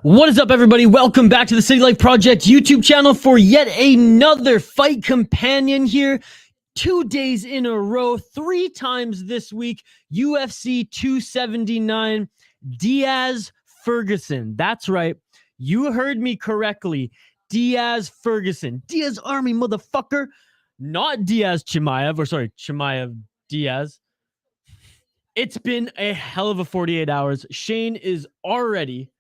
What is up, everybody? Welcome back to the City Life Project YouTube channel for yet another fight companion here. 2 days in a row, 3 times this week, UFC 279, Diaz Ferguson. That's right. You heard me correctly. Diaz Ferguson. Diaz Army, motherfucker. Not Diaz Chimaev, or sorry, Chimaev Diaz. It's been a hell of a 48 hours. Shane is already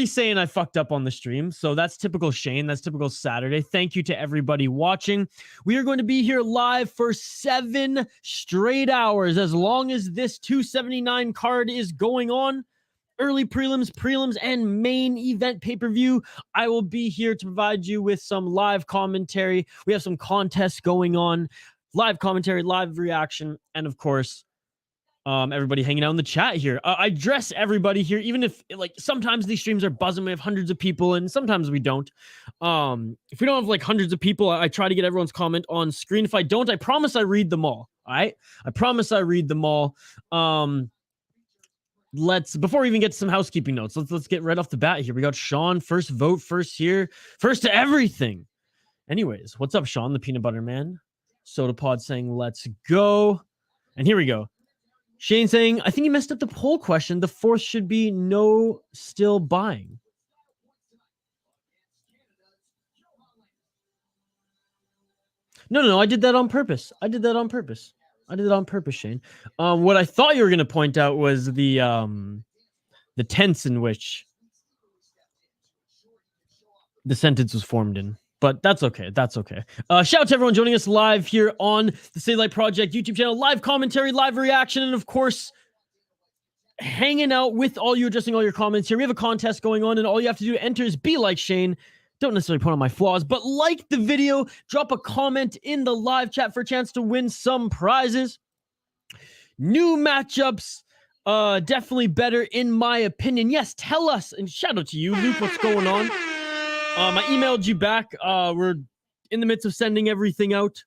saying I fucked up on the stream. So that's typical Shane. That's typical Saturday. Thank you to everybody watching. We are going to be here live for 7 straight hours as long as this 279 card is going on. Early prelims, and main event pay-per-view. I will be here to provide you with some live commentary. We have some contests going on. Live commentary, live reaction, and of course, everybody hanging out in the chat here. I address everybody here, even if like sometimes these streams are buzzing. We have hundreds of people, and sometimes we don't. If we don't have like hundreds of people, I try to get everyone's comment on screen. If I don't, I promise I read them all. All right, I promise I read them all. Before we even get to some housekeeping notes, let's get right off the bat here. We got Sean, first vote, first here, first to everything. Anyways, what's up, Sean, the peanut butter man? Soda Pod saying let's go, and here we go. Shane saying, I think you messed up the poll question. The fourth should be no still buying. No, I did that on purpose. I did that on purpose, Shane. What I thought you were going to point out was the tense in which the sentence was formed in. But that's okay. That's okay. Shout out to everyone joining us live here on the City Light Project YouTube channel. Live commentary, live reaction, and of course, hanging out with all you, addressing all your comments here. We have a contest going on, and all you have to do to enter is be like Shane. Don't necessarily point out my flaws, but like the video, drop a comment in the live chat for a chance to win some prizes. New matchups, definitely better in my opinion. Yes, tell us, and shout out to you, Luke, what's going on? I emailed you back. We're in the midst of sending everything out.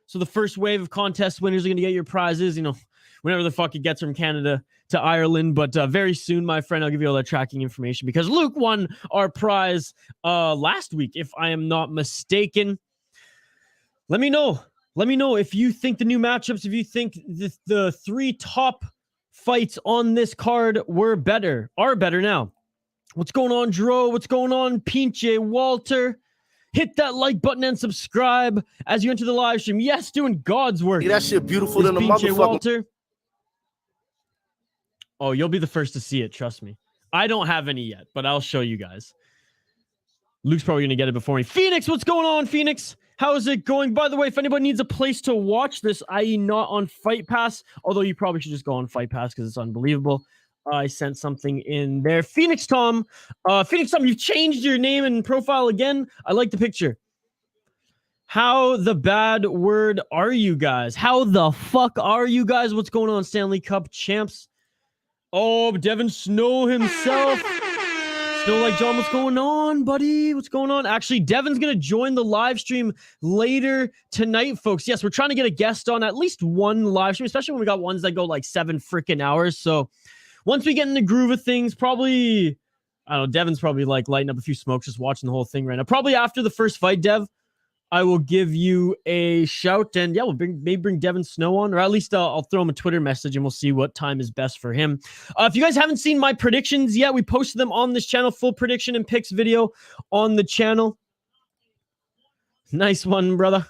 So the first wave of contest winners are going to get your prizes, you know, whenever the fuck it gets from Canada to Ireland. But very soon, my friend, I'll give you all that tracking information because Luke won our prize last week, if I am not mistaken. Let me know. Let me know if you think the new matchups, if you think the 3 top fights on this card are better now. What's going on, Dro? What's going on, Pinche Walter? Hit that like button and subscribe as you enter the live stream. Yes, doing God's work. That shit beautiful than a motherfucker. Walter. Oh, you'll be the first to see it. Trust me. I don't have any yet, but I'll show you guys. Luke's probably going to get it before me. Phoenix, what's going on, Phoenix? How's it going? By the way, if anybody needs a place to watch this, i.e. not on Fight Pass, although you probably should just go on Fight Pass because it's unbelievable. I sent something in there. Phoenix Tom, you've changed your name and profile again. I like the picture. How the bad word are you guys? How the fuck are you guys? What's going on, Stanley Cup champs? Oh, Devin Snow himself. Snow like John, what's going on, buddy? What's going on? Actually, Devin's going to join the live stream later tonight, folks. Yes, we're trying to get a guest on at least one live stream, especially when we got ones that go like 7 freaking hours. So once we get in the groove of things, probably, I don't know, Devin's probably like lighting up a few smokes, just watching the whole thing right now. Probably after the first fight, Dev, I will give you a shout, and yeah, we'll maybe bring Devin Snow on, or at least I'll throw him a Twitter message and we'll see what time is best for him. If you guys haven't seen my predictions yet, we posted them on this channel, full prediction and picks video on the channel. Nice one, brother.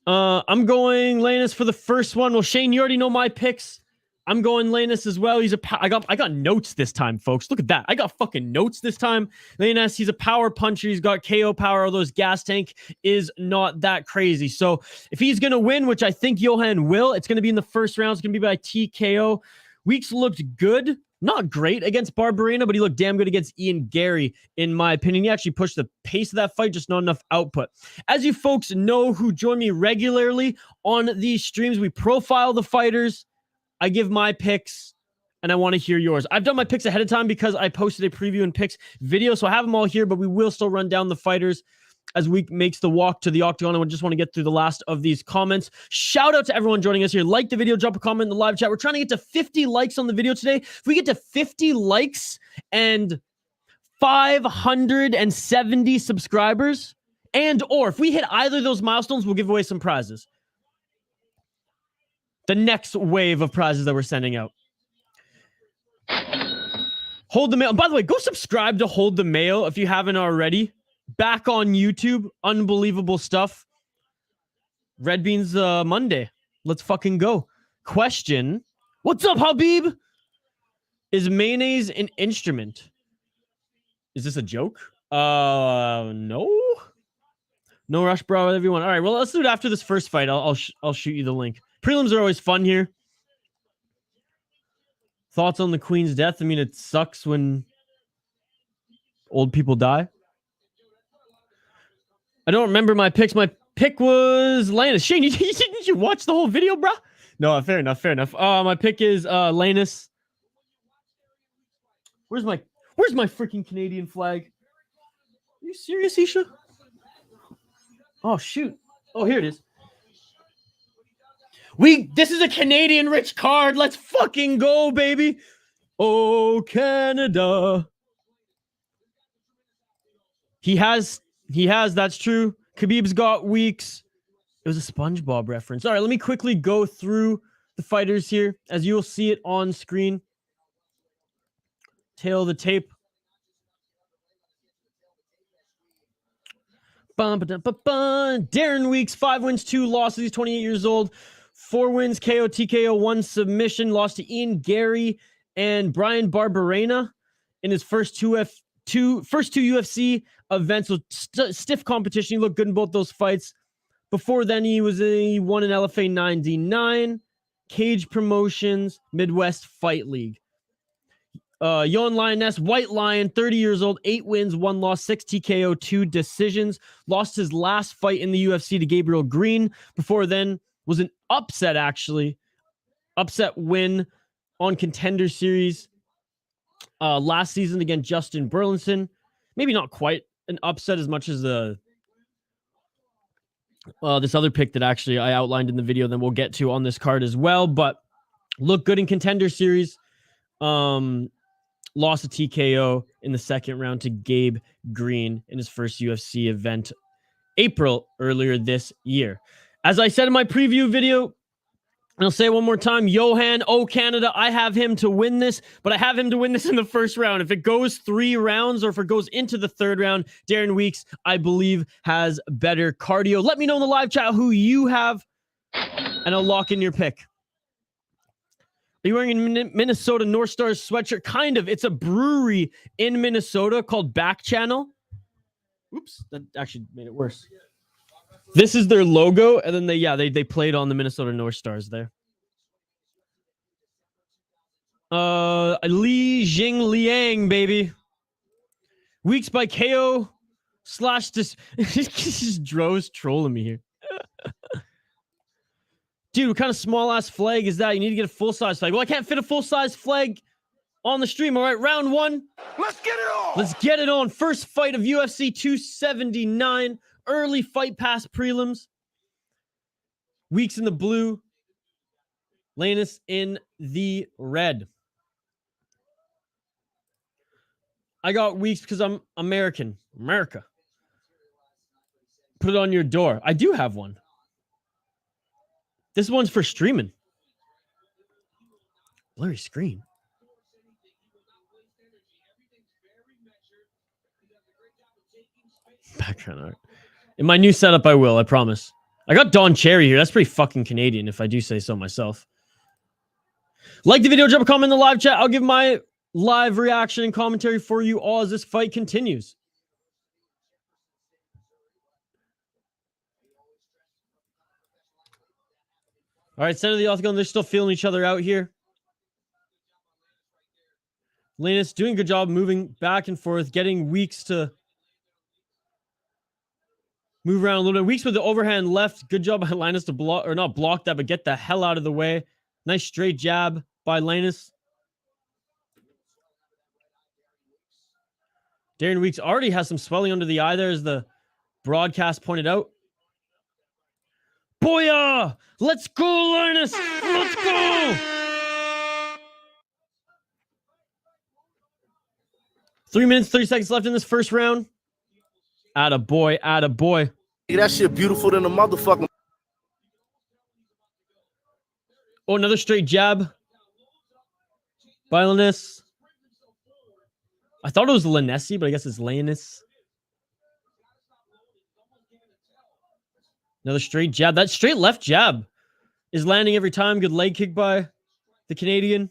I'm going Lanus for the first one. Well, Shane, you already know my picks. I'm going Lanus as well. I got notes this time, folks. Look at that. I got fucking notes this time. Lanus, he's a power puncher. He's got KO power. Although his gas tank is not that crazy. So if he's going to win, which I think Johan will, it's going to be in the first round. It's going to be by TKO. Weeks looked good. Not great against Barbarena, but he looked damn good against Ian Gary, in my opinion. He actually pushed the pace of that fight, just not enough output. As you folks know who join me regularly on these streams, we profile the fighters. I give my picks, and I want to hear yours. I've done my picks ahead of time because I posted a preview and picks video, so I have them all here, but we will still run down the fighters. as Week makes the walk to the octagon. I just want to get through the last of these comments. Shout out to everyone joining us here. Like the video, drop a comment in the live chat. We're trying to get to 50 likes on the video today. If we get to 50 likes and 570 subscribers, and or if we hit either of those milestones, we'll give away some prizes. The next wave of prizes that we're sending out. Hold the Mail. By the way, go subscribe to Hold the Mail if you haven't already. Back on YouTube. Unbelievable stuff. Red Beans Monday. Let's fucking go. Question. What's up, Habib? Is mayonnaise an instrument? Is this a joke? No. No rush, bro, everyone. All right, well, let's do it after this first fight. I'll shoot you the link. Prelims are always fun here. Thoughts on the Queen's death? I mean, it sucks when old people die. I don't remember my picks. My pick was Lannis. Shane, didn't you watch the whole video, bro? No, fair enough, fair enough. My pick is Lannis. Where's my freaking Canadian flag? Are you serious, Isha? Oh, shoot. Oh, here it is. This is a Canadian rich card. Let's fucking go, baby. Oh, Canada. He has, that's true. Khabib's got weeks. It was a SpongeBob reference. All right, let me quickly go through the fighters here as you'll see it on screen. Tail of the tape. Darren Weeks, 5 wins, 2 losses. He's 28 years old. 4 wins, KO, TKO, 1 submission. Lost to Ian Gary and Brian Barberena in his first two UFC events. So stiff competition. He looked good in both those fights. Before then, he won an LFA 99, Cage Promotions, Midwest Fight League. Yon Lioness, White Lion, 30 years old, 8 wins, 1 loss, 6 TKO, 2 decisions. Lost his last fight in the UFC to Gabriel Green. Before then, was an upset, actually. Upset win on Contender Series last season against Justin Burlinson. Maybe not quite an upset as much as this other pick that actually I outlined in the video, then we'll get to on this card as well. But looked good in Contender Series. Lost a TKO in the second round to Gabe Green in his first UFC event April earlier this year. As I said in my preview video, and I'll say it one more time, Johan, Canada, I have him to win this, but I have him to win this in the first round. If it goes 3 rounds or if it goes into the third round, Darren Weeks, I believe, has better cardio. Let me know in the live chat who you have, and I'll lock in your pick. Are you wearing a Minnesota North Stars sweatshirt? Kind of. It's a brewery in Minnesota called Back Channel. Oops, that actually made it worse. This is their logo, and then they played on the Minnesota North Stars there. Jingliang, baby. Weeks by KO / this. Just Dro's trolling me here. Dude, what kind of small-ass flag is that? You need to get a full-size flag. Well, I can't fit a full-size flag on the stream. All right, round 1. Let's get it on. Let's get it on. First fight of UFC 279. Early fight pass prelims. Weeks in the blue. Lannis in the red. I got Weeks because I'm American. America. Put it on your door. I do have one. This one's for streaming. Blurry screen. Background art. In my new setup, I will. I promise. I got Don Cherry here. That's pretty fucking Canadian, if I do say so myself. Like the video, drop a comment in the live chat. I'll give my live reaction and commentary for you all as this fight continues. All right, center of the octagon. They're still feeling each other out here. Lannis doing a good job moving back and forth, getting Weeks to move around a little bit. Weeks with the overhand left. Good job by Lannis to block, or not block that, but get the hell out of the way. Nice straight jab by Lannis. Darren Weeks already has some swelling under the eye there as the Broadcast pointed out. Booyah! Let's go, Linus! Let's go! 3 minutes, 30 seconds left in this first round. Attaboy, attaboy. That shit beautiful than a motherfucker. Oh, another straight jab. By Linus. I thought it was Linesi, but I guess it's Linus. Another straight jab. That straight left jab is landing every time. Good leg kick by the Canadian.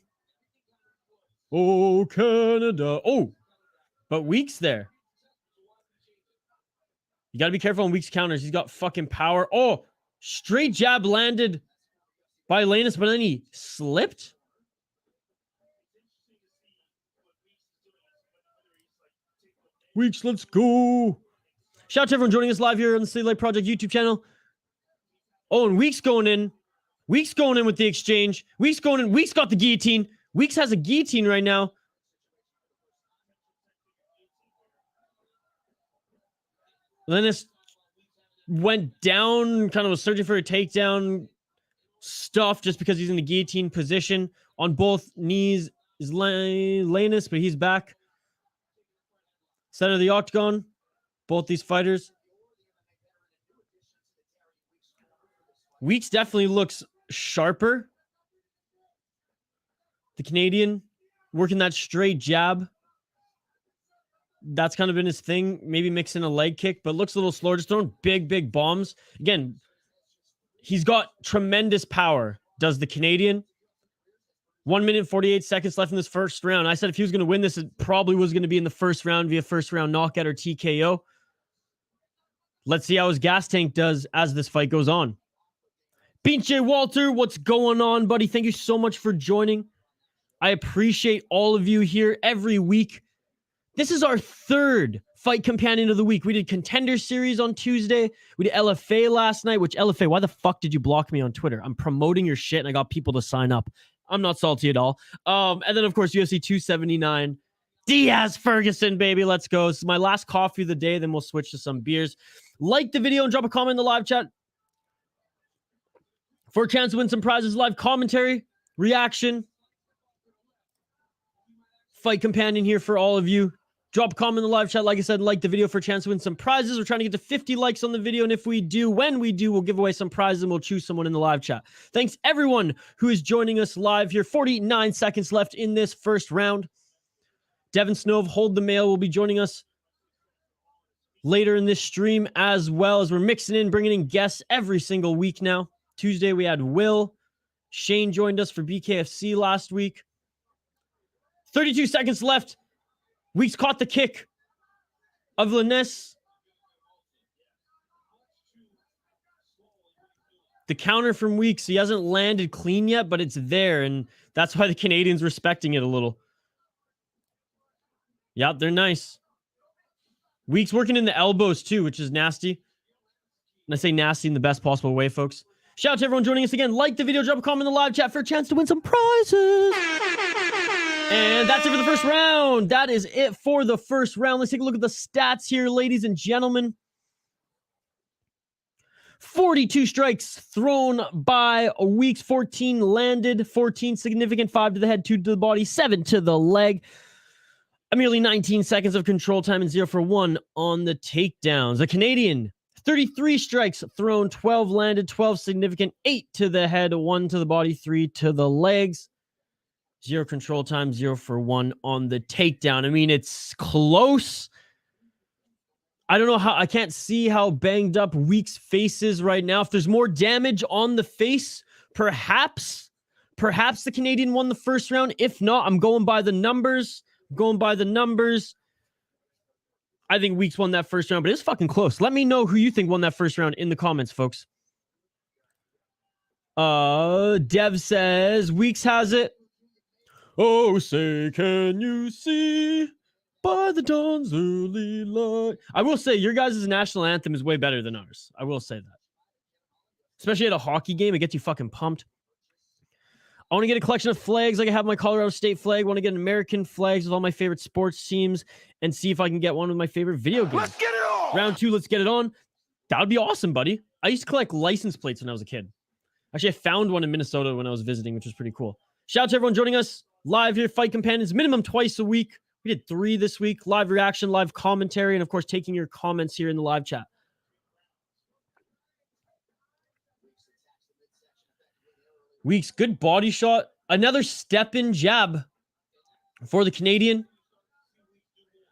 Oh, Canada. Oh, but Weeks there. You got to be careful on Weeks counters. He's got fucking power. Oh, straight jab landed by Linus, but then he slipped. Weeks, let's go. Shout out to everyone joining us live here on the City Light Project YouTube channel. Oh, and Weeks going in. Weeks going in with the exchange. Weeks going in. Weeks got the guillotine. Weeks has a guillotine right now. Linus went down, kind of was searching for a takedown stuff just because he's in the guillotine position. On both knees is Linus, but he's back. Center of the octagon. Both these fighters. Weeks definitely looks sharper. The Canadian working that straight jab. That's kind of been his thing. Maybe mixing a leg kick, but looks a little slower. Just throwing big bombs. Again, he's got tremendous power, does the Canadian. 1 minute, 48 seconds left in this first round. I said if he was going to win this, it probably was going to be in the first round via first round knockout or TKO. Let's see how his gas tank does as this fight goes on. Pinche Walter, what's going on, buddy? Thank you so much for joining. I appreciate all of you here every week. This is our third fight companion of the week. We did Contender Series on Tuesday. We did LFA last night, which LFA, why the fuck did you block me on Twitter? I'm promoting your shit and I got people to sign up. I'm not salty at all. And then, of course, UFC 279. Diaz Ferguson, baby. Let's go. This is my last coffee of the day. Then we'll switch to some beers. Like the video and drop a comment in the live chat for a chance to win some prizes, live commentary, reaction, fight companion here for all of you. Drop a comment in the live chat. Like I said, like the video for a chance to win some prizes. We're trying to get to 50 likes on the video. And if we do, when we do, we'll give away some prizes and we'll choose someone in the live chat. Thanks everyone who is joining us live here. 49 seconds left in this first round. Devin Snow of Hold the Mail will be joining us later in this stream, as well as we're mixing in, bringing in guests every single week now. Tuesday, we had Will. Shane joined us for BKFC last week. 32 seconds left. Weeks caught the kick of Linus. The counter from Weeks, he hasn't landed clean yet, but it's there, and that's why the Canadians respecting it a little. Yep, they're nice. Weeks working in the elbows too, which is nasty. And I say nasty in the best possible way, folks. Shout out to everyone joining us again. Like the video, drop a comment in the live chat for a chance to win some prizes. And that's it for the first round. That is it for the first round. Let's take a look at the stats here, ladies and gentlemen. 42 strikes thrown by Weeks, 14 landed, 14 significant, 5 to the head, 2 to the body, 7 to the leg. Merely 19 seconds of control time and 0 for 1 on the takedowns. The Canadian, 33 strikes thrown, 12 landed, 12 significant, 8 to the head, 1 to the body, 3 to the legs. 0 control time, 0 for 1 on the takedown. I mean, it's close. I don't know how, I can't see how banged up Weeks' face is right now. If there's more damage on the face, perhaps the Canadian won the first round. If not, I'm going by the numbers. I think Weeks won that first round, but it's fucking close. Let me know who you think won that first round in the comments, folks. Dev says Weeks has it. Oh, say, can you see by the dawn's early light? I will say, your guys' national anthem is way better than ours. I will say that. Especially at a hockey game, it gets you fucking pumped. I want to get a collection of flags like I have my Colorado State flag. I want to get American flags with all my favorite sports teams and see if I can get one of my favorite video games. Let's get it on! Round 2, let's get it on. That would be awesome, buddy. I used to collect license plates when I was a kid. Actually, I found one in Minnesota when I was visiting, which was pretty cool. Shout out to everyone joining us live here, Fight Companions, minimum twice a week. We did 3 this week. Live reaction, live commentary, and of course, taking your comments here in the live chat. Weeks, good body shot. Another step-in jab for the Canadian.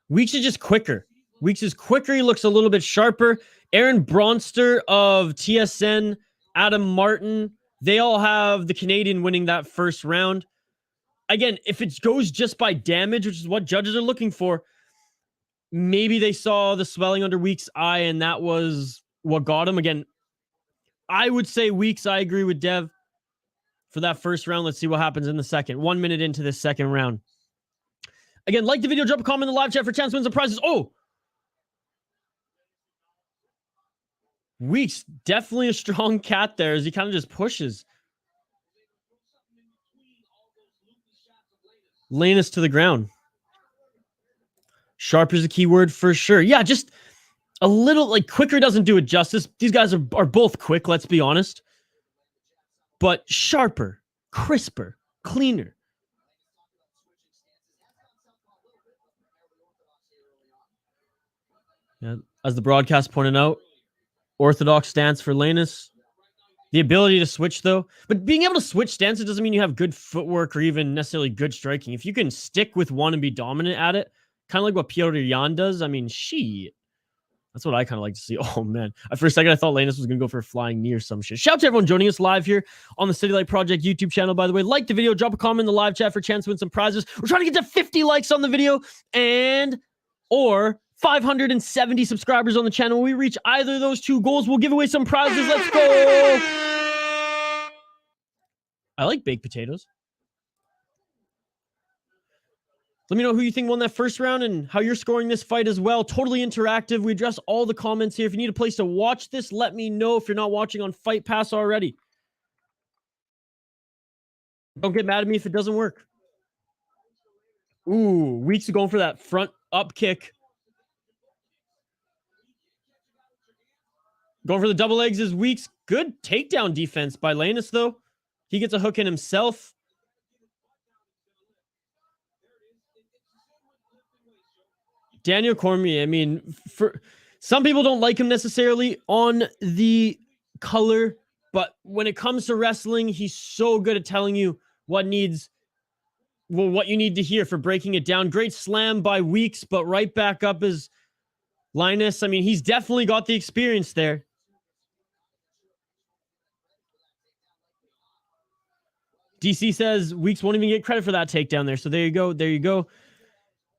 Weeks is just quicker. Weeks is quicker. He looks a little bit sharper. Aaron Bronster of TSN, Adam Martin, they all have the Canadian winning that first round. Again, if it goes just by damage, which is what judges are looking for, maybe they saw the swelling under Weeks' eye and that was what got him. Again, I would say Weeks, I agree with Dev for that first round. Let's see what happens in the second. 1 minute into this second round. Again, like the video, drop a comment in the live chat for chance wins and prizes. Oh! Weeks, definitely a strong cat there as he kind of just pushes. Lanus to the ground. Sharp is a key word for sure. Yeah, just a little, like, quicker doesn't do it justice. These guys are both quick, let's be honest. But sharper, crisper, cleaner. Yeah, as the broadcast pointed out, orthodox stance for Lanus. The ability to switch, though. But being able to switch stances doesn't mean you have good footwork or even necessarily good striking. If you can stick with one and be dominant at it, kind of like what Piotr Jan does, I mean, shit. That's what I kind of like to see. Oh, man. For a second, I thought Lanus was going to go for a flying knee or some shit. Shout out to everyone joining us live here on the City Light Project YouTube channel, by the way. Like the video, drop a comment in the live chat for a chance to win some prizes. We're trying to get to 50 likes on the video or 570 subscribers on the channel. When we reach either of those 2 goals, we'll give away some prizes. Let's go. I like baked potatoes. Let me know who you think won that first round and how you're scoring this fight as well. Totally interactive. We address all the comments here. If you need a place to watch this, let me know if you're not watching on Fight Pass already. Don't get mad at me if it doesn't work. Ooh, Weeks going for that front up kick. Going for the double legs is Weeks. Good takedown defense by Lanus, though. He gets a hook in himself. Daniel Cormier, I mean, for some people don't like him necessarily on the color, but when it comes to wrestling, he's so good at telling you what you need to hear for breaking it down. Great slam by Weeks, but right back up is Linus. I mean, he's definitely got the experience there. DC says Weeks won't even get credit for that takedown there. So there you go. There you go.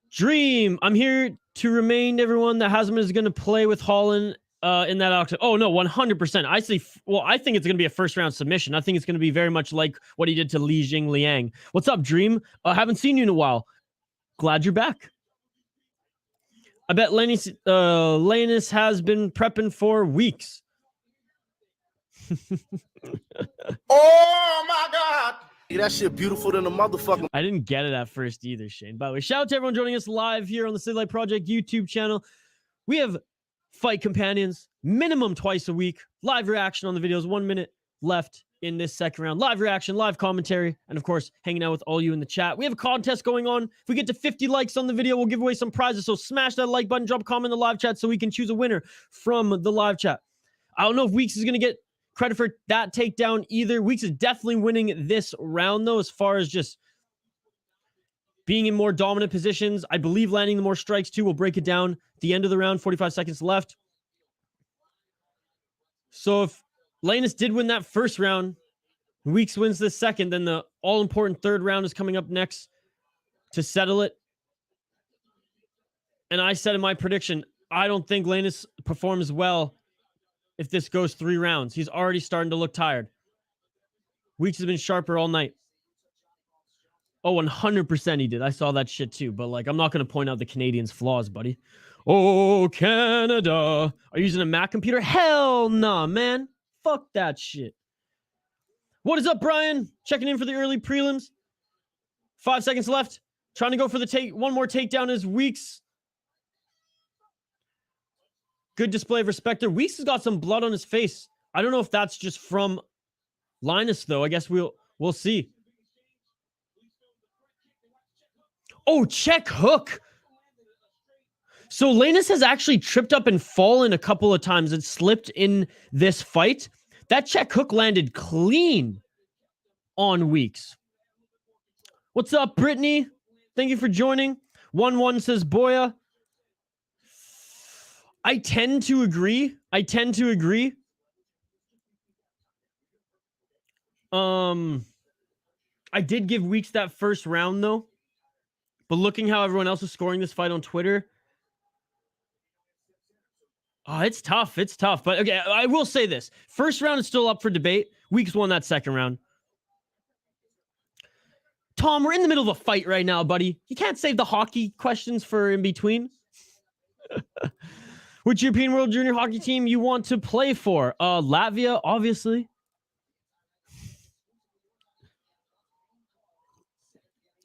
Dream. I'm here to remind everyone that Haslam is going to play with Holland in that auction. Oh, no, 100%. I think it's going to be a first round submission. I think it's going to be very much like what he did to Jingliang. What's up, Dream? Haven't seen you in a while. Glad you're back. I bet Lanus has been prepping for weeks. Oh my God. That shit beautiful than a motherfucker. I didn't get it at first either, Shane. By the way, shout out to everyone joining us live here on the City Light Project YouTube channel. We have Fight Companions minimum twice a week. Live reaction on the videos. 1 minute left in this second round. Live reaction, live commentary, and of course, hanging out with all you in the chat. We have a contest going on. If we get to 50 likes on the video, we'll give away some prizes. So smash that like button, drop a comment in the live chat so we can choose a winner from the live chat. I don't know if Weeks is going to get credit for that takedown either. Weeks is definitely winning this round, though, as far as just being in more dominant positions. I believe landing the more strikes, too. We'll break it down at the end of the round. 45 seconds left. So if Lanus did win that first round, Weeks wins the second, then the all-important third round is coming up next to settle it. And I said in my prediction, I don't think Lanus performs well if this goes 3 rounds. He's already starting to look tired. Weeks has been sharper all night. Oh, 100% he did. I saw that shit too. But, like, I'm not going to point out the Canadians' flaws, buddy. Oh, Canada. Are you using a Mac computer? Hell nah, man. Fuck that shit. What is up, Brian? Checking in for the early prelims. 5 seconds left. Trying to go for the one more takedown is Weeks. Good display of respect there. Weeks has got some blood on his face. I don't know if that's just from Linus, though. I guess we'll see. Oh, check hook. So Linus has actually tripped up and fallen a couple of times and slipped in this fight. That check hook landed clean on Weeks. What's up, Brittany? Thank you for joining. 1-1 says Boya. I tend to agree. I did give Weeks that first round, though. But looking how everyone else is scoring this fight on Twitter, it's tough. It's tough. But okay, I will say this. First round is still up for debate. Weeks won that second round. Tom, we're in the middle of a fight right now, buddy. You can't save the hockey questions for in between. Which European World Junior Hockey team you want to play for? Latvia, obviously.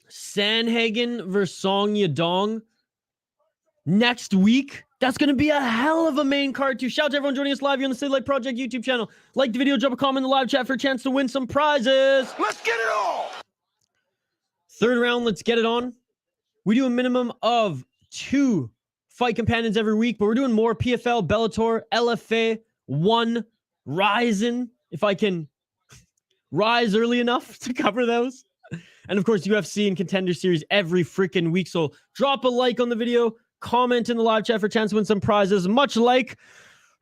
Sandhagen versus Song Yadong next week. That's going to be a hell of a main card, too. Shout out to everyone joining us live here on the City Light Project YouTube channel. Like the video, drop a comment in the live chat for a chance to win some prizes. Let's get it on. Third round, let's get it on. We do a minimum of 2 fight companions every week, but we're doing more PFL, Bellator, LFA, 1, Ryzen, if I can rise early enough to cover those. And of course, UFC and Contender Series every freaking week. So drop a like on the video, comment in the live chat for a chance to win some prizes, much like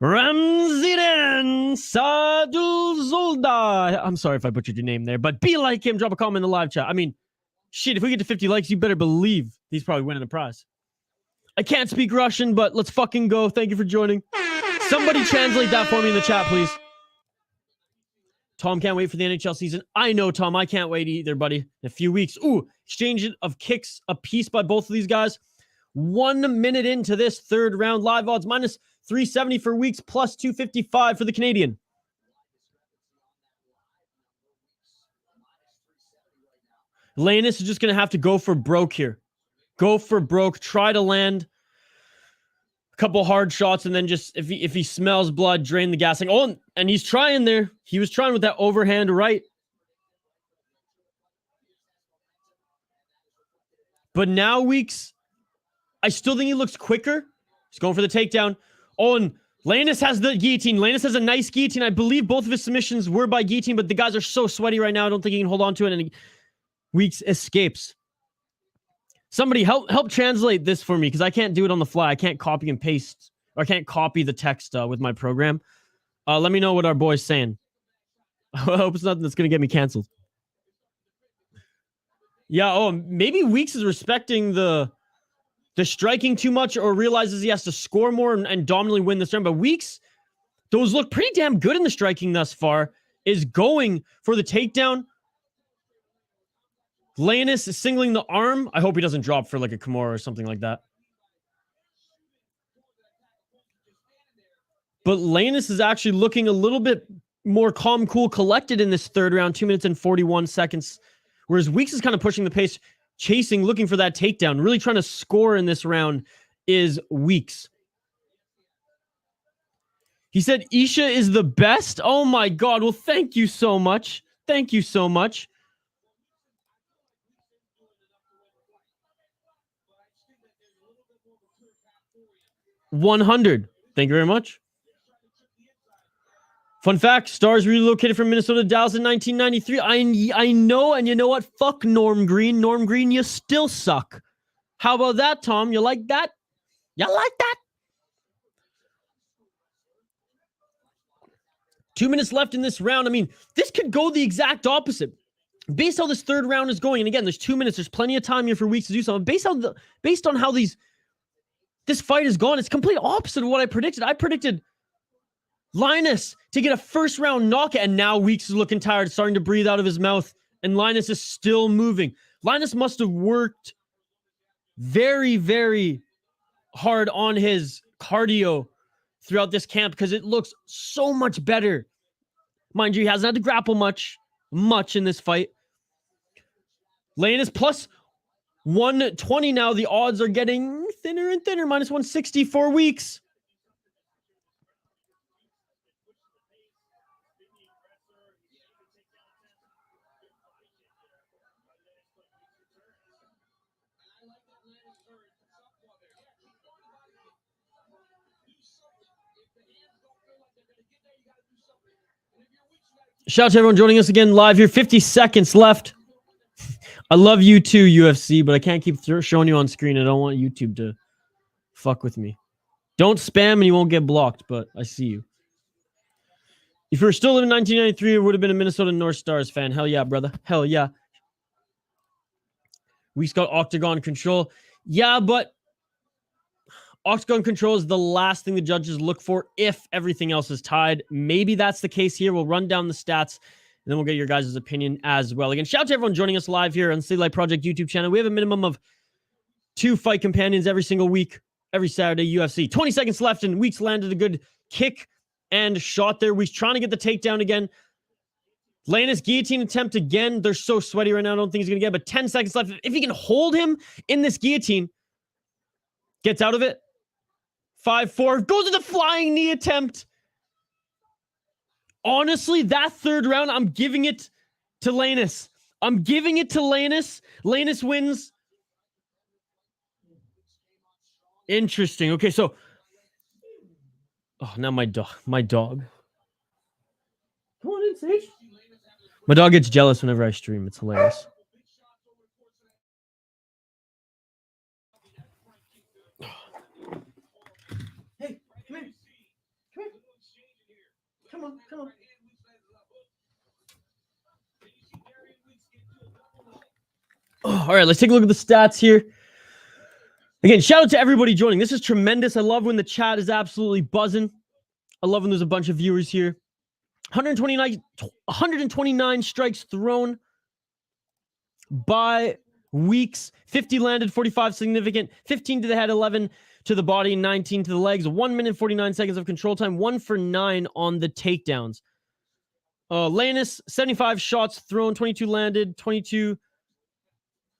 Ramziden Sadulzolda. I'm sorry if I butchered your name there, but be like him, drop a comment in the live chat. I mean, shit, if we get to 50 likes, you better believe he's probably winning a prize. I can't speak Russian, but let's fucking go. Thank you for joining. Somebody translate that for me in the chat, please. Tom can't wait for the NHL season. I know, Tom. I can't wait either, buddy. In a few weeks. Ooh, exchange of kicks a piece by both of these guys. 1 minute into this third round. Live odds minus 370 for Weeks, plus 255 for the Canadian. Lanus is just going to have to go for broke here. Go for broke. Try to land a couple hard shots, and then just, if he smells blood, drain the gassing. Oh, and he's trying there. He was trying with that overhand right. But now Weeks, I still think he looks quicker. He's going for the takedown. Oh, and Lanus has the guillotine. Lanus has a nice guillotine. I believe both of his submissions were by guillotine, but the guys are so sweaty right now, I don't think he can hold on to it, and Weeks escapes. Somebody help translate this for me, because I can't do it on the fly. I can't copy and paste, or I can't copy the text with my program. Let me know what our boy's saying. I hope it's nothing that's going to get me canceled. Yeah, oh, maybe Weeks is respecting the striking too much, or realizes he has to score more and dominantly win this round. But Weeks, those look pretty damn good in the striking thus far, is going for the takedown. Lanus is singling the arm. I hope he doesn't drop for like a Kimura or something like that. But Lanus is actually looking a little bit more calm, cool, collected in this third round, 2 minutes and 41 seconds. Whereas Weeks is kind of pushing the pace, chasing, looking for that takedown. Really trying to score in this round is Weeks. He said Isha is the best. Oh my God. Well, thank you so much. Thank you so much. 100. Thank you very much. Fun fact, Stars relocated from Minnesota to Dallas in 1993. I know, and you know what? Fuck Norm Green. Norm Green, you still suck. How about that, Tom? You like that? You like that? 2 minutes left in this round. I mean, this could go the exact opposite. Based on how this third round is going, and again, there's 2 minutes. There's plenty of time here for Weeks to do something. Based on how this fight is gone, it's complete opposite of what I predicted. I predicted Linus to get a first round knockout, and now Weeks is looking tired, starting to breathe out of his mouth, and Linus is still moving. Linus must have worked very, very hard on his cardio throughout this camp, because it looks so much better. Mind you, he hasn't had to grapple much in this fight. Linus plus 120 now. The odds are getting thinner and thinner. Minus 160 for Weeks. Shout out to everyone joining us again live here. 50 seconds left. I love you too, UFC, but I can't keep showing you on screen. I don't want YouTube to fuck with me. Don't spam and you won't get blocked, but I see you. If you were still living in 1993, it would have been a Minnesota North Stars fan. Hell yeah, brother. Hell yeah. We've got Octagon control. Yeah, but Octagon control is the last thing the judges look for if everything else is tied. Maybe that's the case here. We'll run down the stats, and then we'll get your guys' opinion as well. Again, shout out to everyone joining us live here on the City Light Project YouTube channel. We have a minimum of 2 fight companions every single week, every Saturday, UFC. 20 seconds left, and Weeks landed a good kick and shot there. Weeks trying to get the takedown again. Lannis guillotine attempt again. They're so sweaty right now. I don't think he's going to get it, but 10 seconds left. If he can hold him in this guillotine, gets out of it. 5-4, goes to the flying knee attempt. Honestly, that third round, I'm giving it to Lannis. I'm giving it to Lannis. Lannis wins. Interesting. Okay, so... Oh, now my dog. Come on in, Sage. My dog gets jealous whenever I stream. It's hilarious. Hey, come here. Come on. Come on. Oh, all right, let's take a look at the stats here. Again, shout out to everybody joining. This is tremendous. I love when the chat is absolutely buzzing. I love when there's a bunch of viewers here. 129 strikes thrown by Weeks. 50 landed, 45 significant, 15 to the head, 11 to the body, 19 to the legs. 1 minute, 49 seconds of control time. 1 for 9 on the takedowns. Lannis, 75 shots thrown, 22 landed, 22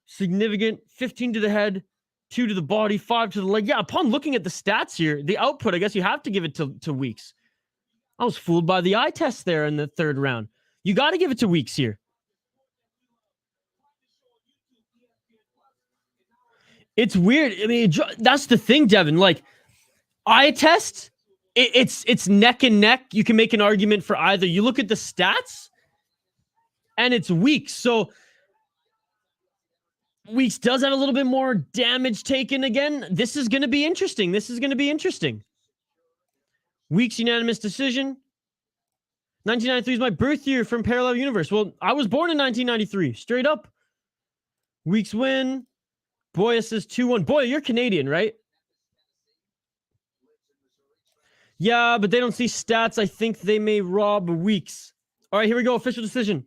significant, 15 to the head, 2 to the body, 5 to the leg. Yeah, upon looking at the stats here, the output, I guess you have to give it to Weeks. I was fooled by the eye test there in the third round. You got to give it to Weeks here. It's weird. I mean, that's the thing, Devin. Like, eye test, it's neck and neck. You can make an argument for either. You look at the stats, and it's Weeks. So, Weeks does have a little bit more damage taken again. This is going to be interesting. Weeks unanimous decision. 1993 is my birth year from Parallel Universe. Well, I was born in 1993. Straight up. Weeks win. Boya says 2-1. Boya, you're Canadian, right? Yeah, but they don't see stats. I think they may rob Weeks. All right, here we go. Official decision.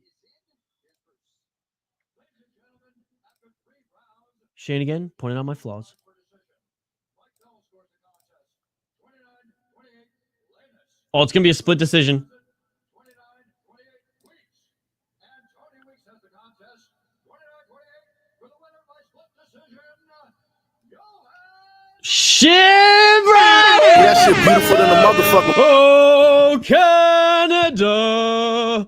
Shane again, pointing out my flaws. Oh, it's going to be a split decision. Shivra! That shit beautiful than a motherfucker. Oh, Canada,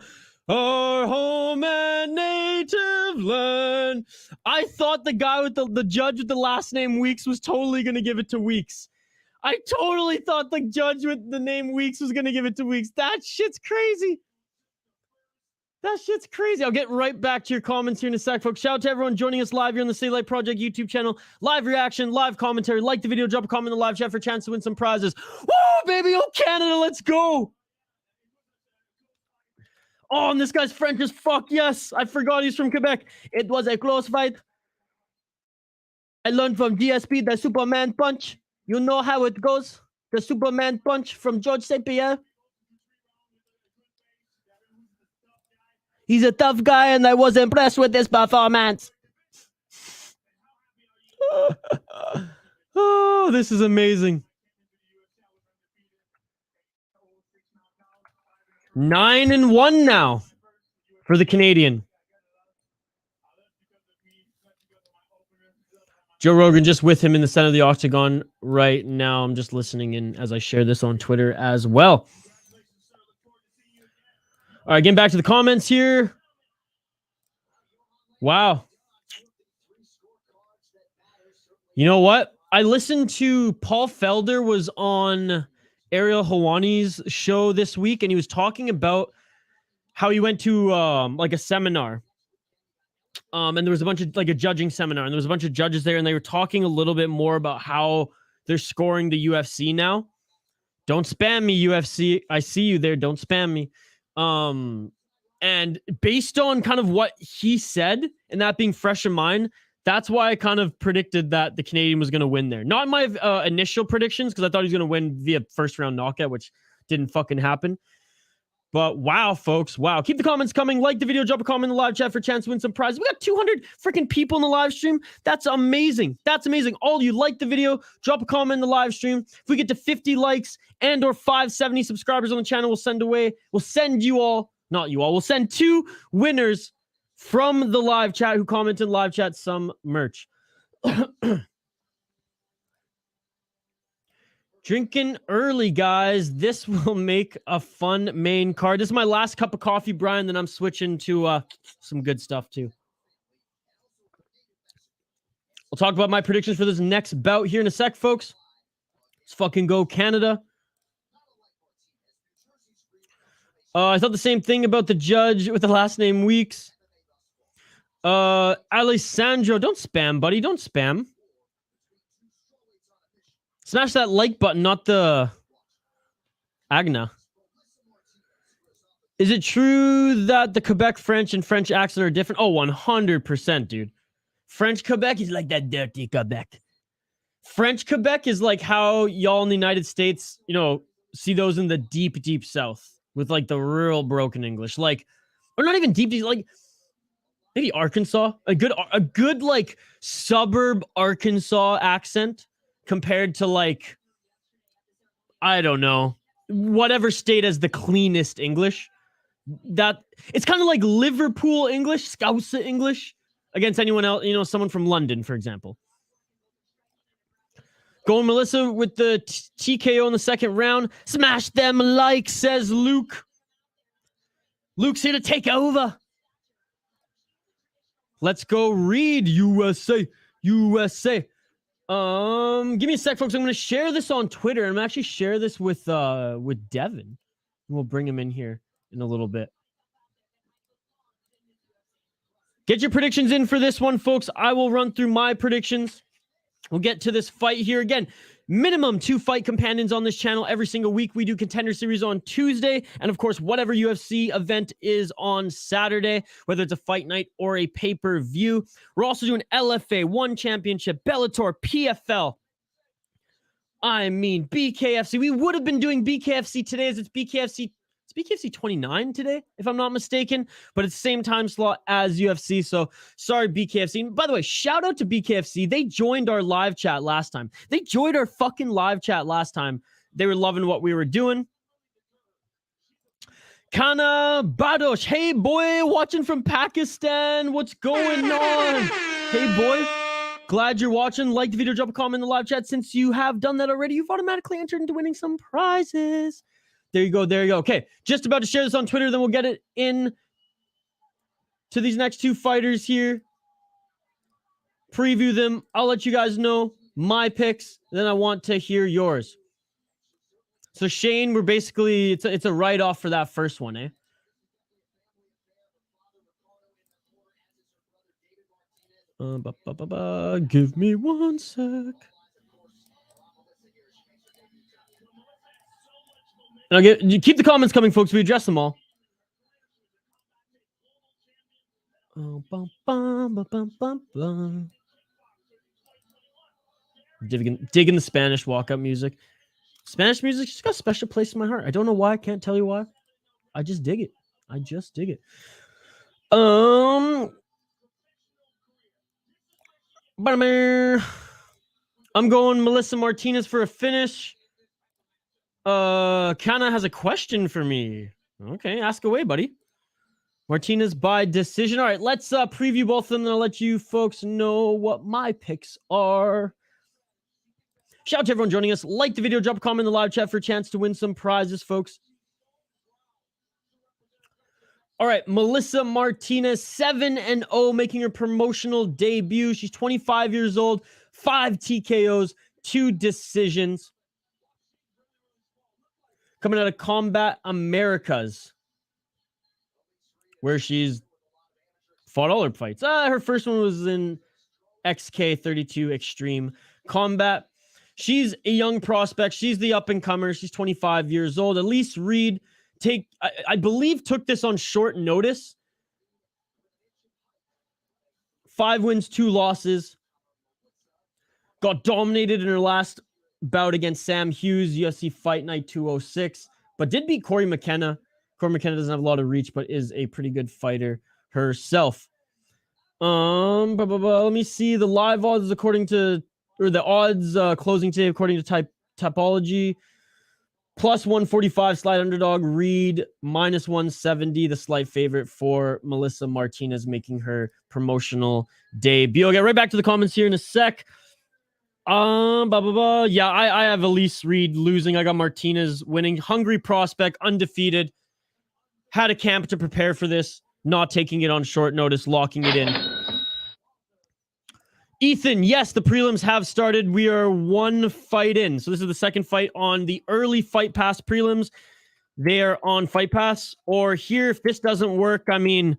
our home and native land. I thought the guy with the judge with the last name Weeks was totally going to give it to Weeks. I totally thought the judge with the name Weeks was going to give it to Weeks. That shit's crazy. I'll get right back to your comments here in a sec, folks. Shout out to everyone joining us live here on the City Light Project YouTube channel. Live reaction, live commentary. Like the video, drop a comment in the live chat for a chance to win some prizes. Woo, baby! Oh, Canada, let's go! Oh, and this guy's French as fuck. Yes, I forgot he's from Quebec. It was a close fight. I learned from DSP the Superman punch. You know how it goes. The Superman punch from George St. Pierre. He's a tough guy, and I was impressed with his performance. Oh, this is amazing. 9-1 now for the Canadian. Joe Rogan just with him in the center of the octagon right now. I'm just listening in as I share this on Twitter as well. All right, getting back to the comments here. Wow. You know what? I listened to Paul Felder was on Ariel Helwani's show this week, and he was talking about how he went to like a seminar. And there was a bunch of like a judging seminar, and there was a bunch of judges there, and they were talking a little bit more about how they're scoring the UFC now. Don't spam me, UFC. I see you there. Don't spam me. And based on kind of what he said, and that being fresh in mind, that's why I kind of predicted that the Canadian was going to win there. Not my initial predictions, because I thought he was going to win via first round knockout, which didn't fucking happen. But wow, folks, wow. Keep the comments coming. Like the video, drop a comment in the live chat for a chance to win some prizes. We got 200 freaking people in the live stream. That's amazing. That's amazing. All you like the video, drop a comment in the live stream. If we get to 50 likes and or 570 subscribers on the channel, we'll send two winners from the live chat who comment in live chat some merch. Drinking early, guys. This will make a fun main card. This is my last cup of coffee, Brian. Then I'm switching to some good stuff, too. We'll talk about my predictions for this next bout here in a sec, folks. Let's fucking go Canada. I thought the same thing about the judge with the last name Weeks. Alessandro, don't spam, buddy. Don't spam. Smash that like button, not the Agna. Is it true that the Quebec French and French accent are different? Oh, 100%, dude. French Quebec is like that dirty Quebec. French Quebec is like how y'all in the United States, you know, see those in the deep, deep South with like the real broken English. Like, or not even deep, like maybe Arkansas. A good like suburb Arkansas accent. Compared to like, I don't know, whatever state has the cleanest English. That it's kind of like Liverpool English, Scouser English against anyone else, you know, someone from London, for example. Going Melissa with the TKO in the second round. Smash them likes, says Luke. Luke's here to take over. Let's go Reed, USA. USA. Give me a sec, folks. I'm going to share this on Twitter. I'm actually share this with Devin. We'll bring him in here in a little bit. Get your predictions in for this one, folks. I will run through my predictions. We'll get to this fight here again. Minimum 2 fight companions on this channel every single week. We do Contender Series on Tuesday. And of course, whatever UFC event is on Saturday, whether it's a fight night or a pay-per-view. We're also doing LFA, One Championship, Bellator, PFL. I mean, BKFC. We would have been doing BKFC today as it's BKFC 29 today, if I'm not mistaken, but it's the same time slot as UFC. So sorry, BKFC. By the way, shout out to BKFC. They joined our live chat last time. They joined our fucking live chat last time. They were loving what we were doing. Kana Badosh. Hey, boy, watching from Pakistan. What's going on? Hey, boy. Glad you're watching. Like the video, drop a comment in the live chat. Since you have done that already, you've automatically entered into winning some prizes. There you go. There you go. Okay. Just about to share this on Twitter. Then we'll get it in to these next 2 fighters here. Preview them. I'll let you guys know my picks. Then I want to hear yours. So Shane, we're basically, it's a write-off for that first one, eh? Give me 1 sec. Now you keep the comments coming, folks. We address them all. Digging the Spanish walk-up music. Spanish music just got a special place in my heart. I don't know why. I can't tell you why. I just dig it. I just dig it. I'm going Melissa Martinez for a finish. Kana has a question for me. Okay, ask away, buddy. Martinez by decision. All right, let's preview both of them, and I'll let you folks know what my picks are. Shout out to everyone joining us. Like the video, drop a comment in the live chat for a chance to win some prizes, folks. All right, Melissa Martinez, 7-0, making her promotional debut. She's 25 years old, 5 TKOs, 2 decisions. Coming out of Combat Americas, where she's fought all her fights. Her first one was in XK32 Extreme Combat. She's a young prospect. She's the up-and-comer. She's 25 years old. Elise Reed, I believe, took this on short notice. 5 wins, 2 losses. Got dominated in her last bout against Sam Hughes, UFC Fight Night 206, but did beat Corey McKenna. Corey McKenna doesn't have a lot of reach, but is a pretty good fighter herself. Let me see the live odds the odds closing today according to Typology. Plus 145 slight underdog. Reed minus 170, the slight favorite for Melissa Martinez, making her promotional debut. I'll get right back to the comments here in a sec. Yeah, I have Elise Reed losing. I got Martinez winning. Hungry prospect, undefeated. Had a camp to prepare for this. Not taking it on short notice, locking it in. Ethan, yes, the prelims have started. We are 1 fight in. So this is the second fight on the early Fight Pass prelims. They are on Fight Pass. Or here, if this doesn't work, I mean,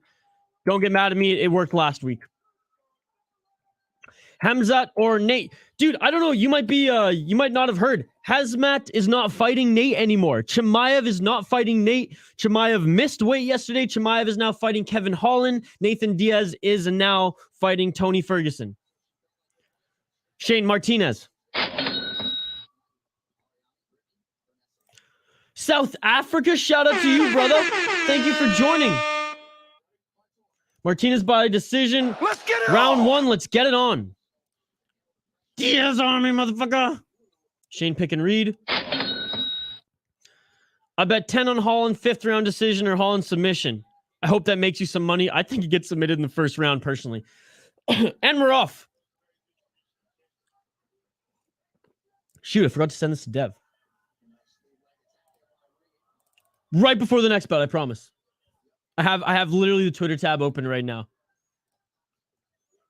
don't get mad at me. It worked last week. Khamzat or Nate. Dude, I don't know. You might not have heard. Khamzat is not fighting Nate anymore. Chimaev is not fighting Nate. Chimaev missed weight yesterday. Chimaev is now fighting Kevin Holland. Nathan Diaz is now fighting Tony Ferguson. Shane Martinez. South Africa, shout out to you, brother. Thank you for joining. Martinez by decision. Let's get it Round on. 1, let's get it on. Diaz on me, motherfucker. Shane Pick and Reed. I bet 10 on Holland, 5th round decision or Holland submission. I hope that makes you some money. I think he gets submitted in the first round, personally. And we're off. Shoot, I forgot to send this to Dev. Right before the next bout, I promise. I have literally the Twitter tab open right now.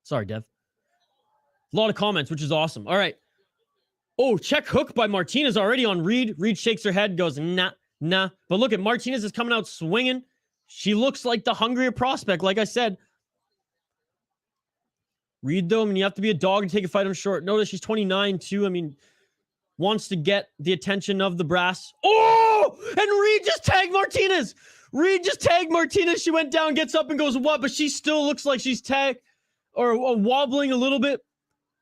Sorry, Dev. A lot of comments, which is awesome. All right. Oh, check hook by Martinez already on Reed. Reed shakes her head, goes, nah. But look at Martinez is coming out swinging. She looks like the hungrier prospect, like I said. Reed, though, I mean, you have to be a dog to take a fight on short notice. She's 29, too. I mean, wants to get the attention of the brass. Oh! And Reed just tagged Martinez. Reed just tagged Martinez. She went down, gets up, and goes, what? But she still looks like she's tagged or wobbling a little bit.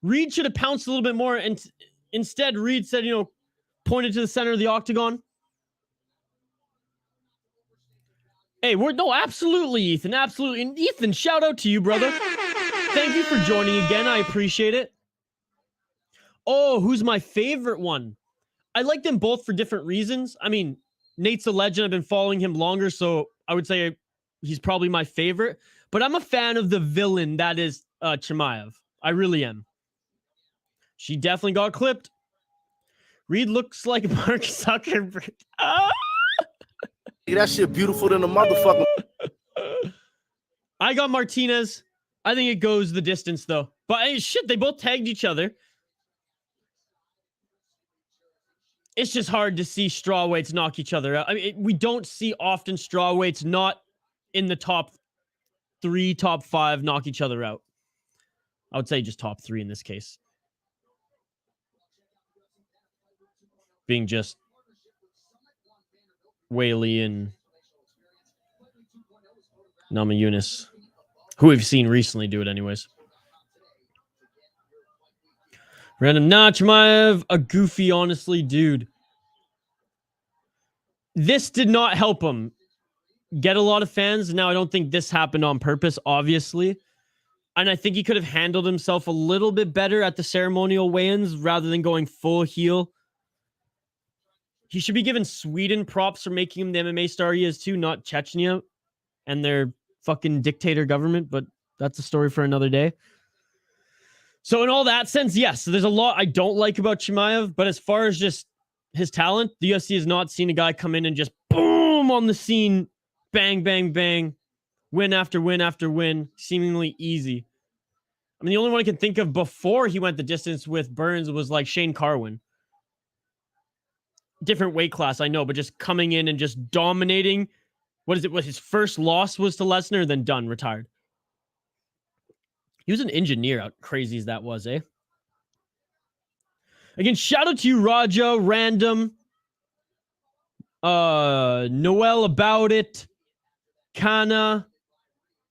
Reed should have pounced a little bit more. And instead, Reed said, pointed to the center of the octagon. Hey, absolutely, Ethan. Absolutely. And Ethan, shout out to you, brother. Thank you for joining again. I appreciate it. Oh, who's my favorite one? I like them both for different reasons. I mean, Nate's a legend. I've been following him longer, so I would say he's probably my favorite. But I'm a fan of the villain that is Chimaev. I really am. She definitely got clipped. Reed looks like Mark Zuckerberg. That shit beautiful than a motherfucker. I got Martinez. I think it goes the distance, though. But hey, shit, they both tagged each other. It's just hard to see strawweights knock each other out. I mean, we don't see often strawweights not in the top 3, top 5 knock each other out. I would say just top 3 in this case. Being just Whaley and Nama Yunus, who we've seen recently do it anyways. Random Chimaev, a goofy, honestly, dude. This did not help him get a lot of fans. Now, I don't think this happened on purpose, obviously. And I think he could have handled himself a little bit better at the ceremonial weigh-ins rather than going full heel. He should be given Sweden props for making him the MMA star he is too, not Chechnya and their fucking dictator government, but that's a story for another day. So in all that sense, yes, there's a lot I don't like about Chimaev, but as far as just his talent, the UFC has not seen a guy come in and just boom on the scene Bang, bang, bang. Win after win after win. Seemingly easy. I mean, the only one I can think of before he went the distance with Burns was like Shane Carwin. Different weight class, I know, but just coming in and just dominating. What is it? What his first loss was to Lesnar, then done, retired. He was an engineer, out crazy as that was, eh? Again, shout out to you, Raja, Random, Noel About It, Kana,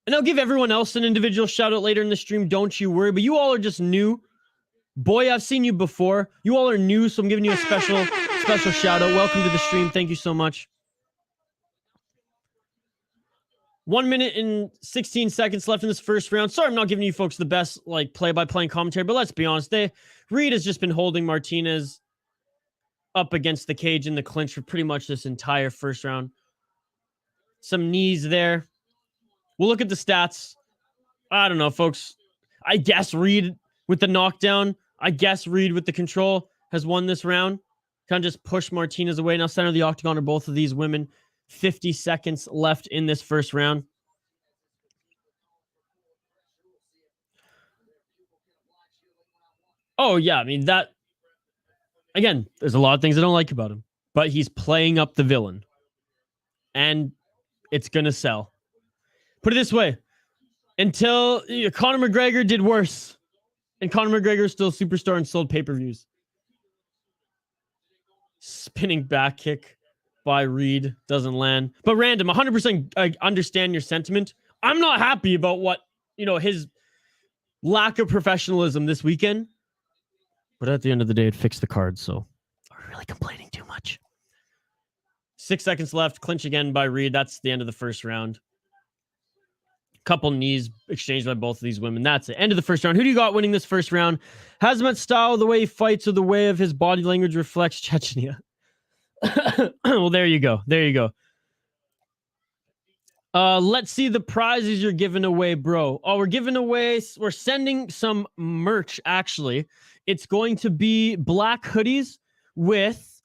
and I'll give everyone else an individual shout out later in the stream. Don't you worry, but you all are just new. Boy, I've seen you before. You all are new, so I'm giving you a special shout out. Welcome to the stream. Thank you so much. 1 minute and 16 seconds left in this first round. Sorry, I'm not giving you folks the best like play-by-play commentary, but let's be honest. Reed has just been holding Martinez up against the cage in the clinch for pretty much this entire first round. Some knees there. We'll look at the stats. I don't know, folks. I guess Reed with the knockdown. I guess Reed with the control has won this round. Kind of just push Martinez away. Now center of the octagon are both of these women. 50 seconds left in this first round. Oh, yeah. I mean, that... Again, there's a lot of things I don't like about him. But he's playing up the villain. And it's going to sell. Put it this way. Until Conor McGregor did worse. And Conor McGregor is still a superstar and sold pay-per-views. Spinning back kick by Reed doesn't land. But Random, 100% I understand your sentiment. I'm not happy about what, his lack of professionalism this weekend. But at the end of the day, it fixed the card, so are we really complaining too much? 6 seconds left. Clinch again by Reed. That's the end of the first round. Couple knees exchanged by both of these women. That's it. End of the first round. Who do you got winning this first round? Khamzat's style, the way he fights, or the way of his body language reflects Chechnya? Well, there you go. There you go. Let's see the prizes you're giving away, bro. Oh, we're sending some merch, actually. It's going to be black hoodies with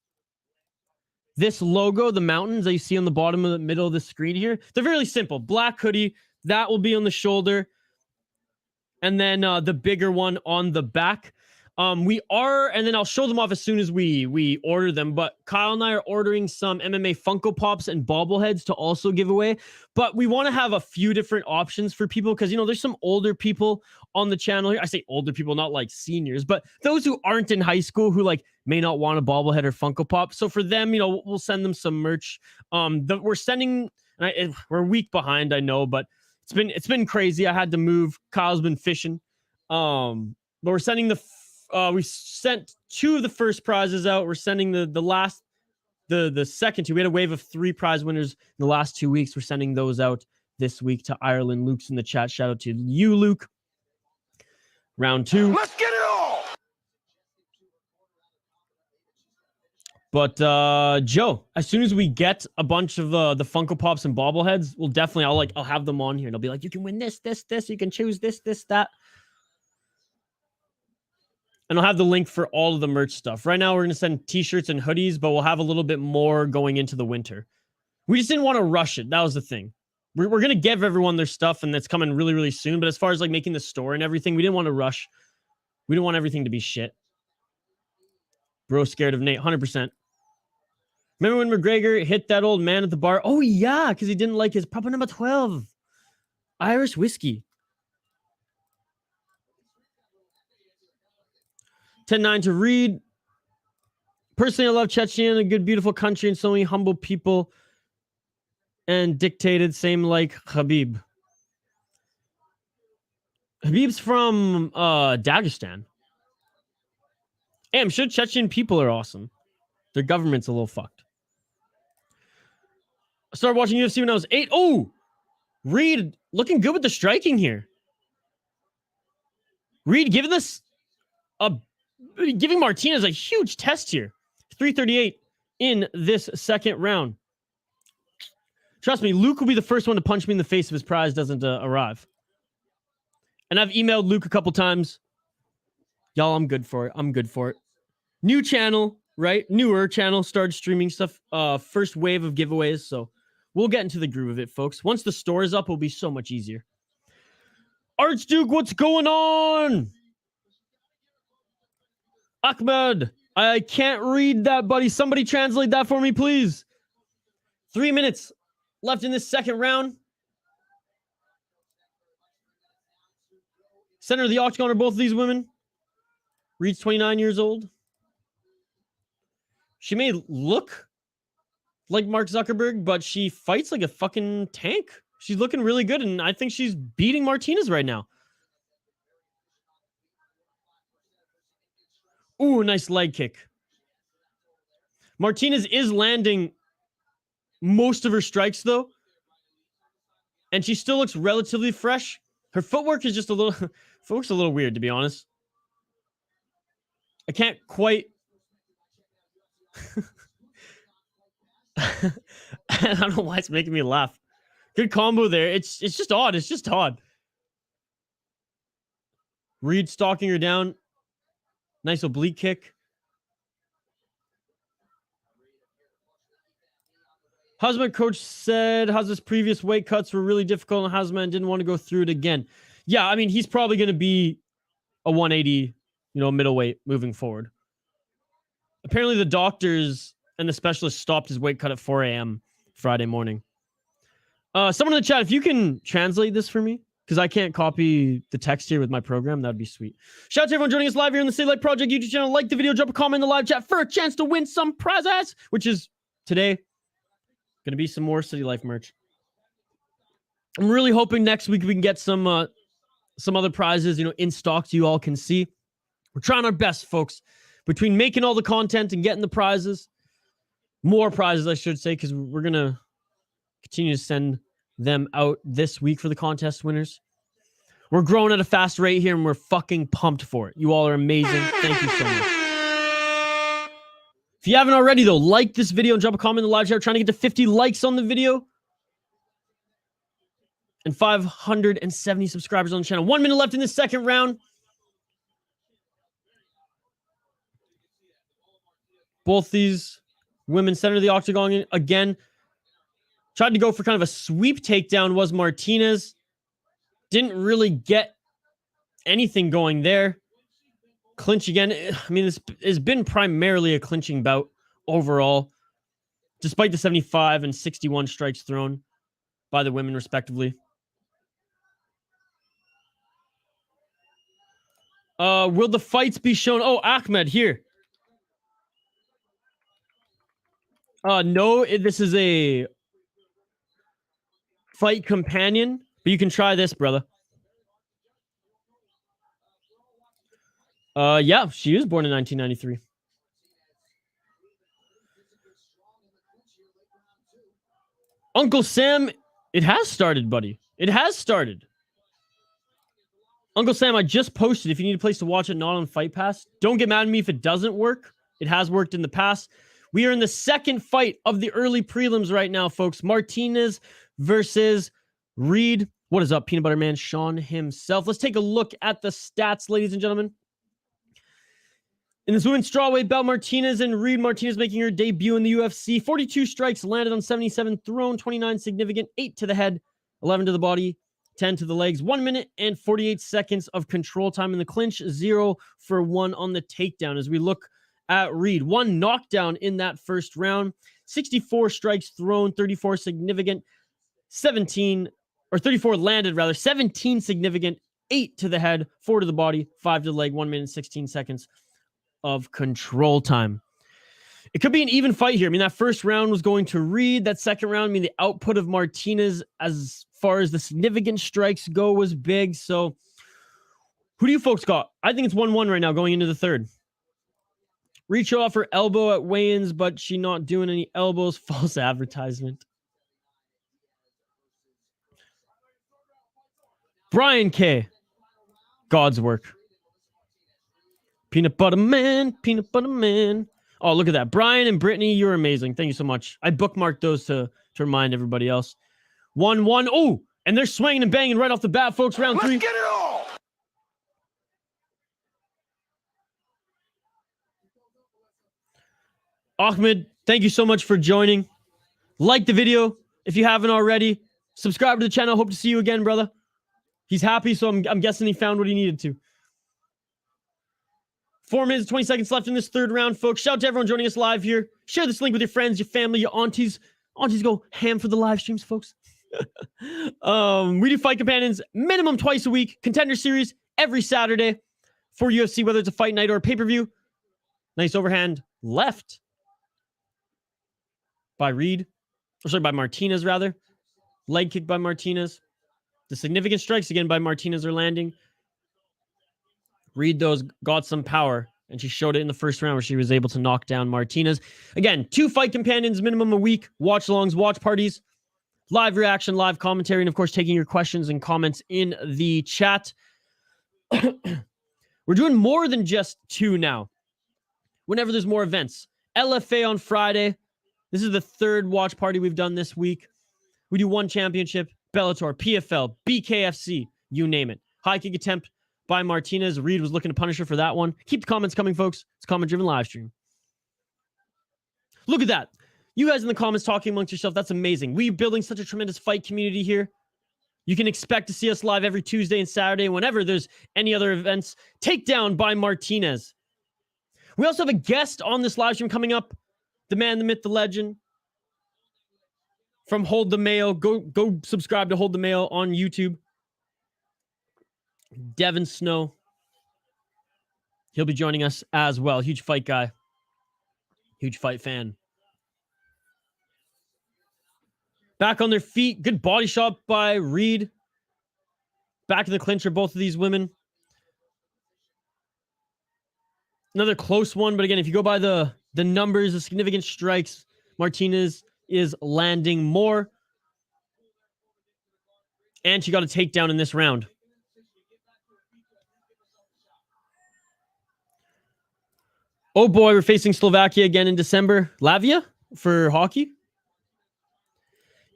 this logo, the mountains that you see on the bottom of the middle of the screen here. They're really simple. Black hoodie. That will be on the shoulder. And then the bigger one on the back. And then I'll show them off as soon as we order them. But Kyle and I are ordering some MMA Funko Pops and bobbleheads to also give away. But we want to have a few different options for people because, there's some older people on the channel here. I say older people, not like seniors, but those who aren't in high school who may not want a bobblehead or Funko Pop. So for them, we'll send them some merch. We're sending, we're a week behind, I know, but it's been crazy. I had to move. Kyle's been fishing. But we're sending we sent 2 of the first prizes out. We're sending the second 2. We had a wave of 3 prize winners in the last 2 weeks. We're sending those out this week to Ireland. Luke's in the chat. Shout out to you, Luke. Round 2. Let's get it all. But Joe, as soon as we get a bunch of the Funko Pops and bobbleheads, we'll definitely I'll have them on here and I'll be like, you can win this, you can choose this, that. And I'll have the link for all of the merch stuff. Right now, we're going to send t-shirts and hoodies, but we'll have a little bit more going into the winter. We just didn't want to rush it. That was the thing. We're going to give everyone their stuff, and that's coming really, really soon. But as far as making the store and everything, we didn't want to rush. We didn't want everything to be shit. Bro scared of Nate, 100%. Remember when McGregor hit that old man at the bar? Oh, yeah, because he didn't like his Papa number 12. Irish whiskey. 10-9 to Reed. Personally, I love Chechnya, a good, beautiful country, and so many humble people. And dictated, same like Habib. Habib's from Dagestan. Hey, I'm sure Chechen people are awesome. Their government's a little fucked. I started watching UFC when I was 8. Oh! Reed looking good with the striking here. Reed giving Martinez a huge test here. 338 in this second round. Trust me, Luke will be the first one to punch me in the face if his prize doesn't arrive. And I've emailed Luke a couple times. Y'all, I'm good for it. New channel, right? Newer channel. Started streaming stuff. First wave of giveaways. So We'll get into the groove of it, folks. Once the store is up, it'll be so much easier. Archduke, what's going on? Ahmed, I can't read that, buddy. Somebody translate that for me, please. 3 minutes left in this second round. Center of the octagon are both of these women. Reed's 29 years old. She may look like Mark Zuckerberg, but she fights like a fucking tank. She's looking really good, and I think she's beating Martinez right now. Ooh, nice leg kick. Martinez is landing most of her strikes, though. And she still looks relatively fresh. Her footwork is just a little... footwork's a little weird, to be honest. I can't quite... I don't know why it's making me laugh. Good combo there. It's just odd. It's just odd. Reed stalking her down. Nice oblique kick. Hazmat coach said Hazmat's previous weight cuts were really difficult and Hazmat didn't want to go through it again. Yeah, I mean, he's probably going to be a 180, middleweight moving forward. Apparently the doctors and the specialist stopped his weight cut at 4 a.m. Friday morning. Someone in the chat, if you can translate this for me, because I can't copy the text here with my program, that'd be sweet. Shout out to everyone joining us live here on the City Light Project YouTube channel. Like the video, drop a comment in the live chat for a chance to win some prizes, which is today going to be some more City Life merch. I'm really hoping next week we can get some other prizes, in stock so you all can see. We're trying our best, folks, between making all the content and getting the prizes. More prizes, I should say, because we're going to continue to send them out this week for the contest winners. We're growing at a fast rate here, and we're fucking pumped for it. You all are amazing. Thank you so much. If you haven't already, though, like this video and drop a comment in the live chat. We're trying to get to 50 likes on the video. And 570 subscribers on the channel. 1 minute left in the second round. Both these women center the octagon again. Tried to go for kind of a sweep takedown was Martinez. Didn't really get anything going there. Clinch again. I mean, this has been primarily a clinching bout overall, despite the 75 and 61 strikes thrown by the women, respectively. Will the fights be shown? Oh, Ahmed here. No, this is a fight companion, but you can try this, brother. Yeah, she was born in 1993. Uncle Sam, it has started, buddy. It has started. Uncle Sam, I just posted. If you need a place to watch it, not on Fight Pass, don't get mad at me if it doesn't work. It has worked in the past. We are in the second fight of the early prelims right now, folks. Martinez versus Reed. What is up, Peanut Butter Man? Sean himself. Let's take a look at the stats, ladies and gentlemen. In this women's strawweight bout, Martinez and Reed. Martinez making her debut in the UFC. 42 strikes landed on 77 thrown, 29 significant, 8 to the head, 11 to the body, 10 to the legs. 1 minute and 48 seconds of control time in the clinch. 0 for 1 on the takedown. As we look at Reed, 1 knockdown in that first round. 64 strikes thrown, 34 significant, 34 landed rather, 17 significant, 8 to the head, 4 to the body, 5 to the leg. 1 minute and 16 seconds of control time. It could be an even fight here. I mean, that first round was going to Reed. That second round, I mean, the output of Martinez as far as the significant strikes go was big. So who do you folks got? I think it's 1-1 right now going into the third. Reed showed off her elbow at weigh-ins, but she not doing any elbows. False advertisement. Brian K. God's work. Peanut butter man, peanut butter man. Oh, look at that. Brian and Brittany, you're amazing. Thank you so much. I bookmarked those to remind everybody else. 1-1. Oh, and they're swinging and banging right off the bat, folks. Round 3. Let's get it all. Ahmed, thank you so much for joining. Like the video. If you haven't already, subscribe to the channel. Hope to see you again, brother. He's happy, so I'm guessing he found what he needed to. 4 minutes, 20 seconds left in this third round, folks. Shout out to everyone joining us live here. Share this link with your friends, your family, your aunties. Aunties go ham for the live streams, folks. We do fight companions minimum twice a week. Contender series every Saturday for UFC, whether it's a fight night or a pay-per-view. Nice overhand left by Reed. Or sorry, by Martinez, rather. Leg kick by Martinez. The significant strikes again by Martinez are landing. Reed, though, got some power, and she showed it in the first round where she was able to knock down Martinez. Again, 2 fight companions minimum a week. Watch-alongs, watch parties, live reaction, live commentary, and, of course, taking your questions and comments in the chat. We're doing more than just 2 now. Whenever there's more events. LFA on Friday. This is the 3rd watch party we've done this week. We do 1 championship, Bellator, PFL, BKFC, you name it. High kick attempt by Martinez. Reed was looking to punish her for that one. Keep the comments coming, folks. It's a comment-driven live stream. Look at that. You guys in the comments talking amongst yourself. That's amazing. We're building such a tremendous fight community here. You can expect to see us live every Tuesday and Saturday whenever there's any other events. Takedown by Martinez. We also have a guest on this live stream coming up. The man, the myth, the legend. From Hold the Mayo. Go subscribe to Hold the Mayo on YouTube. Devin Snow. He'll be joining us as well. Huge fight guy. Huge fight fan. Back on their feet. Good body shot by Reed. Back in the clincher, both of these women. Another close one, but again, if you go by the numbers, the significant strikes, Martinez is landing more. And she got a takedown in this round. Oh boy, we're facing Slovakia again in December. Lavia for hockey.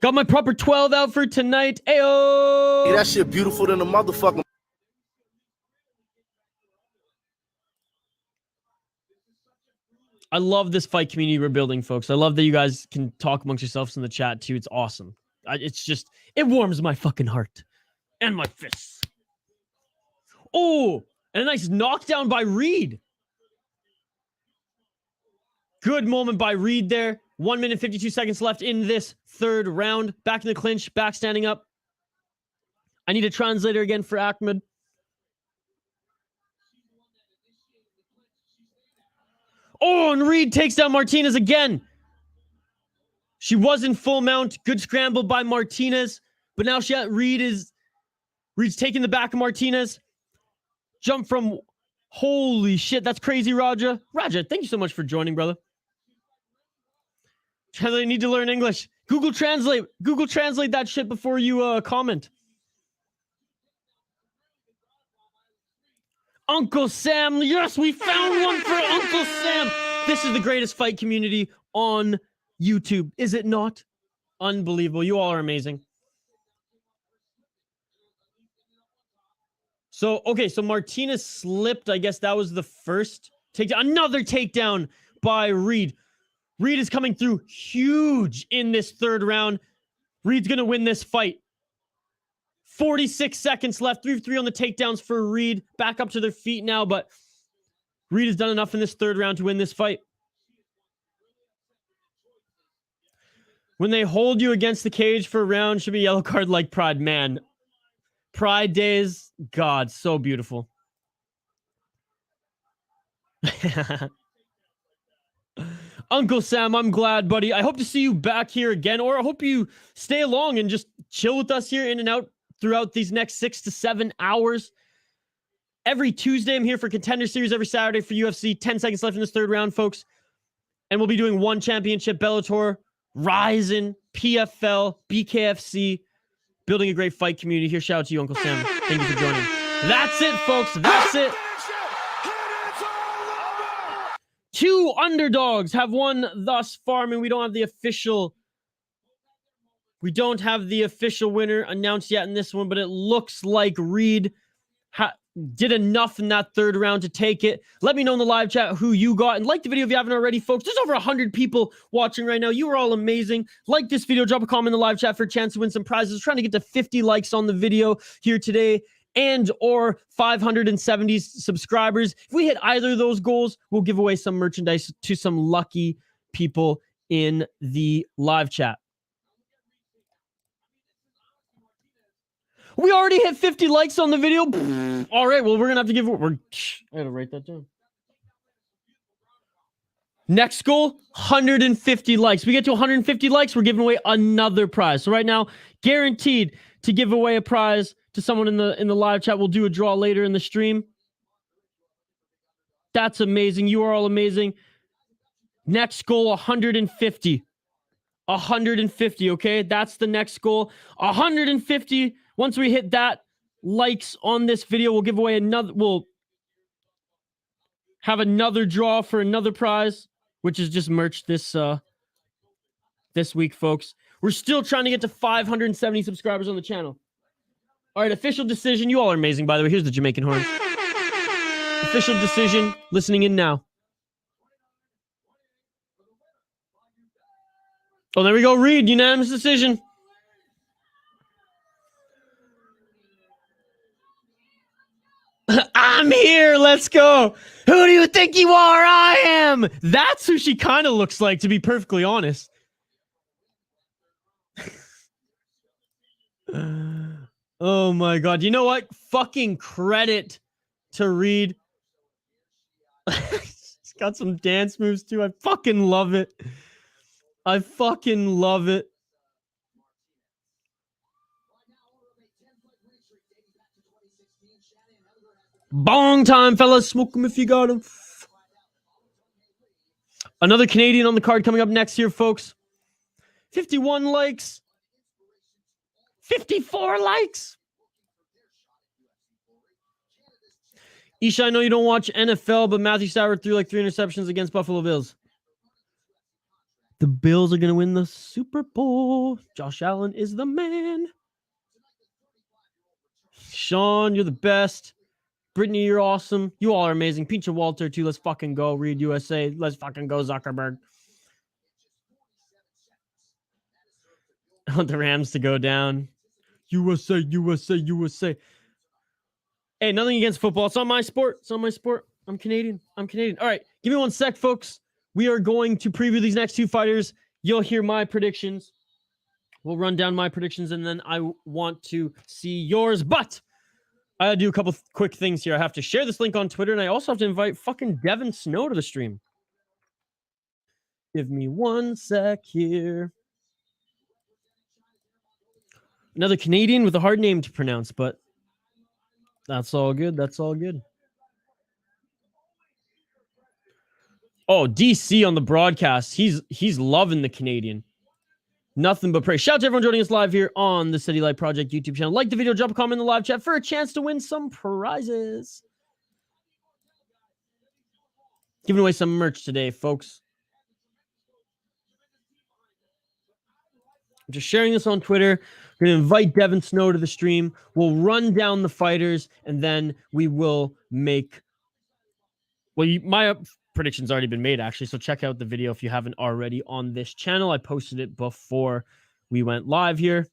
Got my proper 12 out for tonight. Ayo! Hey, that shit beautiful than a motherfucker. I love this fight community we're building, folks. I love that you guys can talk amongst yourselves in the chat, too. It's awesome. It warms my fucking heart. And my fists. Oh! And a nice knockdown by Reed. Good moment by Reed there. 1 minute, 52 seconds left in this third round. Back in the clinch, back standing up. I need a translator again for Ahmed. Oh, and Reed takes down Martinez again. She was in full mount. Good scramble by Martinez. But now Reed's taking the back of Martinez. Jump from... Holy shit, that's crazy, Raja. Raja, thank you so much for joining, brother. I need to learn English. Google Translate. Google Translate that shit before you comment. Uncle Sam. Yes, we found one for Uncle Sam. This is the greatest fight community on YouTube. Is it not? Unbelievable. You all are amazing. So, okay, so Martinez slipped. I guess that was the first takedown. Another takedown by Reed. Reed is coming through huge in this third round. Reed's going to win this fight. 46 seconds left. 3 for 3 on the takedowns for Reed. Back up to their feet now, but Reed has done enough in this third round to win this fight. When they hold you against the cage for a round, should be a yellow card like Pride. Man, Pride days, God, so beautiful. Uncle Sam, I'm glad, buddy. I hope to see you back here again, or I hope you stay along and just chill with us here in and out throughout these next 6 to 7 hours. Every Tuesday, I'm here for Contender Series. Every Saturday for UFC. 10 seconds left in this third round, folks. And we'll be doing 1 championship, Bellator, Ryzen, PFL, BKFC. Building a great fight community here. Shout out to you, Uncle Sam. Thank you for joining. That's it, folks. That's it. 2 underdogs have won thus far. I mean, we don't have the official winner announced yet in this one, but it looks like Reed did enough in that third round to take it. Let me know in the live chat who you got. And like the video if you haven't already, folks. There's over 100 people watching right now. You are all amazing. Like this video. Drop a comment in the live chat for a chance to win some prizes. Trying to get to 50 likes on the video here today. And or 570 subscribers. If we hit either of those goals, we'll give away some merchandise to some lucky people in the live chat. We already hit 50 likes on the video. All right, well, we're going to have to give... I got to write that down. Next goal, 150 likes. We get to 150 likes, we're giving away another prize. So right now, guaranteed to give away a prize to someone in the live chat. We'll do a draw later in the stream. That's amazing. You are all amazing. Next goal, 150. 150, okay? That's the next goal. 150. Once we hit that likes on this video, we'll give away another, we'll have another draw for another prize, which is just merch this week, folks. We're still trying to get to 570 subscribers on the channel. All right, official decision. You all are amazing, by the way. Here's the Jamaican horn. Official decision. Listening in now. Oh, there we go. Reed, unanimous decision. I'm here. Let's go. Who do you think you are? I am. That's who she kind of looks like, to be perfectly honest. Oh my God. You know what? Fucking credit to Reed. She's got some dance moves too. I fucking love it. I fucking love it. Bong time, fellas. Smoke them if you got them. Another Canadian on the card coming up next here, folks. 51 likes. 54 likes. Isha, I know you don't watch NFL, but Matthew Stafford threw like 3 interceptions against Buffalo Bills. The Bills are going to win the Super Bowl. Josh Allen is the man. Sean, you're the best. Brittany, you're awesome. You all are amazing. Peach and Walter, too. Let's fucking go. Reed USA. Let's fucking go, Zuckerberg. I want the Rams to go down. USA, USA, USA. Hey, nothing against football. It's not my sport. It's not my sport. I'm Canadian. I'm Canadian. All right. Give me 1 sec, folks. We are going to preview these next 2 fighters. You'll hear my predictions. We'll run down my predictions, and then I want to see yours. But I gotta do a couple quick things here. I have to share this link on Twitter, and I also have to invite fucking Devin Snow to the stream. Give me 1 sec here. Another Canadian with a hard name to pronounce, but that's all good. That's all good. Oh, DC on the broadcast. He's loving the Canadian. Nothing but praise. Shout out to everyone joining us live here on the City Light Project YouTube channel. Like the video, drop a comment in the live chat for a chance to win some prizes. Giving away some merch today, folks. I'm just sharing this on Twitter. We're going to invite Devin Snow to the stream. We'll run down the fighters, and then we will make... Well, my prediction's already been made, actually, so check out the video if you haven't already on this channel. I posted it before we went live here.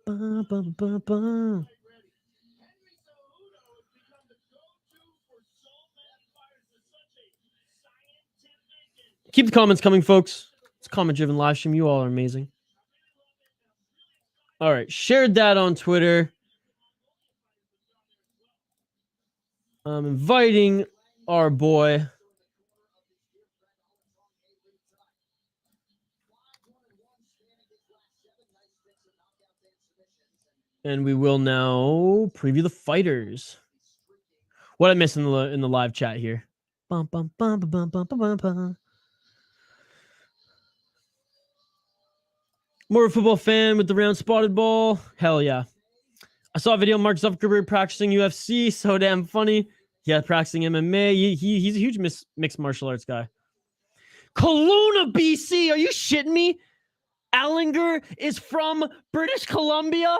Ba, ba, ba, ba. Keep the comments coming, folks. It's a comment-driven live stream. You all are amazing. All right, shared that on Twitter. I'm inviting our boy. And we will now preview the fighters. What I missed in the live chat here. Bum, bum, bum, bum, bum, bum, bum, bum. More of a football fan with the round spotted ball. Hell yeah. I saw a video of Mark Zuckerberg practicing UFC. So damn funny. Yeah, practicing MMA. He's a huge mixed martial arts guy. Kelowna, BC. Are you shitting me? Allinger is from British Columbia.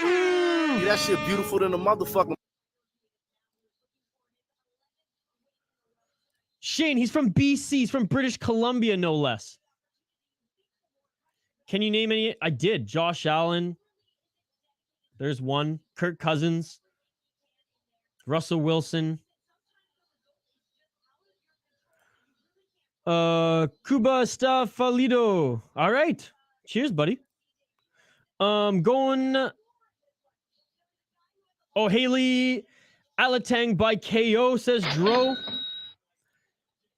Yeah, that shit beautiful than a motherfucker. Shane, he's from BC. He's from British Columbia, no less. Can you name any? I did. Josh Allen. There's one. Kirk Cousins. Russell Wilson. Cuba Stafalido. All right. Cheers, buddy. Going. Oh, Haley Alatang by KO, says Dro.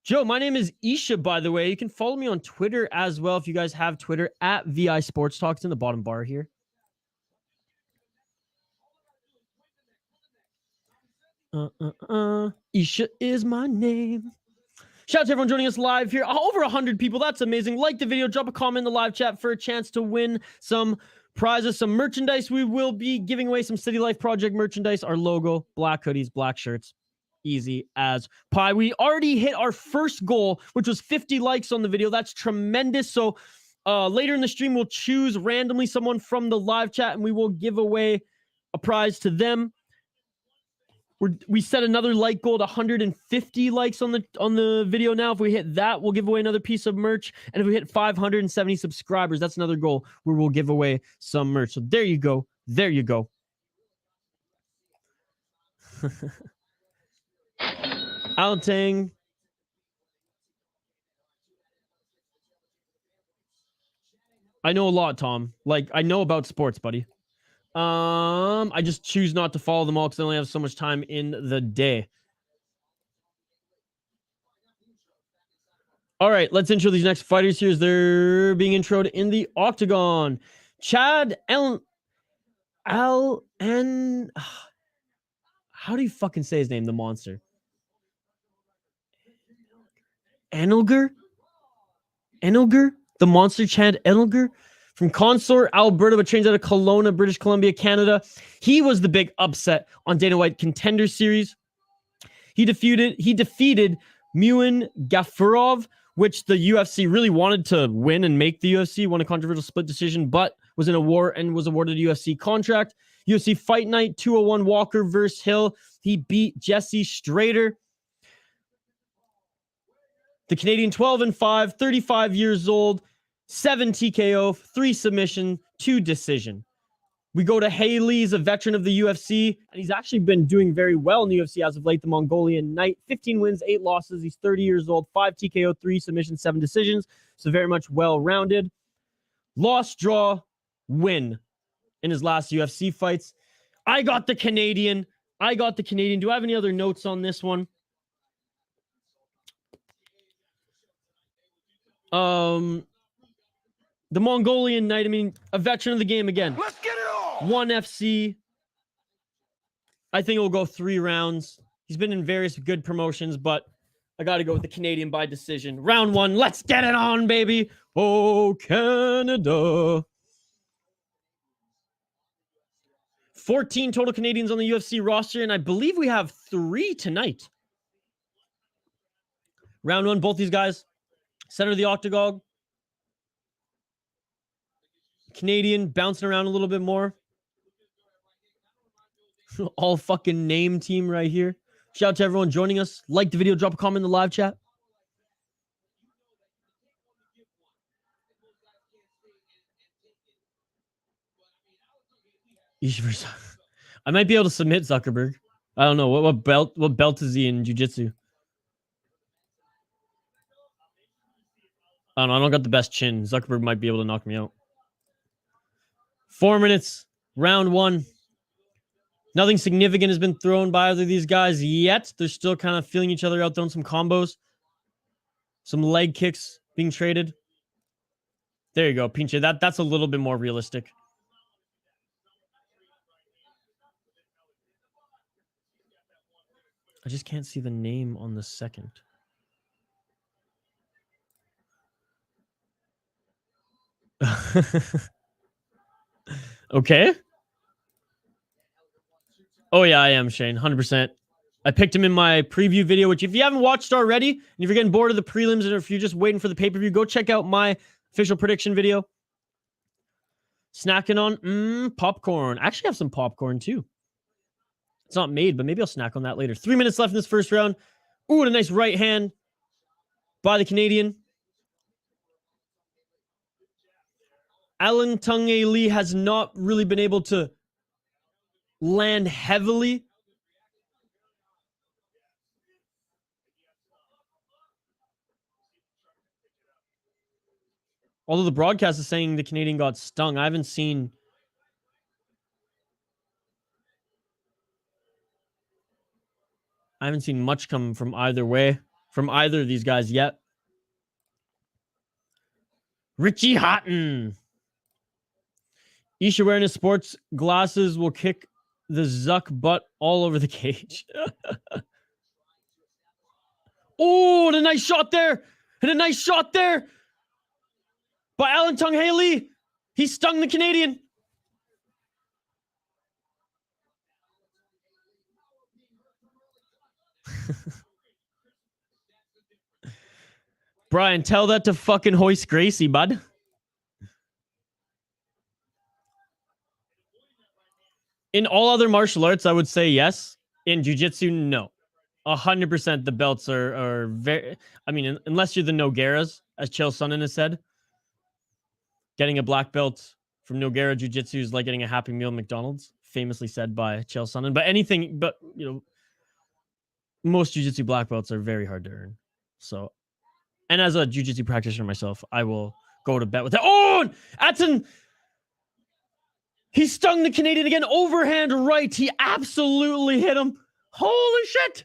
Joe, my name is Isha, by the way. You can follow me on Twitter as well if you guys have Twitter at VI Sports Talks in the bottom bar here. Isha is my name. Shout out to everyone joining us live here. Over 100 people. That's amazing. Like the video. Drop a comment in the live chat for a chance to win some prizes, some merchandise. We will be giving away some City Life Project merchandise. Our logo, black hoodies, black shirts. Easy as pie. We already hit our first goal, which was 50 likes on the video. That's tremendous. So later in the stream, we'll choose randomly someone from the live chat and we will give away a prize to them. We set another like goal to 150 likes on the video now. If we hit that, we'll give away another piece of merch. And if we hit 570 subscribers, that's another goal where we'll give away some merch. So there you go. There you go. Altang. I know a lot, Tom. Like, I know about sports, buddy. I just choose not to follow them all because I only have so much time in the day. All right, let's intro these next fighters here as they're being introed in the octagon. Chad how do you fucking say his name, the monster? Enelger? The monster Chad Enelger? From Consort, Alberta, but trains out of Kelowna, British Columbia, Canada. He was the big upset on Dana White Contender Series. He defeated Muin Gafurov, which the UFC really wanted to win and make the UFC. Won a controversial split decision, but was in a war and was awarded a UFC contract. UFC Fight Night 201 Walker versus Hill. He beat Jesse Strader. The Canadian 12-5, 35 years old. 7 TKO, 3 submission, 2 decision. We go to Haley. He's a veteran of the UFC, and he's actually been doing very well in the UFC as of late. The Mongolian Knight, 15 wins, 8 losses. He's 30 years old, 5 TKO, 3 submissions, 7 decisions. So very much well-rounded. Loss, draw, win in his last UFC fights. I got the Canadian. Do I have any other notes on this one? The Mongolian Knight, I mean, a veteran of the game again. Let's get it on! 1 FC. I think it will go 3 rounds. He's been in various good promotions, but I got to go with the Canadian by decision. Round 1, let's get it on, baby. Oh, Canada. 14 total Canadians on the UFC roster, and I believe we have 3 tonight. Round 1, both these guys. Center of the octagon. Canadian bouncing around a little bit more. All fucking name team right here. Shout out to everyone joining us. Like the video, drop a comment in the live chat. I might be able to submit Zuckerberg. I don't know. What belt is he in jiu-jitsu? I don't know. I don't got the best chin. Zuckerberg might be able to knock me out. 4 minutes, round 1. Nothing significant has been thrown by either of these guys yet. They're still kind of feeling each other out, throwing some combos. Some leg kicks being traded. There you go, Pinche. That's a little bit more realistic. I just can't see the name on the second. Okay. Oh, yeah, I am, Shane. 100%. I picked him in my preview video, which if you haven't watched already, and if you're getting bored of the prelims, and if you're just waiting for the pay-per-view, go check out my official prediction video. Snacking on popcorn. I actually have some popcorn too. It's not made, but maybe I'll snack on that later. 3 minutes left in this first round. Ooh, and a nice right hand by the Canadian. Alan Tunge Lee has not really been able to land heavily. Although the broadcast is saying the Canadian got stung. I haven't seen much come from either way, from either of these guys yet. Richie Houghton. Isha wearing his sports glasses will kick the Zuck butt all over the cage. Oh, and a nice shot there. And a nice shot there by Alan Tunge Lee. He stung the Canadian. Brian, tell that to fucking Hoist Gracie, bud. In all other martial arts, I would say yes. In jiu-jitsu, no. 100% the belts are very... I mean, unless you're the Nogueiras, as Chiasson has said. Getting a black belt from Nogueira Jiu-Jitsu is like getting a Happy Meal at McDonald's. Famously said by Chiasson. But anything... But, you know... Most jiu-jitsu black belts are very hard to earn. So... And as a jiu-jitsu practitioner myself, I will go to bet with that. Oh! Anton... He stung the Canadian again. Overhand right. He absolutely hit him. Holy shit.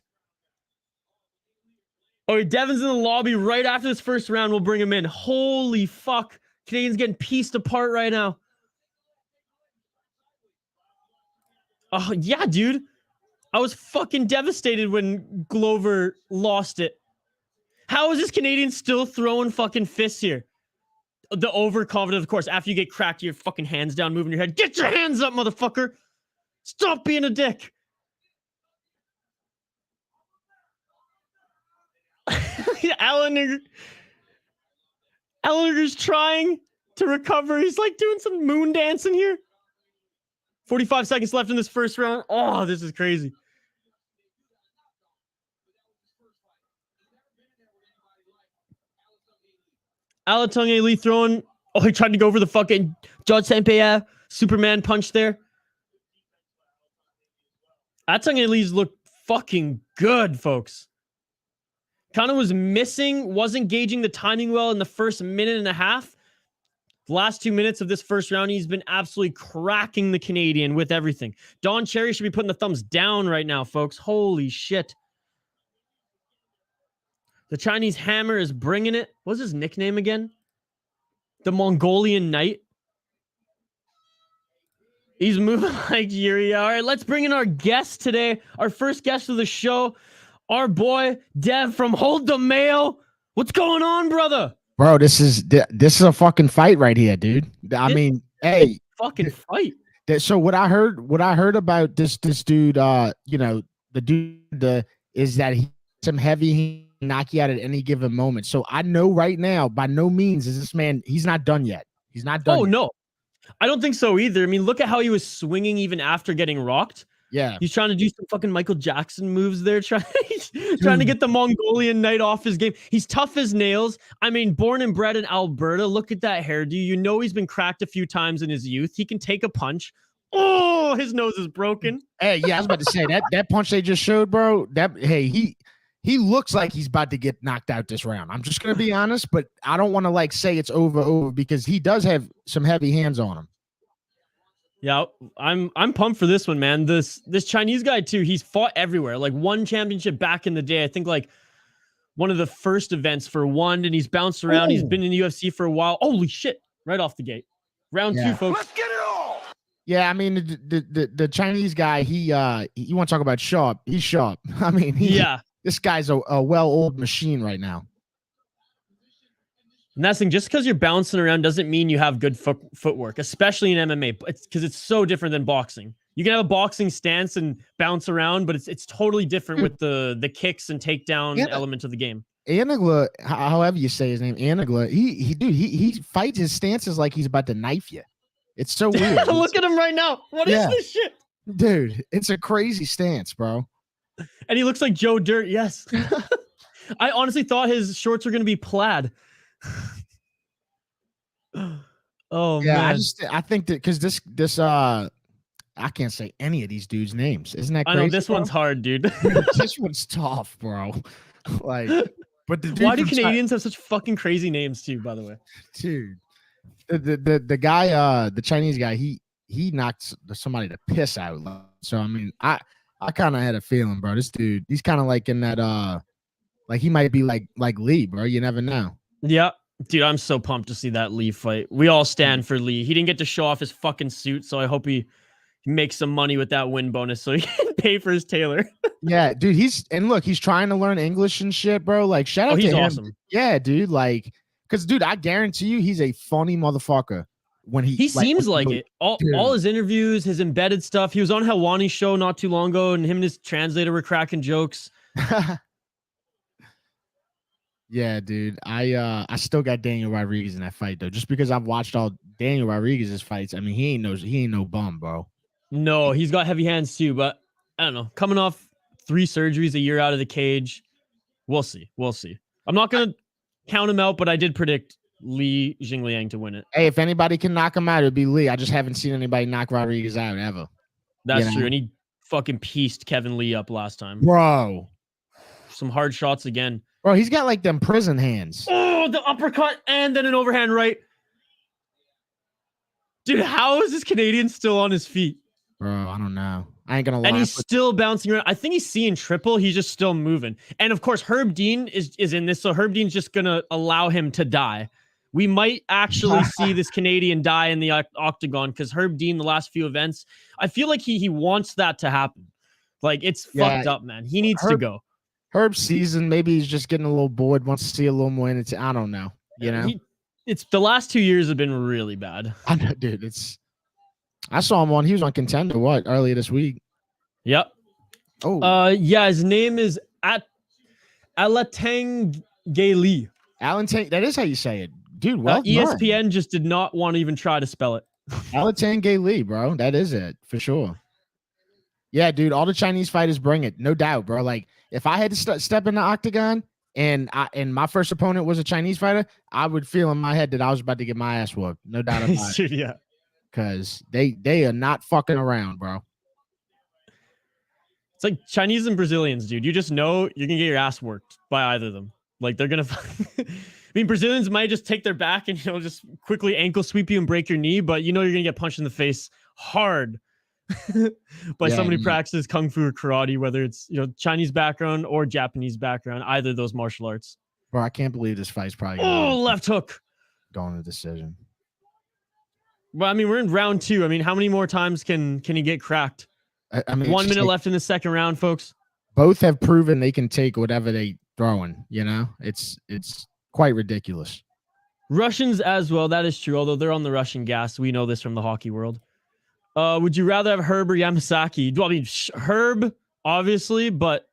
Okay, Devin's in the lobby right after this first round. We'll bring him in. Holy fuck. Canadian's getting pieced apart right now. Oh, yeah, dude. I was fucking devastated when Glover lost it. How is this Canadian still throwing fucking fists here? The overconfident, of course, after you get cracked, your fucking hands down, moving your head. Get your hands up, motherfucker. Stop being a dick. Ellinger's trying to recover. He's like doing some moon dancing here. 45 seconds left in this first round. Oh, this is crazy. Alan Tunge Lee throwing... Oh, he tried to go over the fucking Judge Saint-Pierre Superman punch there. Tunge Lee's looked fucking good, folks. Kind of was missing, wasn't gauging the timing well in the first minute and a half. The last 2 minutes of this first round, he's been absolutely cracking the Canadian with everything. Don Cherry should be putting the thumbs down right now, folks. Holy shit. The Chinese Hammer is bringing it. What's his nickname again? The Mongolian Knight. He's moving like Yuri. All right, let's bring in our guest today. Our first guest of the show. Our boy, Dev from Hold the Mayo. What's going on, brother? Bro, this is a fucking fight right here, dude. I mean, hey. Fucking fight. So what I heard about this dude, you know, the dude is that he some heavy knock you out at any given moment. So I know right now, by no means is this man, he's not done yet. He's not done. Oh, yet. no. I don't think so either. I mean, look at how he was swinging even after getting rocked. Yeah. He's trying to do some fucking Michael Jackson moves there, trying to get the Mongolian Knight off his game. He's tough as nails. I mean, born and bred in Alberta. Look at that hairdo. You know he's been cracked a few times in his youth. He can take a punch. Oh, his nose is broken. Hey, yeah, I was about to say that punch they just showed, bro. He looks like he's about to get knocked out this round. I'm just gonna be honest, but I don't want to like say it's over because he does have some heavy hands on him. Yeah, I'm pumped for this one, man. This Chinese guy too. He's fought everywhere. Like one championship back in the day. I think like one of the first events for one, and he's bounced around. Ooh. He's been in the UFC for a while. Holy shit! Right off the gate, round two, folks. Let's get it all. Yeah, I mean the Chinese guy. You want to talk about sharp? He's sharp. I mean, this guy's a well-oiled machine right now. And that's the thing, just because you're bouncing around doesn't mean you have good footwork, especially in MMA. Because it's so different than boxing. You can have a boxing stance and bounce around, but it's totally different with the kicks and takedown element of the game. Anigla, however you say his name, Anigla, he fights his stances like he's about to knife you. It's so weird. Look at him right now. What is this shit? Dude, it's a crazy stance, bro. And he looks like Joe Dirt. Yes. I honestly thought his shorts were going to be plaid. Oh, yeah, man. I think that because this I can't say any of these dudes' names. Isn't that crazy? I know this one's hard, dude. This one's tough, bro. Like, but the dude why do Canadians have such fucking crazy names too? By the way, dude, the guy, the Chinese guy, he knocked somebody to piss out. So I mean, I kind of had a feeling, bro. This dude, he's kind of like in that like he might be like Lee, bro. You never know. Yeah, dude, I'm so pumped to see that Lee fight. We all stand for Lee. He didn't get to show off his fucking suit, so I hope he makes some money with that win bonus so he can pay for his tailor. Yeah, dude, he's trying to learn English and shit, bro. Like, shout out to him. He's awesome. Yeah, dude, like, because, dude, I guarantee you he's a funny motherfucker when he seems like it. All his interviews, his embedded stuff. He was on Helwani's show not too long ago, and him and his translator were cracking jokes. Yeah, dude. I still got Daniel Rodriguez in that fight though, just because I've watched all Daniel Rodriguez's fights. I mean, he ain't no bum, bro. No, he's got heavy hands too, but I don't know. Coming off 3 surgeries a year out of the cage, we'll see. I'm not gonna count him out, but I did predict Lee Jingliang to win it. Hey, if anybody can knock him out, it'd be Lee. I just haven't seen anybody knock Rodriguez out ever. That's true, and he fucking pieced Kevin Lee up last time, bro. Some hard shots again. Bro, he's got like them prison hands. Oh, the uppercut and then an overhand right. Dude, how is this Canadian still on his feet? Bro, I don't know. I ain't gonna lie. And he's still bouncing around. I think he's seeing triple. He's just still moving. And of course, Herb Dean is in this, so Herb Dean's just gonna allow him to die. We might actually see this Canadian die in the octagon because Herb Dean, the last few events, I feel like he wants that to happen. Like, it's fucked up, man. He needs to go. Herb's season, maybe he's just getting a little bored, wants to see a little more. And I don't know. You know, it's the last 2 years have been really bad. I know, dude. I saw him he was on Contender earlier this week. Yep. Oh. Yeah, his name is Alatang Lee. Alatang, that is how you say it. Dude, well ESPN just did not want to even try to spell it. Alatang Lee, bro. That is it for sure. Yeah, dude, all the Chinese fighters bring it, no doubt, bro. Like, if I had to step in the octagon and my first opponent was a Chinese fighter, I would feel in my head that I was about to get my ass whooped. No doubt about it. Yeah. Because they are not fucking around, bro. It's like Chinese and Brazilians, dude. You just know you're going to get your ass worked by either of them. Like, they're going to... I mean, Brazilians might just take their back and, just quickly ankle sweep you and break your knee, but you're going to get punched in the face hard by somebody who practices kung fu or karate, whether it's Chinese background or Japanese background, either of those martial arts. Bro, I can't believe this fight's probably left hook going to decision. Well, I mean, we're in round 2. I mean, how many more times can he get cracked? I mean, 1 minute left in the second round, folks. Both have proven they can take whatever they throwing. It's quite ridiculous. Russians as well. That is true. Although they're on the Russian gas, we know this from the hockey world. Would you rather have Herb or Yamasaki? I mean, Herb, obviously, but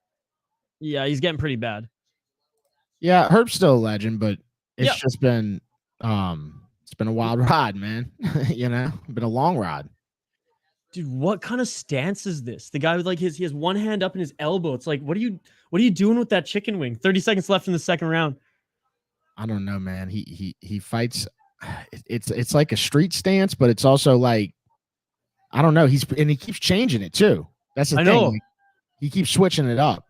yeah, he's getting pretty bad. Yeah, Herb's still a legend, but it's just been it's been a wild ride, man. Been a long ride. Dude, what kind of stance is this? The guy with he has one hand up in his elbow. It's like, what are you doing with that chicken wing? 30 seconds left in the second round. I don't know, man. He fights. It's like a street stance, but it's also like, I don't know. He keeps changing it too. That's the thing. Know. He keeps switching it up.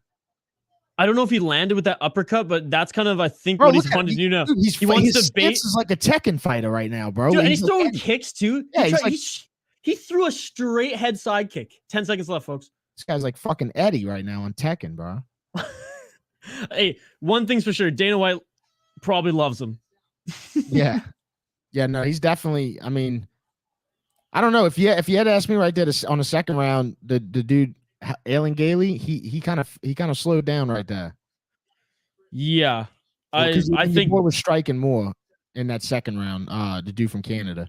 I don't know if he landed with that uppercut, but that's kind of, I think, what he's wanting to do now. Dude, he wants to bait. This is like a Tekken fighter right now, bro. Dude, and he's throwing kicks too. Yeah, he threw a straight head side kick. 10 seconds left, folks. This guy's like fucking Eddie right now on Tekken, bro. Hey, one thing's for sure. Dana White probably loves him. Yeah. Yeah, no, he's definitely, I mean, I don't know. If you had asked me right there on the second round, the dude, Alan Gailey, he kind of slowed down right there. Yeah. I think he was striking more in that second round, the dude from Canada.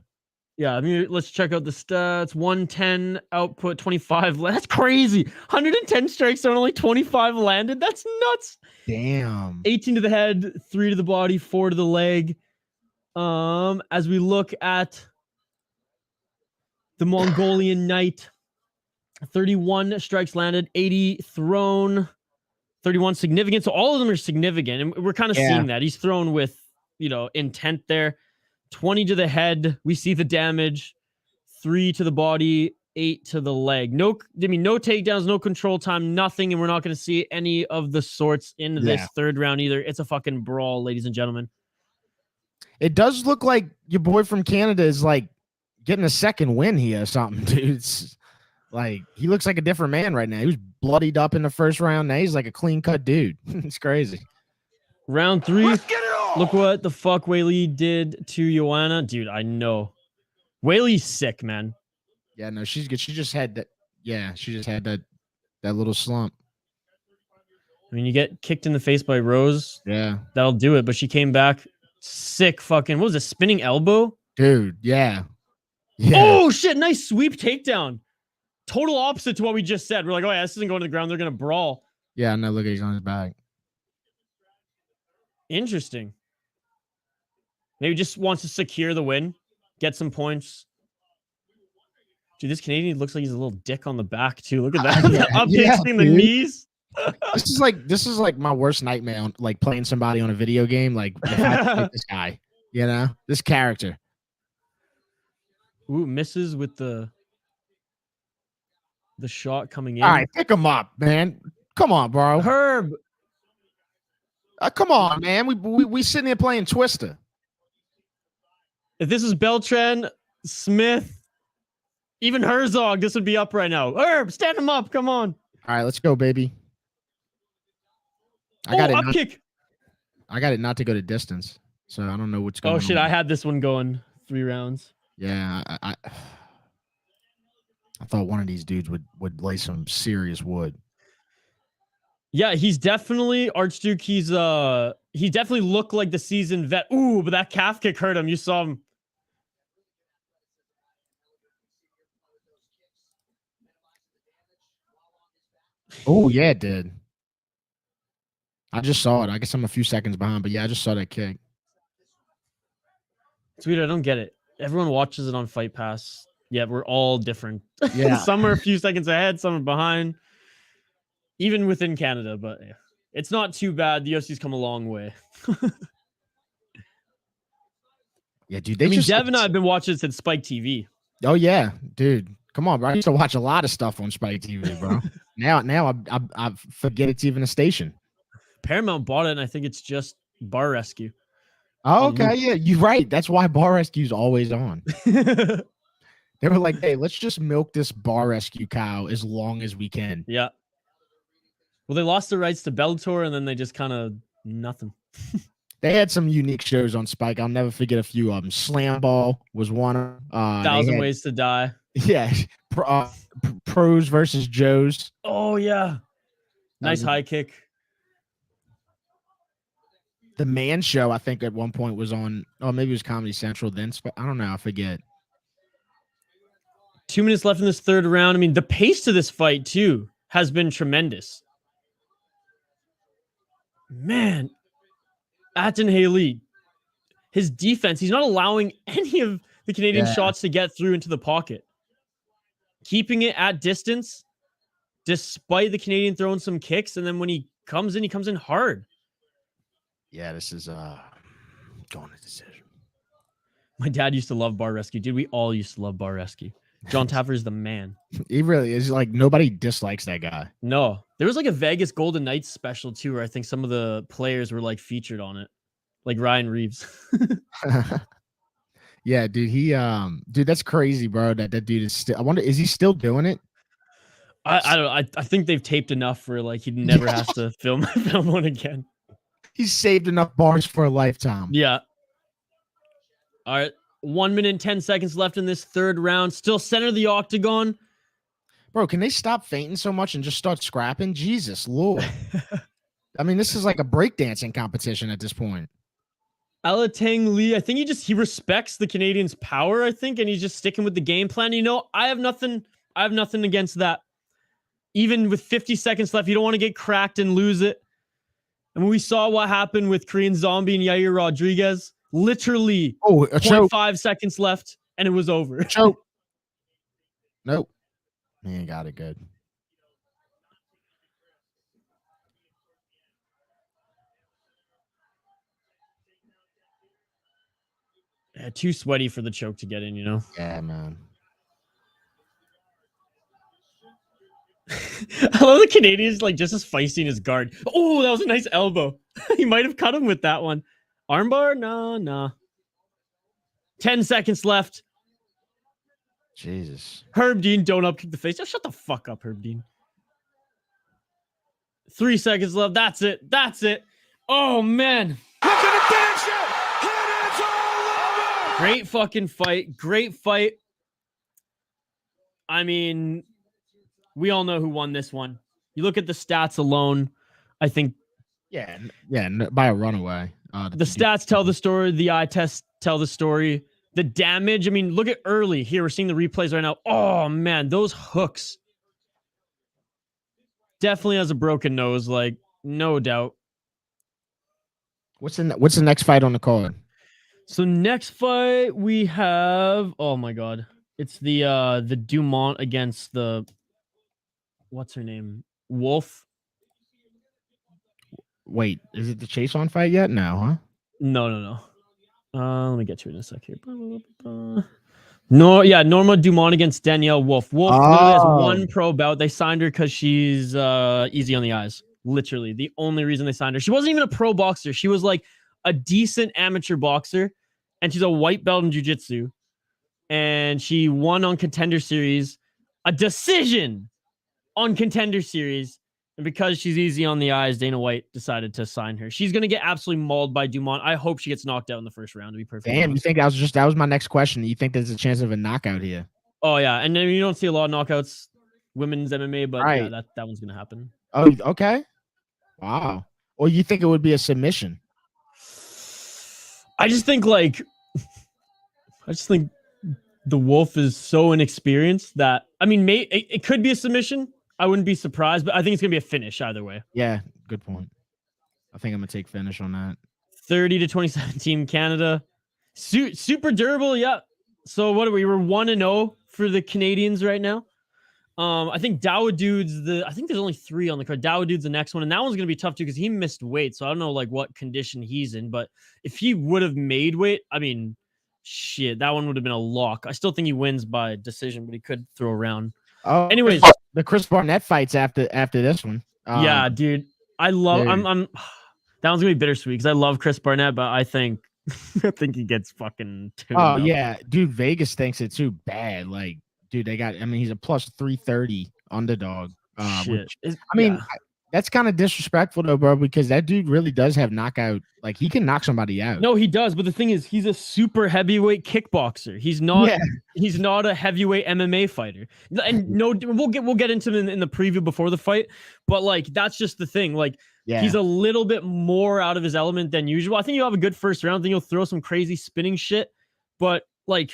Yeah, I mean, let's check out the stats. 110 output, 25. That's crazy. 110 strikes and only 25 landed. That's nuts. Damn. 18 to the head, 3 to the body, 4 to the leg. As we look at the Mongolian Knight, 31 strikes landed, 80 thrown, 31 significant. So all of them are significant, and we're kind of seeing that. He's thrown with, intent there. 20 to the head. We see the damage. 3 to the body, 8 to the leg. No takedowns, no control time, nothing. And we're not going to see any of the sorts in this third round either. It's a fucking brawl, ladies and gentlemen. It does look like your boy from Canada is like getting a second win here or something, dude. It's like he looks like a different man right now. He was bloodied up in the first round. Now he's like a clean cut dude. It's crazy. Round 3. Look what the fuck Weili did to Joanna. Dude, I know. Weili's sick, man. Yeah, no, she's good. She just had that. Yeah, she just had that little slump. I mean, you get kicked in the face by Rose. Yeah. That'll do it. But she came back sick fucking, what was it, spinning elbow? Dude, yeah. Oh, shit. Nice sweep takedown. Total opposite to what we just said. We're like, oh, yeah, this isn't going to the ground. They're going to brawl. Yeah, no, look, he's on his back. Interesting. Maybe just wants to secure the win, get some points. Dude, this Canadian looks like he's a little dick on the back too. Look at that. Up hitting the knees. This is like my worst nightmare on like playing somebody on a video game. Like if I play this guy, this character. Ooh, misses with the shot coming in. All right, pick him up, man. Come on, bro. Herb. Come on, man. We sitting here playing Twister. If this is Beltran, Smith, even Herzog, this would be up right now. Herb, stand him up. Come on. All right, let's go, baby. I got up kick. I got it not to go to distance, so I don't know what's going on. Oh, shit. I had this one going 3 rounds. Yeah, I thought one of these dudes would lay some serious wood. Yeah, he's definitely Archduke. He definitely looked like the seasoned vet. Ooh, but that calf kick hurt him. You saw him. Oh, yeah, it did. I just saw it. I guess I'm a few seconds behind, but yeah, I just saw that kick. Sweet, I don't get it. Everyone watches it on Fight Pass. Yeah, we're all different. Yeah. Some are a few seconds ahead, some are behind. Even within Canada, but yeah, it's not too bad. The UFC's come a long way. Yeah, dude. Dev and I have been watching since Spike TV. Oh yeah, dude. Come on, bro. I used to watch a lot of stuff on Spike TV, bro. now I forget it's even a station. Paramount bought it, and I think it's just Bar Rescue. Oh, okay, yeah, you're right. That's why Bar Rescue's always on. They were like, hey, let's just milk this Bar Rescue cow as long as we can. Yeah. Well, they lost the rights to Bellator, and then they just kind of nothing. They had some unique shows on Spike. I'll never forget a few of them. Slam Ball was one of them. 1,000 Ways to Die. Yeah. Pros versus Joes. Oh, yeah. Nice high kick. The Man Show, I think, at one point was on, maybe it was Comedy Central then. I don't know. I forget. 2 minutes left in this third round. I mean, the pace to this fight, too, has been tremendous. Man, Atin Haley, his defense, he's not allowing any of the Canadian shots to get through into the pocket. Keeping it at distance, despite the Canadian throwing some kicks, and then when he comes in hard. Yeah, this is going to decision. My dad used to love Bar Rescue. Dude, we all used to love Bar Rescue. John Taffer's the man. He really is. Like, nobody dislikes that guy. No. There was like a Vegas Golden Knights special too, where I think some of the players were like featured on it. Like Ryan Reeves. Yeah, dude. Dude, that's crazy, bro. That dude is still, I wonder, is he still doing it? I don't know. I think they've taped enough for like he never has to film one again. He's saved enough bars for a lifetime. Yeah. All right. 1 minute and 10 seconds left in this third round. Still center of the octagon. Bro, can they stop fainting so much and just start scrapping? Jesus Lord. I mean, this is like a breakdancing competition at this point. Alatang Lee, I think he respects the Canadians' power, I think, and he's just sticking with the game plan. You know, I have nothing against that. Even with 50 seconds left, you don't want to get cracked and lose it. And when we saw what happened with Korean Zombie and Yair Rodriguez, literally 0.5 seconds left, and it was over. Choke. Nope. Man, got it good. Yeah, too sweaty for the choke to get in, you know? Yeah, man. I love the Canadians, like, just as feisty in his guard. Oh, that was a nice elbow. He might have cut him with that one. Armbar? No. 10 seconds left. Jesus. Herb Dean, don't up kick the face. Just shut the fuck up, Herb Dean. 3 seconds left. That's it. Oh, man. Great fucking fight. Great fight. I mean, we all know who won this one. You look at the stats alone, I think. Yeah, by a runaway. The stats tell the story. The eye tests tell the story. The damage, I mean, look at early. Here, we're seeing the replays right now. Oh, man, those hooks. Definitely has a broken nose, like, no doubt. What's the next fight on the card? So next fight we have, oh my god, it's the Dumont against the, what's her name, Wolf. Wait, is it the Chiasson fight yet? No, huh? No. Let me get you in a sec here. No, yeah, Norma Dumont against Danielle Wolf. Wolf literally has one pro bout. They signed her because she's easy on the eyes. Literally, the only reason they signed her. She wasn't even a pro boxer. She was like a decent amateur boxer, and she's a white belt in jiu-jitsu. And she won on Contender Series, a decision on Contender Series. And because she's easy on the eyes, Dana White decided to sign her. She's going to get absolutely mauled by Dumont. I hope she gets knocked out in the first round, to be perfect. Damn, you think that was my next question. You think there's a chance of a knockout here? Oh, yeah. And then you don't see a lot of knockouts, women's MMA, but right. Yeah, that one's going to happen. Oh, okay. Wow. Or you think it would be a submission? I just think the Wolf is so inexperienced that, I mean, it could be a submission. I wouldn't be surprised, but I think it's going to be a finish either way. Yeah, good point. I think I'm going to take finish on that. 30-27 Team Canada. Super durable, yeah. So what are we? We're 1-0 for the Canadians right now. I think Dawodu's I think there's only 3 on the card. Dawodu's the next one, and that one's going to be tough too because he missed weight. So I don't know like what condition he's in, but if he would have made weight, I mean, shit, that one would have been a lock. I still think he wins by decision, but he could throw around. Oh, anyways, the Chris Barnett fights after this one. Yeah, dude, I love. Dude. I'm. That one's gonna be bittersweet because I love Chris Barnett, but I think he gets fucking. Oh yeah, dude, Vegas thinks it too bad. Like, dude, he's a plus 330 underdog. That's kind of disrespectful though, bro, because that dude really does have knockout. Like, he can knock somebody out. No, he does. But the thing is, he's a super heavyweight kickboxer. He's not. Yeah. He's not a heavyweight MMA fighter. And no, we'll get into him in the preview before the fight. But like, that's just the thing. Like, he's a little bit more out of his element than usual. I think you'll have a good first round. I think you'll throw some crazy spinning shit. But like,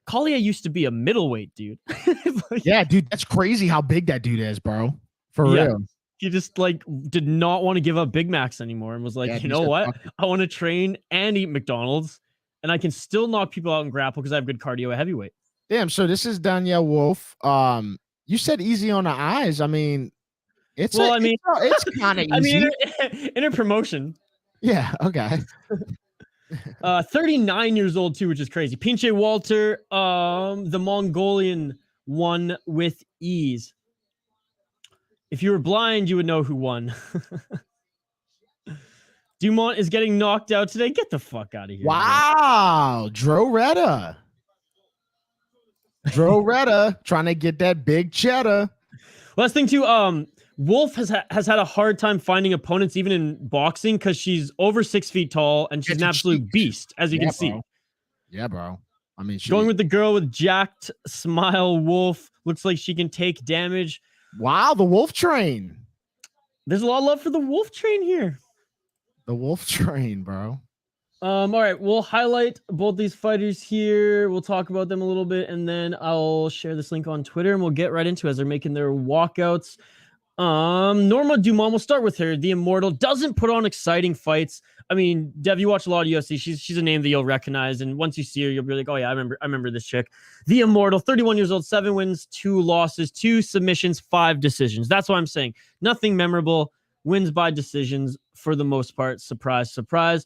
Collier used to be a middleweight dude. Like, yeah, dude, that's crazy how big that dude is, bro. For real. He just like did not want to give up Big Macs anymore and was like, you know what? I want to train and eat McDonald's, and I can still knock people out and grapple because I have good cardio at heavyweight. Damn. So this is Danielle Wolf. You said easy on the eyes. I mean, it's kind of easy. I mean, in her promotion. Yeah. Okay. 39 years old too, which is crazy. Pinche Walter, the Mongolian, won with ease. If you were blind, you would know who won. Dumont is getting knocked out today. Get the fuck out of here. Wow. Droretta trying to get that big cheddar. Last thing too, Wolf has had a hard time finding opponents even in boxing because she's over 6 feet tall and she's an absolute beast, as you can see. Yeah, bro. I mean, going with the girl with jacked smile, Wolf. Looks like she can take damage. Wow, the Wolf Train. There's a lot of love for the Wolf Train here. The Wolf Train, bro. All right, we'll highlight both these fighters here. We'll talk about them a little bit, and then I'll share this link on Twitter, and we'll get right into it as they're making their walkouts. Norma Dumont, we'll start with her. The Immortal doesn't put on exciting fights. I mean, Dev, you watch a lot of UFC. She's a name that you'll recognize, and once you see her, you'll be like, oh yeah, I remember this chick. The Immortal, 31 years old, 7 wins, 2 losses, 2 submissions, 5 decisions. That's what I'm saying. Nothing memorable. Wins by decisions for the most part. Surprise, surprise.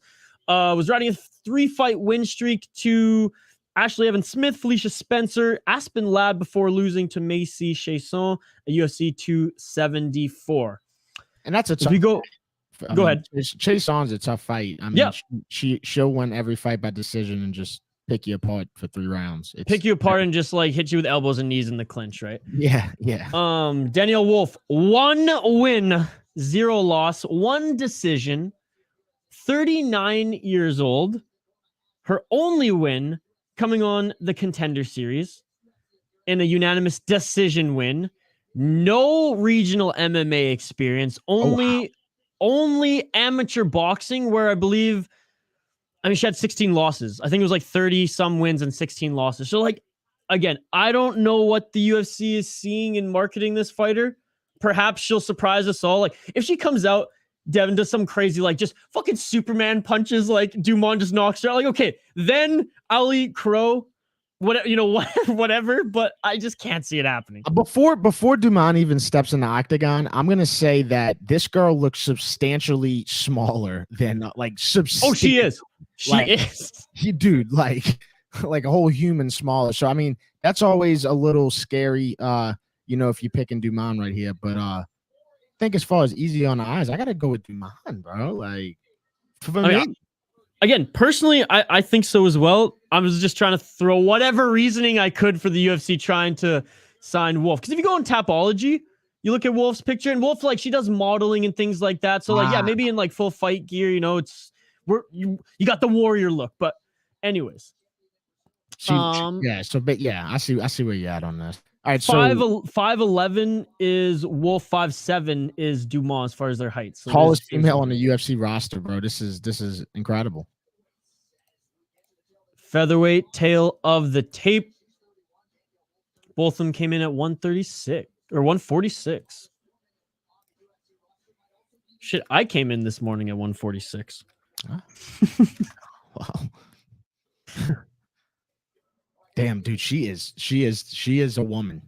Was riding a 3-fight win streak to Ashley Evans Smith, Felicia Spencer, Aspen Ladd before losing to Macy Chiasson at UFC 274. And that's a tough. If you go ahead. Chiasson's a tough fight. I mean, yeah. she'll win every fight by decision and just pick you apart for 3 rounds. Pick you apart and just like hit you with elbows and knees in the clinch, right? Yeah. Danielle Wolf, 1 win, 0 loss, 1 decision, 39 years old. Her only win coming on the Contender Series in a unanimous decision win. No regional MMA experience. Only amateur boxing, where I mean, she had 16 losses. I think it was like 30 some wins and 16 losses. So like, again, I don't know what the UFC is seeing in marketing this fighter. Perhaps she'll surprise us all. Like if she comes out, Devin does some crazy, like just fucking Superman punches, like Dumont just knocks her out. Like, okay, then I'll eat crow, whatever, but I just can't see it happening. Before Dumont even steps in the octagon, I'm going to say that this girl looks substantially smaller than Oh, she is. She is. Dude, like a whole human smaller. So, I mean, that's always a little scary, if you're picking Dumont right here, but, I think as far as easy on the eyes, I gotta go with Dumont, bro. Like, again, personally, I think so as well. I was just trying to throw whatever reasoning I could for the UFC trying to sign Wolf. Because if you go on Tapology, you look at Wolf's picture, and Wolf, like, she does modeling and things like that. So, like, yeah, maybe in like full fight gear, you you got the warrior look. But, anyways, I see where you're at on this. All right, so 5'11" is Wolf, 5'7" is Dumont as far as their height. So tallest female on the UFC roster, bro. This is incredible. Featherweight, tail of the tape. Both of them came in at 136 or 146. Shit, I came in this morning at 146. Huh? Wow. Damn, dude, she is a woman.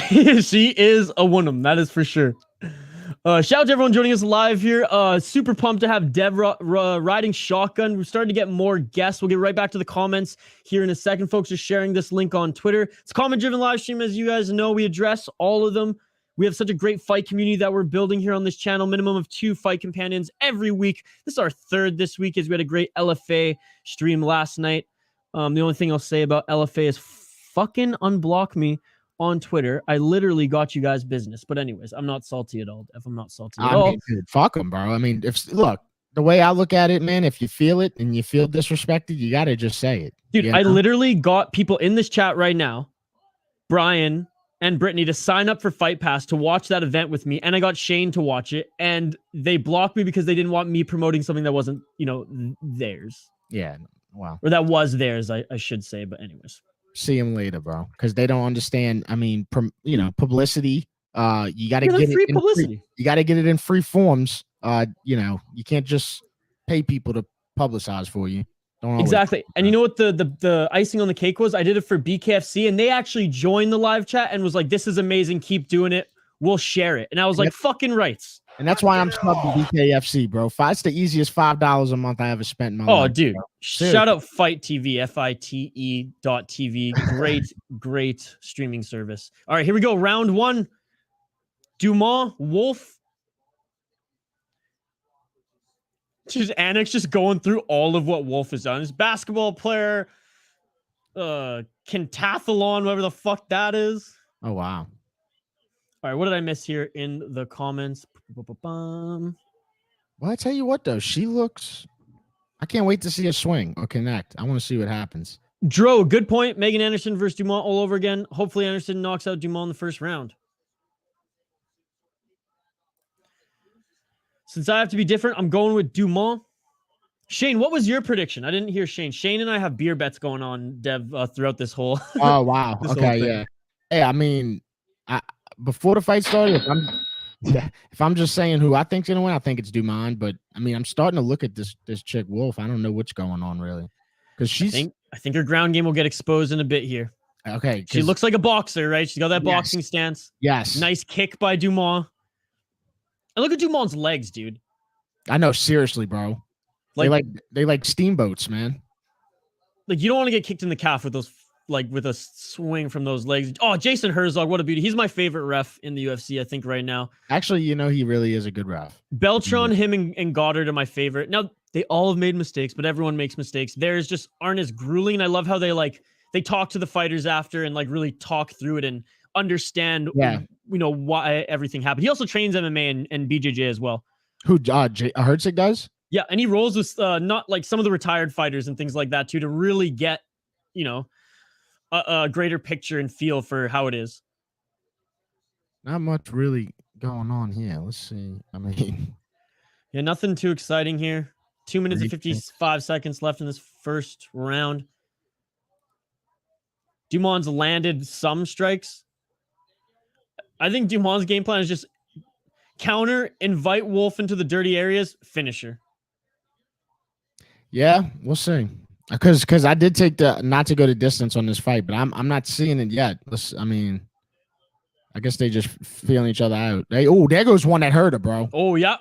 She is a woman, that is for sure. Shout out to everyone joining us live here. Super pumped to have Dev riding shotgun. We're starting to get more guests. We'll get right back to the comments here in a second. Folks are sharing this link on Twitter. It's a comment-driven live stream, as you guys know. We address all of them. We have such a great fight community that we're building here on this channel. Minimum of 2 fight companions every week. This is our 3rd this week, as we had a great LFA stream last night. The only thing I'll say about LFA is fucking unblock me on Twitter. I literally got you guys business. But anyways, I'm not salty at all, If I'm not salty at all. Dude, fuck them, bro. I mean, look, the way I look at it, man, if you feel it and you feel disrespected, you got to just say it. Dude, I literally got people in this chat right now, Brian and Brittany, to sign up for Fight Pass to watch that event with me. And I got Shane to watch it. And they blocked me because they didn't want me promoting something that wasn't, theirs. Yeah. Wow. Or that was theirs, I should say. But anyways. See them later, bro. Because they don't understand. I mean, publicity. You got to get it in publicity. You got to get it in free forms. You can't just pay people to publicize for you. Exactly. And you know what the icing on the cake was? I did it for BKFC, and they actually joined the live chat and was like, "This is amazing. Keep doing it. We'll share it." And I was like, "Fucking rights." And that's why I'm subbed to BKFC, bro. It's the easiest $5 a month I ever spent in my life. Oh, dude. Shout out Fight TV, FITE.TV. Great streaming service. All right, here we go. Round 1. Dumont, Wolf. Just Annex just going through all of what Wolf has done. He's a basketball player, pentathlon, whatever the fuck that is. Oh, wow. All right, what did I miss here in the comments? Well, I tell you what, though, she looks... I can't wait to see her swing or connect. I want to see what happens. Dro, good point. Megan Anderson versus Dumont all over again. Hopefully Anderson knocks out Dumont in the first round. Since I have to be different, I'm going with Dumont. Shane, what was your prediction? I didn't hear Shane. Shane and I have beer bets going on, Dev, throughout this whole. Oh wow. this whole Okay, thing. yeah. Hey, I mean, before the fight started, if I'm just saying who I think's gonna win, I think it's Dumont. But I mean, I'm starting to look at this chick Wolf. I don't know what's going on really, because I think her ground game will get exposed in a bit here. Okay, She looks like a boxer, right? She's got that boxing stance. Yes. Nice kick by Dumont. And look at Dumont's legs, dude. I know, seriously, bro. They like steamboats, man. Like, you don't want to get kicked in the calf with those, like, with a swing from those legs. Oh, Jason Herzog, what a beauty. He's my favorite ref in the UFC, I think, right now. Actually, you know, he really is a good ref. Beltran, him, and Goddard are my favorite. Now, they all have made mistakes, but everyone makes mistakes. Theirs just aren't as grueling. I love how they talk to the fighters after and, like, really talk through it and understand, why everything happened. He also trains MMA and BJJ as well. Who, Herzog does? Yeah, and he rolls with not like some of the retired fighters and things like that too, to really get, a greater picture and feel for how it is. Not much really going on here. Let's see. I mean, yeah, nothing too exciting here. 2 minutes and 55 seconds left in this first round. Dumont's landed some strikes. I think Dumont's game plan is just counter, invite Wolf into the dirty areas, finisher. Yeah, we'll see. Because I did take the not to go to distance on this fight, but I'm not seeing it yet. I guess they just feeling each other out. There goes one that hurt her, bro. Oh yeah.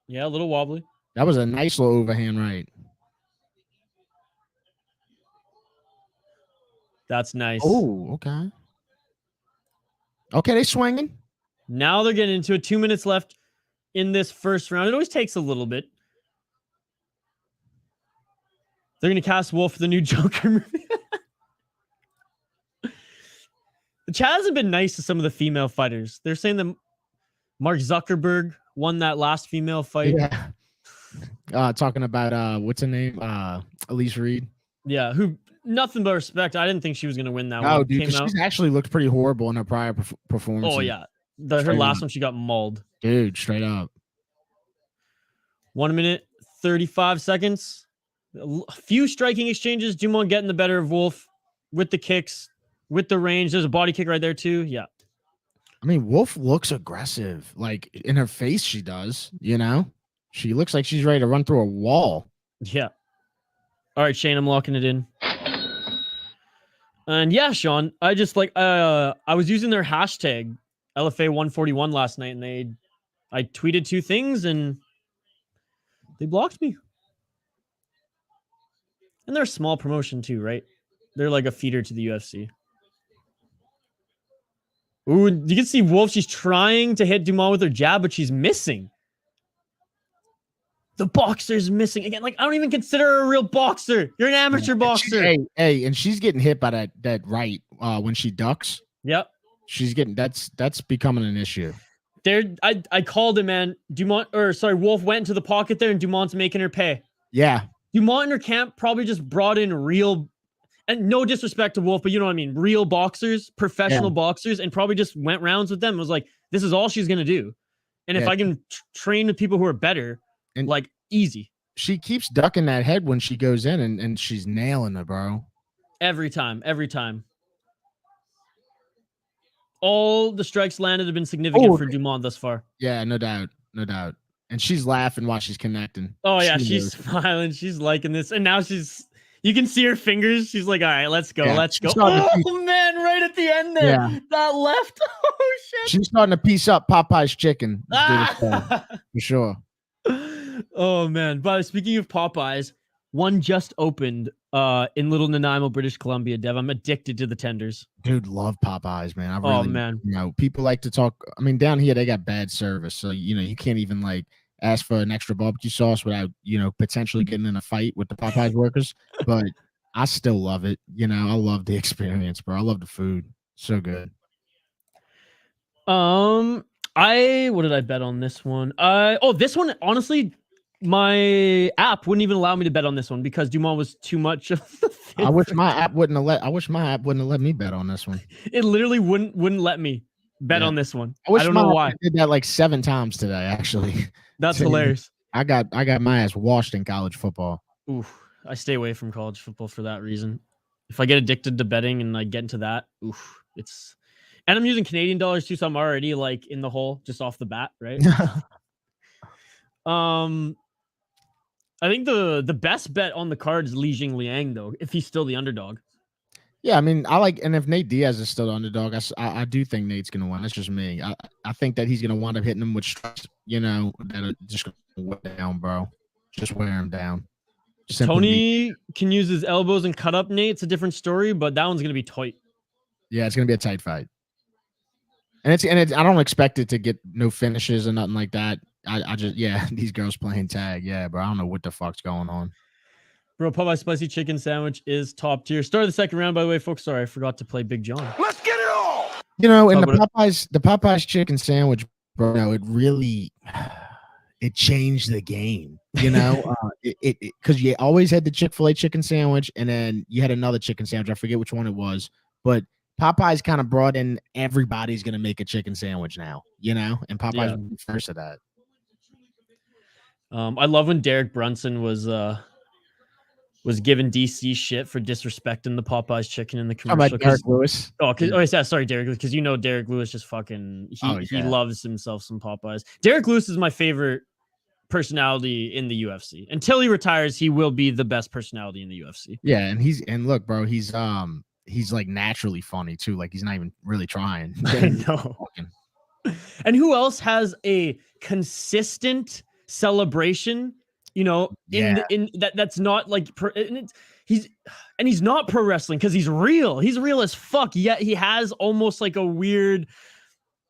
Yeah, a little wobbly. That was a nice little overhand right. That's nice. Oh, okay. Okay, they swinging. Now they're getting into it. 2 minutes left in this first round. It always takes a little bit. They're going to cast Wolf for the new Joker movie. The chat hasn't been nice to some of the female fighters. They're saying that Mark Zuckerberg won that last female fight. Yeah. Talking about what's her name? Elise Reed. Yeah, who nothing but respect. I didn't think she was going to win that one. Oh, dude, she's actually looked pretty horrible in her prior performance. Oh yeah, her last one she got mauled. Dude, straight up. 1 minute 35 seconds. A few striking exchanges. Dumont getting the better of Wolf with the kicks, with the range. There's a body kick right there too. Yeah. I mean, Wolf looks aggressive. Like in her face, she does. She looks like she's ready to run through a wall. Yeah. All right, Shane, I'm locking it in. And yeah, Sean, I just I was using their hashtag LFA141 last night, and I tweeted two things and they blocked me. And they're a small promotion too, right? They're like a feeder to the UFC. Ooh, you can see Wolf. She's trying to hit Dumont with her jab, but she's missing. The boxer's missing again. Like, I don't even consider her a real boxer. You're an amateur boxer. Hey, and she's getting hit by that right when she ducks. Yep. She's getting that's becoming an issue. I called it, man. Wolf went into the pocket there, and Dumont's making her pay. Yeah. Dumont in her camp probably just brought in real, and no disrespect to Wolf, but you know what I mean, real boxers, professional boxers, and probably just went rounds with them. It was like, this is all she's gonna do, and if I can train with people who are better, and like easy. She keeps ducking that head when she goes in, and she's nailing her, bro. Every time. All the strikes landed have been significant for Dumont thus far. Yeah, no doubt. And she's laughing while she's connecting. Oh yeah, she's smiling. She's liking this, and now you can see her fingers. She's like, all right, let's go. Oh man, right at the end there, that left. Oh shit. She's starting to piece up Popeye's chicken. For sure. Oh man. But speaking of Popeyes, one just opened in Little Nanaimo, British Columbia. Dev, I'm addicted to the tenders. Dude, love Popeyes, man. People like to talk. I mean, down here they got bad service, so you can't even like ask for an extra barbecue sauce without potentially getting in a fight with the Popeyes workers. But I still love it. I love the experience, bro. I love the food. So good. What did I bet on this one? This one, honestly, my app wouldn't even allow me to bet on this one because Dumont was too much of the I wish my app wouldn't have let me bet on this one. It literally wouldn't let me. Bet on this one. I don't know why. I did that like 7 times today, actually. That's hilarious. I got my ass washed in college football. Oof. I stay away from college football for that reason. If I get addicted to betting and I get into that, oof, and I'm using Canadian dollars too, so I'm already like in the hole just off the bat, right? I think the best bet on the card is Jingliang though, if he's still the underdog. Yeah, I mean, and if Nate Diaz is still the underdog, I do think Nate's gonna win. That's just me. I think that he's gonna wind up hitting him with strikes, that are just gonna wear down, bro. Just wear him down. Tony can use his elbows and cut up Nate. It's a different story, but that one's gonna be tight. Yeah, it's gonna be a tight fight. And I don't expect it to get no finishes or nothing like that. I just these girls playing tag. Yeah, bro. I don't know what the fuck's going on. Bro, Popeye spicy chicken sandwich is top tier. Start of the second round, by the way, folks. Sorry, I forgot to play Big John. Let's get it all. In the Popeyes chicken sandwich, bro, it changed the game. Because you always had the Chick-fil-A chicken sandwich, and then you had another chicken sandwich. I forget which one it was, but Popeyes kind of brought in everybody's gonna make a chicken sandwich now, and Popeyes was the first of that. I love when Derek Brunson was giving DC shit for disrespecting the Popeyes chicken in the commercial. How about Derek Lewis? Sorry, Derek, because Derek Lewis just fucking he loves himself some Popeyes. Derek Lewis is my favorite personality in the UFC. Until he retires, he will be the best personality in the UFC. Yeah, and look, bro, he's like naturally funny too. Like he's not even really trying. I know. And who else has a consistent celebration? That's not like he's not pro wrestling because he's real. He's real as fuck. Yet he has almost like a weird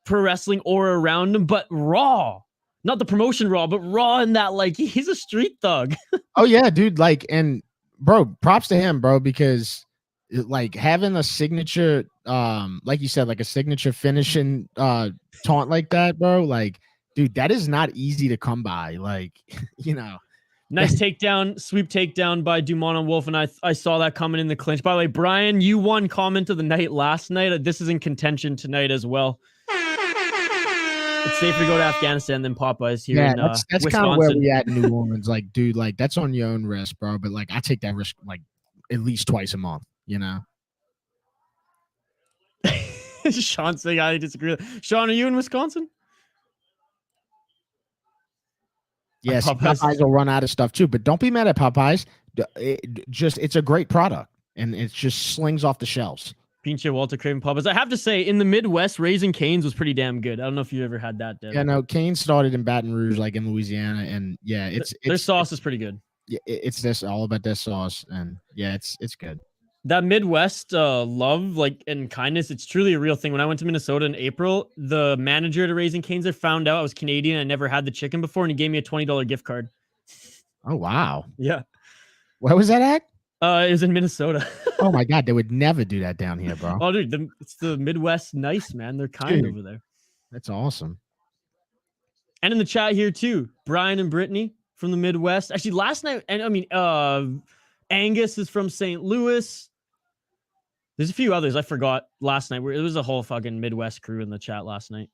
pro wrestling aura around him, but raw. Not the promotion raw, but raw in that like he's a street thug. Oh yeah, dude. Like, and bro, props to him, bro, because like having a signature, like you said, like a signature finishing taunt like that, bro. Like, dude, that is not easy to come by. Like, Nice takedown, sweep takedown by Dumont on Wolf, and I saw that coming in the clinch. By the way, Brian, you won comment of the night last night. This is in contention tonight as well. It's safer to go to Afghanistan than Popeyes here in that's Wisconsin. Kind of where we at in New Orleans. Like, dude, like that's on your own risk, bro. But like, I take that risk like at least twice a month. Sean saying I disagree. Sean, are you in Wisconsin? Yes, Popeyes will run out of stuff too, but don't be mad at Popeyes. It's a great product, and it just slings off the shelves. Pinche Walter Craven Popeyes. I have to say, in the Midwest, Raising Cane's was pretty damn good. I don't know if you ever had that, Deb. Yeah, no, Cane started in Baton Rouge, like in Louisiana, and yeah, their sauce is pretty good. Yeah, it's all about their sauce, and yeah, it's good. That Midwest love, like, and kindness, it's truly a real thing. When I went to Minnesota in April, the manager at Raising Cane's there found out I was Canadian. I never had the chicken before, and he gave me a $20 gift card. Oh, wow. Yeah. Where was that at? It was in Minnesota. Oh, my God. They would never do that down here, bro. Oh, dude, it's the Midwest nice, man. They're kind over there. That's awesome. And in the chat here, too, Brian and Brittany from the Midwest. Actually, last night, and I mean, Angus is from St. Louis. There's a few others I forgot last night. It was a whole fucking Midwest crew in the chat last night.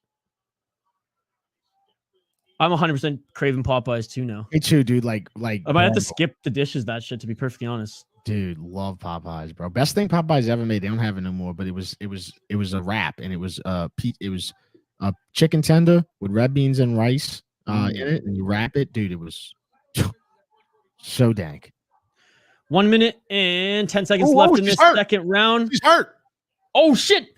I'm 100% craving Popeyes too now. Me too, dude. Like I might have to skip the dishes, that shit, to be perfectly honest. Dude, love Popeyes, bro. Best thing Popeyes ever made. They don't have it no more, but it was a wrap, and it was a chicken tender with red beans and rice in it, and you wrap it, dude. It was so dank. 1 minute and 10 seconds left in this second round. She's hurt. Oh shit!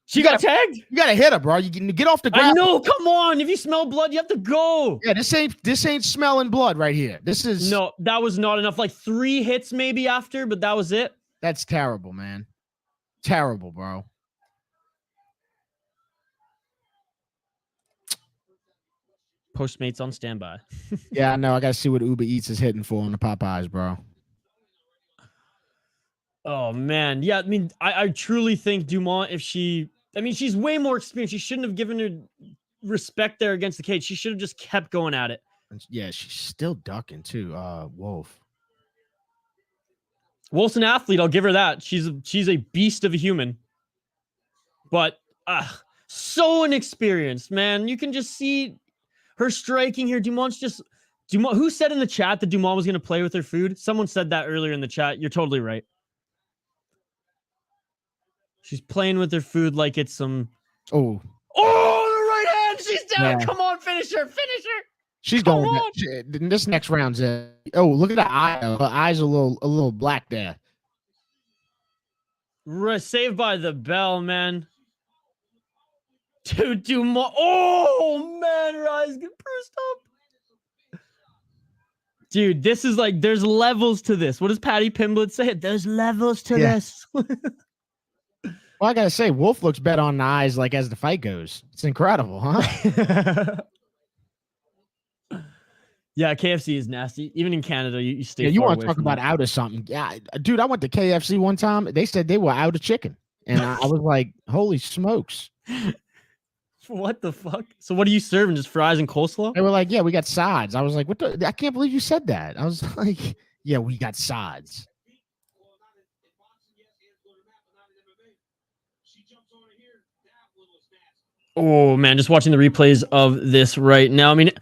She got tagged. You gotta hit her, bro. You can get off the ground. I know. Come on. If you smell blood, you have to go. Yeah, this ain't smelling blood right here. This is no. That was not enough. Like 3 hits maybe after, but that was it. That's terrible, man. Terrible, bro. Postmates on standby. Yeah, I know. I gotta see what Uber Eats is hitting for on the Popeyes, bro. Oh man, yeah. I mean, I truly think Dumont, she's way more experienced. She shouldn't have given her respect there against the cage. She should have just kept going at it. Yeah, she's still ducking too. Wolf. Wolf's an athlete. I'll give her that. She's a beast of a human. But so inexperienced, man. You can just see her striking here. Dumont. Who said in the chat that Dumont was going to play with her food? Someone said that earlier in the chat. You're totally right. She's playing with her food like it's some... Oh, the right hand. She's down. Yeah. Come on, finish her. Finish her. she's Come going. on. This next round's oh, look at the eye. Her eyes a little black there. Saved by the bell, man. Dude, Dumont. Oh, man. Her eyes get pursed up. Dude, this is like, there's levels to this. What does Patty Pimblett say? There's levels to this. Well, I gotta say, Wolf looks better on the eyes like as the fight goes. It's incredible, huh? Yeah, KFC is nasty. Even in Canada, you stay. Yeah, you far want away to talk from about it. out of something? Yeah, dude, I went to KFC one time. They said they were out of chicken, and I was like, "Holy smokes!" What the fuck? So what are you serving? Just fries and coleslaw? They were like, "Yeah, we got sides." I was like, "What the? I can't believe you said that." I was like, "Yeah, we got sides." Oh man, just watching the replays of this right now. I mean,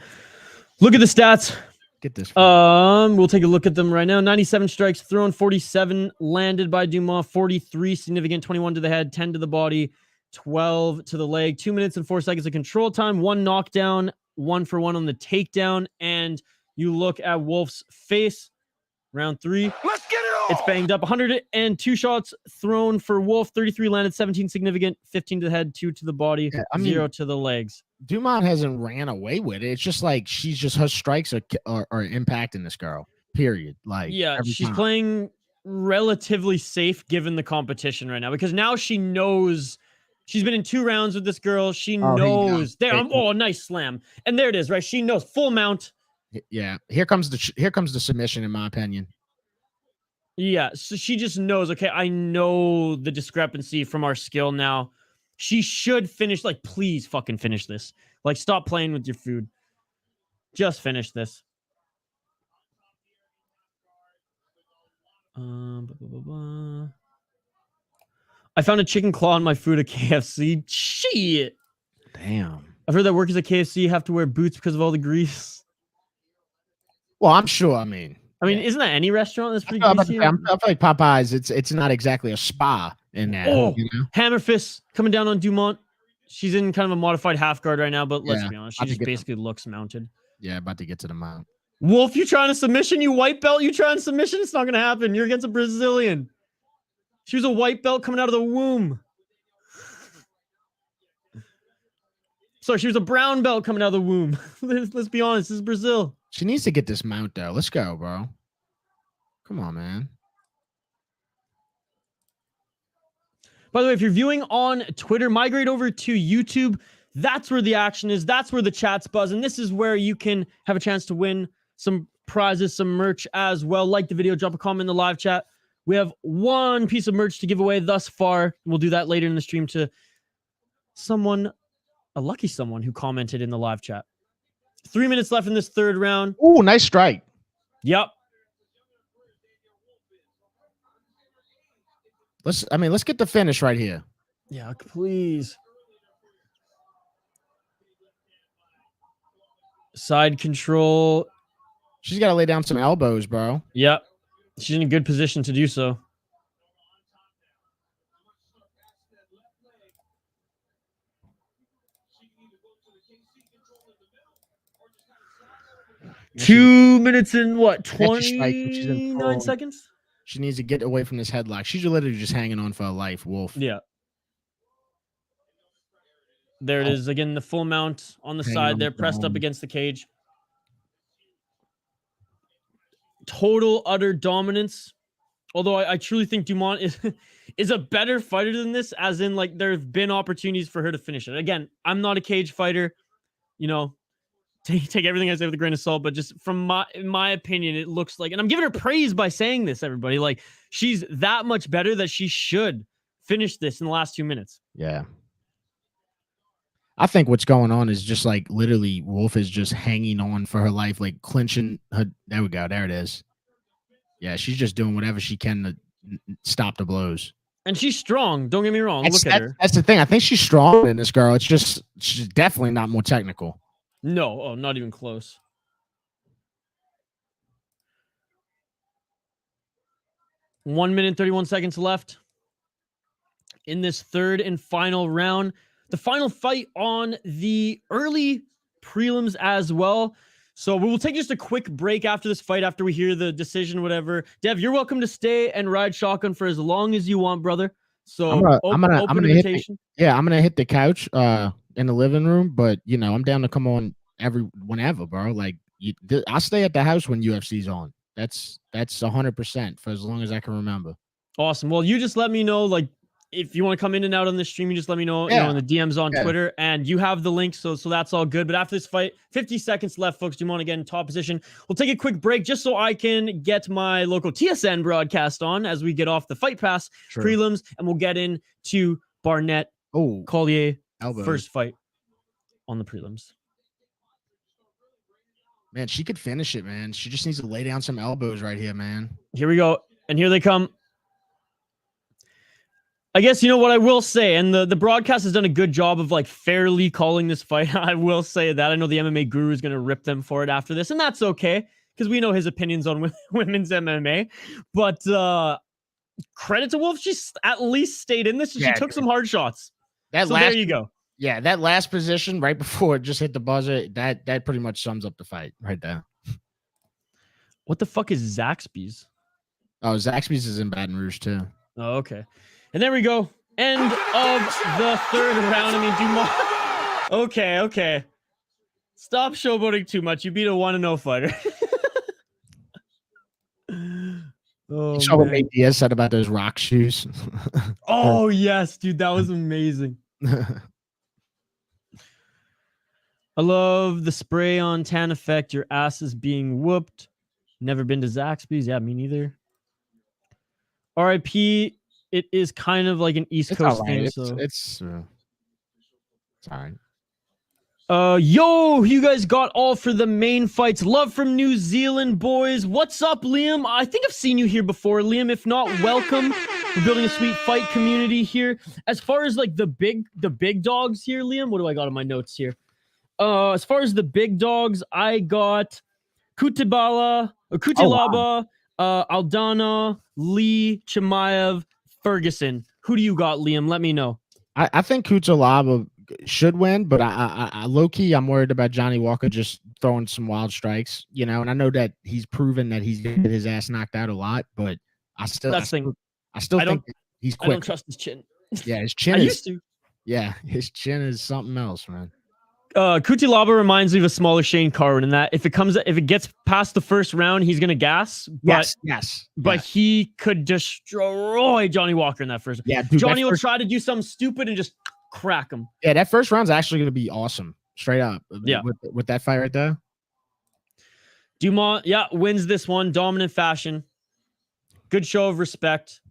look at the stats. Get this. We'll take a look at them right now. 97 strikes thrown, 47 landed by Dumont, 43 significant, 21 to the head, 10 to the body, 12 to the leg, 2 minutes and 4 seconds of control time, 1 knockdown, 1 for 1 on the takedown. And you look at Wolf's face, round 3. Let's get it on. It's banged up. 102 shots thrown for Wolf, 33 landed, 17 significant, 15 to the head, 2 to the body, Yeah, I mean, 0 to the legs. Dumont hasn't ran away with it. It's just like her strikes are impacting this girl. Period. Like, Yeah, every she's time. playing relatively safe given the competition right now because now she knows she's been in 2 rounds with this girl. She knows. There, nice slam, and there it is. Right, she knows full mount. Yeah, here comes the submission, in my opinion. Yeah, so she just knows. Okay, I know the discrepancy from our skill now. She should finish. Like, please, fucking finish this. Like, stop playing with your food. Just finish this. I found a chicken claw in my food at KFC. Shit. Damn. I've heard that workers at KFC have to wear boots because of all the grease. Well, I'm sure. I mean, isn't that any restaurant that's pretty I greasy? feel like Popeyes. It's not exactly a spa in that. Oh, you know? hammer fist coming down on Dumont. She's in kind of a modified half guard right now, but let's Yeah, be honest, I she just think basically looks mounted. Yeah, about to get to the mount. Wolf, you trying to submission? You white belt? You trying to submission? It's not going to happen. You're against a Brazilian. She was a white belt coming out of the womb. Sorry, she was a brown belt coming out of the womb. Let's be honest, this is Brazil. She needs to get this mount though. Let's go, bro. Come on, man. By the way, if you're viewing on Twitter, migrate over to YouTube. That's where the action is. That's where the chat's buzzing. This is where you can have a chance to win some prizes, some merch as well. Like the video, drop a comment in the live chat. We have 1 piece of merch to give away thus far. We'll do that later in the stream to someone, a lucky someone who commented in the live chat. 3 minutes left in this 3rd round. Ooh, nice strike. Yep. Let's get the finish right here. Yeah, please. Side control. She's got to lay down some elbows, bro. Yep. She's in a good position to do so. She- 2 minutes and what? Catch a strike when she's in 29 full- seconds? She needs to get away from this headlock. She's literally just hanging on for her life, Wolf. Yeah. There it is. Again, the full mount on the Hanging side on there, the pressed up ground. against the cage. Total, utter dominance. Although I truly think Dumont is a better fighter than this, as in, like, there have been opportunities for her to finish it. Again, I'm not a cage fighter. You know, take everything I say with a grain of salt, but just from my opinion, it looks like, and I'm giving her praise by saying this, everybody, like, she's that much better that she should finish this in the last 2 minutes. Yeah. I think what's going on is just like literally Wolf is just hanging on for her life, like clinching her. There we go. There it is. Yeah, she's just doing whatever she can to stop the blows. And she's strong. Don't get me wrong. Look at her. That's the thing. I think she's strong in this girl. It's just she's definitely not more technical. No, oh, not even close. One minute, 31 seconds left in this third and final round. The final fight on the early prelims as well. So we will take just a quick break after this fight, after we hear the decision, whatever. Dev, you're welcome to stay and ride shotgun for as long as you want, brother. So I'm gonna hit the couch in the living room, but you know, I'm down to come on whenever, bro. Like I'll stay at the house when UFC's on. That's 100% for as long as I can remember. Awesome. Well, you just let me know, like, if you want to come in and out on the stream, you just let me know, you know, in the DMs on Twitter, and you have the link, so that's all good. But after this fight, 50 seconds left, folks. Dumont again in top position. We'll take a quick break just so I can get my local TSN broadcast on as we get off the Fight Pass prelims, and we'll get into Barnett, Collier, first fight on the prelims. Man, she could finish it, man. She just needs to lay down some elbows right here, man. Here we go, and here they come. I guess, you know what I will say, and the broadcast has done a good job of like fairly calling this fight. I will say that. I know the MMA guru is going to rip them for it after this, and that's okay because we know his opinions on women's MMA. But credit to Wolf, she's at least stayed in this. And she took some hard shots. There you go. Yeah, that last position right before it just hit the buzzer, that pretty much sums up the fight right there. What the fuck is Zaxby's? Oh, Zaxby's is in Baton Rouge too. Oh, okay. And there we go. End of the third round. I mean, Dumont. Okay. Stop showboating too much. You beat a 1-0 fighter. You saw what Diaz said about those rock shoes. Oh, yes, dude. That was amazing. I love the spray on tan effect. Your ass is being whooped. Never been to Zaxby's. Yeah, me neither. RIP. It is kind of like an East Coast thing. So it's all right. Yo, you guys got all for the main fights. Love from New Zealand, boys. What's up, Liam? I think I've seen you here before, Liam. If not, welcome. We're building a sweet fight community here. As far as like the big dogs here, Liam, what do I got on my notes here? As far as the big dogs, I got Cutelaba, Aldana, Lee, Chimaev, Ferguson. Who do you got, Liam? Let me know. I think Cutelaba should win, but I low key I'm worried about Johnny Walker just throwing some wild strikes, you know. And I know that he's proven that he's getting his ass knocked out a lot, but I still think he's quick. I don't trust his chin. Yeah, his chin. His chin is something else, man. Cutelaba reminds me of a smaller Shane Carwin in that if it gets past the first round, he's gonna gas. But he could destroy Johnny Walker in that first. Yeah, dude, Johnny will try to do something stupid and just crack him. Yeah, that first round's actually gonna be awesome, straight up. Yeah, with that fight right there. Dumont, wins this one, dominant fashion. Good show of respect.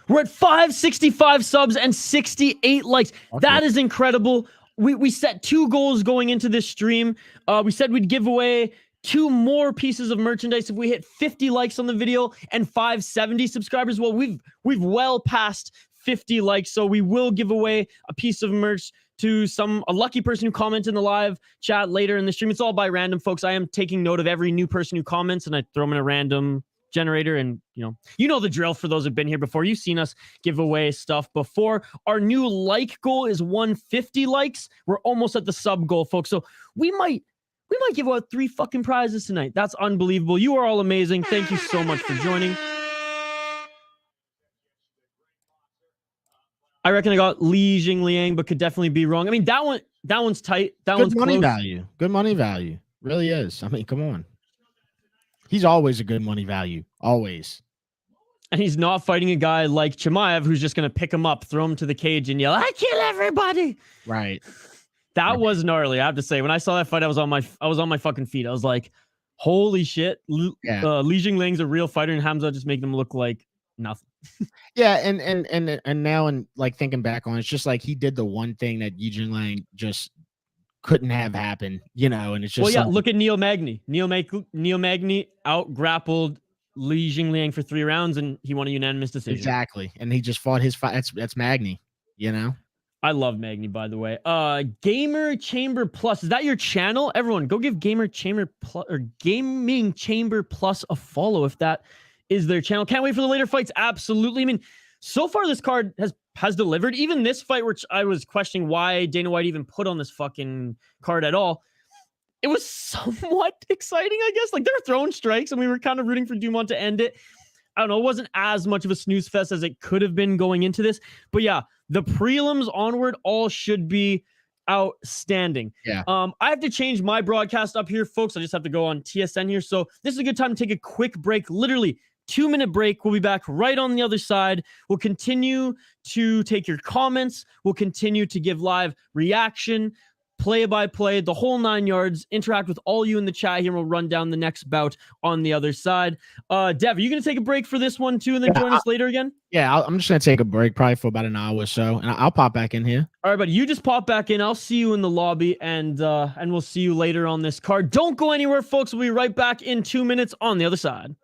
We're at 565 subs and 68 likes. That is incredible. We set 2 goals going into this stream. We said we'd give away 2 more pieces of merchandise if we hit 50 likes on the video and 570 subscribers. Well, we've well past 50 likes, so we will give away a piece of merch to a lucky person who comments in the live chat later in the stream. It's all by random, folks. I am taking note of every new person who comments, and I throw them in a random generator, and you know the drill. For those who've been here before, you've seen us give away stuff before. Our new like goal is 150 likes. We're almost at the sub goal, folks, so we might give out 3 fucking prizes tonight. That's unbelievable. You are all amazing. Thank you so much for joining. I reckon I got Li Jingliang, but could definitely be wrong. I mean, that one's tight. That one's money close. Value. Good money value. Really is. I mean, come on. He's always a good money value. Always. And he's not fighting a guy like Chimaev who's just going to pick him up, throw him to the cage, and yell, "I kill everybody." Right. That was gnarly, I have to say. When I saw that fight, I was on my fucking feet. I was like, holy shit. Li Jingliang's a real fighter, and Khamzat just making him look like nothing. Yeah, and now, and like thinking back on it, it's just like he did the one thing that Jingliang just couldn't have happened, you know, and it's just look at Neil Magny. Neil Magny out grappled Jingliang for 3 rounds, and he won a unanimous decision. Exactly. And he just fought his fight. That's Magny, you know? I love Magny, by the way. Gamer Chamber Plus. Is that your channel? Everyone, go give Gamer Chamber Plus or Gaming Chamber Plus a follow if that is their channel. Can't wait for the later fights. Absolutely. I mean, so far this card has delivered. Even this fight, which I was questioning why Dana White even put on this fucking card at all. It was somewhat exciting, I guess. Like, they were throwing strikes, and we were kind of rooting for Dumont to end it. I don't know. It wasn't as much of a snooze fest as it could have been going into this. But yeah, the prelims onward all should be outstanding. Yeah. I have to change my broadcast up here, folks. I just have to go on TSN here. So this is a good time to take a quick break. Literally 2-minute break. We'll be back right on the other side. We'll continue to take your comments. We'll continue to give live reaction, play-by-play, the whole 9 yards, interact with all you in the chat here, and we'll run down the next bout on the other side. Dev, are you going to take a break for this one too and then join us later again? Yeah, I'm just going to take a break probably for about an hour or so, and I'll pop back in here. All right, buddy, you just pop back in. I'll see you in the lobby, and we'll see you later on this card. Don't go anywhere, folks. We'll be right back in 2 minutes on the other side.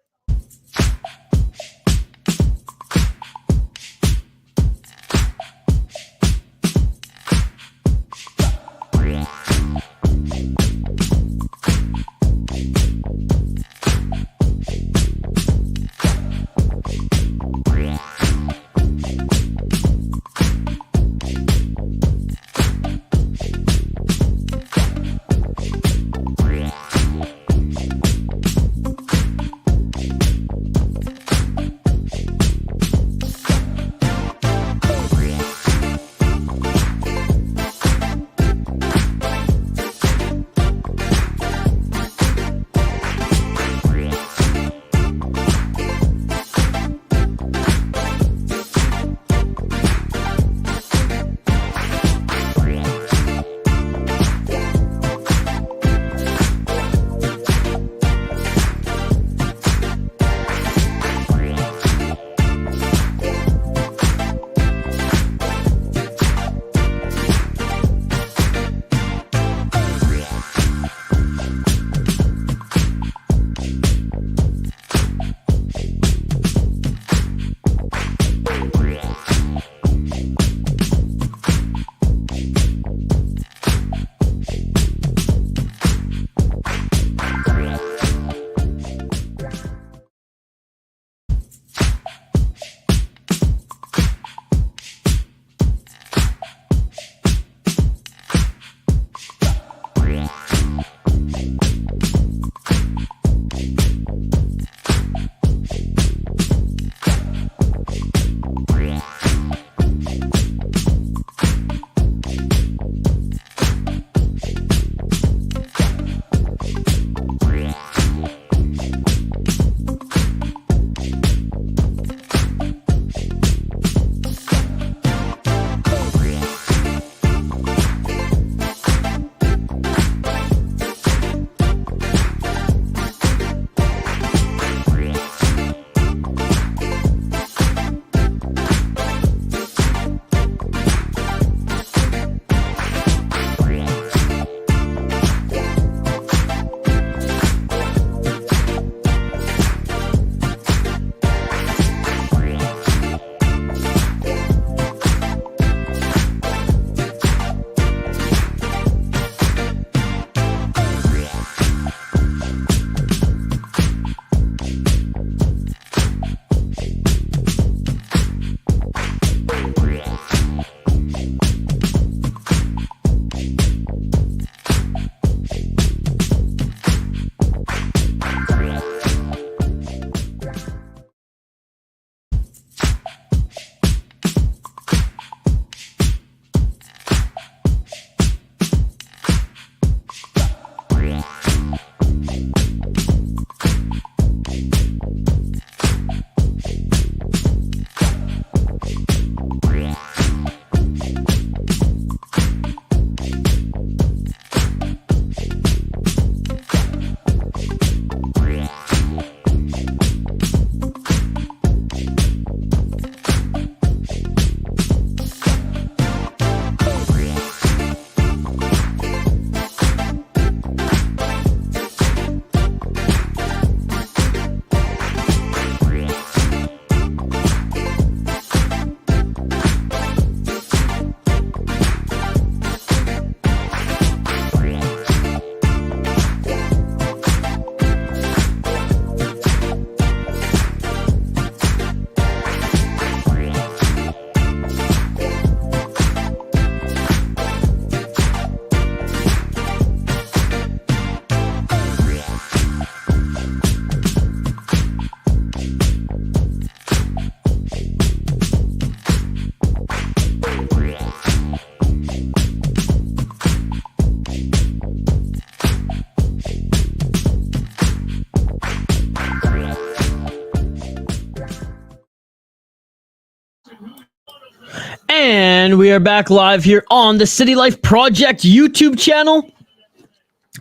we are back live here on the City Life Project YouTube channel.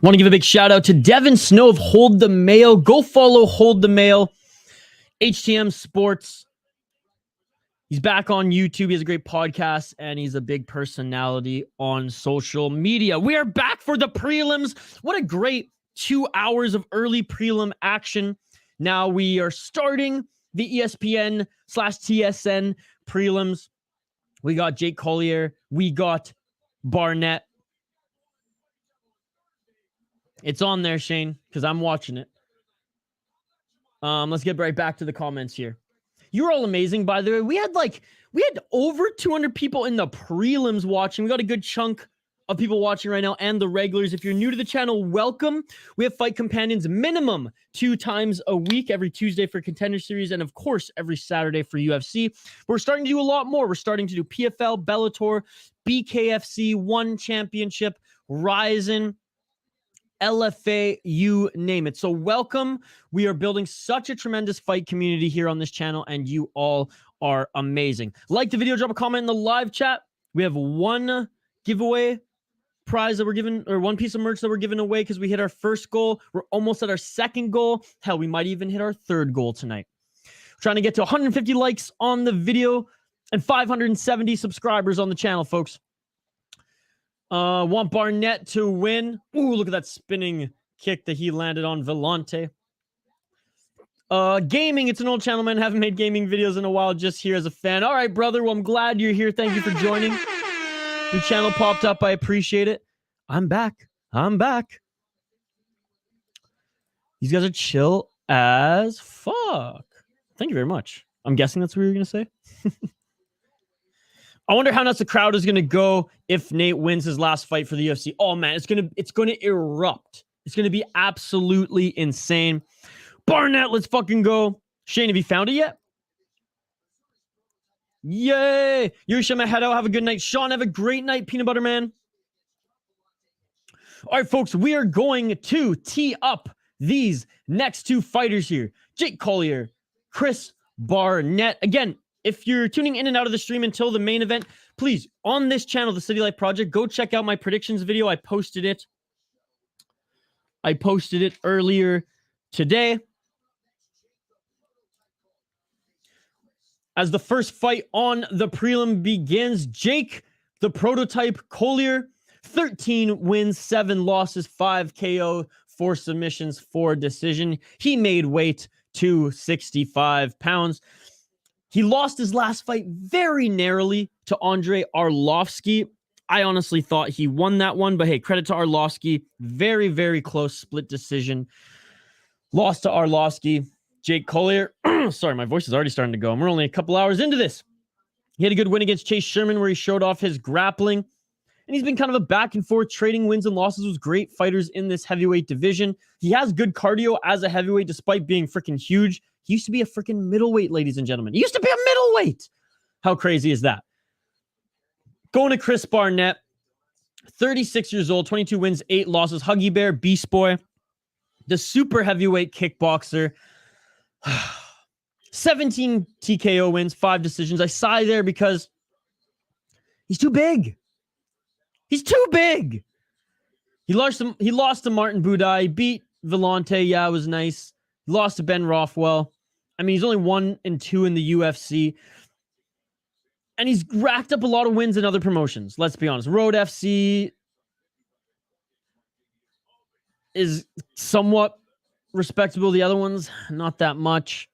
Want to give a big shout out to Devin Snow of Hold the Mayo. Go follow Hold the Mayo. HTM Sports. He's back on YouTube. He has a great podcast, and he's a big personality on social media. We are back for the prelims. What a great 2 hours of early prelim action. Now we are starting the ESPN/TSN prelims. We got Jake Collier. We got Barnett. It's on there, Shane, because I'm watching it. Let's get right back to the comments here. You're all amazing, by the way. We had over 200 people in the prelims watching. We got a good chunk of people watching right now, and the regulars. If you're new to the channel, welcome. We have Fight Companions minimum 2 times a week, every Tuesday for Contender Series, and of course, every Saturday for UFC. We're starting to do a lot more. We're starting to do PFL, Bellator, BKFC, One Championship, Ryzen, LFA, you name it. So welcome. We are building such a tremendous fight community here on this channel, and you all are amazing. Like the video, drop a comment in the live chat. We have one giveaway prize that we're giving, or one piece of merch that we're giving away because we hit our first goal. We're almost at our second goal. Hell, we might even hit our third goal tonight. We're trying to get to 150 likes on the video and 570 subscribers on the channel, folks. Want Barnett to win. Ooh, look at that spinning kick that he landed on Vellante. Gaming, it's an old channel, man. Haven't made gaming videos in a while, just here as a fan. All right, brother. Well, I'm glad you're here. Thank you for joining. Your channel popped up. I appreciate it. I'm back. These guys are chill as fuck. Thank you very much. I'm guessing that's what you were going to say. I wonder how nuts the crowd is going to go if Nate wins his last fight for the UFC. Oh, man, it's going to erupt. It's going to be absolutely insane. Barnett, let's fucking go. Shane, have you found it yet? Yay! Yusha Mahedo, have a good night. Sean, have a great night, Peanut Butter Man. All right, folks, we are going to tee up these next 2 fighters here. Jake Collier, Chris Barnett. Again, if you're tuning in and out of the stream until the main event, please, on this channel, the City Life Project, go check out my predictions video. I posted it earlier today. As the first fight on the prelim begins, Jake, the prototype Collier, 13 wins, 7 losses, 5 KO, 4 submissions, 4 decision. He made weight to 65 pounds. He lost his last fight very narrowly to Andre Arlovsky. I honestly thought he won that one, but hey, credit to Arlovsky. Very, very close split decision. Lost to Arlovsky. Jake Collier. Sorry, my voice is already starting to go. We're only a couple hours into this. He had a good win against Chase Sherman where he showed off his grappling. And he's been kind of a back and forth, trading wins and losses with great fighters in this heavyweight division. He has good cardio as a heavyweight despite being freaking huge. He used to be a freaking middleweight, ladies and gentlemen. He used to be a middleweight. How crazy is that? Going to Chris Barnett, 36 years old, 22 wins, 8 losses. Huggy Bear, Beast Boy, the super heavyweight kickboxer. 17 TKO wins, 5 decisions. I sigh there because he's too big. He's too big. He lost to Martin Budai, beat Vellante. Yeah, it was nice. He lost to Ben Rothwell. I mean, he's only 1-2 in the UFC. And he's racked up a lot of wins in other promotions. Let's be honest. Road FC is somewhat respectable. The other ones, not that much.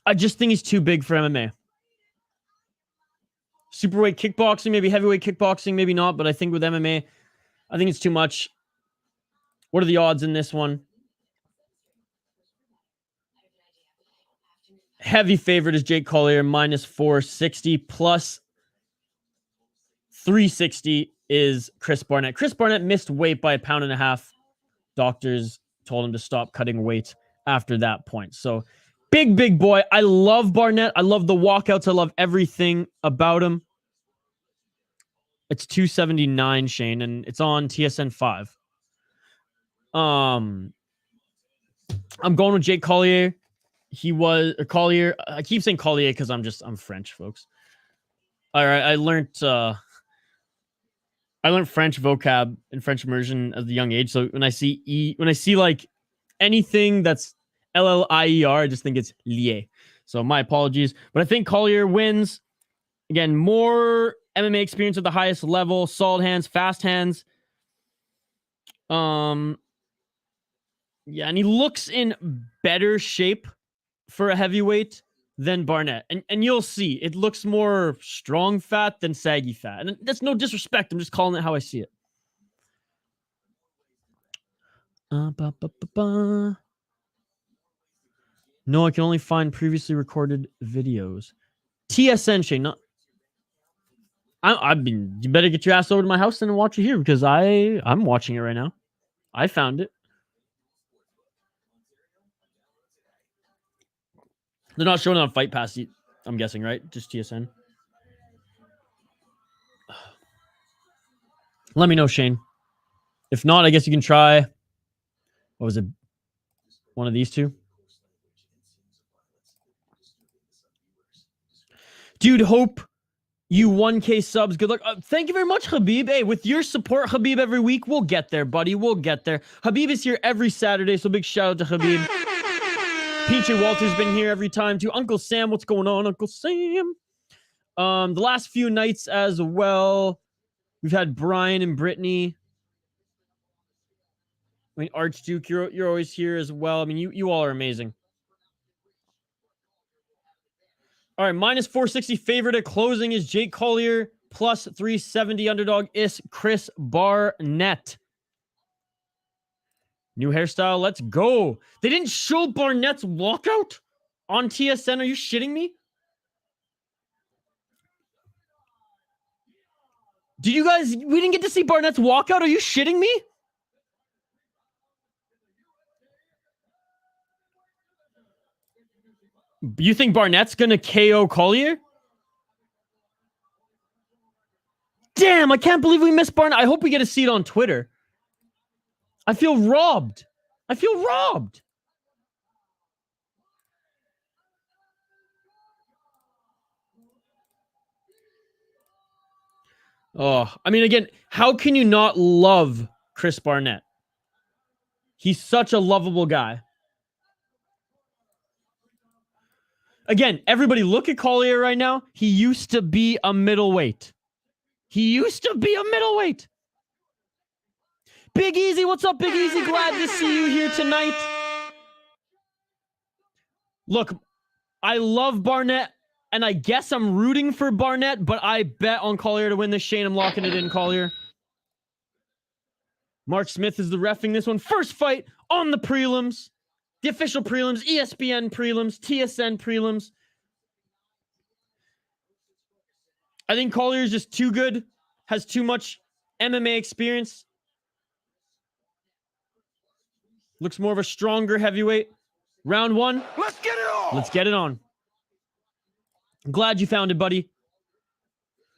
I just think he's too big for MMA. Superweight kickboxing, maybe heavyweight kickboxing, maybe not. But I think with MMA, I think it's too much. What are the odds in this one? Heavy favorite is Jake Collier, minus 460, plus 360 is Chris Barnett. Chris Barnett missed weight by 1.5 pounds. Doctors told him to stop cutting weight after that point. So big boy. I love Barnett. I love the walkouts. I love everything about him. It's 279, Shane, and it's on TSN 5. I'm going with Jake Collier. Collier. I keep saying Collier because I'm French, folks. All right, I learned French vocab and French immersion at a young age. So when I see like anything that's LLIER, I just think it's lié. So my apologies, but I think Collier wins. Again, more MMA experience at the highest level, solid hands, fast hands. Yeah, and he looks in better shape for a heavyweight than Barnett. And you'll see, it looks more strong fat than saggy fat. And that's no disrespect. I'm just calling it how I see it. No, I can only find previously recorded videos. TSN, Shane, not... I mean, you better get your ass over to my house and watch it here because I'm watching it right now. I found it. They're not showing it on Fight Pass, I'm guessing, right? Just TSN. Let me know, Shane. If not, I guess you can try. What was it? One of these two? Dude, hope you 1K subs. Good luck. Thank you very much, Habib. Hey, with your support, Habib, every week, we'll get there, buddy. We'll get there. Habib is here every Saturday, so big shout out to Habib. PJ Walter's been here every time, too. Uncle Sam, what's going on, Uncle Sam? The last few nights as well, we've had Brian and Brittany. I mean, Archduke, you're always here as well. I mean, you all are amazing. All right, minus 460 favorite at closing is Jake Collier. Plus 370 underdog is Chris Barnett. New hairstyle, let's go. They didn't show Barnett's walkout on TSN. Are you shitting me? Did you guys... We didn't get to see Barnett's walkout? Are you shitting me? You think Barnett's gonna KO Collier? Damn, I can't believe we missed Barnett. I hope we get to see it on Twitter. I feel robbed. I feel robbed. Oh, I mean, again, how can you not love Chris Barnett? He's such a lovable guy. Again, everybody look at Collier right now. He used to be a middleweight. He used to be a middleweight. Big Easy, what's up, Big Easy? Glad to see you here tonight. Look, I love Barnett, and I guess I'm rooting for Barnett, but I bet on Collier to win this. Shane, I'm locking it in, Collier. Mark Smith is the reffing this one. First fight on the prelims. The official prelims, ESPN prelims, TSN prelims. I think Collier is just too good, has too much MMA experience. Looks more of a stronger heavyweight. Round one. Let's get it on. Let's get it on. I'm glad you found it, buddy.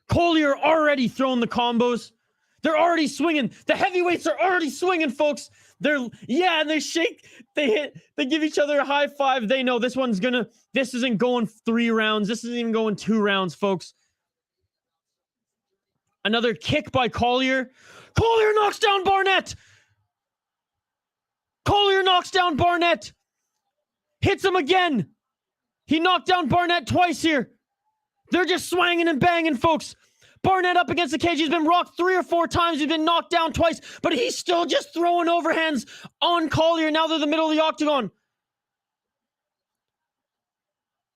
Collier already throwing the combos. They're already swinging. The heavyweights are already swinging, folks. And they shake, they hit, they give each other a high five. They know this isn't going 3 rounds. This isn't even going 2 rounds, folks. Another kick by Collier. Collier knocks down Barnett. Collier knocks down Barnett. Hits him again. He knocked down Barnett twice here. They're just swanging and banging, folks. Barnett up against the cage. He's been rocked 3 or 4 times. He's been knocked down twice, but he's still just throwing overhands on Collier. Now they're in the middle of the octagon.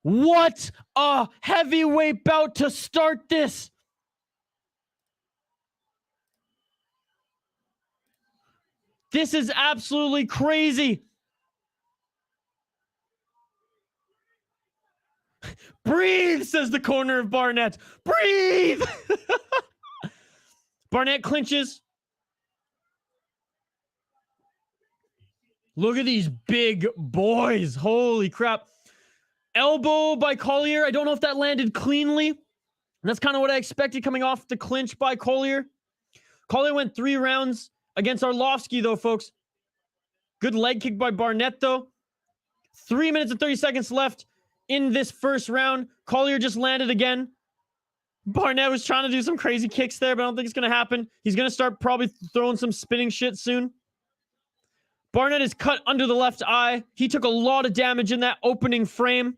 What a heavyweight bout to start this. This is absolutely crazy. Breathe, says the corner of Barnett. Breathe. Barnett clinches. Look at these big boys. Holy crap. Elbow by Collier. I don't know if that landed cleanly. That's kind of what I expected coming off the clinch by Collier. Collier went 3 rounds against Arlovsky, though, folks. Good leg kick by Barnett, though. 3 minutes and 30 seconds left in this first round. Collier just landed again. Barnett was trying to do some crazy kicks there, but I don't think it's going to happen. He's going to start probably throwing some spinning shit soon. Barnett is cut under the left eye. He took a lot of damage in that opening frame.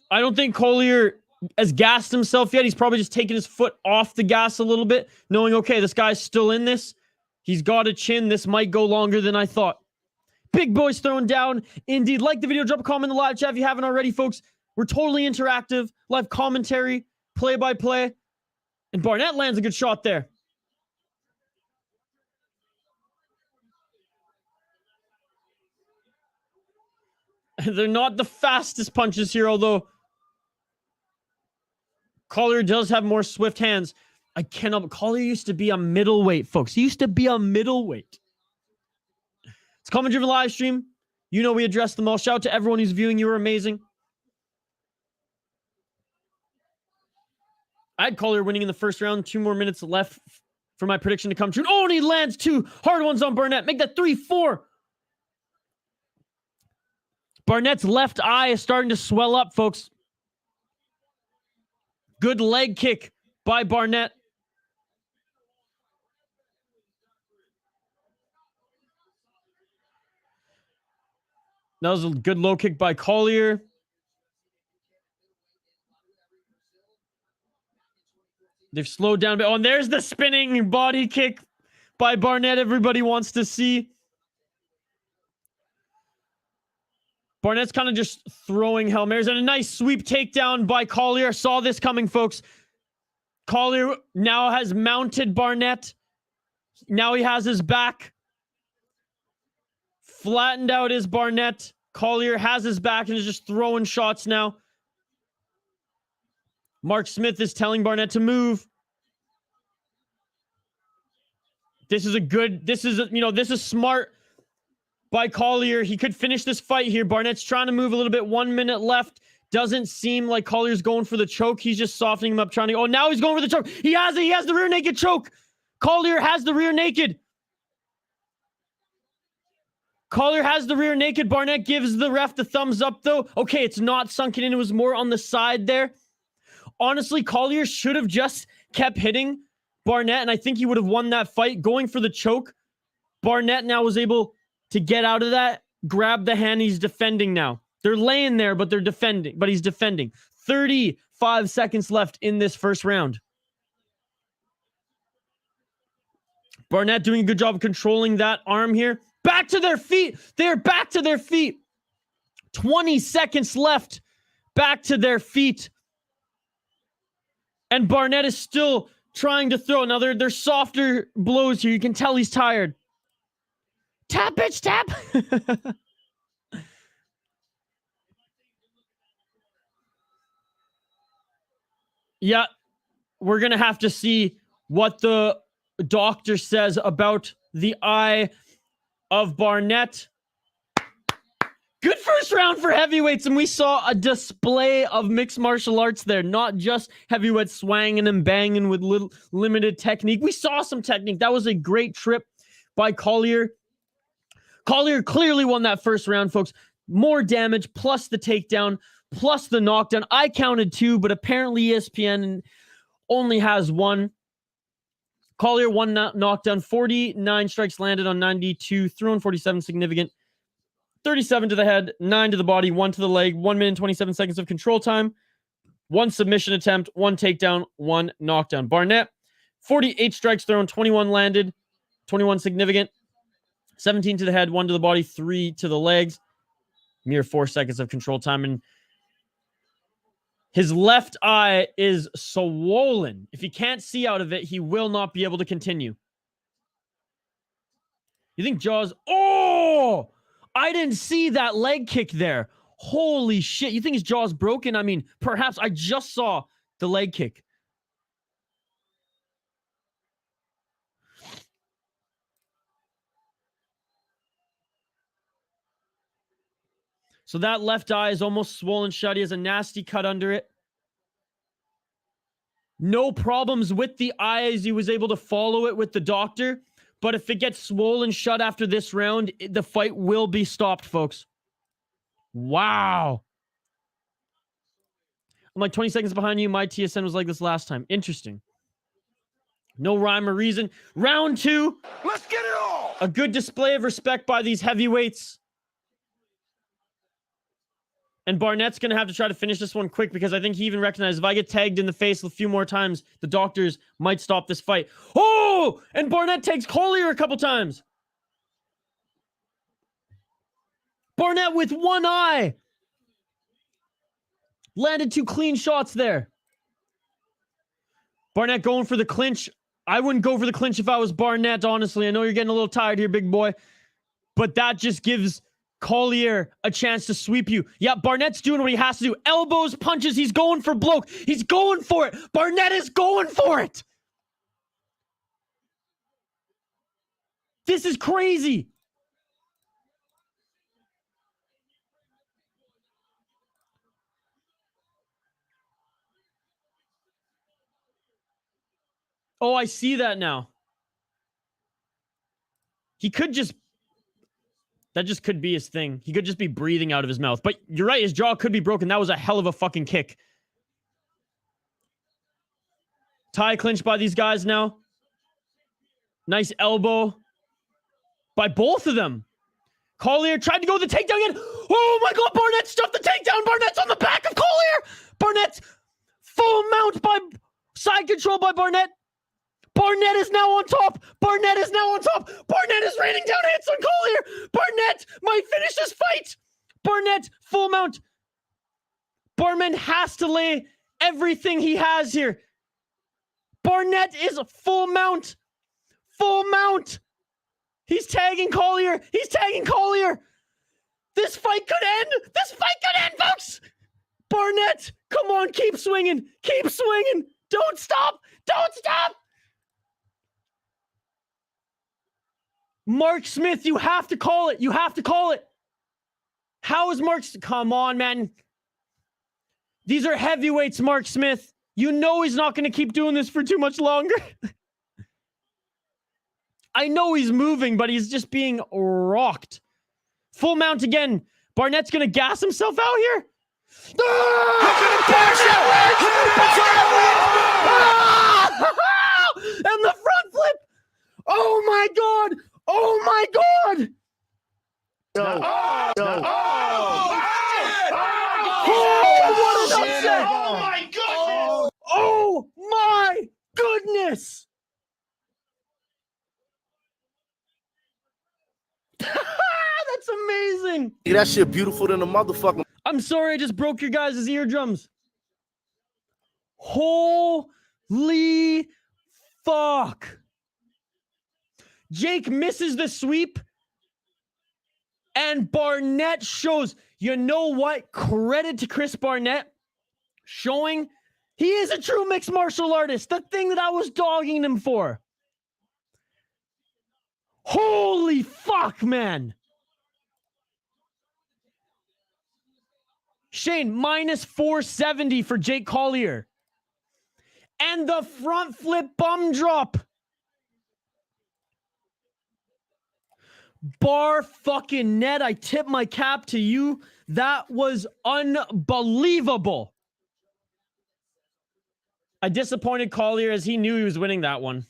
I don't think Collier has gassed himself yet. He's probably just taking his foot off the gas a little bit, knowing, okay, this guy's still in this. He's got a chin. This might go longer than I thought. Big boys throwing down. Indeed. Like the video. Drop a comment in the live chat if you haven't already, folks. We're totally interactive. Live commentary. Play-by-play. And Barnett lands a good shot there. They're not the fastest punches here, although Collier does have more swift hands. I cannot... Collier used to be a middleweight, folks. He used to be a middleweight. It's comment-driven live stream. You know we address them all. Shout out to everyone who's viewing. You were amazing. I had Collier winning in the first round. 2 more minutes left for my prediction to come true. Oh, and he lands 2 hard ones on Barnett. Make that 3-4. Barnett's left eye is starting to swell up, folks. Good leg kick by Barnett. That was a good low kick by Collier. They've slowed down a bit. Oh, and there's the spinning body kick by Barnett. Everybody wants to see. Barnett's kind of just throwing Hail Marys. And a nice sweep takedown by Collier. Saw this coming, folks. Collier now has mounted Barnett. Now he has his back. Flattened out is Barnett. Collier has his back and is just throwing shots now. Mark Smith is telling Barnett to move. This is a good... This is smart by Collier. He could finish this fight here. Barnett's trying to move a little bit. 1 minute left. Doesn't seem like Collier's going for the choke. He's just softening him up, trying to... Oh, now he's going for the choke. He has it. He has the rear naked choke. Collier has the rear naked. Collier has the rear naked. Barnett gives the ref the thumbs up, though. Okay, it's not sunken in. It was more on the side there. Honestly, Collier should have just kept hitting Barnett, and I think he would have won that fight. Going for the choke. Barnett now was able to get out of that, grab the hand. He's defending now. They're laying there, but they're defending. But he's defending. 35 seconds left in this first round. Barnett doing a good job of controlling that arm here. Back to their feet. They're back to their feet. 20 seconds left. Back to their feet. And Barnett is still trying to throw. Now, they're softer blows here. You can tell he's tired. Tap, bitch, tap. Yeah, we're going to have to see what the doctor says about the eye of Barnett. Good first round for heavyweights, and we saw a display of mixed martial arts there. Not just heavyweights swanging and banging with little limited technique. We saw some technique. That was a great trip by Collier. Collier clearly won that first round, folks. More damage, plus the takedown, plus the knockdown. I counted 2, but apparently ESPN only has 1. Collier, 1 knockdown, 49 strikes landed on 92, thrown 47 significant. 37 to the head, 9 to the body, 1 to the leg, 1 minute and 27 seconds of control time, 1 submission attempt, 1 takedown, 1 knockdown. Barnett, 48 strikes thrown, 21 landed, 21 significant, 17 to the head, 1 to the body, 3 to the legs, mere 4 seconds of control time. And his left eye is swollen. If he can't see out of it, he will not be able to continue. You think Jaws... Oh! I didn't see that leg kick there. Holy shit. You think his jaw's broken? I mean, perhaps. I just saw the leg kick. So that left eye is almost swollen shut. He has a nasty cut under it. No problems with the eye as he was able to follow it with the doctor. But if it gets swollen shut after this round, the fight will be stopped, folks. Wow. I'm like 20 seconds behind you. My TSN was like this last time. Interesting. No rhyme or reason. Round 2. Let's get it all. A good display of respect by these heavyweights. And Barnett's going to have to try to finish this one quick because I think he even recognized if I get tagged in the face a few more times, the doctors might stop this fight. Oh! And Barnett takes Collier a couple times. Barnett with one eye. Landed 2 clean shots there. Barnett going for the clinch. I wouldn't go for the clinch if I was Barnett, honestly. I know you're getting a little tired here, big boy. But that just gives Collier a chance to sweep you. Yeah, Barnett's doing what he has to do. Elbows, punches. He's going for bloke. He's going for it. Barnett is going for it. This is crazy. Oh, I see that now. He could just... That just could be his thing. He could just be breathing out of his mouth. But you're right, his jaw could be broken. That was a hell of a fucking kick. Tie clinch by these guys now. Nice elbow by both of them. Collier tried to go the takedown again. Oh my God, Barnett stuffed the takedown. Barnett's on the back of Collier. Barnett, full mount by side control by Barnett. Barnett is now on top. Barnett is now on top. Barnett is raining down hits on Collier. Barnett might finish this fight. Barnett, full mount. Barnett has to lay everything he has here. Barnett is full mount. Full mount. He's tagging Collier. He's tagging Collier. This fight could end. This fight could end, folks. Barnett, come on, keep swinging. Keep swinging. Don't stop. Don't stop. Mark Smith, you have to call it. You have to call it. How is Mark... Come on, man. These are heavyweights, Mark Smith. You know he's not going to keep doing this for too much longer. I know he's moving, but he's just being rocked. Full mount again. Barnett's going to gas himself out here. And the front flip. Oh, my God. Oh, my God. Oh, what an upset. Oh, my goodness. Oh, my goodness. That's amazing. Yeah, that shit beautiful than a motherfucker. I'm sorry I just broke your guys' eardrums. Holy fuck. Jake misses the sweep. And Barnett shows, you know what? Credit to Chris Barnett showing he is a true mixed martial artist. The thing that I was dogging him for. Holy fuck, man. Shane, minus 470 for Jake Collier. And the front flip bum drop. Bar fucking net. I tip my cap to you. That was unbelievable. I disappointed Collier as he knew he was winning that one.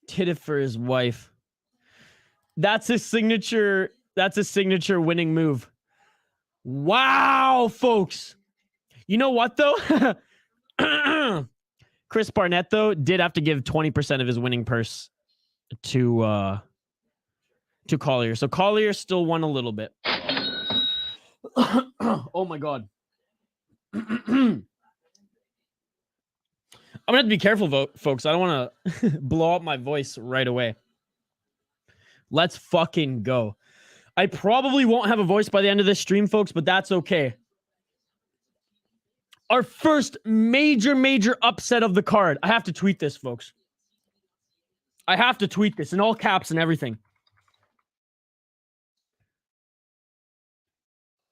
Did it for his wife. That's his signature. That's his signature winning move. Wow, folks. You know what, though? Chris Barnett, though, did have to give 20% of his winning purse to Collier. So Collier still won a little bit. Oh, my God. I'm going to have to be careful, folks. I don't want to blow up my voice right away. Let's fucking go. I probably won't have a voice by the end of this stream, folks, but that's okay. Our first major upset of the card. I have to tweet this, folks. I have to tweet this in all caps and everything.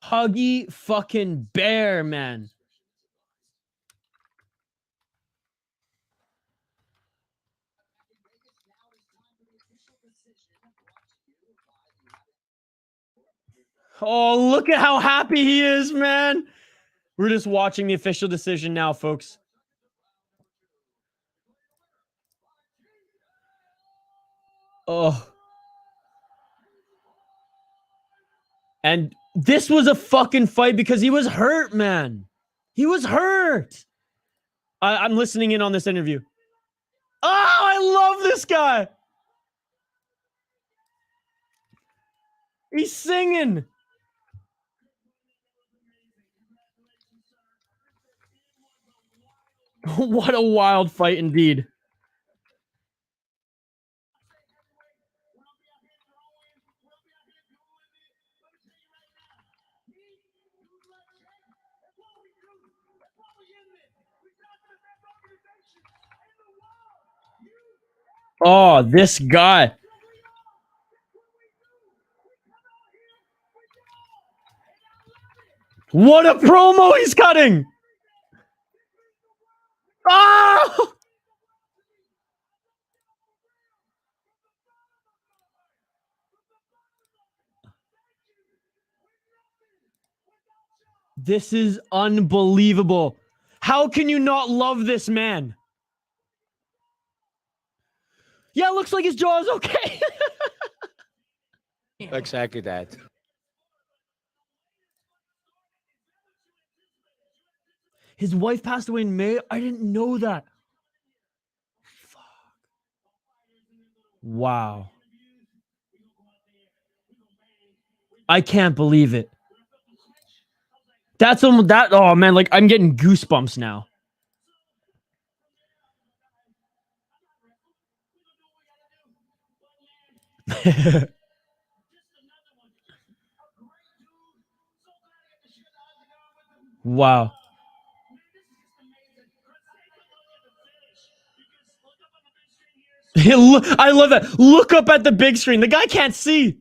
Huggy fucking bear, man. Oh, look at how happy he is, man. We're just watching the official decision now, folks. Oh. And this was a fucking fight because he was hurt, man. He was hurt. I'm listening in on this interview. Oh, I love this guy. He's singing. What a wild fight indeed. Oh, this guy. What a promo he's cutting. Oh! This is unbelievable. How can you not love this man? Yeah, it looks like his jaw is okay. Exactly that. His wife passed away in May. I didn't know that. Fuck. Wow. I can't believe it. That's that. Oh man, like I'm getting goosebumps now. Wow. I love that. Look up at the big screen. The guy can't see.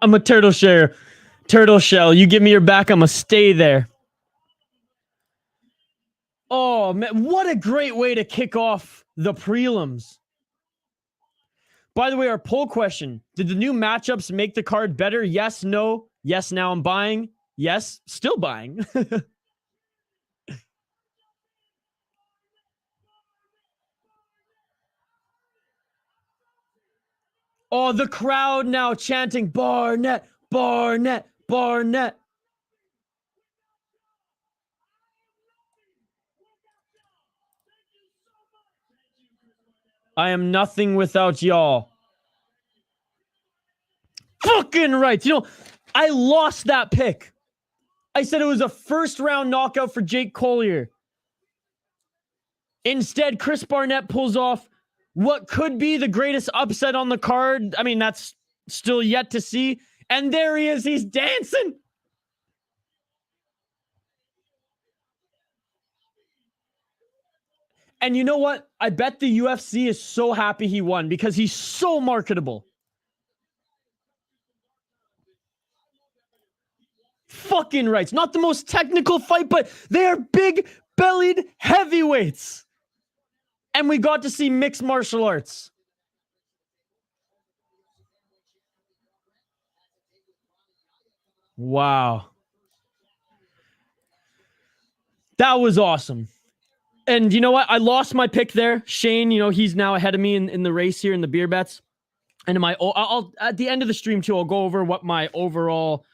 I'm a turtle shell. You give me your back, I'm gonna stay there. Oh man, what a great way to kick off the prelims. By the way, our poll question: did the new matchups make the card better? Yes, no. Yes, now I'm buying. Yes, still buying. Oh, the crowd now chanting Barnett, Barnett, Barnett. I am nothing without y'all. Fucking right. You know, I lost that pick. I said it was a first round knockout for Jake Collier. Instead, Chris Barnett pulls off what could be the greatest upset on the card. I mean, that's still yet to see. And there he is. He's dancing. And you know what? I bet the UFC is so happy he won because he's so marketable. Fucking right. It's not the most technical fight, but they are big-bellied heavyweights. And we got to see mixed martial arts. Wow. That was awesome. And you know what? I lost my pick there. Shane, you know, he's now ahead of me in the race here in the beer bets. And I'll at the end of the stream too, I'll go over what my overall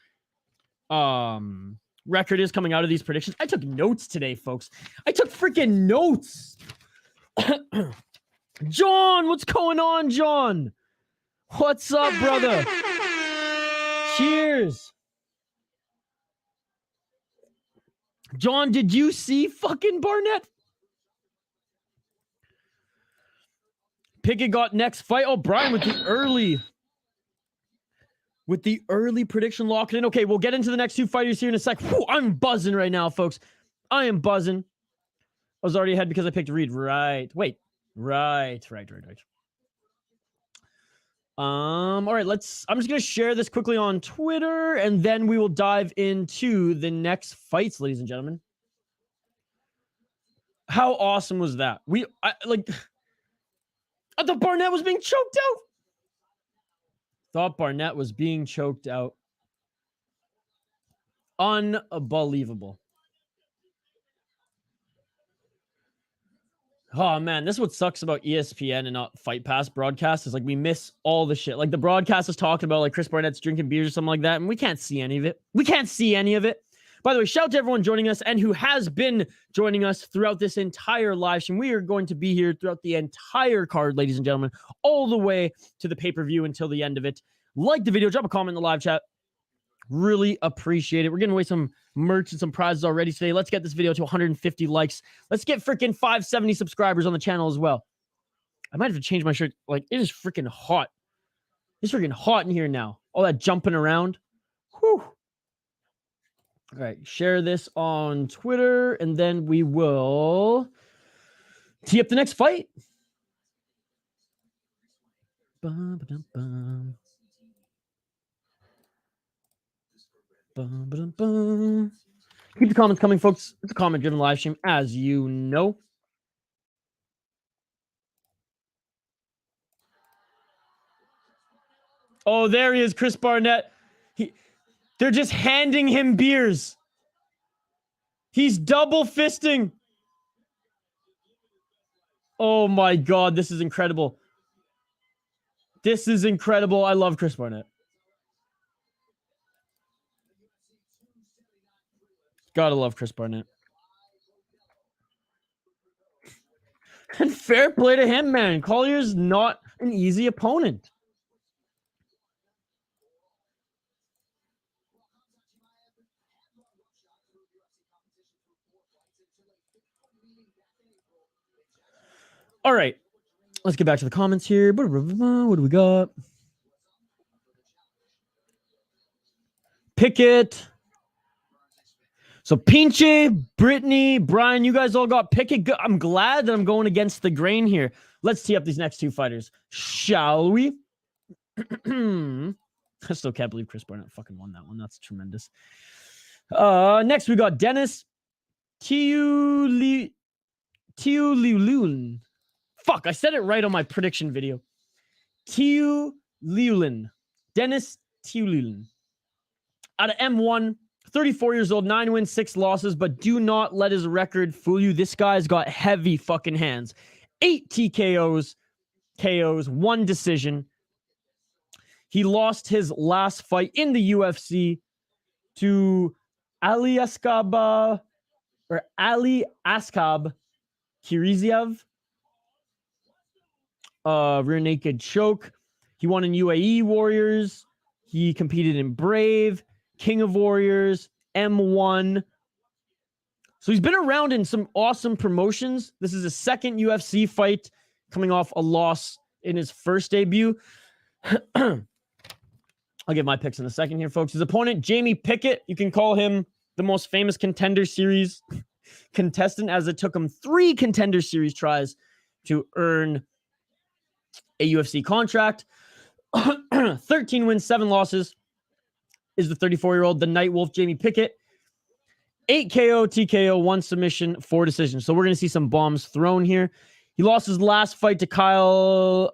record is coming out of these predictions. I took notes today, folks. I took freaking notes. John, what's going on, John? What's up, brother? Cheers. John, did you see fucking Barnett? Pickett got next fight. Oh, Brian with the early prediction locked in. Okay, we'll get into the next two fighters here in a sec. Whew, I'm buzzing right now, folks. I am buzzing. I was already ahead because I picked Reed. Right. Wait. Right. All right, I'm just gonna share this quickly on Twitter, and then we will dive into the next fights, ladies and gentlemen. How awesome was that? I thought Barnett was being choked out. Unbelievable. Oh man, this is what sucks about ESPN and not Fight Pass broadcast is like we miss all the shit. Like the broadcast is talking about like Chris Barnett's drinking beers or something like that, and we can't see any of it. By the way, shout out to everyone joining us and who has been joining us throughout this entire live stream. We are going to be here throughout the entire card, ladies and gentlemen, all the way to the pay-per-view until the end of it. Like the video, drop a comment in the live chat. Really appreciate it. We're giving away some merch and some prizes already today. Let's get this video to 150 likes. Let's get freaking 570 subscribers on the channel as well. I might have to change my shirt. Like, it is freaking hot. It's freaking hot in here now. All that jumping around. Whew. All right, share this on Twitter, and then we will tee up the next fight. Bum. Keep the comments coming, folks. It's a comment-driven live stream, as you know. Oh, there he is, Chris Barnett. They're just handing him beers. He's double fisting. Oh my God, this is incredible. This is incredible. I love Chris Barnett. Gotta love Chris Barnett. And fair play to him, man. Collier's not an easy opponent. All right. Let's get back to the comments here. What do we got? Pickett. So Pinche, Brittany, Brian, you guys all got Pickett. I'm glad that I'm going against the grain here. Let's tee up these next two fighters, shall we? I still can't believe Chris Barnett fucking won that one. That's tremendous. Next we got Denis Tiuliulin. Fuck, I said it right on my prediction video. Tiuliulin. Denis Tiuliulin. Out of M1. 34 years old, 9 wins, 6 losses, but do not let his record fool you. This guy's got heavy fucking hands. 8 TKOs, KOs, 1 decision. He lost his last fight in the UFC to Ali Askab Kiriziev. Rear naked choke. He won in UAE Warriors. He competed in Brave, King of Warriors, M1. So he's been around in some awesome promotions. This is his second UFC fight, coming off a loss in his first debut. I'll give my picks in a second here, folks. His opponent, Jamie Pickett. You can call him the most famous Contender Series contestant, as it took him 3 Contender Series tries to earn a UFC contract. 13 wins, 7 losses. Is the 34-year-old, the Night Wolf, Jamie Pickett. 8 KO, TKO, 1 submission, 4 decisions. So we're going to see some bombs thrown here. He lost his last fight to Kyle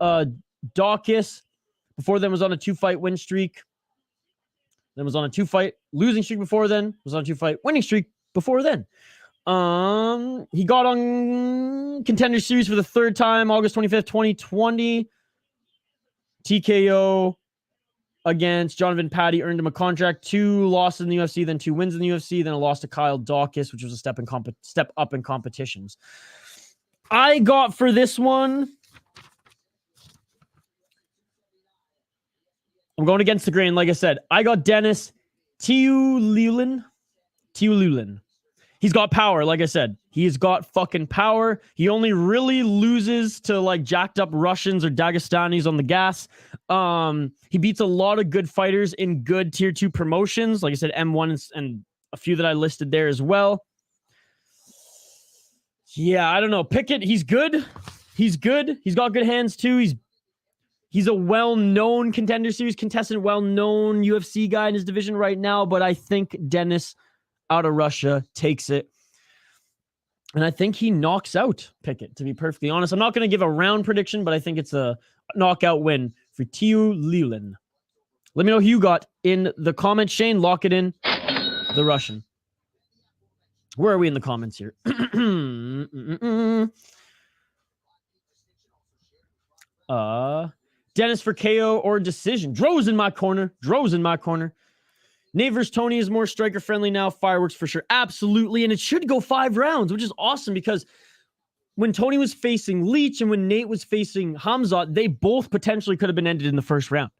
Dawkins. Before then was on a 2-fight win streak. Then was on a 2-fight losing streak before then. Was on a 2-fight winning streak before then. He got on Contender Series for the 3rd time, August 25th, 2020. TKO against Jonathan Patty, earned him a contract. 2 losses in the UFC, then 2 wins in the UFC, then a loss to Kyle Dawkins, which was a step up in competitions. I got for this one, I'm going against the grain, like I said. I got Denis Tiuliulin. He's got power, like I said. He's got fucking power. He only really loses to like jacked up Russians or Dagestanis on the gas. He beats a lot of good fighters in good tier 2 promotions. Like I said, M1 and a few that I listed there as well. Yeah, I don't know. Pickett, he's good. He's good. He's got good hands too. He's a well-known Contender Series contestant, well-known UFC guy in his division right now, but I think Denis out of Russia takes it. And I think he knocks out Pickett, to be perfectly honest. I'm not going to give a round prediction, but I think it's a knockout win for Tiuliulin. Let me know who you got in the comments. Shane, lock it in. The Russian. Where are we in the comments here? Denis for KO or decision. Dro's in my corner. Dro's in my corner. Nate vs. Tony is more striker friendly now. Fireworks for sure. Absolutely. And it should go 5 rounds, which is awesome because when Tony was facing Leach and when Nate was facing Khamzat, they both potentially could have been ended in the first round.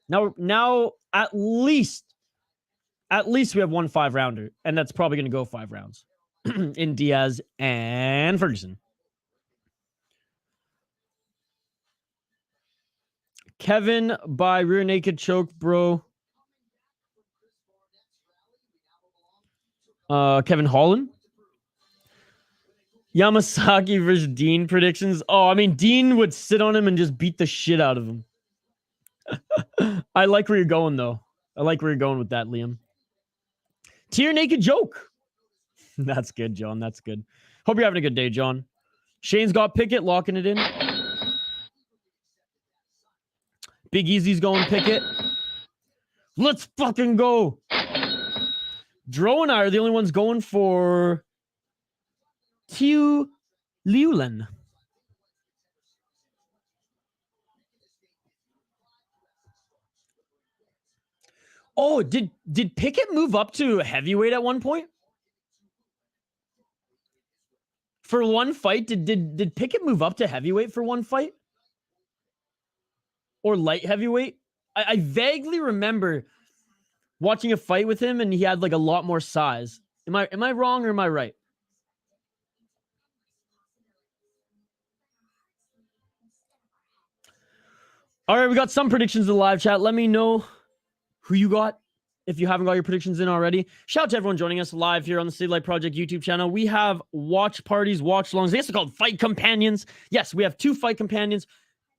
Now at least we have one 5-rounder, and that's probably going to go 5 rounds in Diaz and Ferguson. Kevin by rear naked choke, bro. Kevin Holland. Yamasaki versus Dean predictions. Oh, I mean, Dean would sit on him and just beat the shit out of him. I like where you're going, though. I like where you're going with that, Liam. Tier naked joke. That's good, John. That's good. Hope you're having a good day, John. Shane's got Pickett, locking it in. Big Easy's going Pickett. Let's fucking go. Dro and I are the only ones going for Tiuliulin. Oh, did Pickett move up to heavyweight at one point? For one fight, did Pickett move up to heavyweight for one fight? Or light heavyweight? I vaguely remember watching a fight with him and he had like a lot more size. Am I wrong or am I right? All right, we got some predictions in the live chat. Let me know who you got if you haven't got your predictions in already. Shout out to everyone joining us live here on the City Light Project YouTube channel. We have watch parties, watch longs. I guess they're called fight companions. Yes, we have 2 fight companions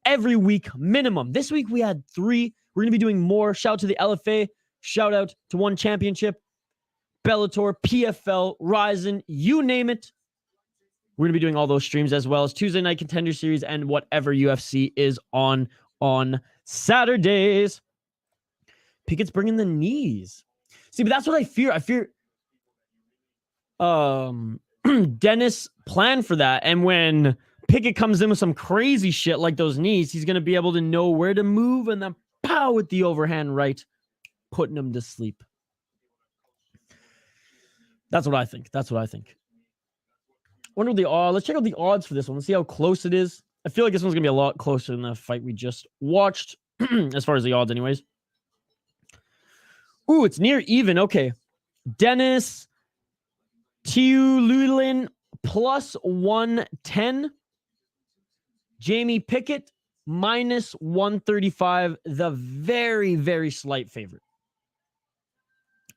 every week minimum. This week we had 3. We're going to be doing more. Shout out to the LFA. Shout out to One Championship, Bellator, PFL, Ryzen, you name it. We're going to be doing all those streams as well as Tuesday Night Contender Series and whatever UFC is on Saturdays. Pickett's bringing the knees. See, but that's what I fear. I fear Denis planned for that. And when Pickett comes in with some crazy shit like those knees, he's going to be able to know where to move and then pow with the overhand right, putting him to sleep. That's what I think. That's what I think. Wonder the odds. Let's check out the odds for this one. Let's see how close it is. I feel like this one's going to be a lot closer than the fight we just watched, as far as the odds anyways. Ooh, it's near even. Okay. Denis Tiuliulin plus 110. Jamie Pickett minus 135. The very, very slight favorite.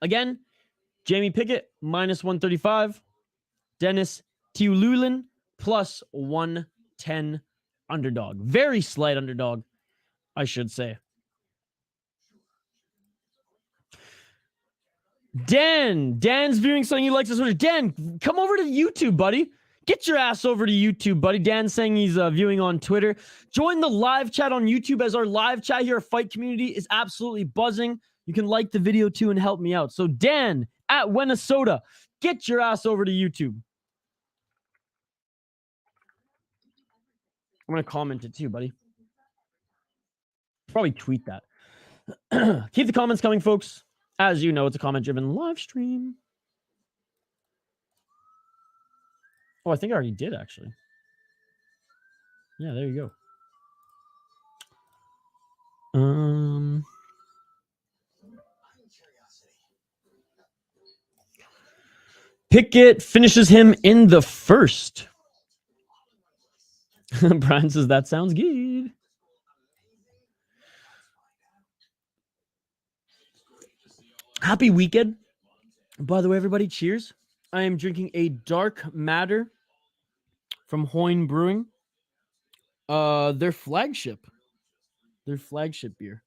Again, Jamie Pickett minus 135. Denis Tiuliulin plus 110 underdog. Very slight underdog, I should say. Dan's viewing something he likes to switch. Dan, come over to YouTube, buddy. Get your ass over to YouTube, buddy. Dan's saying he's viewing on Twitter. Join the live chat on YouTube, as our live chat here, our fight community, is absolutely buzzing. You can like the video too and help me out. So Dan at Minnesota, get your ass over to YouTube. I'm going to comment it too, buddy. Probably tweet that. Keep the comments coming, folks. As you know, it's a comment-driven live stream. Oh, I think I already did, actually. Yeah, there you go. Pickett finishes him in the first. Brian says, that sounds good. Happy weekend. By the way, everybody, cheers. I am drinking a Dark Matter from Hoyne Brewing. Their flagship Their flagship beer.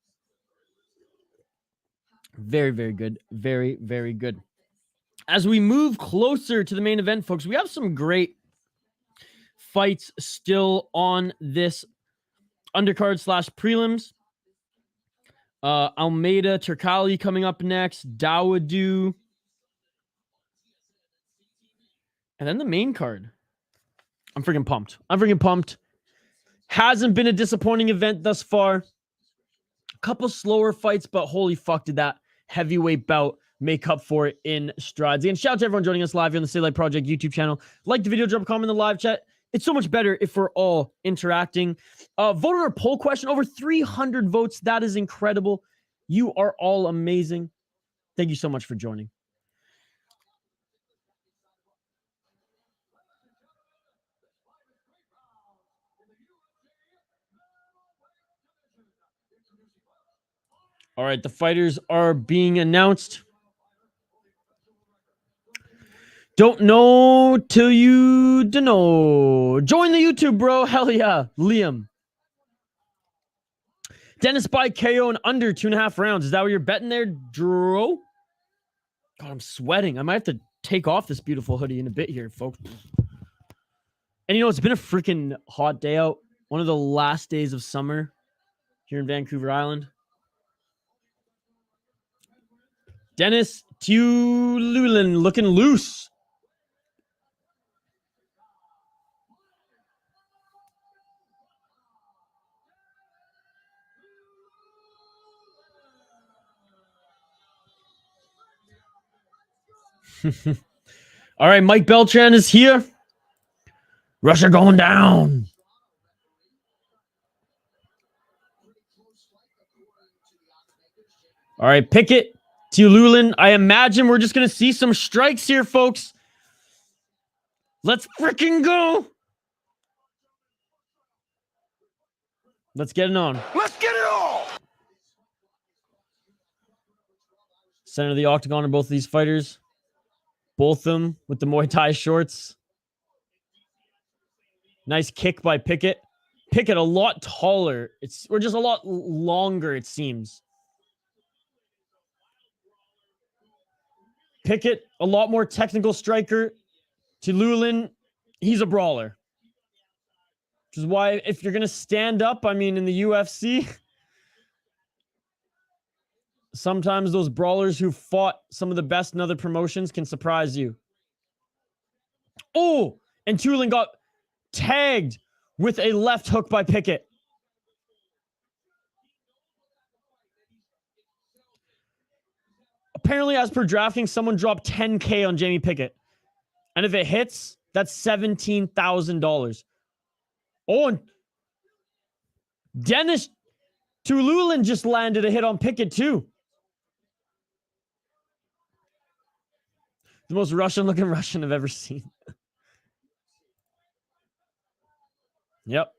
Very, very good. Very, very good. As we move closer to the main event, folks, we have some great fights still on this undercard / prelims. Almeida, Turkalj coming up next. Dawodu. And then the main card. I'm freaking pumped. Hasn't been a disappointing event thus far. A couple slower fights, but holy fuck, did that heavyweight bout make up for it in strides. And shout out to everyone joining us live here on the Stay Light Project YouTube channel. Like the video, drop a comment in the live chat. It's so much better if we're all interacting. Vote on our poll question. Over 300 votes. That is incredible. You are all amazing. Thank you so much for joining. All right, the fighters are being announced. Don't know till you don't know. Join the YouTube, bro. Hell yeah. Liam. Denis by KO in under 2.5 rounds. Is that what you're betting there, Dro? God, I'm sweating. I might have to take off this beautiful hoodie in a bit here, folks. And you know, it's been a freaking hot day out. One of the last days of summer here in Vancouver Island. Denis Tiuliulin looking loose. All right, Mike Beltran is here. Russia going down. All right, Pickett, Tiuliulin. I imagine we're just going to see some strikes here, folks. Let's freaking go. Let's get it on. Let's get it on. Center of the octagon are both of these fighters. Both of them with the Muay Thai shorts. Nice kick by Pickett. Pickett a lot taller. We're just a lot longer, it seems. Pickett, a lot more technical striker. Tiuliulin, he's a brawler. Which is why if you're going to stand up, I mean, in the UFC, sometimes those brawlers who fought some of the best in other promotions can surprise you. Oh, and Tiuliulin got tagged with a left hook by Pickett. Apparently, as per DraftKings, someone dropped $10K on Jamie Pickett. And if it hits, that's $17,000. Oh, and Denis Tiuliulin just landed a hit on Pickett, too. The most Russian-looking Russian I've ever seen. Yep.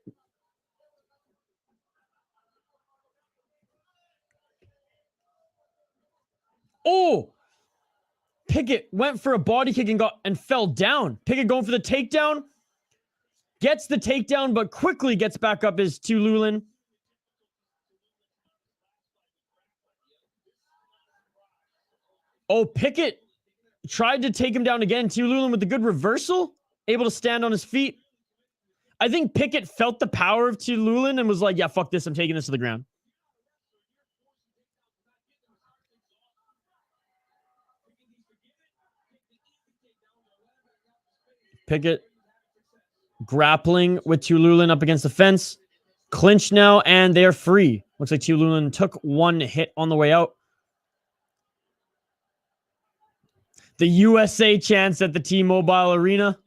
Oh! Pickett went for a body kick and fell down. Pickett going for the takedown. Gets the takedown, but quickly gets back up as Tiuliulin. Oh, Pickett tried to take him down again. Tiuliulin with a good reversal. Able to stand on his feet. I think Pickett felt the power of Tiuliulin and was like, yeah, fuck this. I'm taking this to the ground. Pickett grappling with Tiuliulin up against the fence. Clinch now, and they're free. Looks like Tiuliulin took one hit on the way out. The USA chants at the T-Mobile Arena.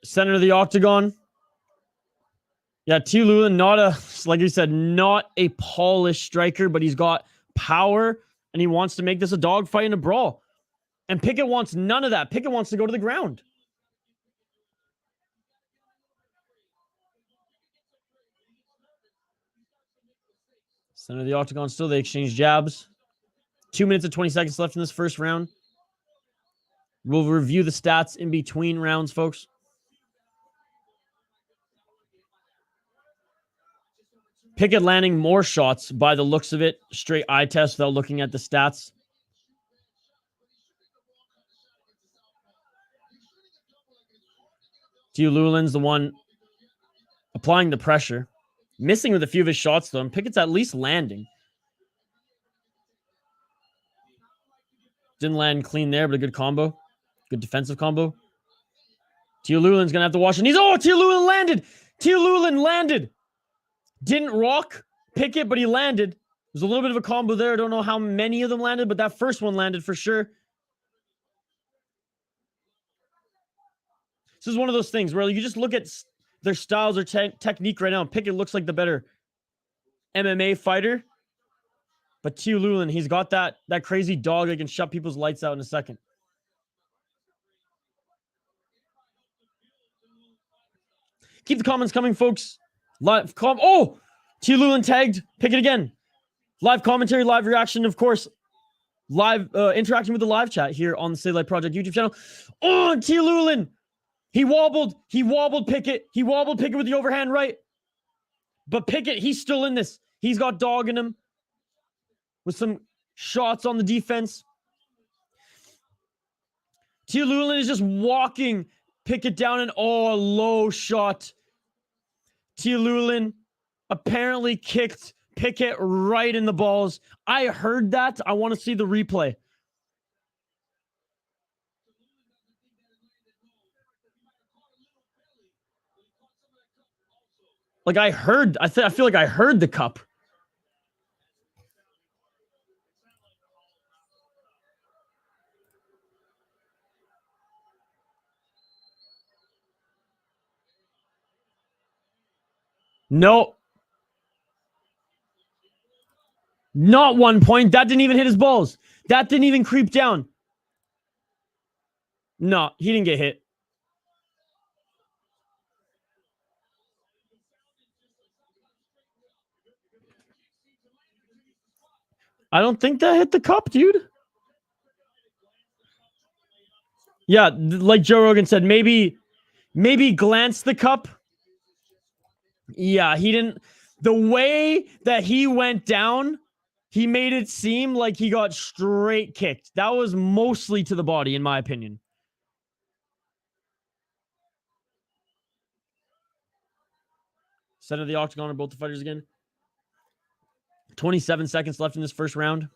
Center of the octagon. Yeah, Tiuliulin, not a, like you said, not a polished striker, but he's got power, and he wants to make this a dogfight and a brawl. And Pickett wants none of that. Pickett wants to go to the ground. Center of the octagon still. They exchange jabs. 2 minutes and 20 seconds left in this first round. We'll review the stats in between rounds, folks. Pickett landing more shots by the looks of it. Straight eye test without looking at the stats. Tiuliulin's the one applying the pressure. Missing with a few of his shots, though. And Pickett's at least landing. Didn't land clean there, but a good combo. Good defensive combo. Tiuliulin's going to have to watch it. Tiuliulin landed! Tiuliulin landed! Didn't rock Pickett, but he landed. There's a little bit of a combo there. I don't know how many of them landed, but that first one landed for sure. This is one of those things where you just look at their styles or technique right now. And Pickett looks like the better MMA fighter. But Tiuliulin, he's got that crazy dog that can shut people's lights out in a second. Keep the comments coming, folks. Tiuliulin tagged Pickett again. Live commentary, live reaction, of course. Live interacting with the live chat here on the Stay Light Project YouTube channel. Oh, Tiuliulin! He wobbled Pickett. He wobbled Pickett with the overhand right. But Pickett, he's still in this. He's got dog in him. With some shots on the defense. Tiuliulin is just walking Pickett down and a low shot. Tiuliulin apparently kicked Pickett right in the balls. I heard that. I want to see the replay. Like I feel like I heard the cup. No. Not 1 point. That didn't even hit his balls. That didn't even creep down. No, he didn't get hit. I don't think that hit the cup, dude. Yeah, like Joe Rogan said, maybe glance the cup. Yeah, he didn't. The way that he went down, he made it seem like he got straight kicked. That was mostly to the body, in my opinion. Center of the octagon are both the fighters again. 27 seconds left in this first round.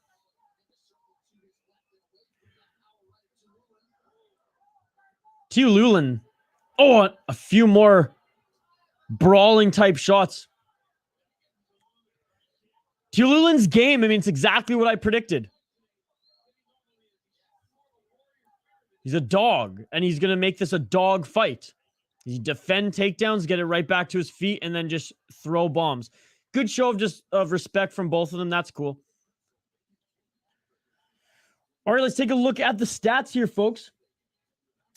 Tiuliulin. Oh, a few more brawling type shots. Tiuliulin's game, I mean, it's exactly what I predicted. He's a dog, and he's going to make this a dog fight. He defend takedowns, get it right back to his feet, and then just throw bombs. Good show of respect from both of them. That's cool. All right, let's take a look at the stats here, folks.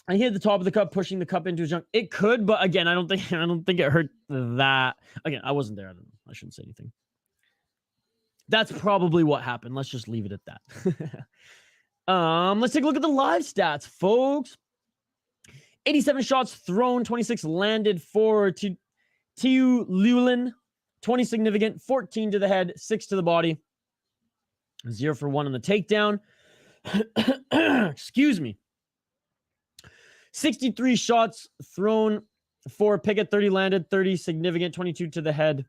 I hit the top of the cup, pushing the cup into his junk. It could, but again, I don't think it hurt that. Again, I wasn't there. I don't know. I shouldn't say anything. That's probably what happened. Let's just leave it at that. Let's take a look at the live stats, folks. 87 shots thrown, 26 landed for Tiuliulin. 20 significant, 14 to the head, 6 to the body. 0 for 1 on the takedown. Excuse me. 63 shots thrown for Pickett, 30 landed, 30 significant, 22 to the head,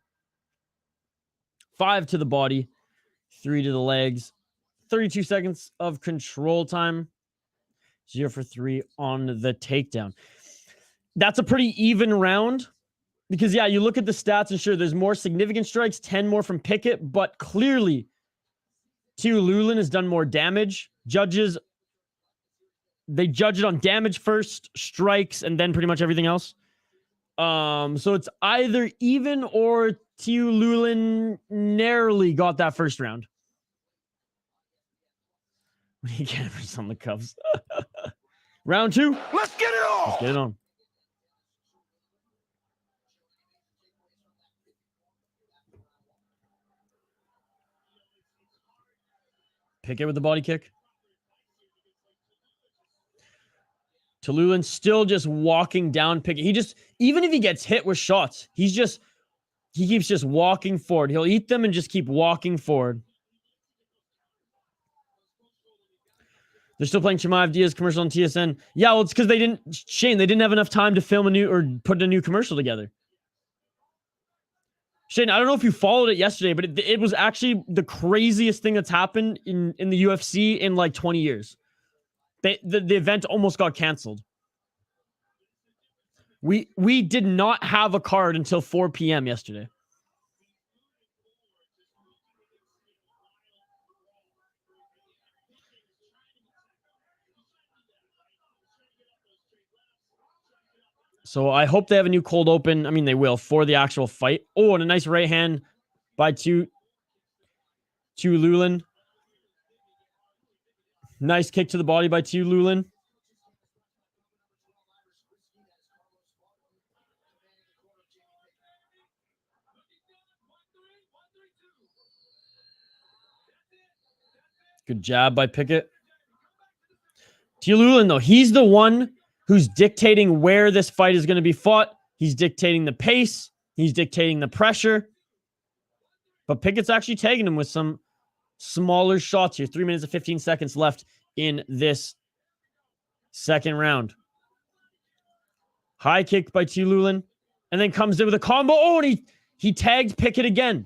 5 to the body, 3 to the legs, 32 seconds of control time, 0 for 3 on the takedown. That's a pretty even round because, yeah, you look at the stats and sure, there's more significant strikes, 10 more from Pickett, but clearly Tiuliulin has done more damage. Judges, they judge it on damage first, strikes, and then pretty much everything else. So it's either even or Tiuliulin narrowly got that first round. What do you get on the Cubs? Round 2. Let's get it on. Let's get it on. Pickett with the body kick. Tiuliulin still just walking down Pickett. He just, even if he gets hit with shots, he's he keeps just walking forward. He'll eat them and just keep walking forward. They're still playing Chimaev Diaz commercial on TSN. Yeah, well, it's because they didn't have enough time to film a new or put a new commercial together. Shane, I don't know if you followed it yesterday, but it was actually the craziest thing that's happened in the UFC in like 20 years. The event almost got canceled. We did not have a card until 4 p.m. yesterday. So I hope they have a new cold open. I mean, they will for the actual fight. Oh, and a nice right hand by Tiuliulin. Nice kick to the body by Tiuliulin. Good jab by Pickett. Tiuliulin, though, he's the one who's dictating where this fight is going to be fought. He's dictating the pace. He's dictating the pressure. But Pickett's actually tagging him with some smaller shots here. 3 minutes and 15 seconds left in this second round. High kick by Tiuliulin. And then comes in with a combo. Oh, and he tagged Pickett again.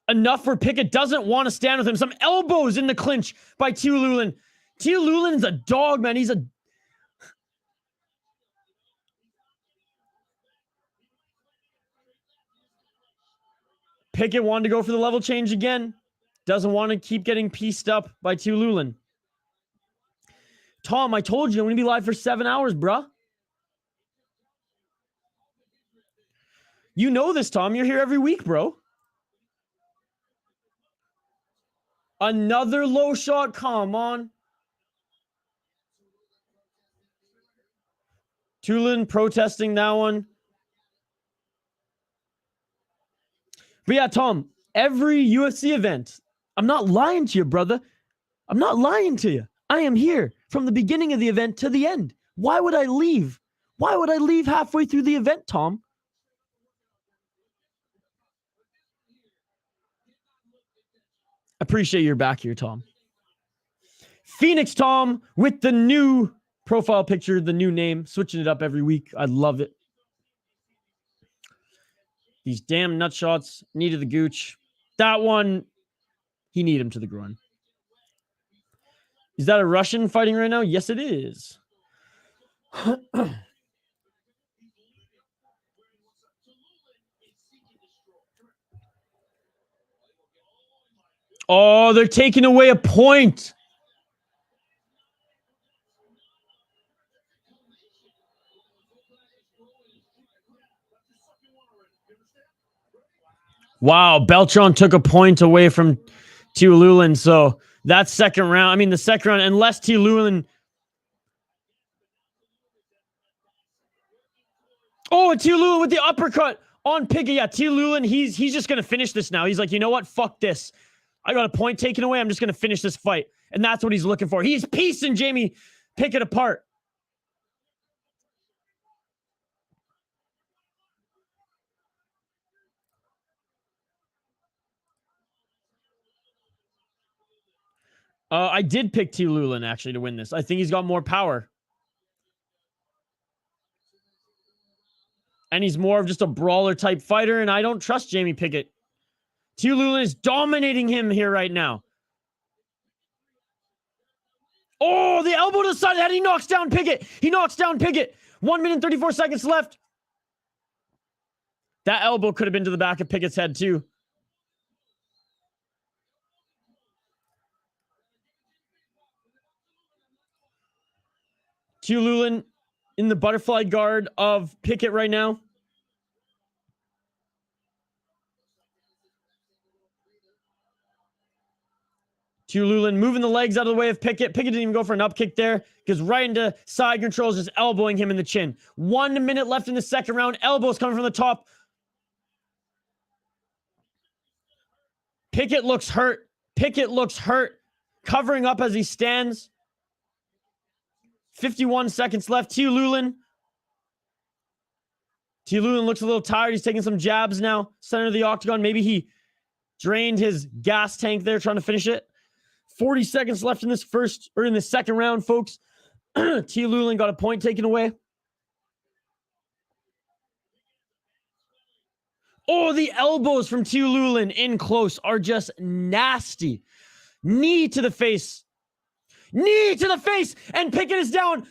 Enough where Pickett doesn't want to stand with him. Some elbows in the clinch by Tiuliulin. Tiuliulin's a dog, man. He's a... Pickett wanted to go for the level change again. Doesn't want to keep getting pieced up by Tiuliulin. Tom, I told you I'm going to be live for 7 hours, bruh. You know this, Tom. You're here every week, bro. Another low shot. Come on. Tiuliulin protesting that one. But yeah, Tom, every UFC event, I'm not lying to you, brother. I'm not lying to you. I am here from the beginning of the event to the end. Why would I leave? Why would I leave halfway through the event, Tom? Appreciate you're back here, Tom. Phoenix Tom with the new profile picture, the new name, switching it up every week. I love it. These damn nut shots, knee to the gooch. That one, he kneed him to the groin. Is that a Russian fighting right now? Yes, it is. Oh, they're taking away a point. Wow, Beltran took a point away from Tiuliulin. So that second round, I mean, the second round, unless Tiuliulin. Oh, Tiuliulin with the uppercut on Pickett. Yeah, Tiuliulin, he's just going to finish this now. He's like, you know what? Fuck this. I got a point taken away. I'm just going to finish this fight. And that's what he's looking for. He's piecing Jamie Pickett apart. I did pick Tiuliulin actually to win this. I think he's got more power. And he's more of just a brawler type fighter, and I don't trust Jamie Pickett. Tiuliulin is dominating him here right now. Oh, the elbow to the side of the head. He knocks down Pickett. He knocks down Pickett. 1 minute and 34 seconds left. That elbow could have been to the back of Pickett's head too. Tiuliulin in the butterfly guard of Pickett right now. Tiuliulin moving the legs out of the way of Pickett. Pickett didn't even go for an up kick there because right into side controls, just elbowing him in the chin. 1 minute left in the second round. Elbows coming from the top. Pickett looks hurt. Pickett looks hurt. Covering up as he stands. 51 seconds left. Tiuliulin. Tiuliulin looks a little tired. He's taking some jabs now. Center of the octagon. Maybe he drained his gas tank there trying to finish it. 40 seconds left in this second round, folks. Tiuliulin got a point taken away. Oh, the elbows from Tiuliulin in close are just nasty. Knee to the face. Knee to the face. And Pickett is down.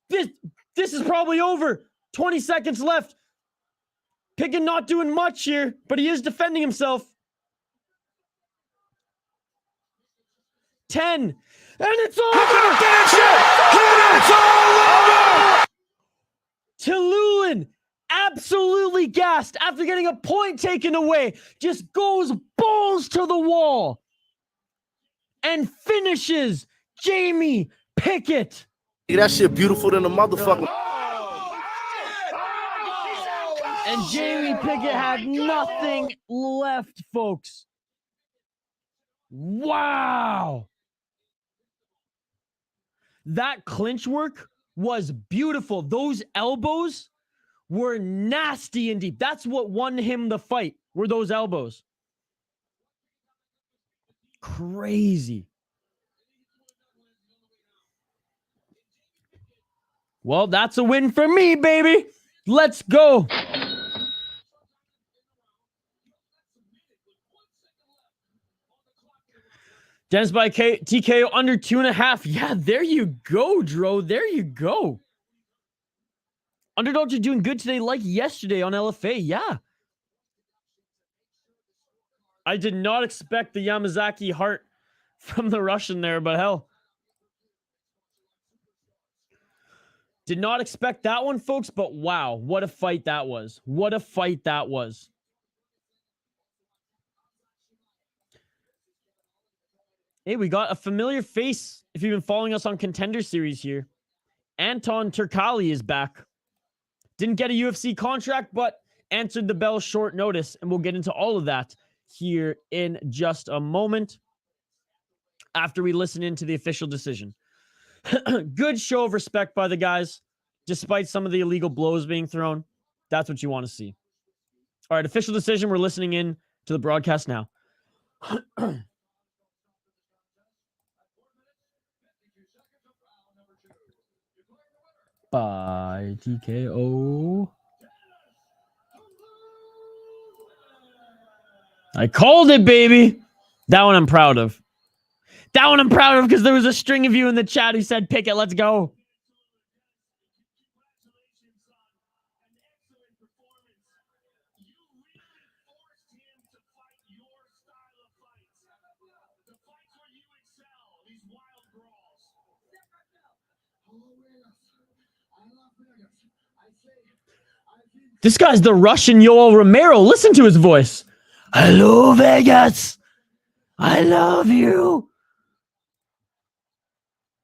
This is probably over. 20 seconds left. Pickett not doing much here, but he is defending himself. 10. And it's all over. Finish it. It's all over. Tiuliulin, absolutely gassed after getting a point taken away, just goes balls to the wall and finishes Jamie Pickett. That shit beautiful than a motherfucker. And Jamie Pickett had nothing left, folks. Wow. That clinch work was beautiful. Those elbows were nasty and deep. That's what won him the fight, were those elbows. Crazy. Well, that's a win for me, baby. Let's go. Denis by TKO under 2.5. Yeah, there you go, Dro. There you go. Underdogs are doing good today like yesterday on LFA. Yeah. I did not expect the Yamazaki heart from the Russian there, but hell. Did not expect that one, folks, but wow, what a fight that was. What a fight that was. Hey, we got a familiar face if you've been following us on Contender Series here. Anton Turkalj is back. Didn't get a UFC contract, but answered the bell short notice, and we'll get into all of that here in just a moment after we listen into the official decision. Good show of respect by the guys, despite some of the illegal blows being thrown. That's what you want to see. All right, official decision. We're listening in to the broadcast now. By TKO. I called it, baby. That one I'm proud of. That one I'm proud of because there was a string of you in the chat who said, Pickett, let's go. This guy's the Russian Yoel Romero. Listen to his voice. Hello, Vegas. I love you.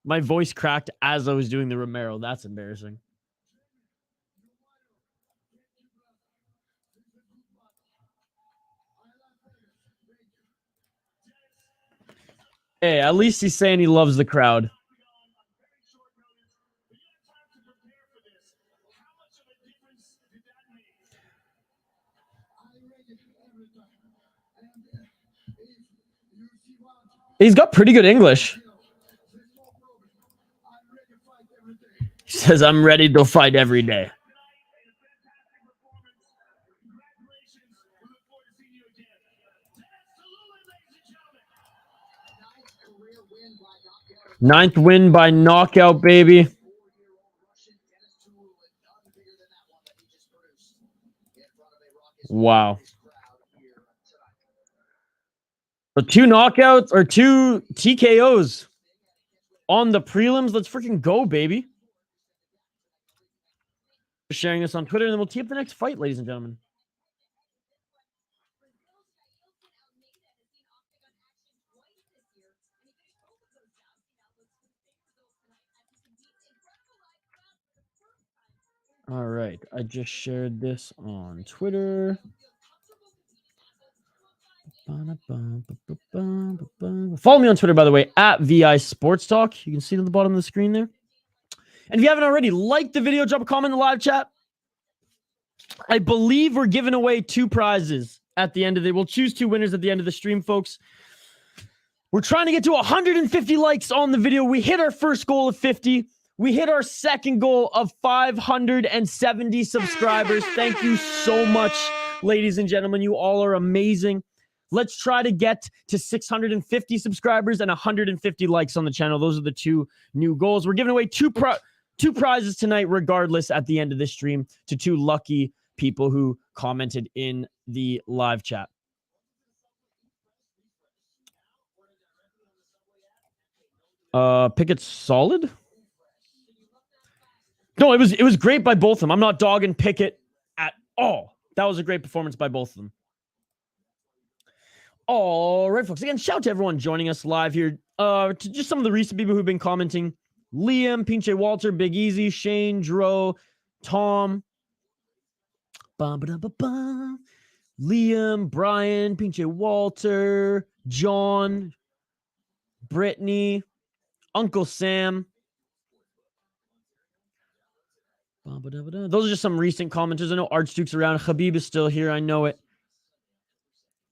My voice cracked as I was doing the Romero. That's embarrassing. Hey, at least he's saying he loves the crowd. He's got pretty good English. He says, I'm ready to fight every day. Ninth win by knockout, baby. Wow. So 2 knockouts or 2 TKOs on the prelims. Let's freaking go, baby. Sharing this on Twitter, and then we'll tee up the next fight, ladies and gentlemen. All right. I just shared this on Twitter. Follow me on Twitter, by the way, at VI Sports Talk. You can see it at the bottom of the screen there. And if you haven't already, like the video, drop a comment in the live chat. I believe we're giving away 2 prizes at the end of the... We'll choose 2 winners at the end of the stream, folks. We're trying to get to 150 likes on the video. We hit our first goal of 50. We hit our second goal of 570 subscribers. Thank you so much, ladies and gentlemen. You all are amazing. Let's try to get to 650 subscribers and 150 likes on the channel. Those are the 2 new goals. We're giving away 2 prizes tonight, regardless, at the end of this stream, to 2 lucky people who commented in the live chat. Pickett solid? No, it was great by both of them. I'm not dogging Pickett at all. That was a great performance by both of them. All right, folks. Again, shout out to everyone joining us live here. To just some of the recent people who've been commenting. Liam, Pinche Walter, Big Easy, Shane, Dro, Tom. Liam, Brian, Pinche Walter, John, Brittany, Uncle Sam. Those are just some recent commenters. I know Archduke's around. Khabib is still here. I know it.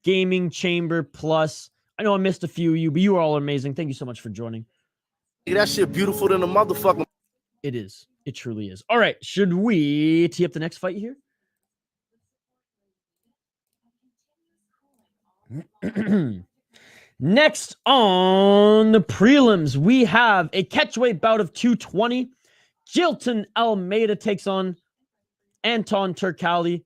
Gaming Chamber Plus. I know I missed a few of you, but you are all amazing. Thank you so much for joining. That shit beautiful than a motherfucker. It is. It truly is. All right. Should we tee up the next fight here? Next on the prelims, we have a catchweight bout of 220. Jailton Almeida takes on Anton Turkalj.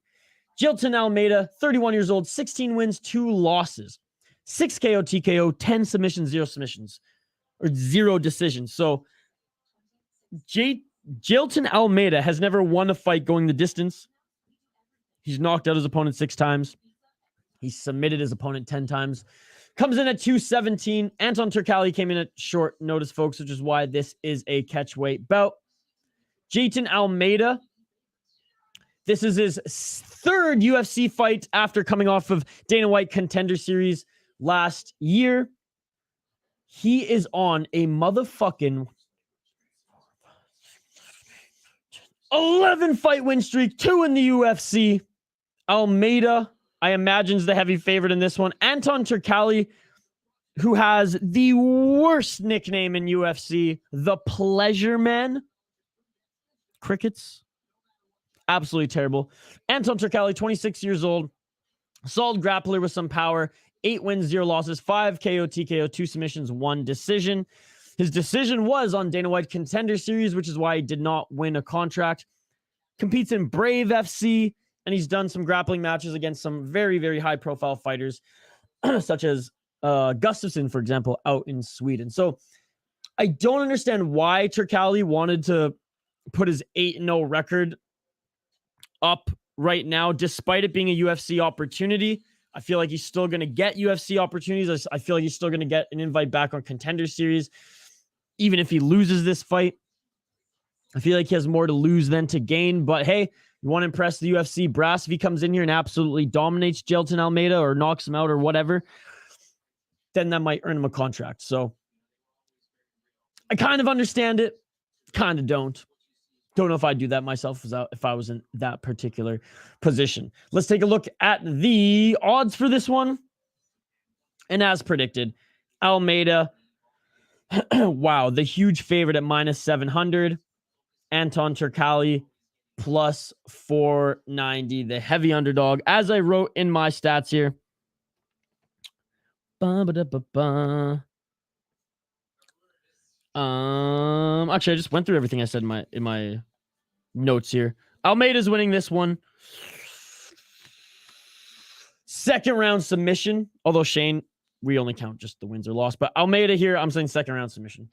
Jailton Almeida, 31 years old, 16 wins, 2 losses. 6 KO, TKO, 10 submissions, 0 submissions. Or 0 decisions. So, Jailton Almeida has never won a fight going the distance. He's knocked out his opponent 6 times. He's submitted his opponent 10 times. Comes in at 217. Anton Turkalj came in at short notice, folks, which is why this is a catchweight bout. Jailton Almeida, this is his 3rd UFC fight after coming off of Dana White Contender Series last year. He is on a motherfucking 11 fight win streak, 2 in the UFC. Almeida, I imagine, is the heavy favorite in this one. Anton Turkalj, who has the worst nickname in UFC, the Pleasure Man. Crickets. Absolutely terrible. Anton Turkalj, 26 years old. Solid grappler with some power. 8 wins, 0 losses. 5 KO, TKO, 2 submissions, 1 decision. His decision was on Dana White Contender Series, which is why he did not win a contract. Competes in Brave FC, and he's done some grappling matches against some very, very high-profile fighters, such as Gustafsson, for example, out in Sweden. So I don't understand why Turkalj wanted to put his 8-0 record up right now, despite it being a UFC opportunity. I feel like he's still going to get UFC opportunities. I feel like he's still going to get an invite back on Contender Series, even if he loses this fight. I feel like he has more to lose than to gain. But hey, you want to impress the UFC brass? If he comes in here and absolutely dominates Jailton Almeida or knocks him out or whatever, then that might earn him a contract. So I kind of understand it, kind of don't. Don't know if I'd do that myself if I was in that particular position. Let's take a look at the odds for this one. And as predicted, Almeida, wow, the huge favorite at -700. Anton Turkalj plus 490, the heavy underdog, as I wrote in my stats here. Actually, I just went through everything I said in my notes here. Almeida's winning this one. 2nd round submission. Although Shane, we only count just the wins or loss. But Almeida here, I'm saying 2nd round submission.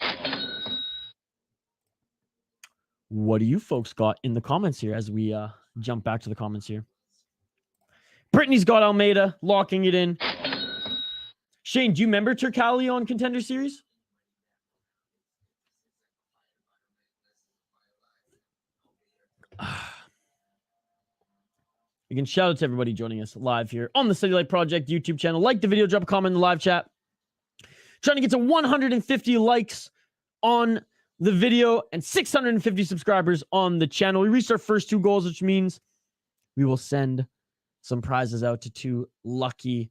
What do you folks got in the comments here as we jump back to the comments here? Brittany's got Almeida locking it in. Shane, do you remember Turkalj on Contender Series? Again, shout out to everybody joining us live here on the City Light Project YouTube channel. Like the video, drop a comment in the live chat. Trying to get to 150 likes on the video and 650 subscribers on the channel. We reached our first 2 goals, which means we will send some prizes out to 2 lucky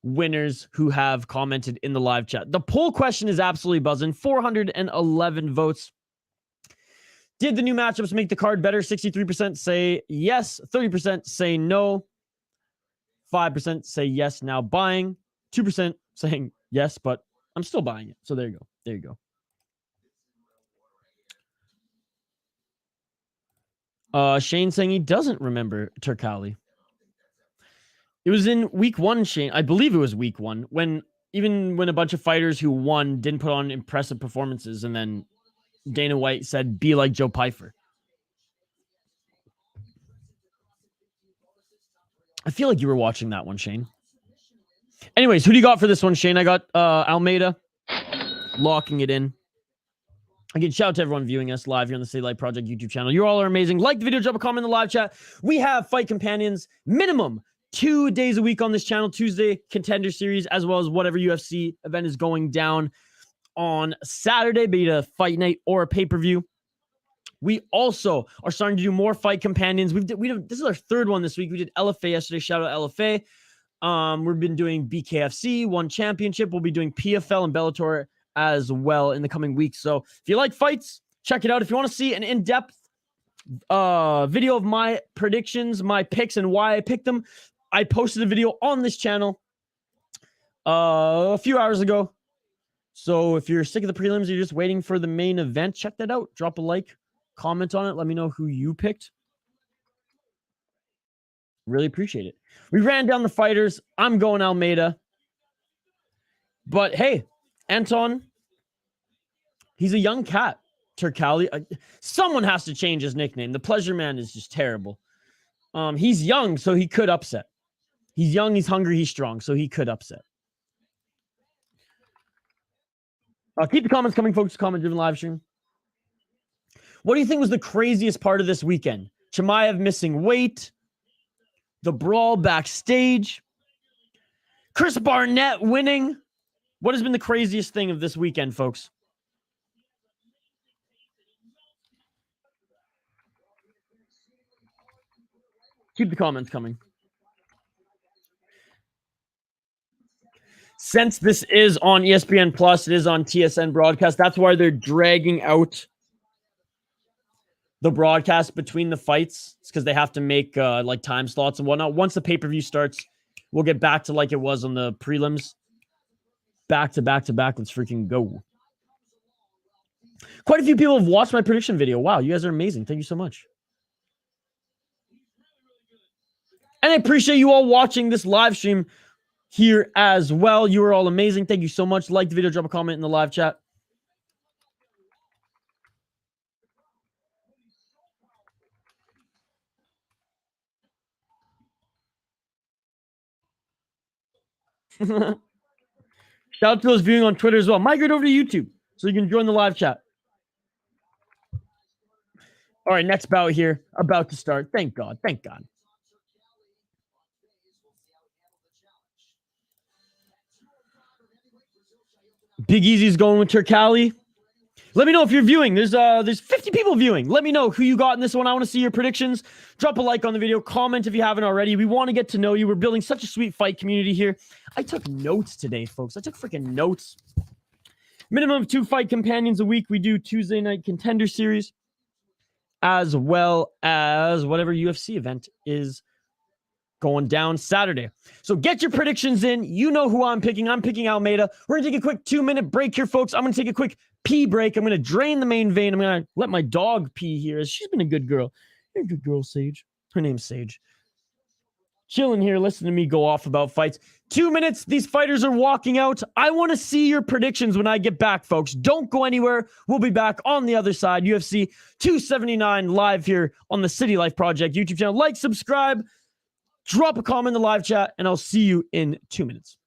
winners who have commented in the live chat. The poll question is absolutely buzzing. 411 votes. Did the new matchups make the card better? 63% say yes. 30% say no. 5% say yes, now buying. 2% saying yes, but I'm still buying it. So there you go. There you go. Shane saying he doesn't remember Turkalj. It was in week 1, Shane. I believe it was week 1 when a bunch of fighters who won didn't put on impressive performances, and then Dana White said, "Be like Joe Pyfer." I feel like you were watching that one, Shane. Anyways, who do you got for this one, Shane? I got Almeida locking it in. Again, shout out to everyone viewing us live here on the City Light Project YouTube channel. You all are amazing. Like the video, drop a comment in the live chat. We have fight companions minimum 2 days a week on this channel. Tuesday, Contender Series, as well as whatever UFC event is going down on Saturday, be it a fight night or a pay-per-view. We also are starting to do more fight companions. This is our 3rd one this week. We did LFA yesterday. Shout out LFA. We've been doing BKFC, One Championship. We'll be doing PFL and Bellator as well in the coming weeks. So if you like fights, check it out. If you want to see an in-depth video of my predictions, my picks, and why I picked them, I posted a video on this channel a few hours ago. So if you're sick of the prelims, you're just waiting for the main event, check that out. Drop a like, comment on it. Let me know who you picked. Really appreciate it. We ran down the fighters. I'm going Almeida. But hey, Anton, he's a young cat. Turkalj. Someone has to change his nickname. The Pleasure Man is just terrible. He's young, so he could upset. He's young, he's hungry, he's strong, so he could upset. Keep the comments coming, folks. Comment-driven live stream. What do you think was the craziest part of this weekend? Chimaev missing weight, the brawl backstage, Chris Barnett winning. What has been the craziest thing of this weekend, folks? Keep the comments coming. Since this is on ESPN Plus, it is on TSN broadcast. That's why they're dragging out the broadcast between the fights. It's because they have to make like time slots and whatnot. Once the pay-per-view starts, we'll get back to like it was on the prelims. Back to back to back. Let's freaking go. Quite a few people have watched my prediction video. Wow, you guys are amazing. Thank you so much. And I appreciate you all watching this live stream here as well. You are all amazing. Thank you so much. Like the video, drop a comment in the live chat. Shout out to those viewing on Twitter as well. Migrate over to YouTube so you can join the live chat. All right, next bout here. About to start. Thank God. Thank God. Big Easy's going with Turkalj. Let me know if you're viewing. There's 50 people viewing. Let me know who you got in this one. I want to see your predictions. Drop a like on the video. Comment if you haven't already. We want to get to know you. We're building such a sweet fight community here. I took notes today, folks. I took freaking notes. Minimum of 2 fight companions a week. We do Tuesday night Contender Series, as well as whatever UFC event is going down Saturday. So get your predictions in. You know who I'm picking. I'm picking Almeida. We're going to take a quick 2-minute break here, folks. I'm going to take a quick pee break. I'm going to drain the main vein. I'm going to let my dog pee here. She's been a good girl. You're a good girl, Sage. Her name's Sage. Chilling here, listening to me go off about fights. 2 minutes. These fighters are walking out. I want to see your predictions when I get back, folks. Don't go anywhere. We'll be back on the other side. UFC 279 live here on the City Life Project YouTube channel. Like, subscribe, drop a comment in the live chat, and I'll see you in 2 minutes.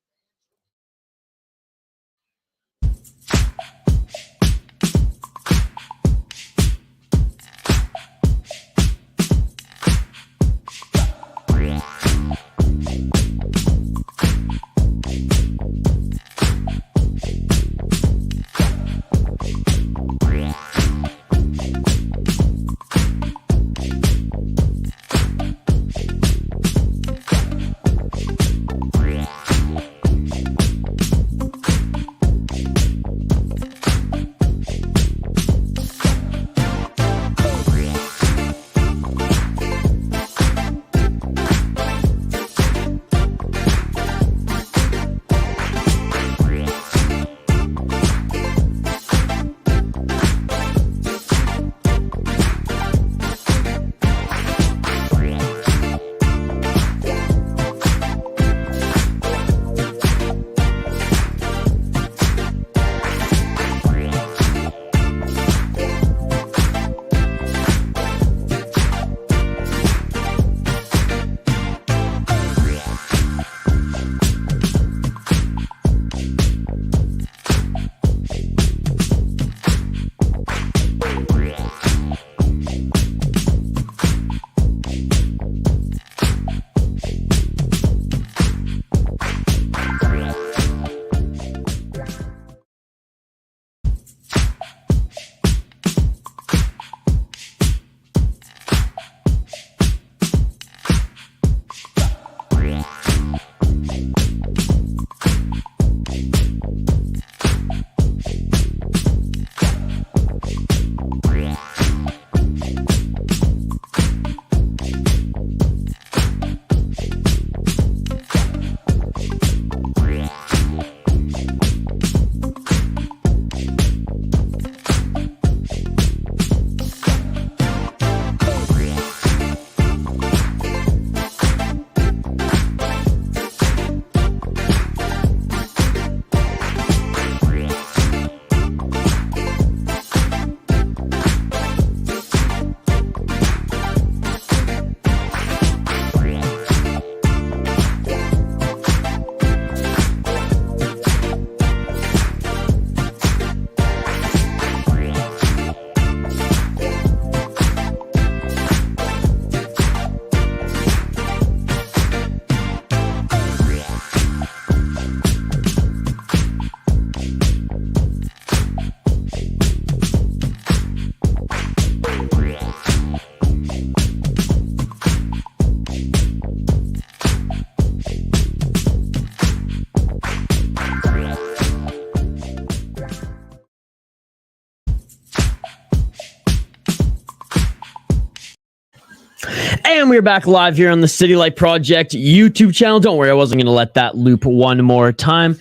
we're back live here on the City Light Project YouTube channel. Don't worry, I wasn't going to let that loop one more time.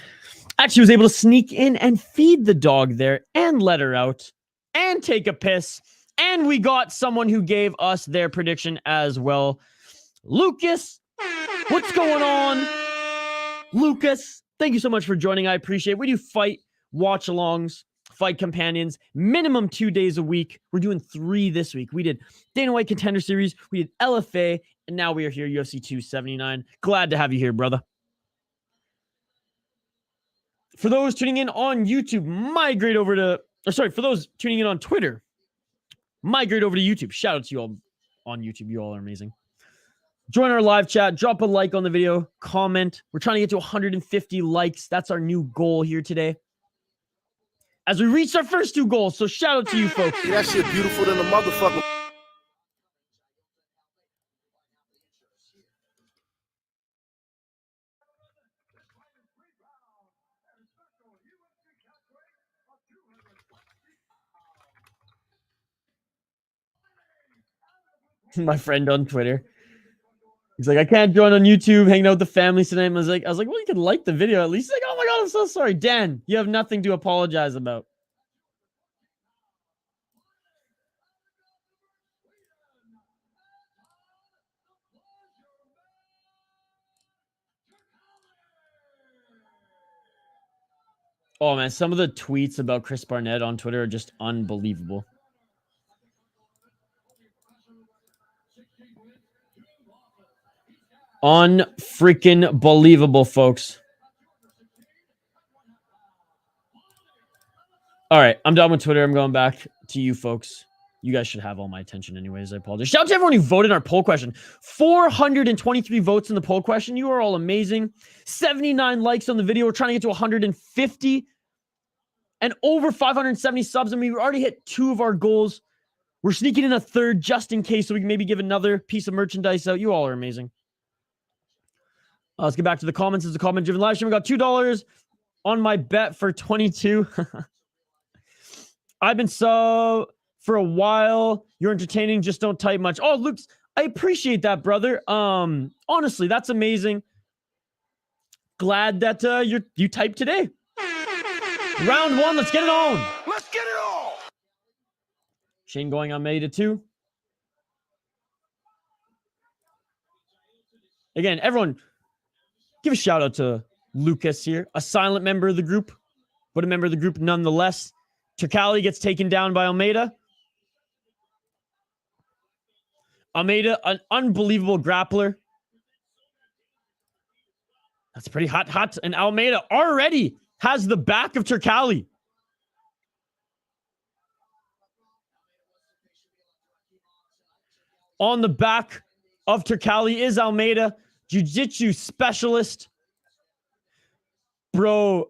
Actually was able to sneak in and feed the dog there and let her out and take a piss. And we got someone who gave us their prediction as well. Lucas, what's going on? Lucas, thank you so much for joining. I appreciate it. We do fight watch-alongs, fight companions, minimum 2 days a week. We're doing 3 this week. We did Dana White Contender Series, we did LFA, and now we are here, UFC 279. Glad to have you here, brother. For those tuning in on YouTube, migrate over to, for those tuning in on Twitter, migrate over to YouTube. Shout out to you all on YouTube. You all are amazing. Join our live chat. Drop a like on the video. Comment. We're trying to get to 150 likes. That's our new goal here today, as we reached our first 2 goals. So shout out to you folks. That shit beautiful than a motherfucker. My friend on Twitter, he's like, I can't join on YouTube, hanging out with the family tonight. I was like, well, you can like the video at least. He's like, oh my God, I'm so sorry. Dan, you have nothing to apologize about. Oh man, some of the tweets about Chris Barnett on Twitter are just unbelievable. Unfreaking believable, folks. All right, I'm done with Twitter. I'm going back to you folks. You guys should have all my attention anyways. I apologize. Shout out to everyone who voted our poll question. 423 votes in the poll question. You are all amazing. 79 likes on the video. We're trying to get to 150 and over 570 subs. I mean, we already hit 2 of our goals. We're sneaking in a 3rd just in case, so we can maybe give another piece of merchandise out. You all are amazing. Let's get back to the comments. It's a comment-driven live stream. We got $2 on my bet for 22. I've been so for a while. You're entertaining. Just don't type much. Oh, Luke, I appreciate that, brother. Honestly, that's amazing. Glad that you typed today. Round 1. Let's get it on. Let's get it on. Shane going on Almeida 2. Again, everyone, give a shout out to Lucas here, a silent member of the group, but a member of the group nonetheless. Turkalj gets taken down by Almeida. Almeida, an unbelievable grappler. That's pretty hot. And Almeida already has the back of Turkalj. On the back of Turkalj is Almeida, jiu-jitsu specialist. Bro,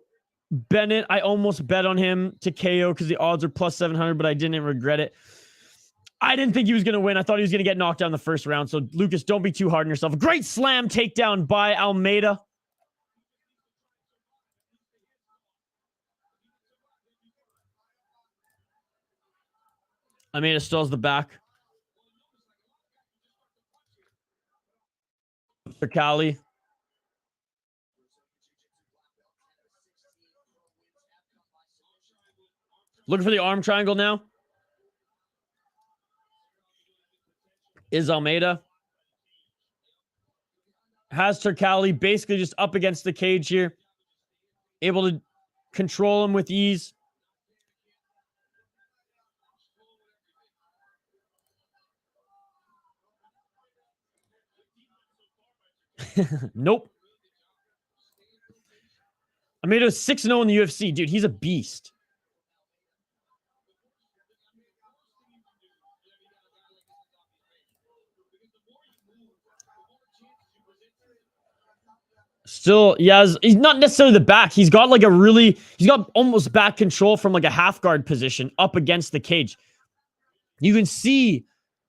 Bennett, I almost bet on him to KO because the odds are plus 700, but I didn't regret it. I didn't think he was going to win. I thought he was going to get knocked down the first round. So, Lucas, don't be too hard on yourself. Great slam takedown by Almeida. Almeida still has the back. Turkalj. Looking for the arm triangle now. Is Almeida. Has Turkalj basically just up against the cage here. Able to control him with ease. Nope. Almeida's 6-0 in the UFC. Dude, he's a beast. Still, he's not necessarily the back. He's got like he's got almost back control from like a half guard position up against the cage. You can see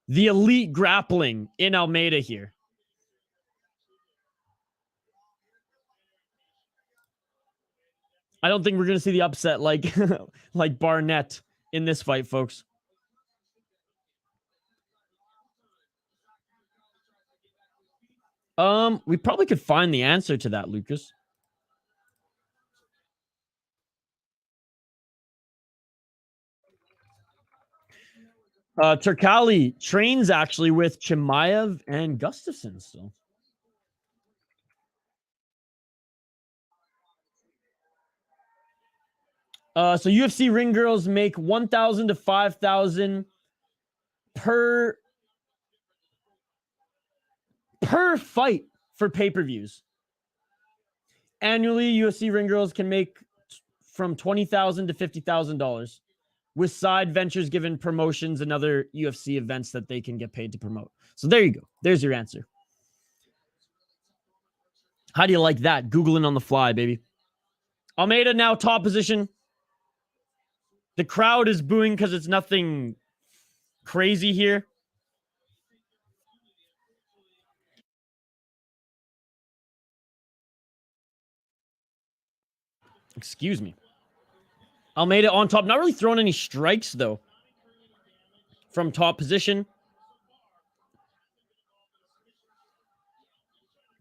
the elite grappling in Almeida here. I don't think we're going to see the upset like, like Barnett in this fight, folks. We probably could find the answer to that, Lucas. Turkalj trains actually with Chimaev and Gustafsson. So UFC ring girls make $1,000 to $5,000 per fight for pay-per-views. Annually, UFC ring girls can make from $20,000 to $50,000 with side ventures given promotions and other UFC events that they can get paid to promote. So there you go. There's your answer. How do you like that? Googling on the fly, baby. Almeida now top position. The crowd is booing because it's nothing crazy here. Excuse me. Almeida on top. Not really throwing any strikes, though, from top position.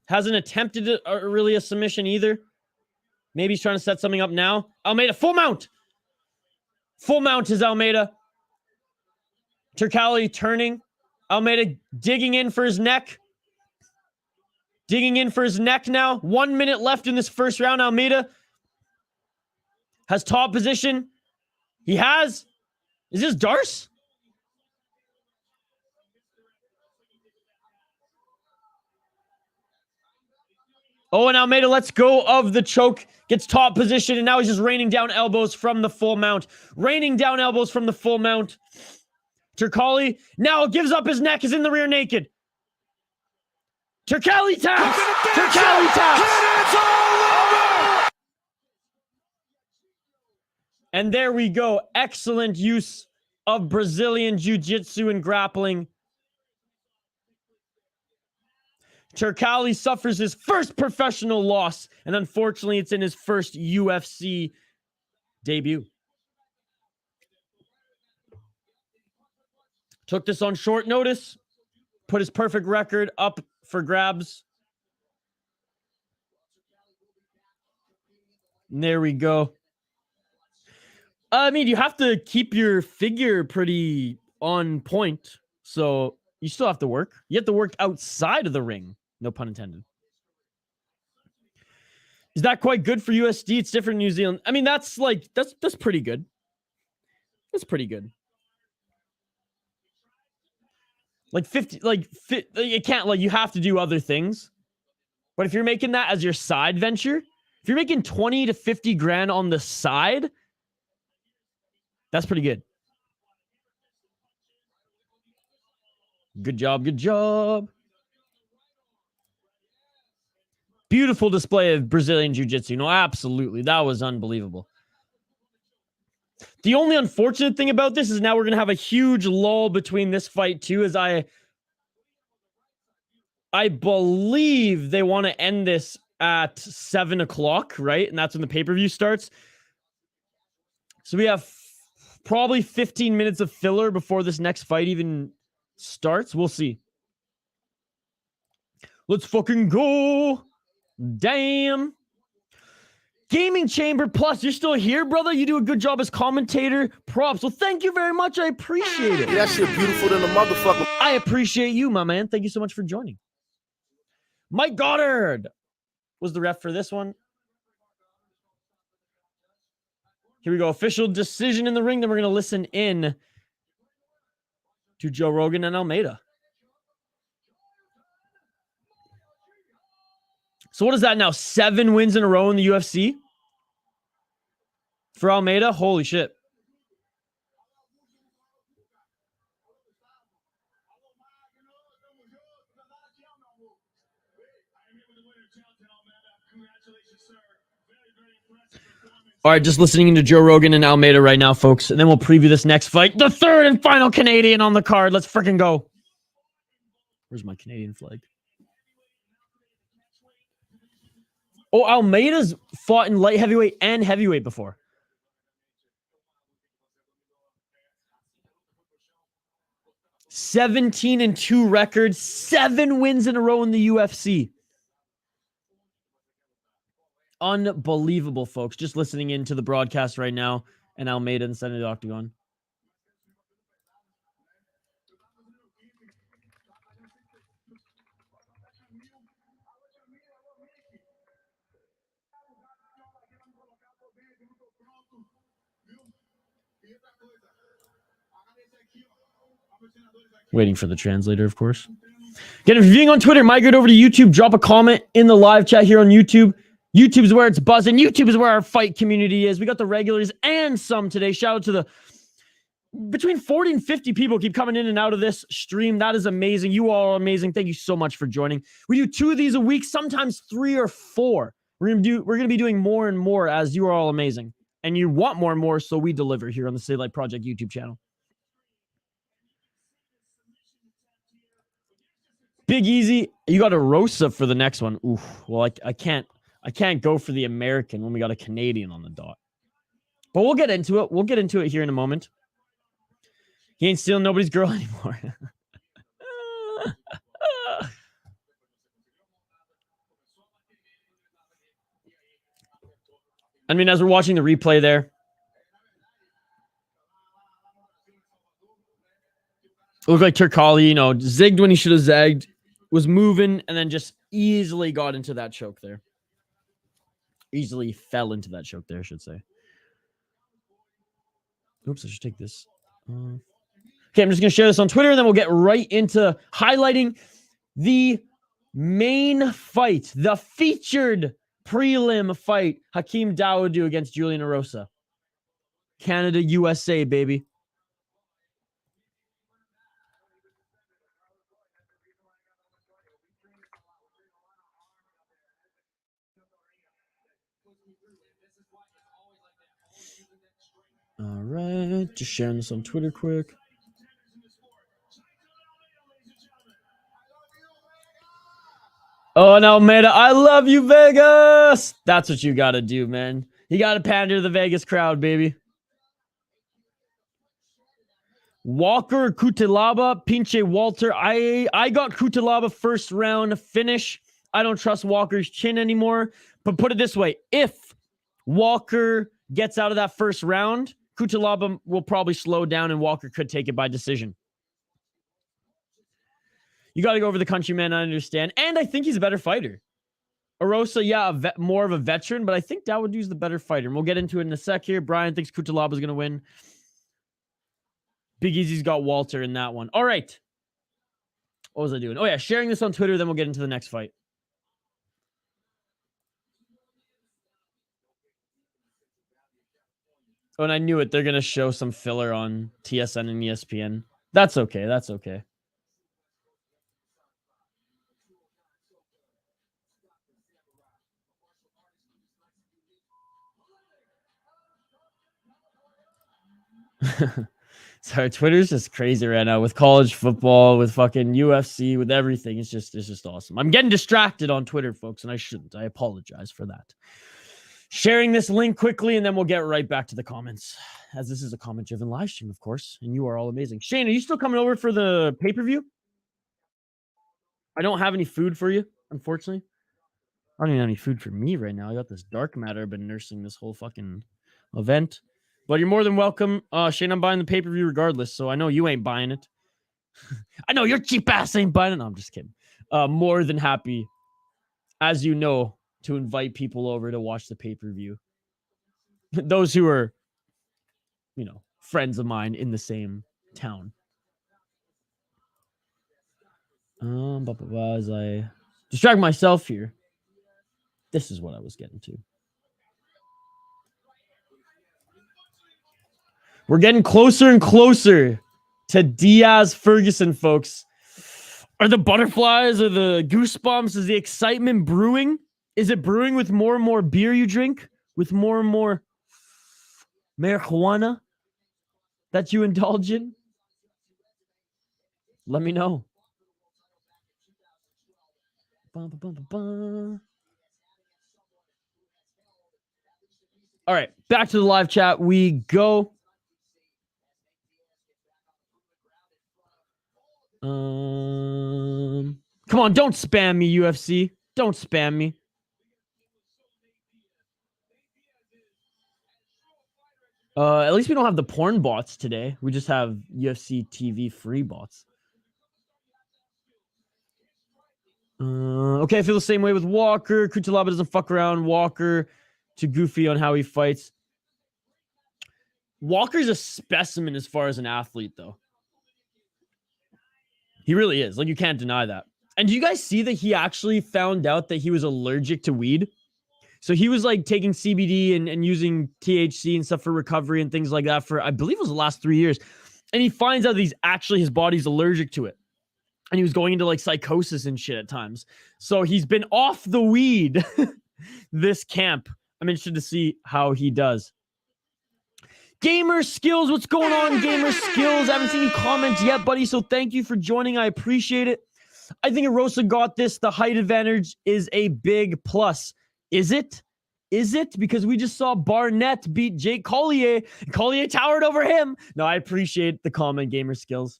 Hasn't attempted really a submission either. Maybe he's trying to set something up now. Almeida, full mount. Full mount is Almeida. Turkalj turning. Almeida digging in for his neck. Digging in for his neck now. 1 minute left in this first round. Almeida has top position. He has. Is this Darce? Oh, and Almeida lets go of the choke. Gets top position. And now he's just raining down elbows from the full mount. Raining down elbows from the full mount. Turkalj now gives up his neck. Is in the rear naked. Turkalj taps. Turkalj taps. And there we go. Excellent use of Brazilian jiu-jitsu and grappling. Turkalj suffers his first professional loss, and unfortunately, it's in his first UFC debut. Took this on short notice, put his perfect record up for grabs. And there we go. I mean, you have to keep your figure pretty on point. So you still have to work. You have to work outside of the ring. No pun intended. Is that quite good for USD? It's different in New Zealand. I mean, that's pretty good. That's pretty good. Like 50, you can't, like, you have to do other things. But if you're making that as your side venture, if you're making 20 to 50 grand on the side, that's pretty good. Good job. Good job. Beautiful display of Brazilian jiu-jitsu. No, absolutely. That was unbelievable. The only unfortunate thing about this is now we're going to have a huge lull between this fight too, as I believe they want to end this at 7 o'clock, right? And that's when the pay-per-view starts. So we have probably 15 minutes of filler before this next fight even starts. We'll see. Let's fucking go. Damn. Gaming Chamber Plus, you're still here, brother. You do a good job as commentator. Props. Well, thank you very much. I appreciate it. Yeah, that shit beautiful than a motherfucker. I appreciate you, my man. Thank you so much for joining. Mike Goddard was the ref for this one. Here we go. Official decision in the ring. Then we're going to listen in to Joe Rogan and Almeida. So what is that now? 7 wins in a row in the UFC? For Almeida? Holy shit. All right, just listening to Joe Rogan and Almeida right now, folks. And then we'll preview this next fight. The third and final Canadian on the card. Let's freaking go. Where's my Canadian flag? Oh, Almeida's fought in light heavyweight and heavyweight before. 17-2 record, 7 wins in a row in the UFC. Unbelievable, folks. Just listening into the broadcast right now, and Almeida in the center of the octagon. Waiting for the translator, of course. Again, if you're viewing on Twitter, migrate over to YouTube. Drop a comment in the live chat here on YouTube. YouTube's where it's buzzing. YouTube is where our fight community is. We got the regulars and some today. Shout out to the between 40 and 50 people keep coming in and out of this stream. That is amazing. You all are amazing. Thank you so much for joining. We do 2 of these a week, sometimes 3 or 4. We're gonna be doing more and more as you are all amazing. And you want more and more, so we deliver here on the City Light Project YouTube channel. Big Easy, you got Erosa for the next one. Oof. Well, I can't go for the American when we got a Canadian on the dot. But we'll get into it. We'll get into it here in a moment. He ain't stealing nobody's girl anymore. I mean, as we're watching the replay there, it looked like Turkalj, zigged when he should have zagged, was moving, and then just easily got into that choke there. Easily fell into that choke there, I should say. Oops, I should take this. Okay, I'm just going to share this on Twitter, and then we'll get right into highlighting the main fight, the featured prelim fight, Hakeem Dawodu against Julian Erosa. Canada, USA, baby. All right, just sharing this on Twitter quick. Oh, and Almeida, I love you, Vegas. That's what you got to do, man. You got to pander to the Vegas crowd, baby. Walker, Cutelaba, Pinche Walter. I got Cutelaba first round finish. I don't trust Walker's chin anymore. But put it this way. If Walker gets out of that first round, Cutelaba will probably slow down and Walker could take it by decision. You got to go over the countryman, I understand. And I think he's a better fighter. Erosa, yeah, more of a veteran, but I think Dawodu's the better fighter. And we'll get into it in a sec here. Brian thinks Cutelaba's going to win. Big Easy's got Walter in that one. All right. What was I doing? Oh, yeah, sharing this on Twitter, then we'll get into the next fight. Oh, and I knew it. They're going to show some filler on TSN and ESPN. That's okay. That's okay. Sorry, Twitter's just crazy right now with college football, with fucking UFC, with everything. It's just awesome. I'm getting distracted on Twitter, folks, and I shouldn't. I apologize for that. Sharing this link quickly, and then we'll get right back to the comments, as this is a comment-driven live stream, of course, and you are all amazing. Shane, are you still coming over for the pay-per-view? I don't have any food for you, unfortunately. I don't even have any food for me right now. I got this dark matter I've been nursing this whole fucking event. But you're more than welcome. Shane, I'm buying the pay-per-view regardless, so I know you ain't buying it. I know your cheap ass ain't buying it. No, I'm just kidding. More than happy, as you know, to invite people over to watch the pay-per-view. Those who are, friends of mine in the same town. As I distract myself here, this is what I was getting to. We're getting closer and closer to Diaz Ferguson, folks. Are the butterflies or the goosebumps? Is the excitement brewing? Is it brewing with more and more beer you drink? With more and more marijuana that you indulge in? Let me know. All right, back to the live chat we go. Come on, don't spam me, UFC. Don't spam me. At least we don't have the porn bots today. We just have UFC TV free bots. Okay, I feel the same way with Walker. Cutelaba doesn't fuck around. Walker too goofy on how he fights. Walker's a specimen as far as an athlete, though. He really is. Like, you can't deny that. And do you guys see that he actually found out that he was allergic to weed? So he was like taking CBD and using THC and stuff for recovery and things like that for, I believe it was the last 3 years. And he finds out that his body's allergic to it. And he was going into like psychosis and shit at times. So he's been off the weed this camp. I'm interested to see how he does. Gamer Skills, what's going on, Gamer Skills? I haven't seen you comment yet, buddy, so thank you for joining. I appreciate it. I think Erosa got this. The height advantage is a big plus. Is it? Is it? Because we just saw Barnett beat Jake Collier. Collier towered over him. No, I appreciate the comment, Gamer Skills.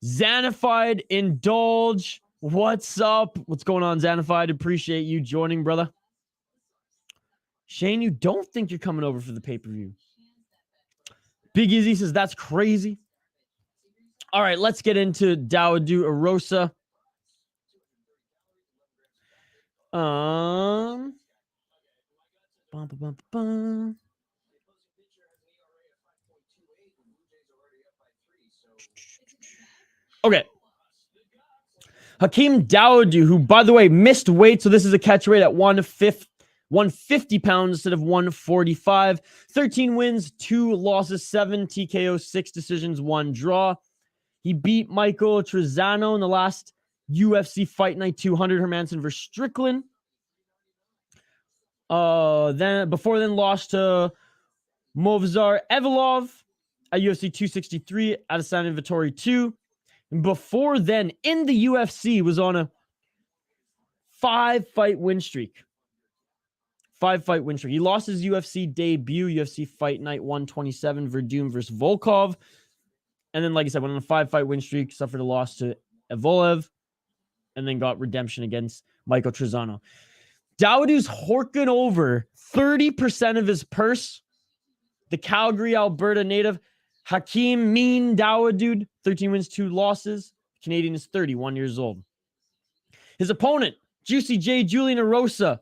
Xanified, Indulge. What's up? What's going on, Xanified? Appreciate you joining, brother. Shane, you don't think you're coming over for the pay-per-view. Big Izzy says, that's crazy. All right, let's get into Dawodu Erosa. Okay. Hakeem Dawodu, who, by the way, missed weight, so this is a catch rate at 150 pounds instead of 145. 13 wins, 2 losses, 7 TKO, 6 decisions, 1 draw. He beat Michael Trezano in the last UFC Fight Night 200, Hermanson versus Strickland. Before then lost to Movzar Evilov at UFC 263 at Adesanya Vittori 2. And before then, in the UFC, was on a 5-fight win streak. 5-fight win streak. He lost his UFC debut, UFC Fight Night 127, Verdum versus Volkov. And then, like I said, went on a 5-fight win streak, suffered a loss to Evolev, and then got redemption against Michael Trezano. Dawodu's horking over 30% of his purse. The Calgary, Alberta native, Hakeem Mean Dawodu, 13 wins, 2 losses. Canadian is 31 years old. His opponent, Juicy J. Julian Erosa,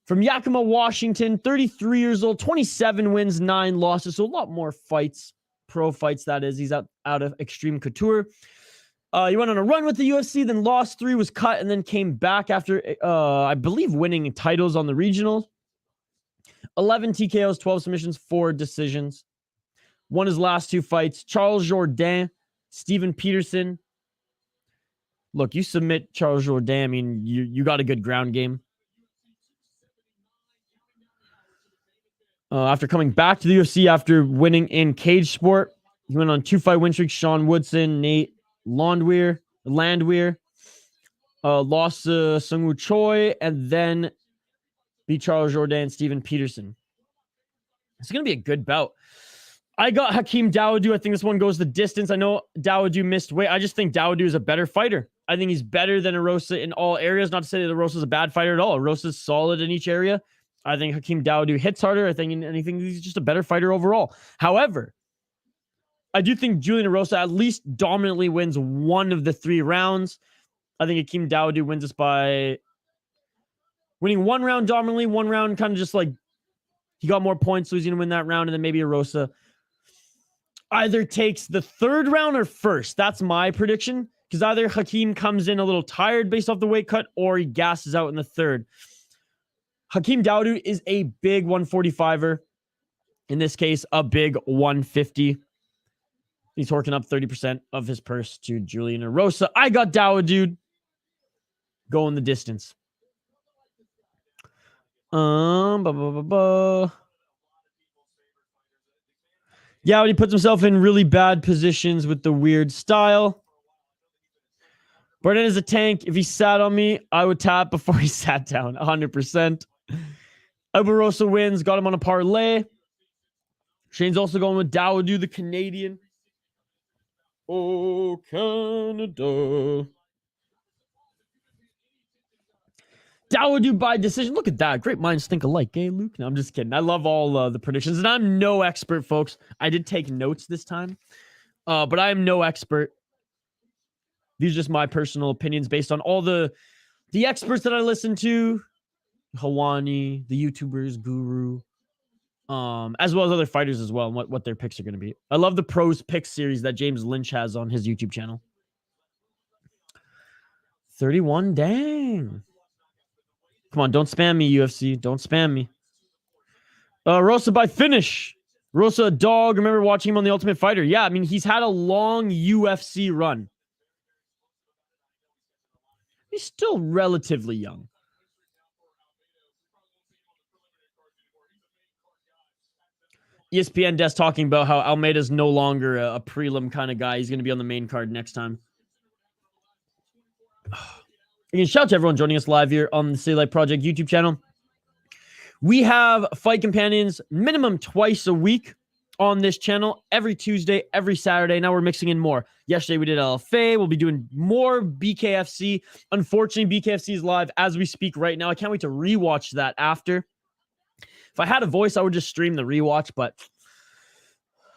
from Yakima, Washington, 33 years old, 27 wins, 9 losses. So a lot more fights, pro fights, that is. He's out of Extreme Couture. He went on a run with the UFC, then lost 3, was cut, and then came back after, I believe, winning titles on the regionals. 11 TKOs, 12 submissions, 4 decisions. Won his last 2 fights. Charles Jourdain, Steven Peterson. Look, you submit Charles Jourdain, I mean, you got a good ground game. After coming back to the UFC after winning in cage sport, he went on 2-fight win streak. Sean Woodson, Nate Landwehr, lost to Sungwoo Choi, and then beat Charles Jourdain and Steven Peterson. It's going to be a good bout. I got Hakeem Dawodu. I think this one goes the distance. I know Dawodu missed weight. I just think Dawodu is a better fighter. I think he's better than Erosa in all areas. Not to say that Erosa is a bad fighter at all. Erosa's solid in each area. I think Hakeem Dawodu hits harder. I think in anything, he's just a better fighter overall. However, I do think Julian Erosa at least dominantly wins one of the 3 rounds. I think Hakeem Dawodu wins this by winning 1 round dominantly, 1 round kind of just like he got more points, so he's going to win that round, and then maybe Erosa either takes the 3rd round or 1st. That's my prediction, because either Hakeem comes in a little tired based off the weight cut, or he gasses out in the 3rd. Hakeem Dawodu is a big 145er. In this case, a big 150. He's horking up 30% of his purse to Julian Erosa. I got Dawodu going the distance. Yeah, when he puts himself in really bad positions with the weird style. Barnett is a tank. If he sat on me, I would tap before he sat down. 100%. Erosa wins. Got him on a parlay. Shane's also going with Dawodu, the Canadian. Oh, Canada. Dawodu by decision. Look at that. Great minds think alike, eh, Luke? No, I'm just kidding. I love all the predictions, and I'm no expert, folks. I did take notes this time, but I am no expert. These are just my personal opinions based on all the experts that I listen to, Hawani, the YouTubers, Guru, as well as other fighters as well, and what their picks are going to be. I love the pros pick series that James Lynch has on his YouTube channel. 31, dang. Come on, don't spam me, UFC. Don't spam me. Erosa by finish. Erosa, a dog. Remember watching him on The Ultimate Fighter? Yeah, I mean, he's had a long UFC run. He's still relatively young. ESPN desk talking about how Almeida's no longer a prelim kind of guy. He's going to be on the main card next time. Again, shout out to everyone joining us live here on the City Light Project YouTube channel. We have fight companions minimum twice a week on this channel, every Tuesday, every Saturday. Now we're mixing in more. Yesterday we did LFA. We'll be doing more BKFC. Unfortunately, BKFC is live as we speak right now. I can't wait to rewatch that after. If I had a voice, I would just stream the rewatch, but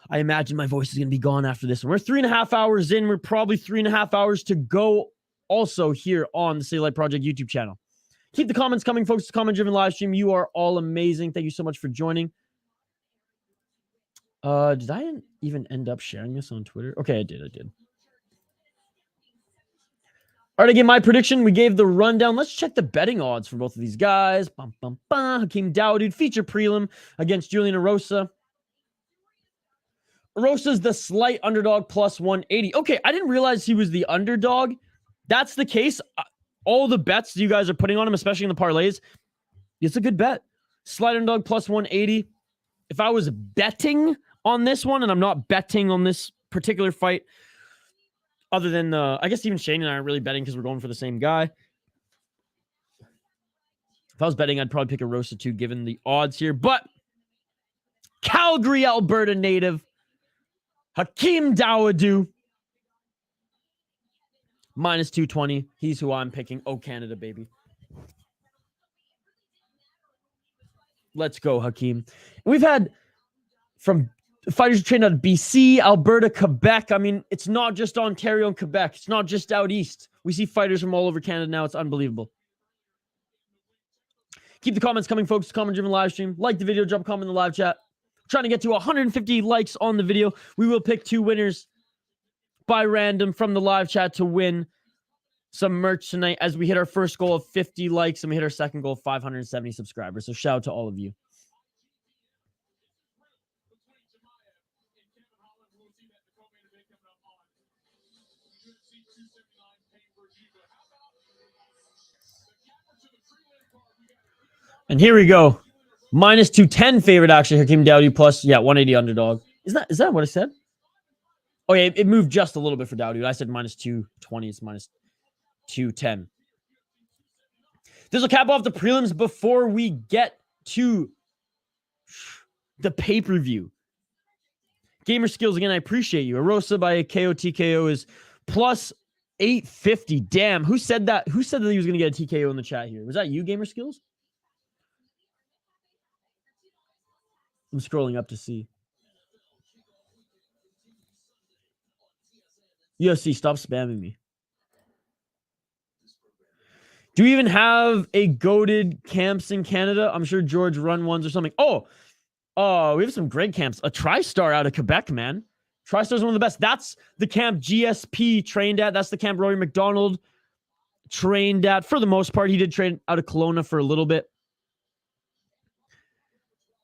I imagine my voice is going to be gone after this one. We're 3.5 hours in. We're probably 3.5 hours to go also here on the City Light Project YouTube channel. Keep the comments coming, folks. It's a comment-driven live stream. You are all amazing. Thank you so much for joining. Did I even end up sharing this on Twitter? Okay, I did. All right, again, my prediction. We gave the rundown. Let's check the betting odds for both of these guys. Hakeem Dawodu, feature prelim against Julian Erosa. Erosa's the slight underdog plus 180. Okay, I didn't realize he was the underdog. That's the case. All the bets you guys are putting on him, especially in the parlays, it's a good bet. Slight underdog plus 180. If I was betting on this one, and I'm not betting on this particular fight, other than, I guess even Shane and I aren't really betting because we're going for the same guy. If I was betting, I'd probably pick Erosa too, given the odds here. But Calgary, Alberta native, Hakeem Dawodu, minus 220. He's who I'm picking. Oh, Canada, baby. Let's go, Hakeem. We've had from fighters who trained out of BC, Alberta, Quebec. I mean, it's not just Ontario and Quebec. It's not just out east. We see fighters from all over Canada now. It's unbelievable. Keep the comments coming, folks. Comment-driven live stream. Like the video. Drop a comment in the live chat. Trying to get to 150 likes on the video. We will pick 2 winners by random from the live chat to win some merch tonight as we hit our first goal of 50 likes and we hit our second goal of 570 subscribers. So shout out to all of you. And here we go. Minus 210 favorite, actually. Hakeem Dawodu plus, 180 underdog. Is that what I said? Oh, yeah, it moved just a little bit for Dawodu. I said minus 220. It's minus 210. This will cap off the prelims before we get to the pay-per-view. Gamer Skills, again, I appreciate you. Erosa by KO TKO is plus 850. Damn, who said that? Who said that he was going to get a TKO in the chat here? Was that you, Gamer Skills? I'm scrolling up to see. UFC, stop spamming me. Do we even have a goated camps in Canada? I'm sure George run ones or something. Oh, we have some great camps. A TriStar out of Quebec, man. TriStar is one of the best. That's the camp GSP trained at. That's the camp Rory McDonald trained at. For the most part, he did train out of Kelowna for a little bit.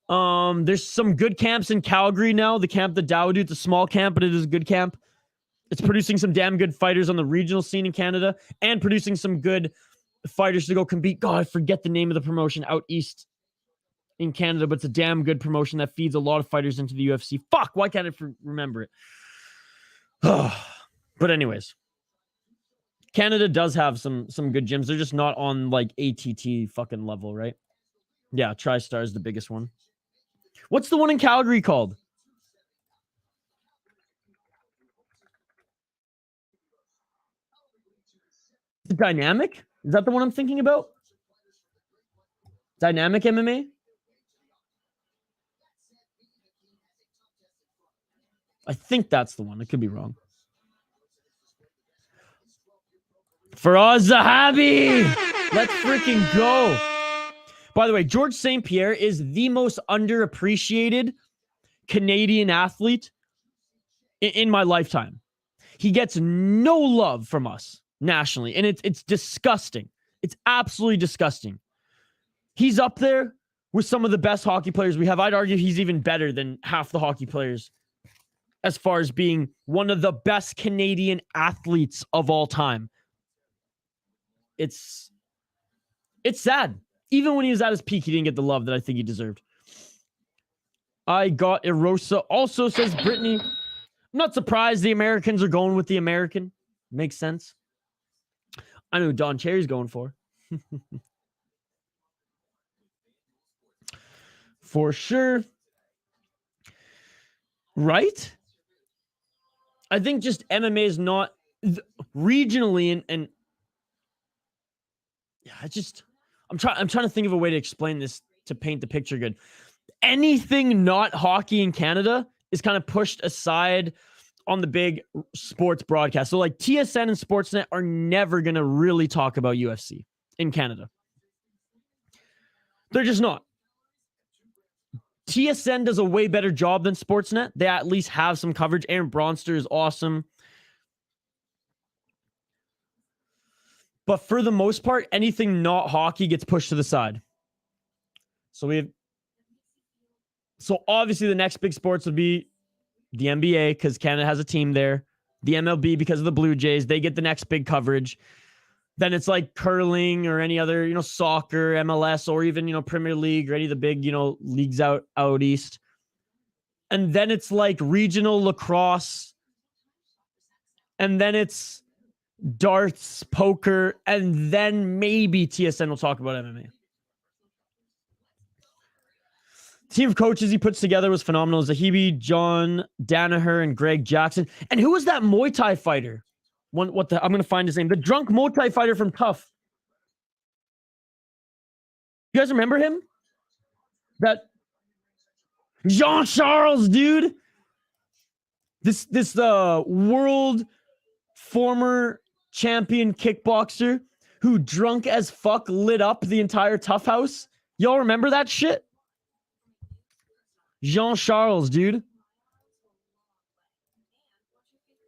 There's some good camps in Calgary now. The camp, the Dawodu, it's a small camp, but it is a good camp. It's producing some damn good fighters on the regional scene in Canada and producing some good fighters to go compete. God, I forget the name of the promotion out east in Canada, but it's a damn good promotion that feeds a lot of fighters into the UFC. Fuck, why can't I remember it? But anyways, Canada does have some good gyms. They're just not on like ATT fucking level, right? Yeah, TriStar is the biggest one. What's the one in Calgary called? Dynamic? Is that the one I'm thinking about? Dynamic MMA? I think that's the one. I could be wrong. Faraz Zahabi! Let's freaking go. By the way, George St. Pierre is the most underappreciated Canadian athlete in my lifetime. He gets no love from us nationally, and it's disgusting. It's absolutely disgusting. He's up there with some of the best hockey players we have. I'd argue he's even better than half the hockey players as far as being one of the best Canadian athletes of all time. It's sad. Even when he was at his peak, he didn't get the love that I think he deserved. I got Erosa. Also, says Brittany. I'm not surprised the Americans are going with the American. Makes sense. I know who Don Cherry's going for. For sure. Right? I think just MMA is not regionally and yeah, I'm trying to think of a way to explain this to paint the picture good. Anything not hockey in Canada is kind of pushed aside on the big sports broadcast. So like TSN and Sportsnet are never going to really talk about UFC in Canada. They're just not. TSN does a way better job than Sportsnet. They at least have some coverage. Aaron Bronster is awesome. But for the most part, anything not hockey gets pushed to the side. So obviously the next big sports would be the NBA because Canada has a team there. The MLB because of the Blue Jays. They get the next big coverage. Then it's like curling or any other, soccer, MLS, or even, Premier League or any of the big, leagues out east. And then it's like regional lacrosse. And then it's darts, poker, and then maybe TSN will talk about MMA. The team of coaches he puts together was phenomenal. Zahibi, John Danaher, and Greg Jackson. And who was that Muay Thai fighter? I'm going to find his name. The drunk Muay Thai fighter from Tough. You guys remember him? That Jean-Charles, dude. This world former champion kickboxer who drunk as fuck lit up the entire Tough House. Y'all remember that shit? Jean-Charles, dude.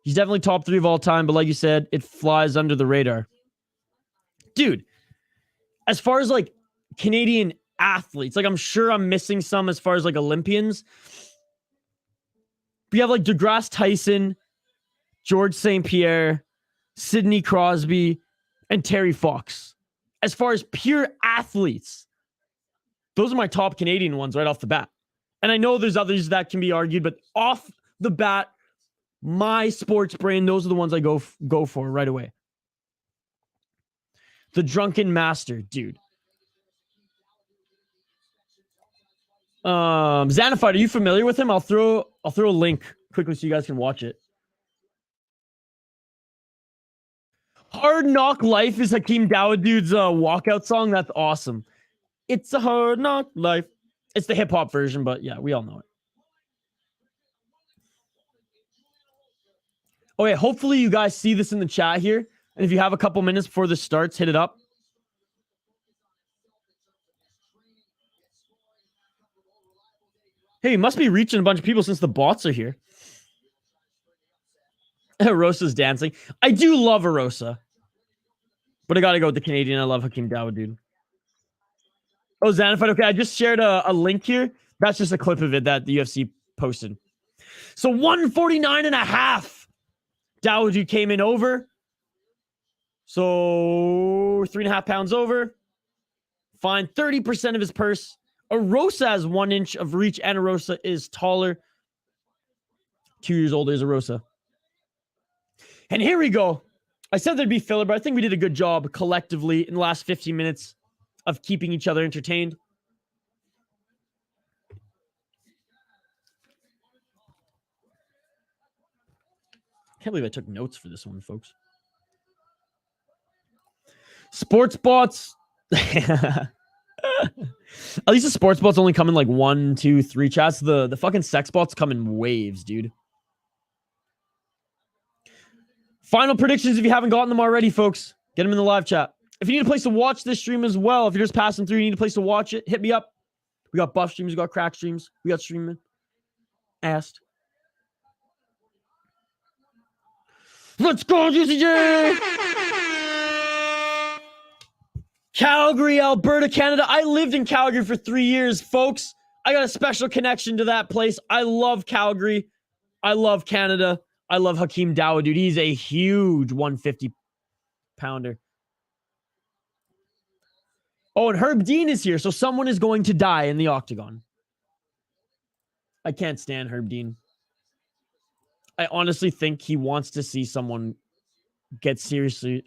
He's definitely top 3 of all time, but like you said, it flies under the radar. Dude, as far as like Canadian athletes, like I'm sure I'm missing some as far as like Olympians. We have like DeGrasse Tyson, George St. Pierre, Sidney Crosby, and Terry Fox. As far as pure athletes, those are my top Canadian ones right off the bat. And I know there's others that can be argued, but off the bat, my sports brain, those are the ones I go for right away. The Drunken Master, dude. Xanafied, are you familiar with him? I'll throw a link quickly so you guys can watch it. Hard Knock Life is Hakeem Dawodu's walkout song. That's awesome. It's a hard knock life. It's the hip hop version, but yeah, we all know it. Oh yeah, hopefully you guys see this in the chat here. And if you have a couple minutes before this starts, hit it up. Hey, you must be reaching a bunch of people since the bots are here. Erosa's dancing. I do love Erosa. But I gotta go with the Canadian. I love Hakeem Dawodu, dude. Oh, Xanafied. Okay, I just shared a link here. That's just a clip of it that the UFC posted. So 149.5. Dawodu came in over. So 3.5 pounds over. Fine. 30% of his purse. Erosa has 1 inch of reach, and Erosa is taller. 2 years older is Erosa. And here we go. I said there'd be filler, but I think we did a good job collectively in the last 15 minutes of keeping each other entertained. Can't believe I took notes for this one, folks. Sports bots. At least the sports bots only come in like 1, 2, 3 chats. The fucking sex bots come in waves, dude. Final predictions if you haven't gotten them already, folks. Get them in the live chat. If you need a place to watch this stream as well, if you're just passing through, you need a place to watch it, hit me up. We got buff streams, we got crack streams, we got streaming. Asked. Let's go, UCJ! Calgary, Alberta, Canada. I lived in Calgary for 3 years, folks. I got a special connection to that place. I love Calgary. I love Canada. I love Hakeem Dawodu, dude. He's a huge 150-pounder. Oh, and Herb Dean is here, so someone is going to die in the octagon. I can't stand Herb Dean. I honestly think he wants to see someone get seriously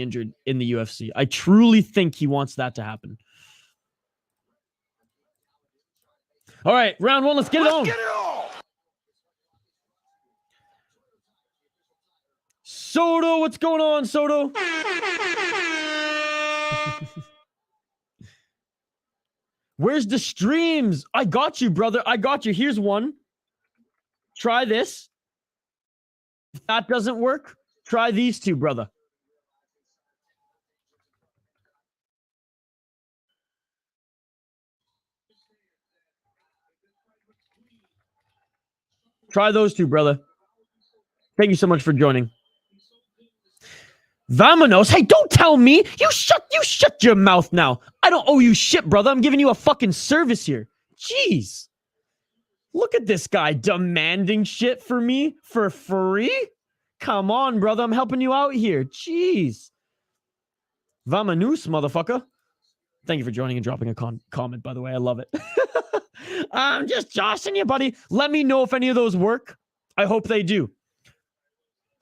injured in the UFC. I truly think he wants that to happen. All right, round one. Let's get it on. Soto, what's going on, Soto? Where's the streams? I got you, brother. I got you. Here's one. Try this. If that doesn't work, try these two, brother. Try those two, brother. Thank you so much for joining. Vamonos. Hey, don't tell me. You shut your mouth now. I don't owe you shit, brother. I'm giving you a fucking service here. Jeez. Look at this guy demanding shit for me for free. Come on, brother. I'm helping you out here. Jeez. Vamonos, motherfucker. Thank you for joining and dropping a comment, by the way. I love it. I'm just joshing you, buddy. Let me know if any of those work. I hope they do.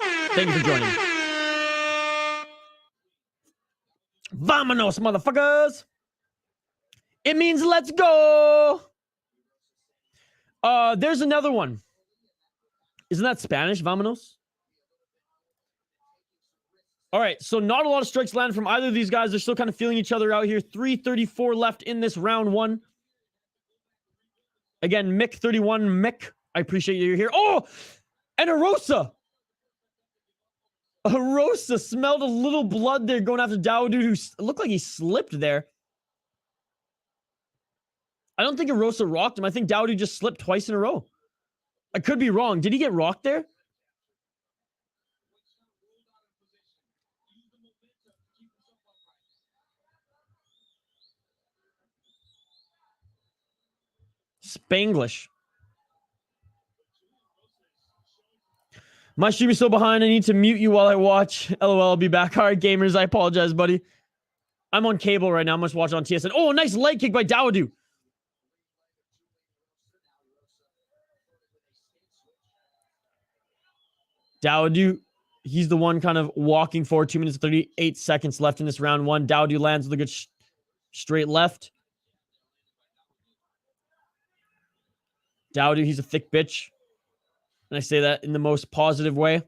Thank you for joining. Vamonos, motherfuckers. It means let's go. There's another one. Isn't that Spanish? Vamonos. All right, so not a lot of strikes landed from either of these guys. They're still kind of feeling each other out here. 3:34 left in this round one. Again, Mick 31. Mick, I appreciate you're here. Oh, and Erosa. Erosa smelled a little blood there going after Dawodu, who looked like he slipped there. I don't think Erosa rocked him. I think Dawodu just slipped twice in a row. I could be wrong. Did he get rocked there? Spanglish. My stream is so behind. I need to mute you while I watch. LOL, I'll be back. All right, gamers, I apologize, buddy. I'm on cable right now. I'm just watching on TSN. Oh, a nice leg kick by Dawodu. Dawodu, he's the one kind of walking forward. 2 minutes and 38 seconds left in this round one. Dawodu lands with a good straight left. Dawodu, he's a thick bitch. And I say that in the most positive way.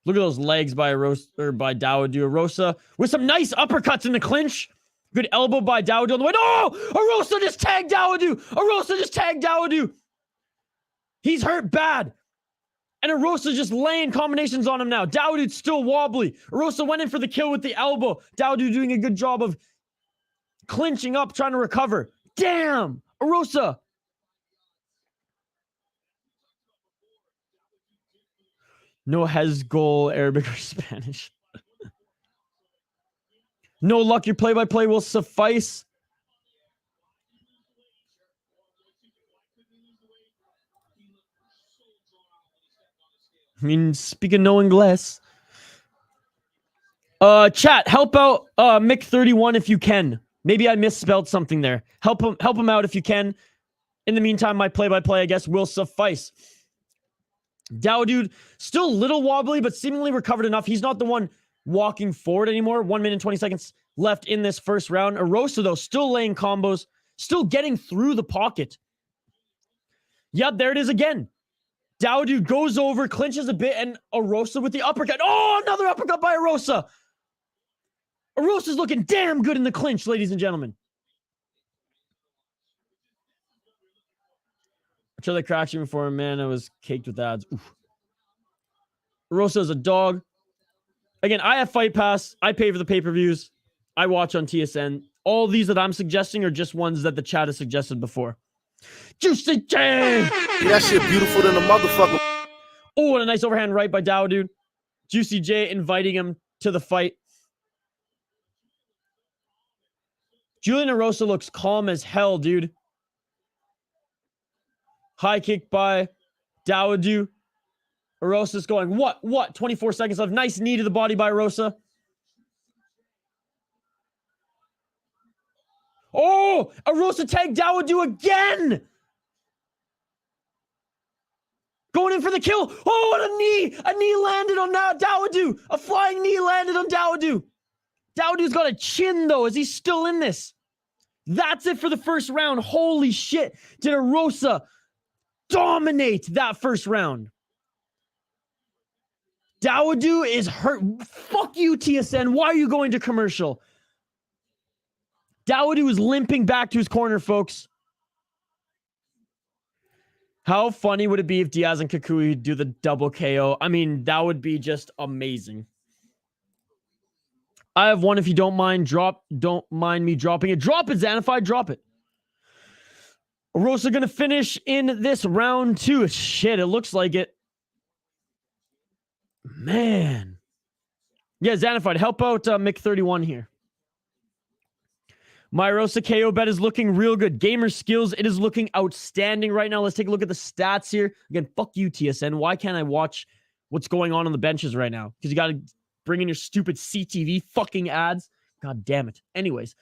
Look at those legs by Dawodu. Erosa with some nice uppercuts in the clinch. Good elbow by Dawodu on the way. No! Erosa just tagged Dawodu. Erosa just tagged Dawodu. He's hurt bad. And Erosa just laying combinations on him now. Dawodu's still wobbly. Erosa went in for the kill with the elbow. Dawodu doing a good job of clinching up, trying to recover. Damn! Erosa. No has goal, Arabic or Spanish. No luck, your play-by-play will suffice. I mean, speaking no English. Chat, help out Mick 31 if you can. Maybe I misspelled something there. Help him out if you can. In the meantime, my play-by-play, I guess, will suffice. Dawodu, still a little wobbly, but seemingly recovered enough. He's not the one walking forward anymore. 1 minute, 20 seconds left in this first round. Erosa, though, still laying combos, still getting through the pocket. Yep, there it is again. Dawodu goes over, clinches a bit, and Erosa with the uppercut. Oh, another uppercut by Erosa. Erosa's looking damn good in the clinch, ladies and gentlemen. I tried the crack shooting before, man. I was caked with ads. Oof. Erosa is a dog. Again, I have Fight Pass. I pay for the pay-per-views. I watch on TSN. All these that I'm suggesting are just ones that the chat has suggested before. Juicy J! Yeah, that shit beautiful than a motherfucker. Oh, and a nice overhand right by Dawodu. Juicy J inviting him to the fight. Julian Erosa looks calm as hell, dude. High kick by Dawodu. Erosa's going, what? 24 seconds left. Nice knee to the body by Erosa. Oh, Erosa tagged Dawodu again. Going in for the kill. Oh, and a knee landed on Dawodu. A flying knee landed on Dawodu. Dawodu's got a chin, though. Is he still in this? That's it for the first round. Holy shit. Did Erosa dominate that first round? Dawodu is hurt. Fuck you, TSN. Why are you going to commercial? Dawodu is limping back to his corner, folks. How funny would it be if Diaz and Kukui do the double KO? I mean, that would be just amazing. I have one if you don't mind. Don't mind me dropping it. Drop it, Xanify. Drop it. Erosa gonna finish in this round 2. Shit, it looks like it. Man. Yeah, Xanified, help out Mick31 here. My Erosa KO bet is looking real good. Gamer skills, it is looking outstanding right now. Let's take a look at the stats here. Again, fuck you, TSN. Why can't I watch what's going on the benches right now? Because you got to bring in your stupid CTV fucking ads. God damn it. Anyways.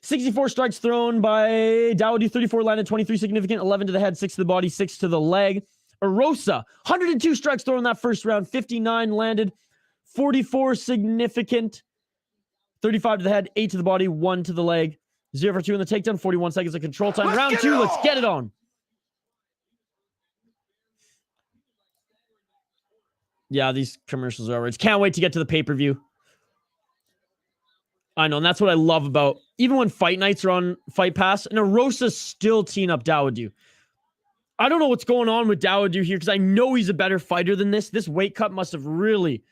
64 strikes thrown by Dawodu. 34 landed, 23 significant, 11 to the head, 6 to the body, 6 to the leg. Erosa, 102 strikes thrown in that first round. 59 landed, 44 significant. 35 to the head, 8 to the body, 1 to the leg. 0 for 2 in the takedown, 41 seconds of control time. Round 2, let's get it on. Yeah, these commercials are outrageous. Can't wait to get to the pay-per-view. I know, and that's what I love about, even when fight nights are on Fight Pass, and Erosa's still teeing up Dawodu. I don't know what's going on with Dawodu here, because I know he's a better fighter than this. This weight cut must have really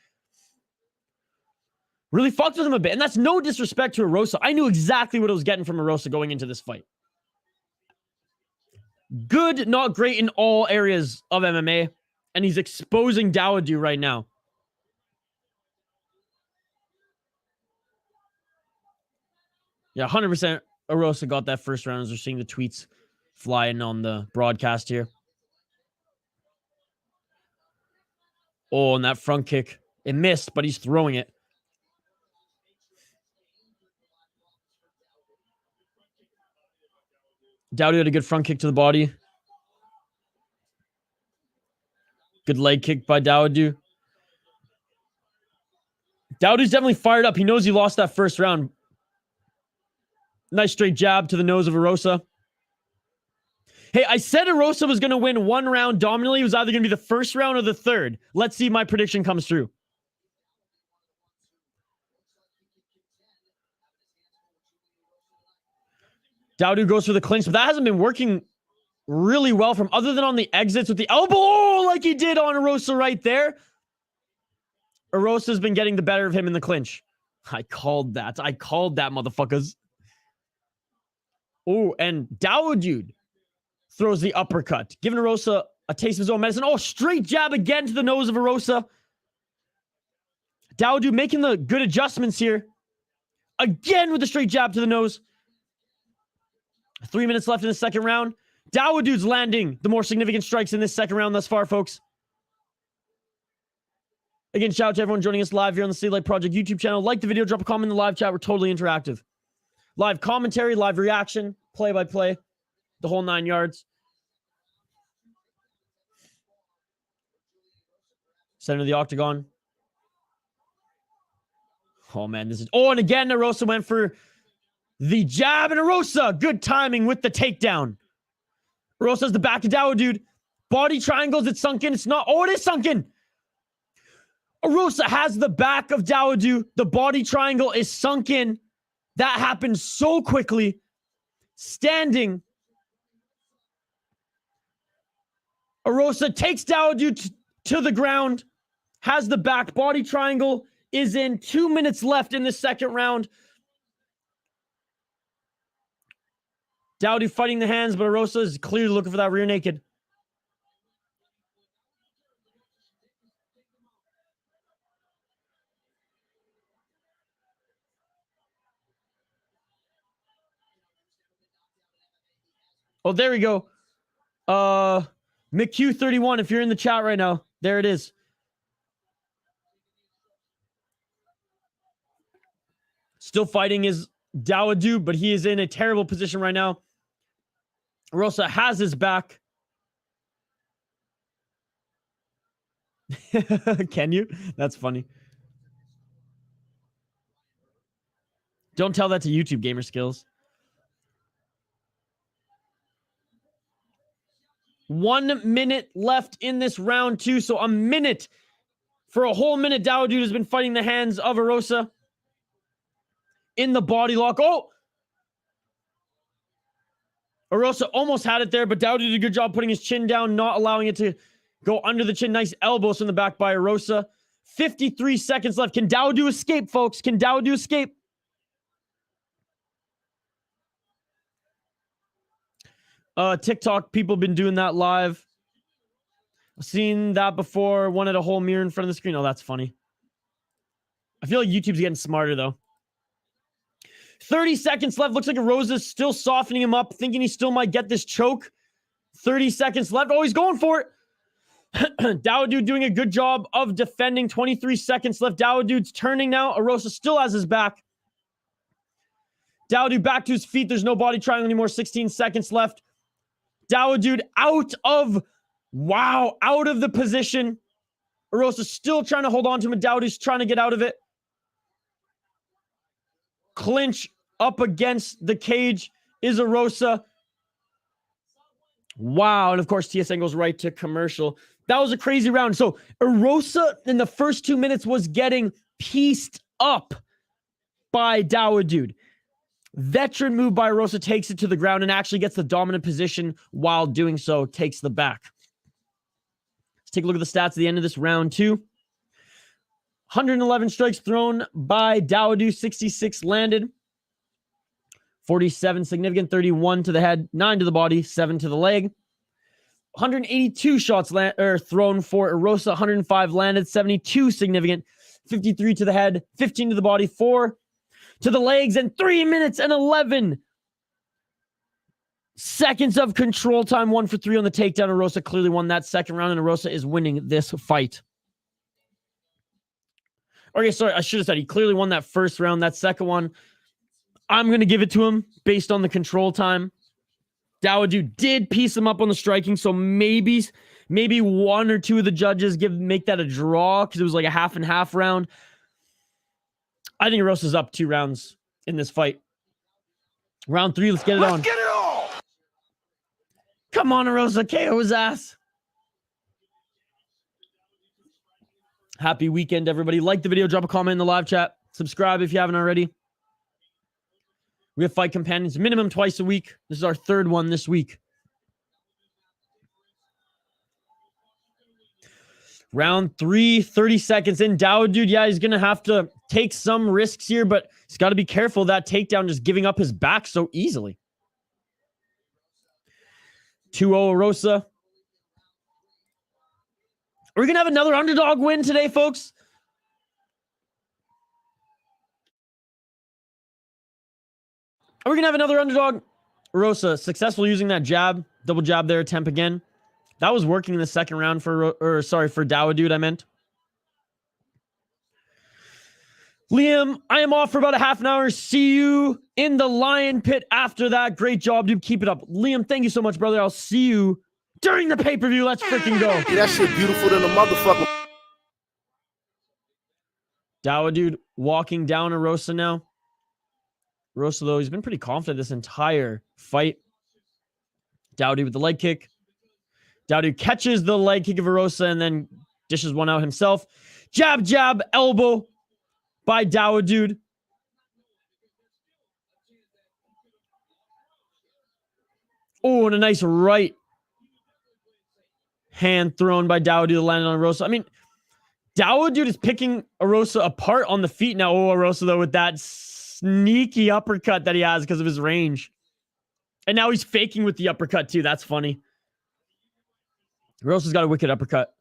fucked with him a bit. And that's no disrespect to Erosa. I knew exactly what I was getting from Erosa going into this fight. Good, not great in all areas of MMA. And he's exposing Dawodu right now. Yeah, 100% Erosa got that first round as we're seeing the tweets flying on the broadcast here. Oh, and that front kick. It missed, but he's throwing it. Dawodu had a good front kick to the body. Good leg kick by Dawodu. Dawodu's definitely fired up. He knows he lost that first round. Nice straight jab to the nose of Erosa. Hey, I said Erosa was going to win one round dominantly. It was either going to be the first round or the third. Let's see if my prediction comes true. Dawodu goes for the clinch, but that hasn't been working really well from other than on the exits with the elbow like he did on Erosa right there. Erosa's been getting the better of him in the clinch. I called that, motherfuckers. Oh, and Dawodu throws the uppercut, giving Erosa a taste of his own medicine. Oh, straight jab again to the nose of Erosa. Dawodu making the good adjustments here. Again with the straight jab to the nose. 3 minutes left in the second round. Dawodu's landing the more significant strikes in this second round thus far, folks. Again, shout out to everyone joining us live here on the City Light Project YouTube channel. Like the video, drop a comment in the live chat. We're totally interactive. Live commentary, live reaction, play-by-play, the whole 9 yards. Center of the octagon. Oh, man, this is... Oh, and again, Erosa went for the jab, and Erosa, good timing with the takedown. Erosa's the back of Dawodu. Body triangles, it's sunk in. It's not. Oh, it is sunk in. Erosa has the back of Dawodu. The body triangle is sunk in. That happened so quickly. Standing. Erosa takes Dawodu to the ground. Has the back. Body triangle is in. 2 minutes left in the second round. Dawodu fighting the hands, but Erosa is clearly looking for that rear naked. Oh, there we go. McQ31, if you're in the chat right now, there it is. Still fighting is Dawodu, but he is in a terrible position right now. Erosa has his back. Can you? That's funny. Don't tell that to YouTube Gamer Skills. 1 minute left in this round 2. So a minute. For a whole minute, Dawodu has been fighting the hands of Erosa. In the body lock. Oh! Erosa almost had it there, but Dawodu did a good job putting his chin down, not allowing it to go under the chin. Nice elbows from the back by Erosa. 53 seconds left. Can Dawodu escape, folks? Can Dawodu escape? TikTok people been doing that live. I've seen that before. One at a whole mirror in front of the screen. Oh, that's funny. I feel like YouTube's getting smarter, though. 30 seconds left. Looks like Erosa's still softening him up, thinking he still might get this choke. 30 seconds left. Oh, he's going for it. Dawodu doing a good job of defending. 23 seconds left. Dawodu's turning now. Erosa still has his back. Dawodu back to his feet. There's no body triangle anymore. 16 seconds left. Dawodu out of the position. Erosa still trying to hold on to him, and Dawodu's trying to get out of it. Clinch up against the cage is Erosa. Wow. And of course, TSN goes right to commercial. That was a crazy round. So Erosa in the first 2 minutes was getting pieced up by Dawodu. Veteran move by Erosa, takes it to the ground and actually gets the dominant position while doing so, takes the back. Let's take a look at the stats at the end of this round 2. 111 strikes thrown by Dawodu, 66 landed. 47 significant, 31 to the head, 9 to the body, 7 to the leg. 182 shots thrown for Erosa, 105 landed, 72 significant, 53 to the head, 15 to the body, 4 to the legs, and 3 minutes and 11 seconds of control time. 1 for 3 on the takedown. Erosa clearly won that second round, and Erosa is winning this fight. Okay, sorry, I should have said he clearly won that first round. That second one, I'm going to give it to him based on the control time. Dawodu did piece him up on the striking, so maybe 1 or 2 of the judges make that a draw because it was like a half and half round. I think Erosa's up 2 rounds in this fight. Round 3, let's get it on. Get it on! Come on, Erosa, KO his ass. Happy weekend, everybody. Like the video, drop a comment in the live chat. Subscribe if you haven't already. We have fight companions minimum twice a week. This is our 3rd one this week. Round 3, 30 seconds in. Dawodu, yeah, he's going to have to take some risks here, but he's got to be careful of that takedown, just giving up his back so easily. 2-0 Erosa. Are we going to have another underdog win today, folks? Are we going to have another underdog? Erosa, successful using that jab. Double jab there, attempt again. That was working in the second round for Dawodu, I meant. Liam, I am off for about a half an hour. See you in the lion pit after that. Great job, dude. Keep it up. Liam, thank you so much, brother. I'll see you during the pay-per-view. Let's freaking go. Yeah, that shit beautiful than a motherfucker. Dawodu walking down Erosa now. Erosa, though, he's been pretty confident this entire fight. Dawodu with the leg kick. Dawodu catches the leg kick of Erosa and then dishes one out himself. Jab, jab, elbow by Dawodu. Oh, and a nice right hand thrown by Dawodu to land on Erosa. I mean, Dawodu is picking Erosa apart on the feet now. Oh, Erosa, though, with that sneaky uppercut that he has because of his range. And now he's faking with the uppercut, too. That's funny. Erosa's got a wicked uppercut.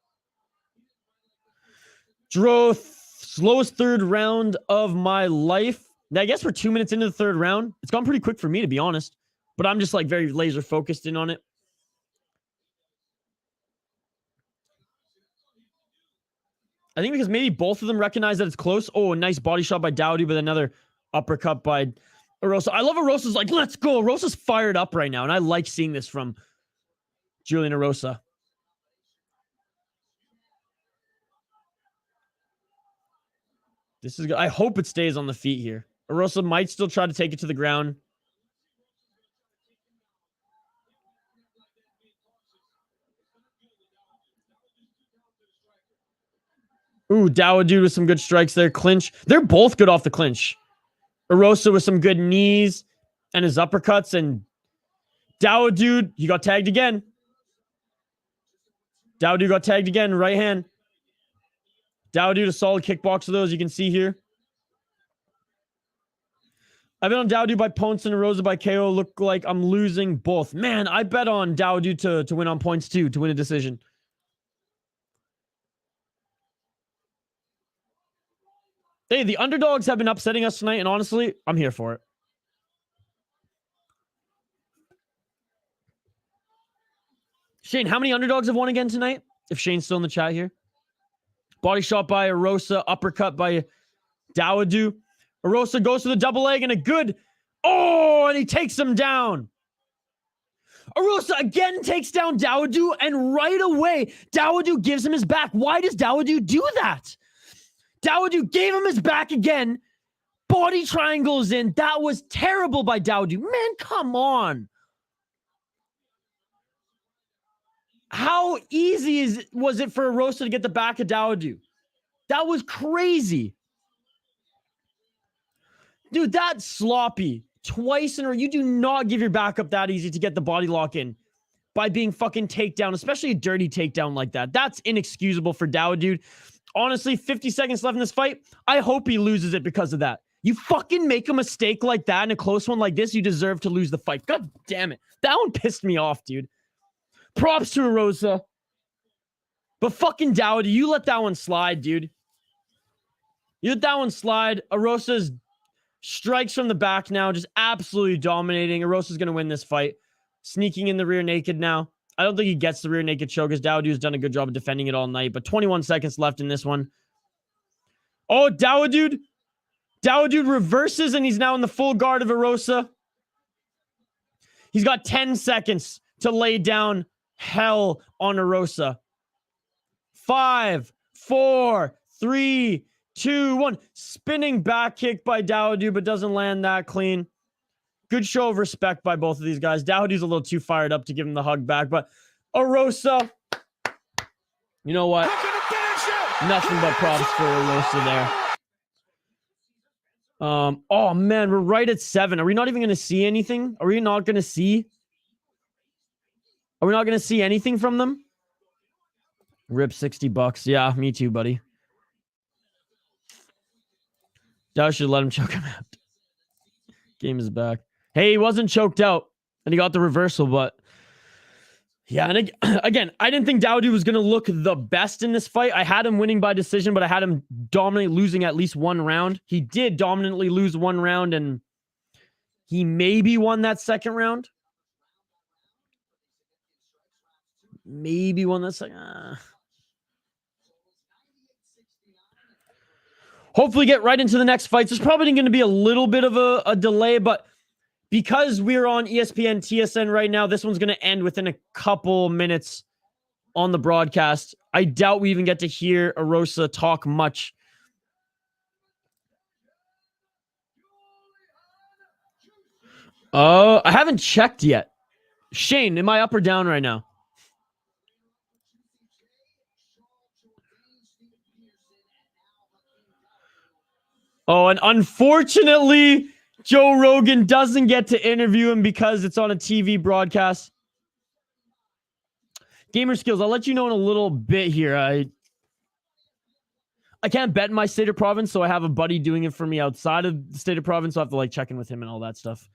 Slowest third round of my life. Now, I guess we're 2 minutes into the third round. It's gone pretty quick for me, to be honest. But I'm just like very laser focused in on it. I think because maybe both of them recognize that it's close. Oh, a nice body shot by Dawodu, but another uppercut by Erosa. I love Erosa's like, let's go. Erosa's fired up right now, and I like seeing this from Julian Erosa. This is good. I hope it stays on the feet here. Erosa might still try to take it to the ground. Ooh, Dawodu with some good strikes there. Clinch. They're both good off the clinch. Erosa with some good knees and his uppercuts. And Dawodu, he got tagged again. Dawodu got tagged again. Right hand. Dawodu, a solid kickboxer, though, as you can see here. I've been on Dawodu by points and Erosa by KO. Look like I'm losing both. Man, I bet on Dawodu to win on points, too, to win a decision. Hey, the underdogs have been upsetting us tonight, and honestly, I'm here for it. Shane, how many underdogs have won again tonight? If Shane's still in the chat here. Body shot by Erosa, uppercut by Dawodu. Erosa goes to the double leg and a good... Oh, and he takes him down. Erosa again takes down Dawodu, and right away, Dawodu gives him his back. Why does Dawodu do that? Dawodu gave him his back again. Body triangles in. That was terrible by Dawodu. Man, come on. How easy was it for Erosa to get the back of Dawodu? That was crazy. Dude, that's sloppy. Twice in a row. You do not give your back up that easy to get the body lock in by being fucking takedown, especially a dirty takedown like that. That's inexcusable for Dawodu. Honestly, 50 seconds left in this fight. I hope he loses it because of that. You fucking make a mistake like that in a close one like this, you deserve to lose the fight. God damn it. That one pissed me off, dude. Props to Erosa. But fucking Dawodu, you let that one slide, dude. You let that one slide. Erosa's strikes from the back now, just absolutely dominating. Erosa's going to win this fight. Sneaking in the rear naked now. I don't think he gets the rear naked choke as Dawodu's done a good job of defending it all night, but 21 seconds left in this one. Oh, Dawodu reverses and he's now in the full guard of Erosa. He's got 10 seconds to lay down hell on Erosa. 5, 4, 3, 2, 1. Spinning back kick by Dawodu, but doesn't land that clean. Good show of respect by both of these guys. Dawodu's a little too fired up to give him the hug back, but Erosa, you know what? Nothing but props for Erosa there. Oh man, we're right at 7. Are we not even going to see anything? Are we not going to see? Are we not going to see anything from them? Rip $60. Yeah, me too, buddy. Dawodu should let him choke him out. Game is back. Hey, he wasn't choked out, and he got the reversal, but yeah, and again, I didn't think Dawodu was going to look the best in this fight. I had him winning by decision, but I had him dominantly losing at least one round. He did dominantly lose one round, and he maybe won that second round. Maybe won that second. Hopefully get right into the next fights. There's probably going to be a little bit of a delay, but because we're on ESPN TSN right now, this one's going to end within a couple minutes on the broadcast. I doubt we even get to hear Erosa talk much. I haven't checked yet. Shane, am I up or down right now? Oh, and unfortunately, Joe Rogan doesn't get to interview him because it's on a TV broadcast. Gamer skills, I'll let you know in a little bit here. I can't bet in my state or province, so I have a buddy doing it for me outside of the state or province, so I have to like check in with him and all that stuff.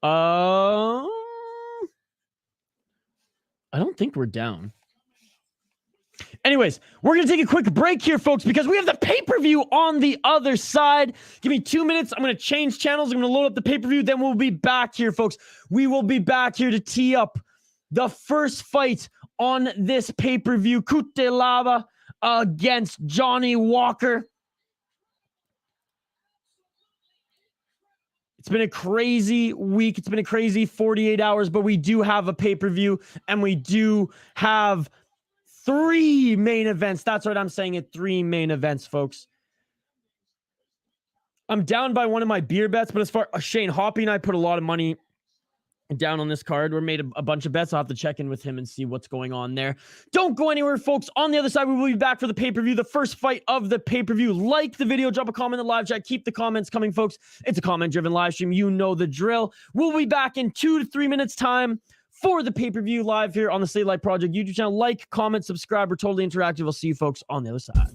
I don't think we're down. Anyways, we're going to take a quick break here, folks, because we have the pay-per-view on the other side. Give me 2 minutes. I'm going to change channels. I'm going to load up the pay-per-view. Then we'll be back here, folks. We will be back here to tee up the first fight on this pay-per-view. Cutelaba against Johnny Walker. It's been a crazy week. It's been a crazy 48 hours, but we do have a pay-per-view, and we do have 3 main events. That's right. I'm saying it. 3 main events, folks. I'm down by one of my beer bets, but as far as Shane Hoppy and I put a lot of money down on this card. We made a bunch of bets. I'll have to check in with him and see what's going on there. Don't go anywhere, folks. On the other side, we will be back for the pay-per-view, the first fight of the pay-per-view. Like the video, drop a comment in the live chat. Keep the comments coming, folks. It's a comment-driven live stream. You know the drill. We'll be back in 2 to 3 minutes time for the pay-per-view live here on the Stay Light Project YouTube channel. Like, comment, subscribe. We're totally interactive. We'll see you folks on the other side.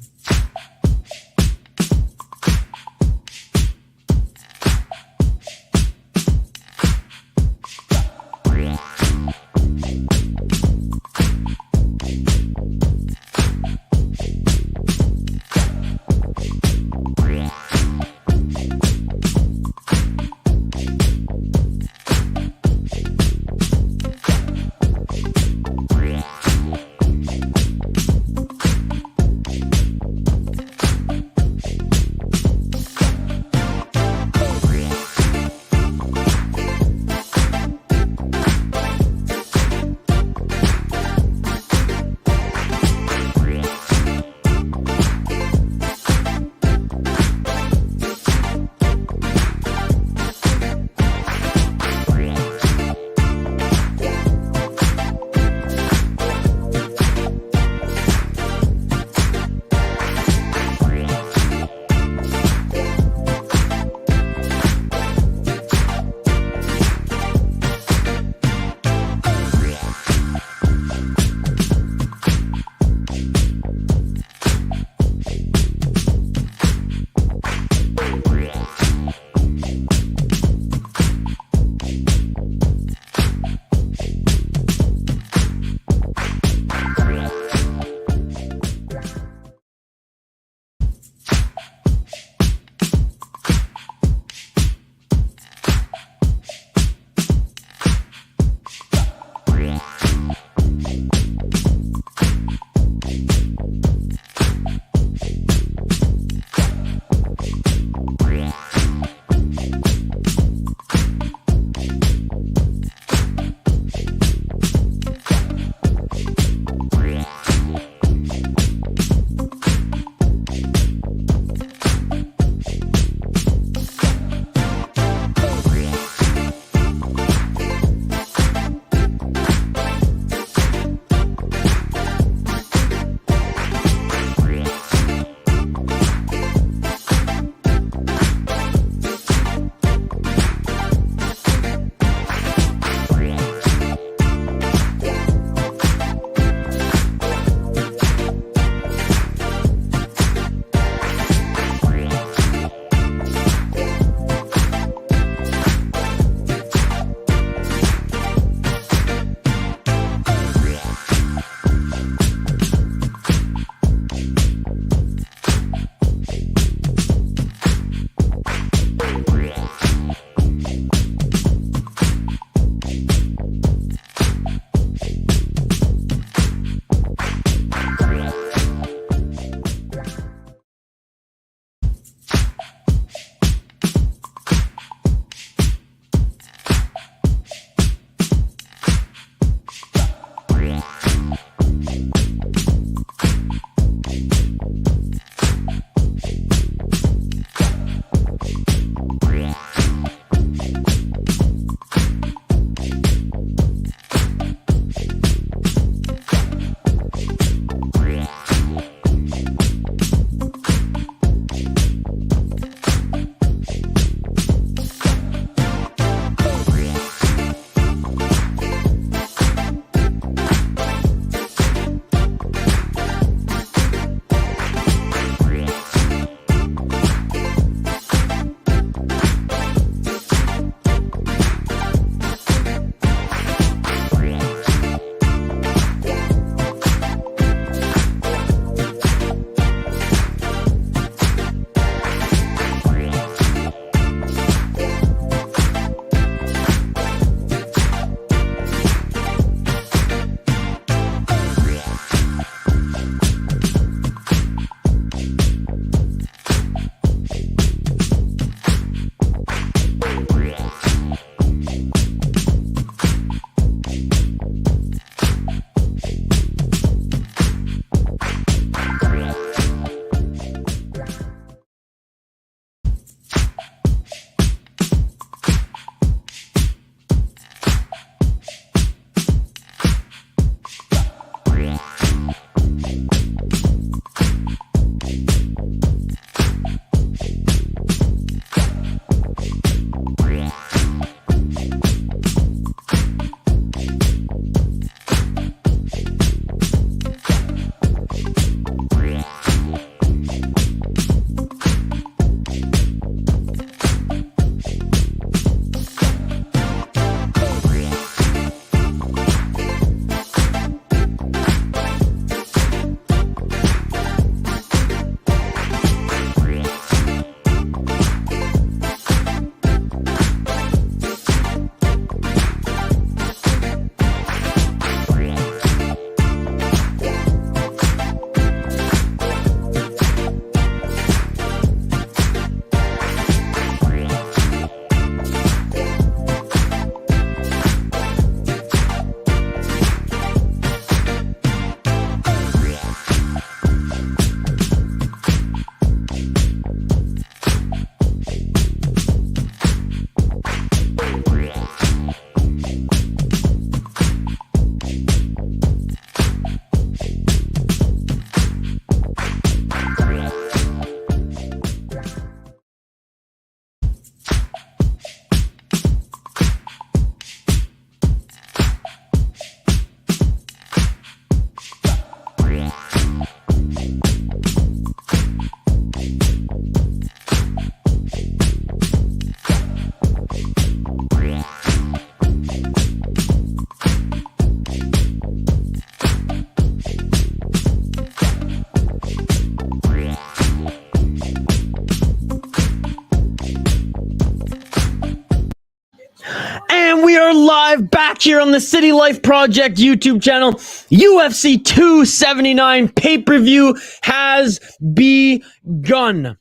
live back here on the City Life Project YouTube channel. UFC 279 pay-per-view has begun.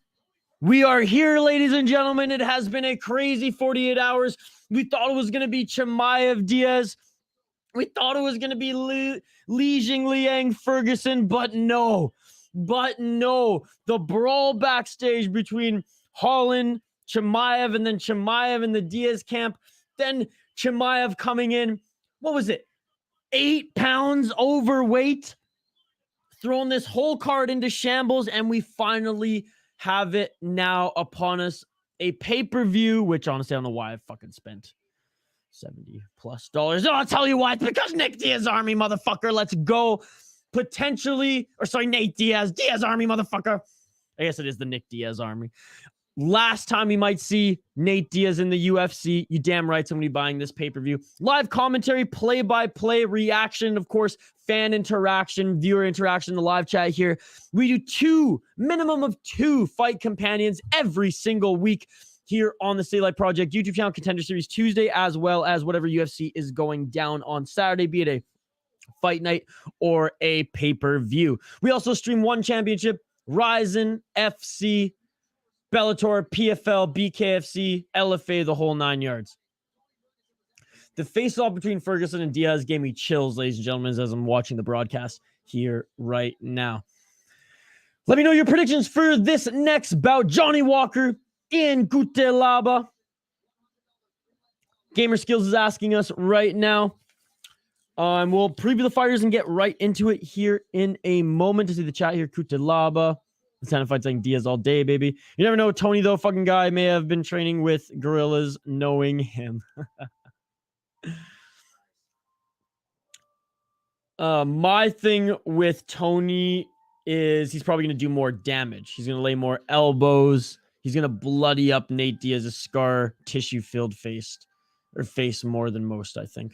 We are here, ladies and gentlemen. It has been a crazy 48 hours. We thought it was going to be Chimaev Diaz. We thought it was going to be Jingliang Ferguson, but no. The brawl backstage between Holland, Chimaev, and then Chimaev in the Diaz camp. Then Chimaev coming in, what was it? 8 pounds overweight, throwing this whole card into shambles, and we finally have it now upon us. A pay-per-view, which honestly, I don't know why I fucking spent $70+ Oh, I'll tell you why. It's because Nick Diaz Army, motherfucker. Let's go. Nate Diaz. Diaz Army, motherfucker. I guess it is the Nick Diaz Army. Last time we might see Nate Diaz in the UFC. You damn right somebody buying this pay-per-view. Live commentary, play-by-play reaction, of course, fan interaction, viewer interaction, the live chat here. We do minimum of two fight companions every single week here on the City Life Project YouTube channel, Contender Series Tuesday, as well as whatever UFC is going down on Saturday, be it a fight night or a pay-per-view. We also stream one championship, Ryzen, FC, Bellator, PFL, BKFC, LFA, the whole 9 yards. The face-off between Ferguson and Diaz gave me chills, ladies and gentlemen, as I'm watching the broadcast here right now. Let me know your predictions for this next bout. Johnny Walker in Cutelaba. Gamer Skills is asking us right now. We'll preview the fighters and get right into it here in a moment. To see the chat here, Cutelaba. The 10 fights like Diaz all day, baby. You never know. Tony, though, fucking guy, may have been training with gorillas, knowing him. My thing with Tony is he's probably going to do more damage. He's going to lay more elbows. He's going to bloody up Nate Diaz's scar tissue-filled face more than most, I think.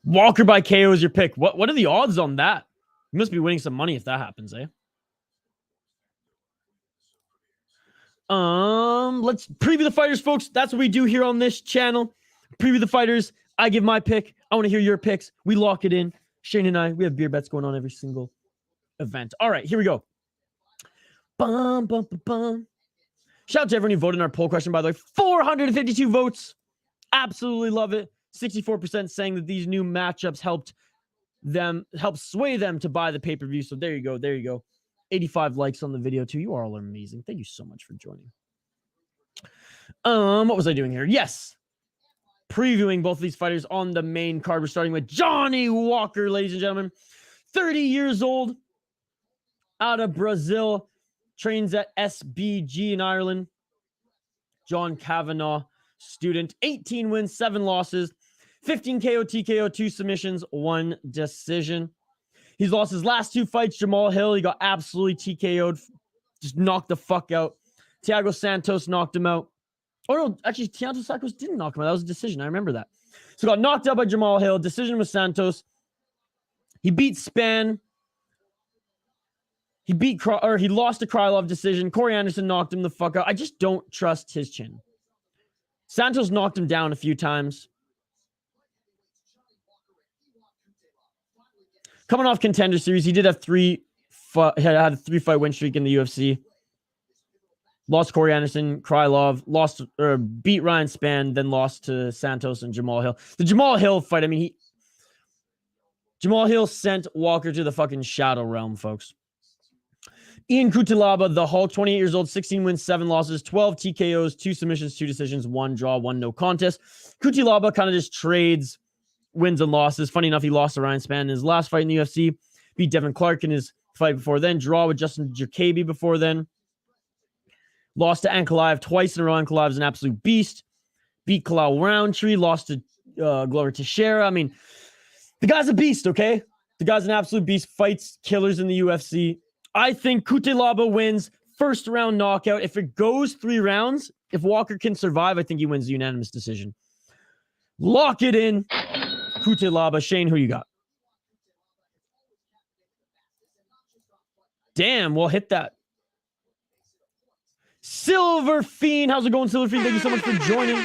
Walker by KO is your pick. What are the odds on that? You must be winning some money if that happens, eh? Let's preview the fighters, folks. That's what we do here on this channel. Preview the fighters. I give my pick. I want to hear your picks. We lock it in. Shane and I, we have beer bets going on every single event. All right, here we go. Bum, bum, bum, bum. Shout out to everyone who voted in our poll question, by the way. 452 votes. Absolutely love it. 64% saying that these new matchups helped sway them to buy the pay-per-view. So there you go. 85 likes on the video too. You all are amazing. Thank you so much for joining. What was I doing here? Yes. Previewing both of these fighters on the main card. We're starting with Johnny Walker, ladies and gentlemen. 30 years old. Out of Brazil. Trains at SBG in Ireland. John Kavanagh student. 18 wins, 7 losses. 15 KO, TKO, 2 submissions, 1 decision. He's lost his last 2 fights. Jamal Hill, he got absolutely TKO'd. Just knocked the fuck out. Thiago Santos knocked him out. Oh, no, actually, Thiago Santos didn't knock him out. That was a decision. I remember that. So got knocked out by Jamal Hill. Decision with Santos. He beat Span. He lost to Krylov decision. Corey Anderson knocked him the fuck out. I just don't trust his chin. Santos knocked him down a few times. Coming off Contender Series, he did have had a 3-fight win streak in the UFC. Lost Corey Anderson, Krylov, beat Ryan Spann, then lost to Santos and Jamal Hill. The Jamal Hill fight, I mean, Jamal Hill sent Walker to the fucking shadow realm, folks. Ian Cutelaba, the Hulk, 28 years old, 16 wins, 7 losses, 12 TKOs, 2 submissions, 2 decisions, 1 draw, 1 no contest. Cutelaba kind of just trades wins and losses. Funny enough, he lost to Ryan Spann in his last fight in the UFC. Beat Devin Clark in his fight before then. Draw with Justin Jacoby before then. Lost to Ankalaev twice in a row. Ankalaev's an absolute beast. Beat Kalal Roundtree. Lost to Glover Teixeira. I mean, the guy's a beast, okay? The guy's an absolute beast. Fights killers in the UFC. I think Cutelaba wins first round knockout. If it goes 3 rounds, if Walker can survive, I think he wins the unanimous decision. Lock it in. Cutelaba. Shane, who you got? Damn, we'll hit that. Silver Fiend. How's it going, Silver Fiend? Thank you so much for joining.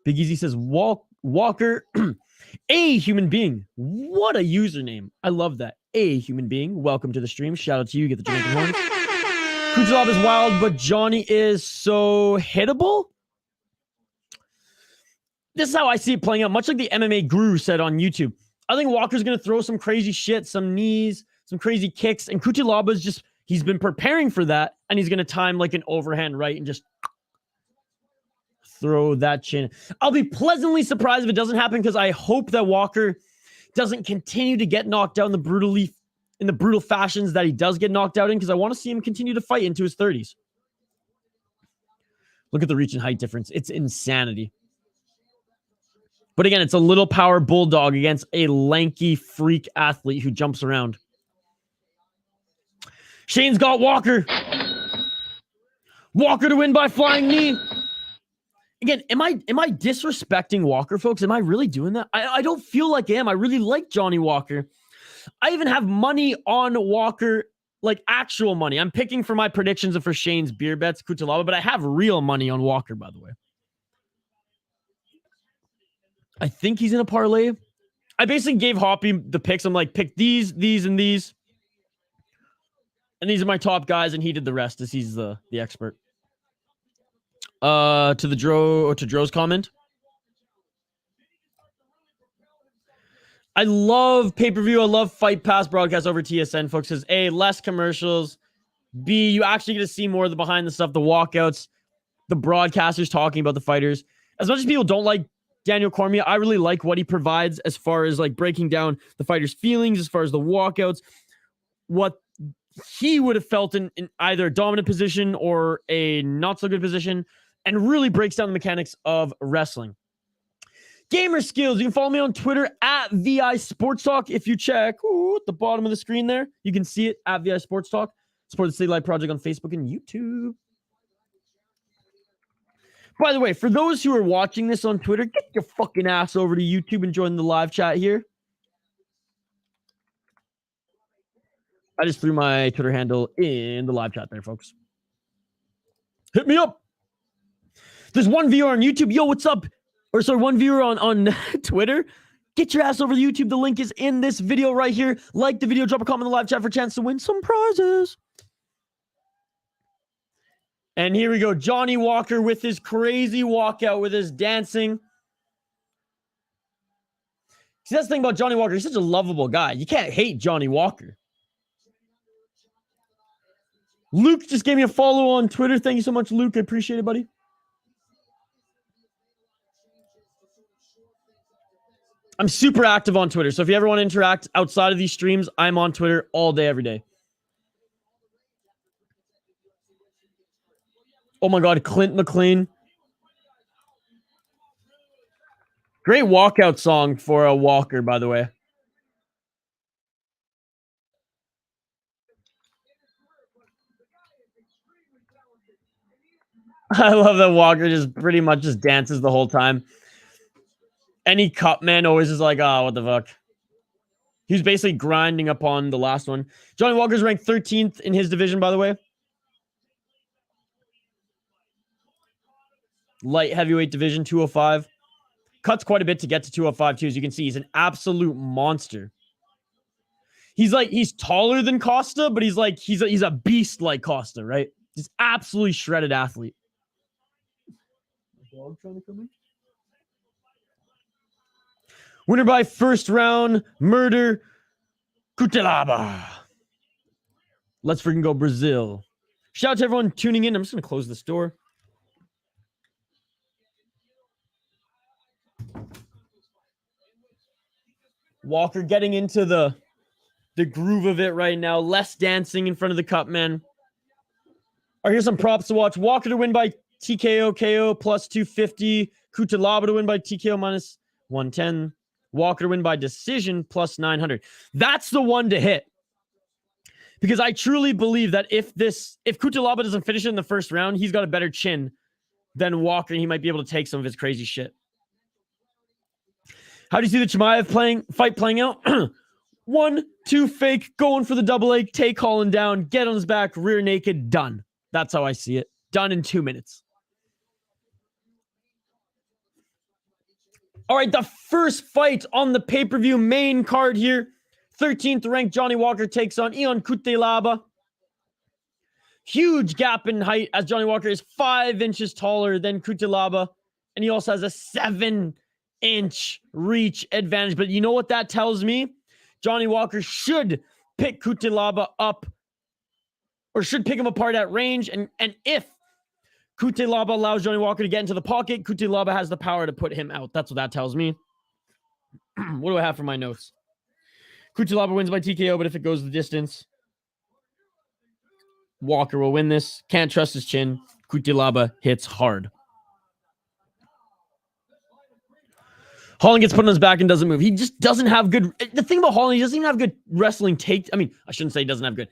Big Easy says, Walker, a human being. What a username. I love that. A human being. Welcome to the stream. Shout out to you. Get the Jamaican horns. Cutelaba is wild, but Johnny is so hittable. This is how I see it playing out. Much like the MMA guru said on YouTube. I think Walker's going to throw some crazy shit, some knees, some crazy kicks. And Cutelaba's just, he's been preparing for that. And he's going to time like an overhand right and just throw that chin. I'll be pleasantly surprised if it doesn't happen because I hope that Walker doesn't continue to get knocked out in the brutal fashions that he does get knocked out in, because I want to see him continue to fight into his 30s. Look at the reach and height difference. It's insanity. But again, it's a little power bulldog against a lanky freak athlete who jumps around. Shane's got Walker. Walker to win by flying knee. Again, am I disrespecting Walker, folks? Am I really doing that? I don't feel like I am. I really like Johnny Walker. I even have money on Walker, like actual money. I'm picking for my predictions and for Shane's beer bets, Cutelaba, but I have real money on Walker, by the way. I think he's in a parlay. I basically gave Hoppy the picks. I'm like, pick these, and these. And these are my top guys, and he did the rest as he's the expert. To Dro's comment. I love pay-per-view. I love Fight Pass broadcast over TSN, folks. Says A, less commercials. B, you actually get to see more of the behind the stuff, the walkouts, the broadcasters talking about the fighters. As much as people don't like Daniel Cormier, I really like what he provides as far as like breaking down the fighters' feelings, as far as the walkouts, what he would have felt in either a dominant position or a not so good position, and really breaks down the mechanics of wrestling. Gamer skills. You can follow me on Twitter at VI Sports Talk. If you check at the bottom of the screen there, you can see it at VI Sports Talk. Support the City Light Project on Facebook and YouTube. By the way, for those who are watching this on Twitter, get your fucking ass over to YouTube and join the live chat here. I just threw my Twitter handle in the live chat there, folks. Hit me up. There's one viewer on YouTube. Yo, what's up? Or sorry, one viewer on Twitter. Get your ass over to YouTube. The link is in this video right here. Like the video, drop a comment in the live chat for a chance to win some prizes. And here we go. Johnny Walker with his crazy walkout, with his dancing. See, that's the thing about Johnny Walker. He's such a lovable guy. You can't hate Johnny Walker. Luke just gave me a follow on Twitter. Thank you so much, Luke. I appreciate it, buddy. I'm super active on Twitter. So if you ever want to interact outside of these streams, I'm on Twitter all day, every day. Oh my God, Clint McLean. Great walkout song for a Walker, by the way. I love that Walker just pretty much just dances the whole time. Any cut man always is like, oh, what the fuck? He was basically grinding upon the last one. Johnny Walker's ranked 13th in his division, by the way. Light heavyweight division, 205. Cuts quite a bit to get to 205 too. As you can see, he's an absolute monster. He's taller than Costa, but he's a beast like Costa, right? He's absolutely shredded athlete. Dog trying to come in? Winner by first round, murder, Cutelaba. Let's freaking go Brazil. Shout out to everyone tuning in. I'm just going to close this door. Walker getting into the groove of it right now. Less dancing in front of the cup, man. All right, here's some props to watch. Walker to win by TKO KO plus 250. Cutelaba to win by TKO minus 110. Walker to win by decision plus 900. That's the one to hit. Because I truly believe that if Cutelaba doesn't finish it in the first round, he's got a better chin than Walker, and he might be able to take some of his crazy shit. How do you see the Chimaev fight playing out? 1, 2 fake, going for the double leg, take Holland down, get on his back, rear naked, done. That's how I see it. Done in 2 minutes. All right, the first fight on the pay-per-view main card here. 13th ranked Johnny Walker takes on Cutelaba. Huge gap in height as Johnny Walker is 5 inches taller than Cutelaba. And he also has a 7-inch reach advantage. But you know what that tells me? Johnny Walker should pick Cutelaba up or should pick him apart at range. And if Cutelaba allows Johnny Walker to get into the pocket, Cutelaba has the power to put him out. That's what that tells me. What do I have for my notes? Cutelaba wins by TKO, but if it goes the distance, Walker will win this. Can't trust his chin. Cutelaba hits hard. Holland gets put on his back and doesn't move. He just doesn't have good... The thing about Holland, he doesn't even have good wrestling take... I mean, I shouldn't say he doesn't have good.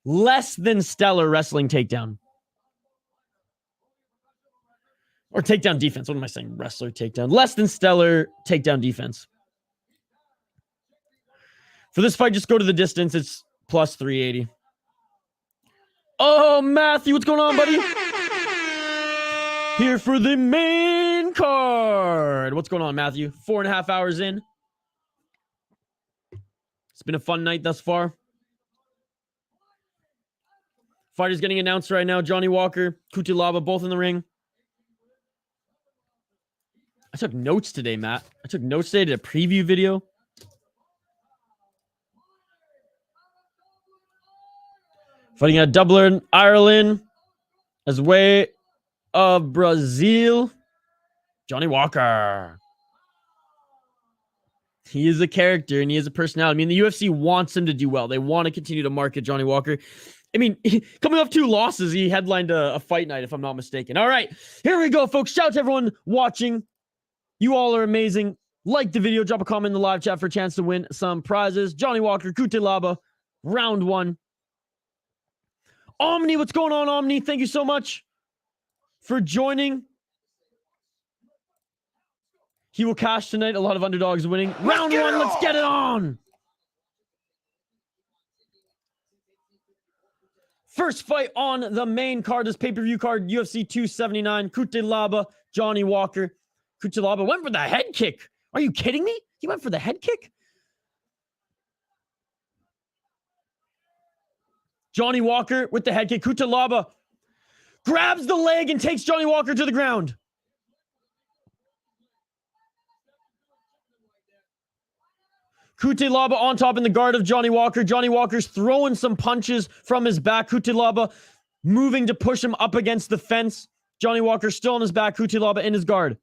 Less than stellar wrestling takedown. Or takedown defense. What am I saying? Wrestler takedown. Less than stellar takedown defense. For this fight, just go to the distance. It's plus 380. Oh, Matthew, what's going on, buddy? Here for the main card. What's going on, Matthew? 4.5 hours in. It's been a fun night thus far. Fighters getting announced right now. Johnny Walker, Cutelaba, both in the ring. I took notes today, Matt. I took notes today, did a preview video. Fighting at Dublin, Ireland, as way of Brazil, Johnny Walker. He is a character and he is a personality. I mean, the UFC wants him to do well. They want to continue to market Johnny Walker. I mean, coming off 2 losses, he headlined a fight night, if I'm not mistaken. All right, here we go, folks. Shout out to everyone watching. You all are amazing. Like the video, drop a comment in the live chat for a chance to win some prizes. Johnny Walker, Cutelaba, round 1. Omni, what's going on, Omni? Thank you so much for joining. He will cash tonight. A lot of underdogs winning. Round 1, let's get it on. First fight on the main card, this pay-per-view card, UFC 279, Cutelaba, Johnny Walker. Cutelaba went for the head kick. Are you kidding me? He went for the head kick? Johnny Walker with the head kick. Cutelaba grabs the leg and takes Johnny Walker to the ground. Cutelaba on top in the guard of Johnny Walker. Johnny Walker's throwing some punches from his back. Cutelaba moving to push him up against the fence. Johnny Walker still on his back. Cutelaba in his guard.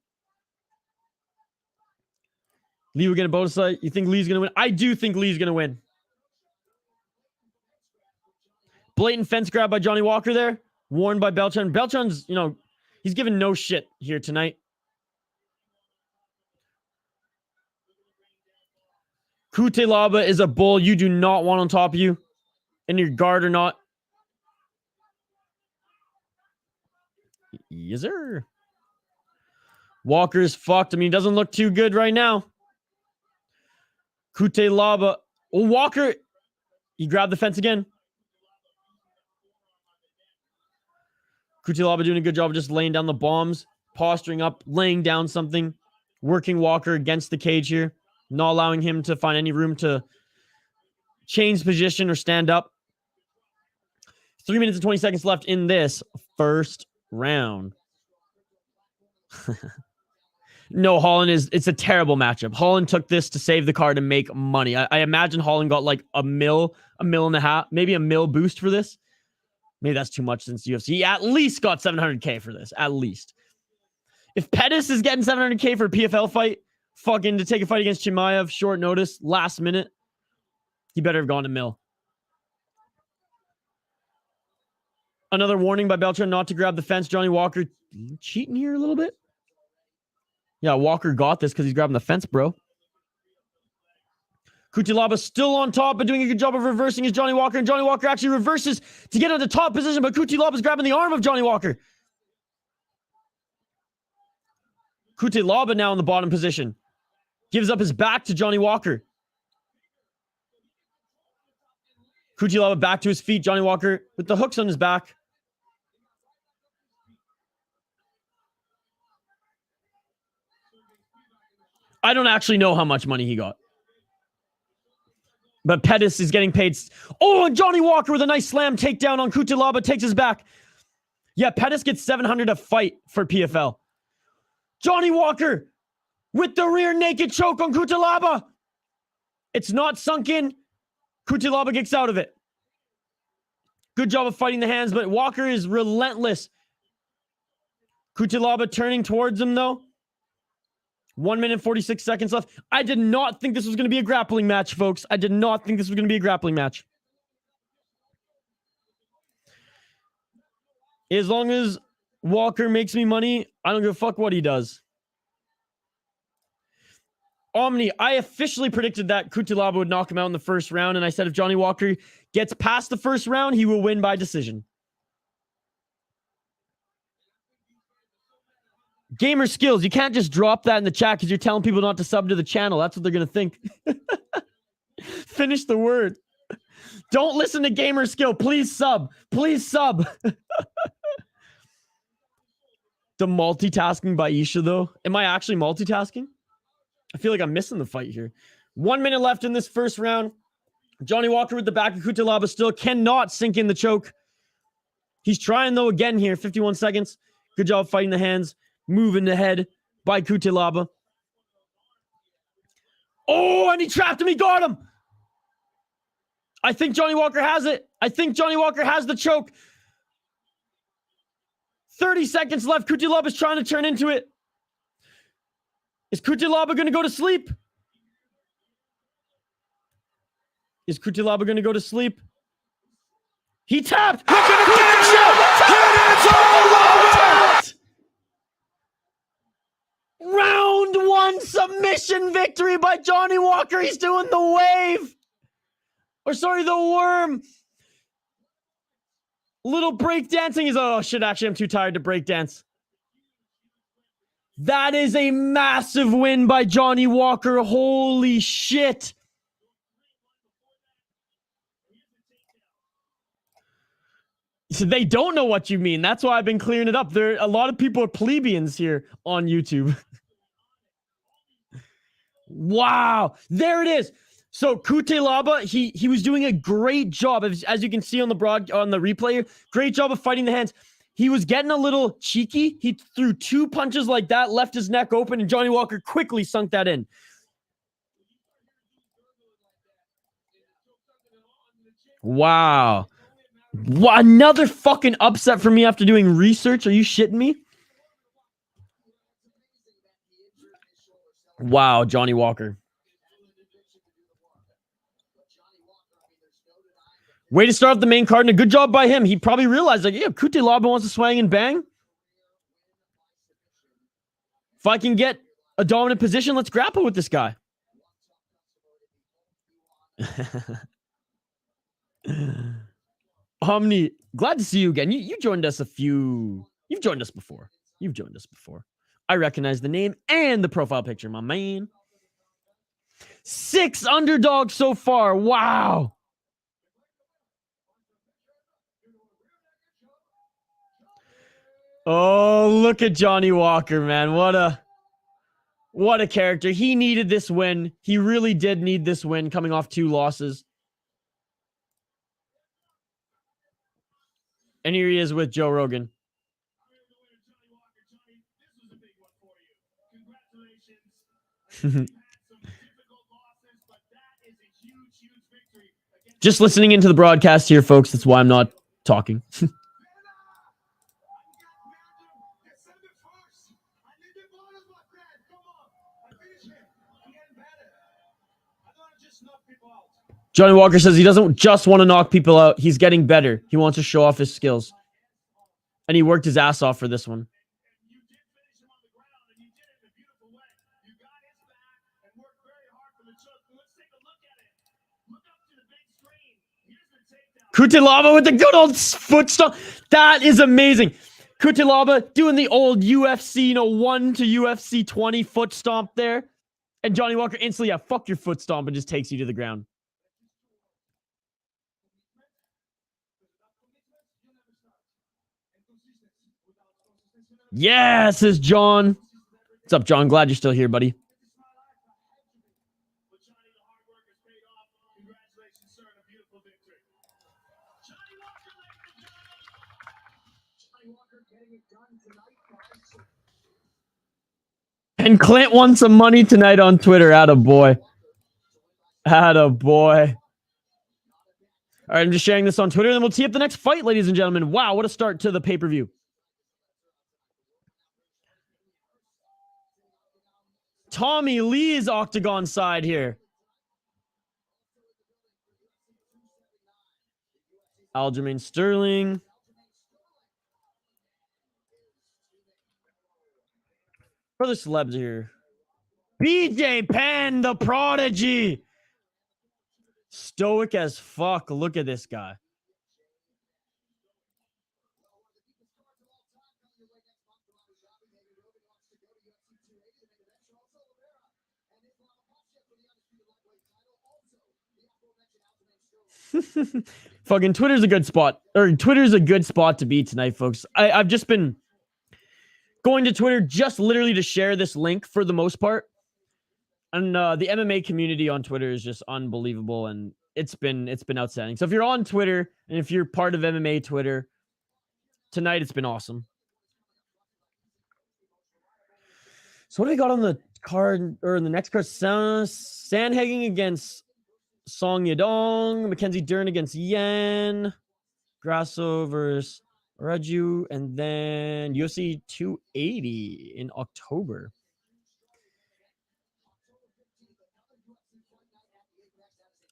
Lee will get a bonus fight. You think Lee's going to win? I do think Lee's going to win. Blatant fence grab by Johnny Walker there. Warned by Beltran. Beltran's, he's giving no shit here tonight. Cutelaba is a bull you do not want on top of you. In your guard or not. Yes, sir. Walker's fucked. I mean, he doesn't look too good right now. Cutelaba. Oh, Walker. He grabbed the fence again. Cutelaba doing a good job of just laying down the bombs, posturing up, laying down something, working Walker against the cage here, not allowing him to find any room to change position or stand up. 3 minutes and 20 seconds left in this first round. No, Holland it's a terrible matchup. Holland took this to save the card and make money. I imagine Holland got like a mil and a half, maybe a mil boost for this. Maybe that's too much since UFC. He at least got 700K for this. At least. If Pettis is getting 700K for a PFL fight, fucking to take a fight against Chimaev, short notice, last minute, he better have gone to mil. Another warning by Beltran not to grab the fence. Johnny Walker cheating here a little bit. Yeah, Walker got this because he's grabbing the fence, bro. Cutelaba still on top, but doing a good job of reversing his Johnny Walker. And Johnny Walker actually reverses to get into top position, but Cutelaba's grabbing the arm of Johnny Walker. Cutelaba now in the bottom position. Gives up his back to Johnny Walker. Cutelaba back to his feet. Johnny Walker with the hooks on his back. I don't actually know how much money he got. But Pettis is getting paid. Oh, and Johnny Walker with a nice slam takedown on Cutelaba takes his back. Yeah, Pettis gets 700 a fight for PFL. Johnny Walker with the rear naked choke on Cutelaba. It's not sunk in. Cutelaba gets out of it. Good job of fighting the hands, but Walker is relentless. Cutelaba turning towards him, though. 1 minute, 46 seconds left. I did not think this was going to be a grappling match, folks. I did not think this was going to be a grappling match. As long as Walker makes me money, I don't give a fuck what he does. Omni, I officially predicted that Cutelaba would knock him out in the first round, and I said if Johnny Walker gets past the first round, he will win by decision. Gamer skills, you can't just drop that in the chat because you're telling people not to sub to the channel. That's what they're going to think. Finish the word. Don't listen to gamer skill. Please sub. Please sub. The multitasking by Isha, though. Am I actually multitasking? I feel like I'm missing the fight here. 1 minute left in this first round. Johnny Walker with the back of Cutelaba still cannot sink in the choke. He's trying, though, again here. 51 seconds. Good job fighting the hands. Moving the head by Cutelaba. Oh, and he trapped him. He got him. I think Johnny Walker has it. I think Johnny Walker has the choke. 30 seconds left. Cutelaba is trying to turn into it. Is Cutelaba going to go to sleep? Is Cutelaba going to go to sleep? He tapped. Look at the finish. Round one submission victory by Johnny Walker. He's doing the wave. Or sorry, the worm. Little break dancing is, oh shit, actually I'm too tired to break dance. That is a massive win by Johnny Walker. Holy shit. So they don't know what you mean. That's why I've been clearing it up. There, a lot of people are plebeians here on YouTube. Wow. There it is. So Cutelaba, he was doing a great job, as you can see on the replay. Great job of fighting the hands. He was getting a little cheeky. He threw 2 punches like that, left his neck open, and Johnny Walker quickly sunk that in. Wow. Another fucking upset for me after doing research. Are you shitting me? Wow, Johnny Walker. Way to start off the main card, and a good job by him. He probably realized, like, yeah, Cutelaba wants to swing and bang. If I can get a dominant position, let's grapple with this guy. Omni, glad to see you again. You joined us You've joined us before. You've joined us before. I recognize the name and the profile picture, my man. 6 underdogs so far. Wow. Oh, look at Johnny Walker, man. What a character. He needed this win. He really did need this win coming off 2 losses. And here he is with Joe Rogan. Just listening into the broadcast here, folks. That's why I'm not talking. Johnny Walker says he doesn't just want to knock people out. He's getting better. He wants to show off his skills. And he worked his ass off for this one. Cutelaba with the good old foot stomp. That is amazing. Cutelaba doing the old UFC, 1 to UFC 20 foot stomp there. And Johnny Walker instantly, yeah, fuck your foot stomp, and just takes you to the ground. Yeah, says John. What's up, John? Glad you're still here, buddy. And Clint won some money tonight on Twitter. Attaboy. Attaboy. All right, I'm just sharing this on Twitter, and then we'll tee up the next fight, ladies and gentlemen. Wow, what a start to the pay-per-view. Tommy Lee's octagon side here. Aljamain Sterling. Brother celebs here. BJ Penn, the prodigy. Stoic as fuck. Look at this guy. Fucking Twitter's a good spot. Or Twitter's a good spot to be tonight, folks. I've just been going to Twitter just literally to share this link for the most part. And the MMA community on Twitter is just unbelievable, and it's been outstanding. So if you're on Twitter and if you're part of MMA Twitter, tonight it's been awesome. So what do we got on the card, or in the next card? Sandhagen against Song Yadong, Mackenzie Dern against Yen, Grasso versus Raju, and then UFC 280 in October.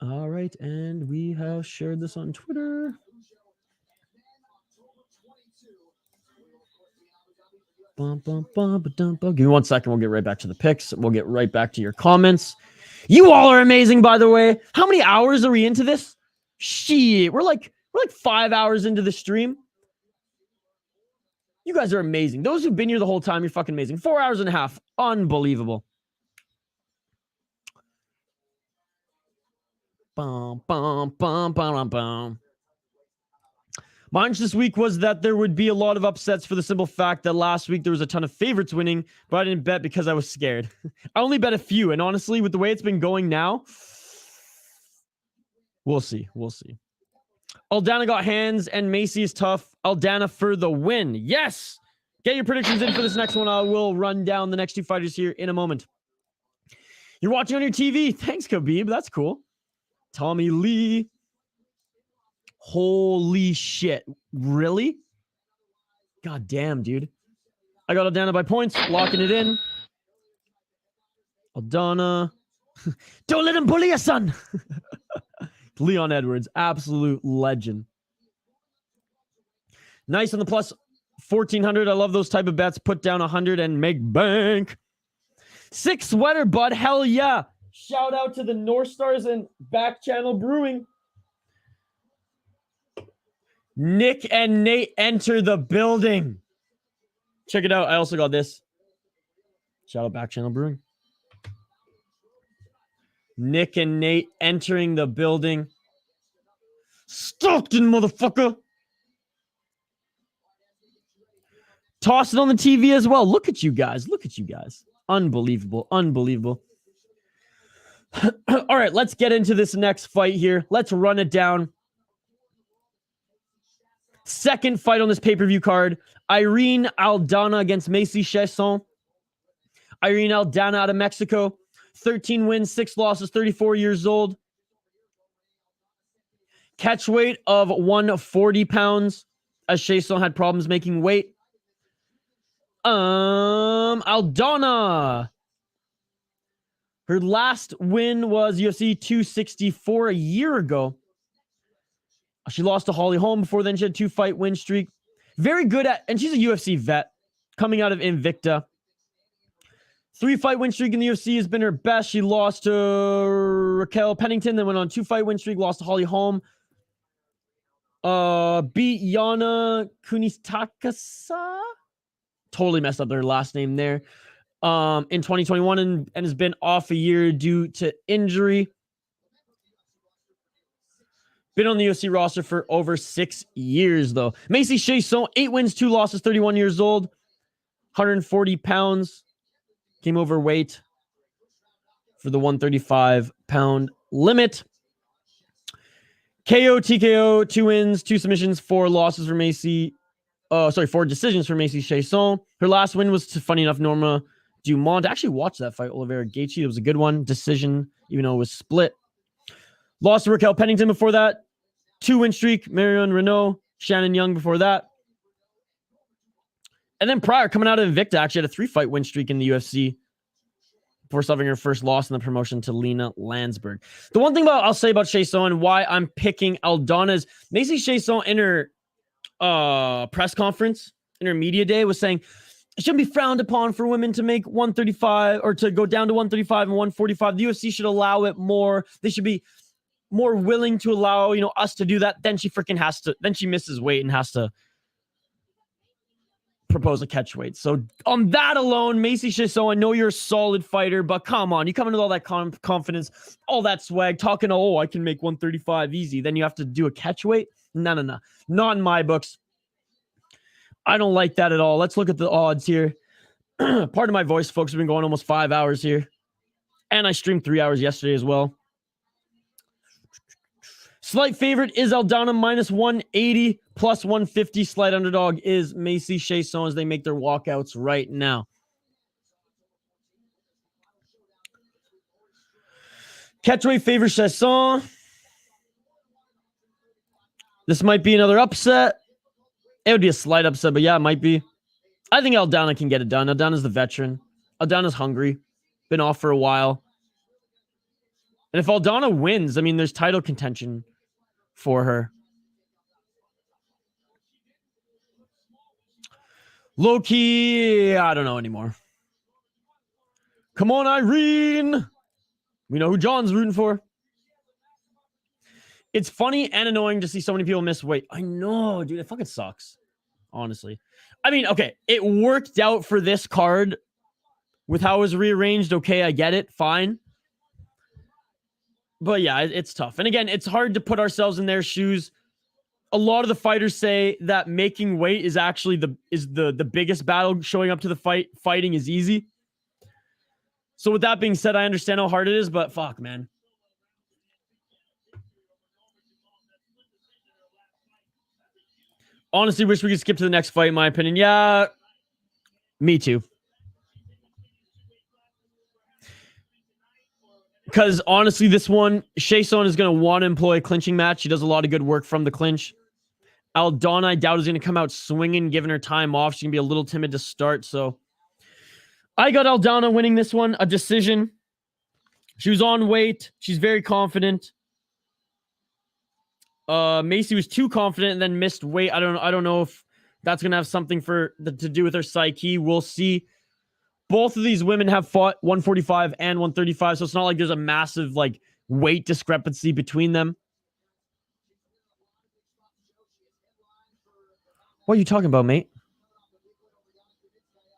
All right, and we have shared this on Twitter. Give me 1 second. We'll get right back to the picks. We'll get right back to your comments. You all are amazing, by the way. How many hours are we into this? Shit, we're like 5 hours into the stream. You guys are amazing. Those who've been here the whole time, you're fucking amazing. 4 hours and a half. Unbelievable. Bum, bum, bum, bum, bum. My hunch this week was that there would be a lot of upsets for the simple fact that last week there was a ton of favorites winning, but I didn't bet because I was scared. I only bet a few, and honestly, with the way it's been going now, we'll see. We'll see. Aldana got hands, and Macy is tough. Aldana for the win. Yes! Get your predictions in for this next one. I will run down the next two fighters here in a moment. You're watching on your TV. Thanks, Khabib. That's cool. Tommy Lee. Holy shit. Really? God damn, dude. I got Aldana by points. Locking it in. Aldana. Don't let him bully you, son. Leon Edwards. Absolute legend. Nice on the plus 1,400. I love those type of bets. Put down 100 and make bank. 6 sweater, bud. Hell yeah. Shout out to the North Stars and Back Channel Brewing. Nick and Nate enter the building. Check it out. I also got this. Shout out Back Channel Brewing. Nick and Nate entering the building. Stockton, motherfucker. Toss it on the TV as well. Look at you guys. Look at you guys. Unbelievable. Unbelievable. All right, let's get into this next fight here. Let's run it down. Second fight on this pay-per-view card. Irene Aldana against Macy Chiasson. Irene Aldana out of Mexico. 13 wins, 6 losses, 34 years old. Catch weight of 140 pounds, as Chiasson had problems making weight. Aldana. Her last win was UFC 264 a year ago. She lost to Holly Holm before then. She had a 2-fight win streak. Very good at, and she's a UFC vet coming out of Invicta. 3-fight win streak in the UFC has been her best. She lost to Raquel Pennington, then went on 2-fight win streak, lost to Holly Holm. Beat Yana Kunistakasa. Totally messed up their last name there. In 2021 and has been off a year due to injury. Been on the UFC roster for over 6 years, though. Macy Chiasson, 8 wins, 2 losses, 31 years old, 140 pounds. Came overweight for the 135-pound limit. KO, TKO, 2 wins, 2 submissions, 4 losses for Macy. 4 decisions for Macy Chiasson. Her last win was to, funny enough, Norma Dumont. I actually watched that fight, Oliveira Gaethje. It was a good one. Decision, even though it was split. Lost to Raquel Pennington before that. 2-win streak. Marion Renault. Shannon Young before that. And then prior, coming out of Invicta, actually had a 3-fight win streak in the UFC before suffering her first loss in the promotion to Lena Landsberg. The one thing I'll say about Chiasson and why I'm picking Aldana is Macy Chiasson in her press conference, in her media day, was saying it shouldn't be frowned upon for women to make 135 or to go down to 135 and 145. The UFC should allow it more. They should be more willing to allow, you know, us to do that. Then she freaking has to, then she misses weight and has to propose a catch weight. So on that alone, Macy Chiasson, I know you're a solid fighter, but come on, you come in with all that confidence, all that swag, talking, oh, I can make 135 easy. Then you have to do a catch weight. No. Not in my books. I don't like that at all. Let's look at the odds here. Pardon my voice, folks. We've been going almost 5 hours here. And I streamed 3 hours yesterday as well. Slight favorite is Aldana minus 180, plus 150. Slight underdog is Macy Chiasson as they make their walkouts right now. Catchweight favors Chiasson. This might be another upset. It would be a slight upset, but yeah, it might be. I think Aldana can get it done. Aldana's the veteran. Aldana's hungry. Been off for a while. And if Aldana wins, I mean, there's title contention for her. Low key, I don't know anymore. Come on, Irene. We know who John's rooting for. It's funny and annoying to see so many people miss weight. I know, dude. It fucking sucks. Honestly. I mean, okay. It worked out for this card with how it was rearranged. Okay, I get it. Fine. But yeah, it's tough. And again, it's hard to put ourselves in their shoes. A lot of the fighters say that making weight is actually the biggest battle. Showing up to the fighting is easy. So with that being said, I understand how hard it is, but fuck, man. Honestly, wish we could skip to the next fight, in my opinion. Yeah, me too. Because honestly, this one, Chiasson is going to want to employ a clinching match. She does a lot of good work from the clinch. Aldana, I doubt, is going to come out swinging, giving her time off. She's going to be a little timid to start. So I got Aldana winning this one, a decision. She was on weight. She's very confident. Macy was too confident and then missed weight. I don't know if that's going to have something to do with her psyche. We'll see. Both of these women have fought 145 and 135, so it's not like there's a massive like weight discrepancy between them. What are you talking about, mate?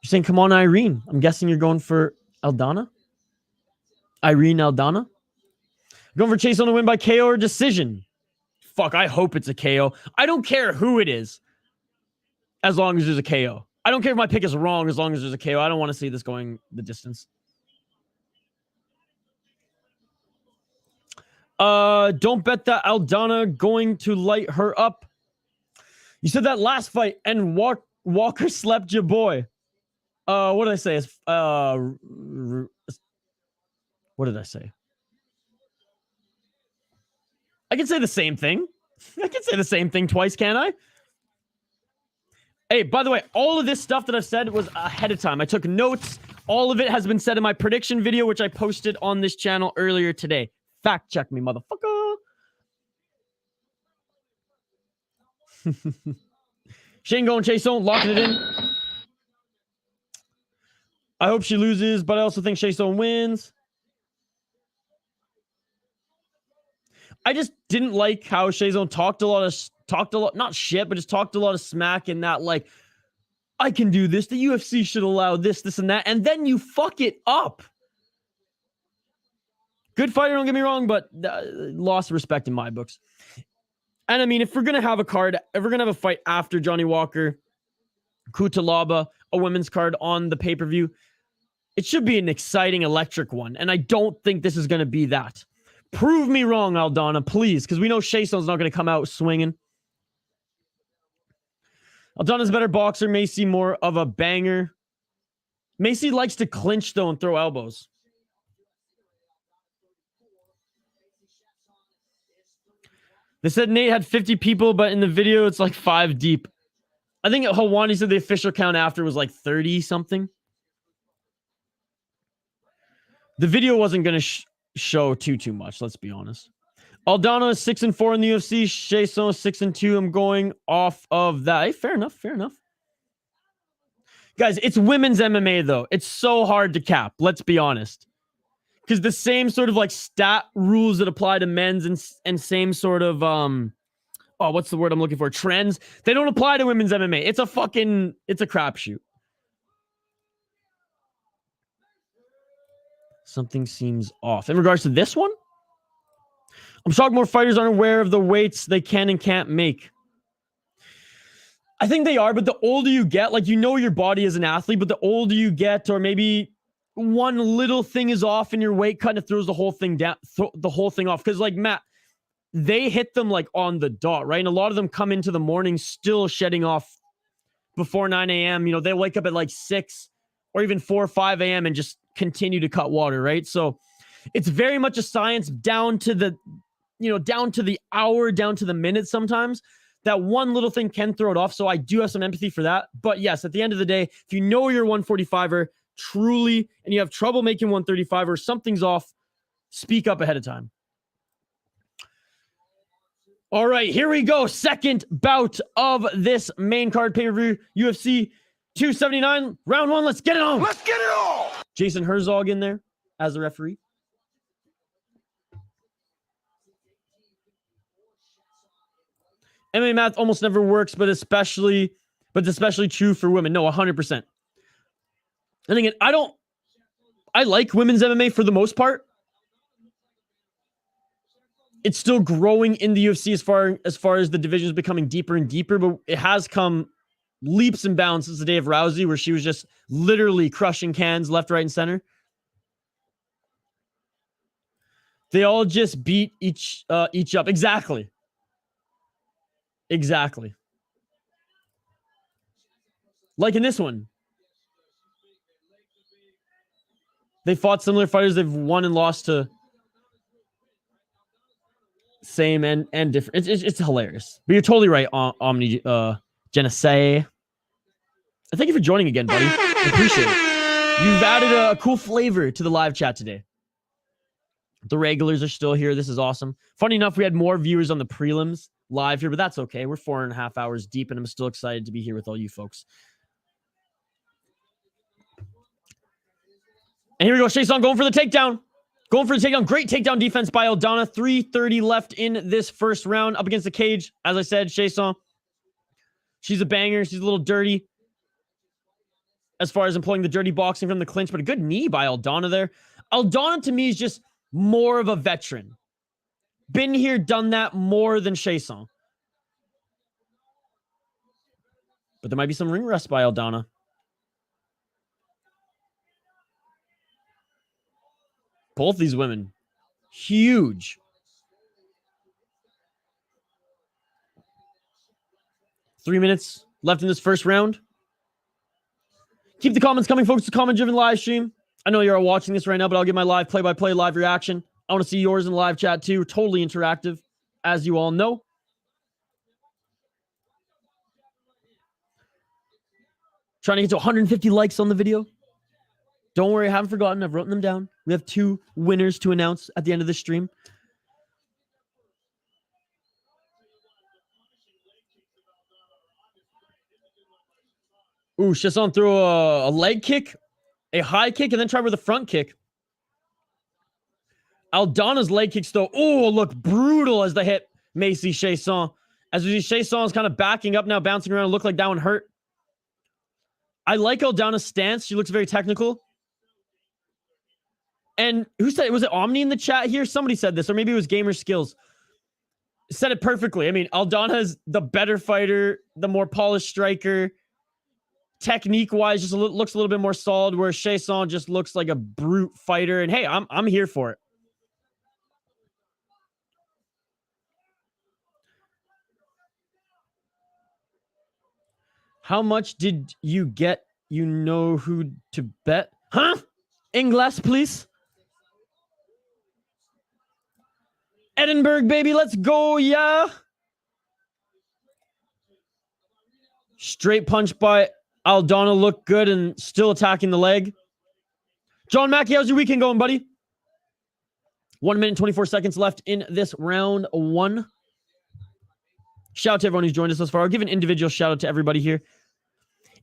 You're saying, come on, Irene. I'm guessing you're going for Aldana? Irene Aldana? Going for Chiasson to win by KO or decision. Fuck, I hope it's a KO. I don't care who it is, as long as there's a KO. I don't care if my pick is wrong as long as there's a KO. I don't want to see this going the distance. Don't bet that Aldana going to light her up. You said that last fight and Walker slept your boy. What did I say? What did I say? I can say the same thing. I can say the same thing twice, can't I? Hey, by the way, all of this stuff that I've said was ahead of time. I took notes. All of it has been said in my prediction video, which I posted on this channel earlier today. Fact check me, motherfucker. Shane going Chiasson, locking it in. I hope she loses, but I also think Chiasson wins. I just didn't like how Chiasson talked a lot, not shit, but just talked a lot of smack in that, like, I can do this. The UFC should allow this, and that. And then you fuck it up. Good fighter, don't get me wrong, but lost respect in my books. And I mean, if we're going to have a card, if we're going to have a fight after Johnny Walker, Cutelaba, a women's card on the pay-per-view, it should be an exciting, electric one. And I don't think this is going to be that. Prove me wrong, Aldana, please, because we know Chiasson's not going to come out swinging. Aldana's a better boxer. Macy more of a banger. Macy likes to clinch, though, and throw elbows. They said Nate had 50 people, but in the video, it's like 5 deep. I think Hawani said the official count after was like 30 something. The video wasn't going to show too much, let's be honest. Aldana is 6-4 in the UFC. Chiasson is 6-2. I'm going off of that. Hey, fair enough. Fair enough. Guys, it's women's MMA, though. It's so hard to cap. Let's be honest. Because the same sort of like stat rules that apply to men's and same sort of, what's the word I'm looking for? Trends. They don't apply to women's MMA. It's a crapshoot. Something seems off. In regards to this one, I'm shocked more fighters aren't aware of the weights they can and can't make. I think they are, but the older you get, like, you know your body as an athlete, but the older you get, or maybe one little thing is off in your weight, kind of throws the whole thing down, the whole thing off. Because, like, Matt, they hit them, like, on the dot, right? And a lot of them come into the morning still shedding off before 9 a.m. You know, they wake up at, like, 6 or even 4 or 5 a.m. and just continue to cut water, right? So it's very much a science down to the, down to the hour, down to the minute sometimes. That one little thing can throw it off. So I do have some empathy for that. But yes, at the end of the day, if you know you're 145er truly, and you have trouble making 135 or something's off, speak up ahead of time. All right, here we go. Second bout of this main card pay-per-view, UFC 279, round 1. Let's get it on. Let's get it on. Jason Herzog in there as the referee. MMA math almost never works, but it's especially true for women. No, 100%. And again, I like women's MMA for the most part. It's still growing in the UFC as far as the division is becoming deeper and deeper, but it has come leaps and bounds since the day of Rousey, where she was just literally crushing cans left, right, and center. They all just beat each up. Exactly. Like in this one. They fought similar fighters. They've won and lost to same and different. It's hilarious. But you're totally right, Omni Genesee. Thank you for joining again, buddy. I appreciate it. You've added a cool flavor to the live chat today. The regulars are still here. This is awesome. Funny enough, we had more viewers on the prelims live here, but that's okay. We're 4.5 hours deep, and I'm still excited to be here with all you folks. And here we go. Chiasson going for the takedown. Great takedown defense by Aldana. 3:30 left in this first round up against the cage. As I said, Chiasson, she's a banger. She's a little dirty as far as employing the dirty boxing from the clinch, but a good knee by Aldana there. Aldana, to me, is just more of a veteran. Been here, done that more than Chiasson. But there might be some ring rust by Aldana. Both these women, huge. 3 minutes left in this first round. Keep the comments coming, folks. It's a comment-driven live stream. I know you're all watching this right now, but I'll give my live play-by-play live reaction. I want to see yours in the live chat too. Totally interactive, as you all know. Trying to get to 150 likes on the video. Don't worry, I haven't forgotten. I've written them down. We have 2 winners to announce at the end of the stream. Ooh, Chiasson threw a leg kick, a high kick, and then tried with a front kick. Aldana's leg kicks, though, look brutal as they hit Macy Chiasson. As we see, Chiasson is kind of backing up now, bouncing around. It looked like that one hurt. I like Aldana's stance. She looks very technical. And who said it? Was it Omni in the chat here? Somebody said this, or maybe it was Gamer Skills. Said it perfectly. I mean, Aldana is the better fighter, the more polished striker. Technique-wise, just looks a little bit more solid, where Chiasson just looks like a brute fighter. And hey, I'm here for it. How much did you get you know who to bet? Huh? Ingles, please. Edinburgh, baby. Let's go, yeah. Straight punch by Aldana. Looked good and still attacking the leg. John Mackey, how's your weekend going, buddy? 1 minute and 24 seconds left in this round 1. Shout out to everyone who's joined us thus far. I'll give an individual shout out to everybody here.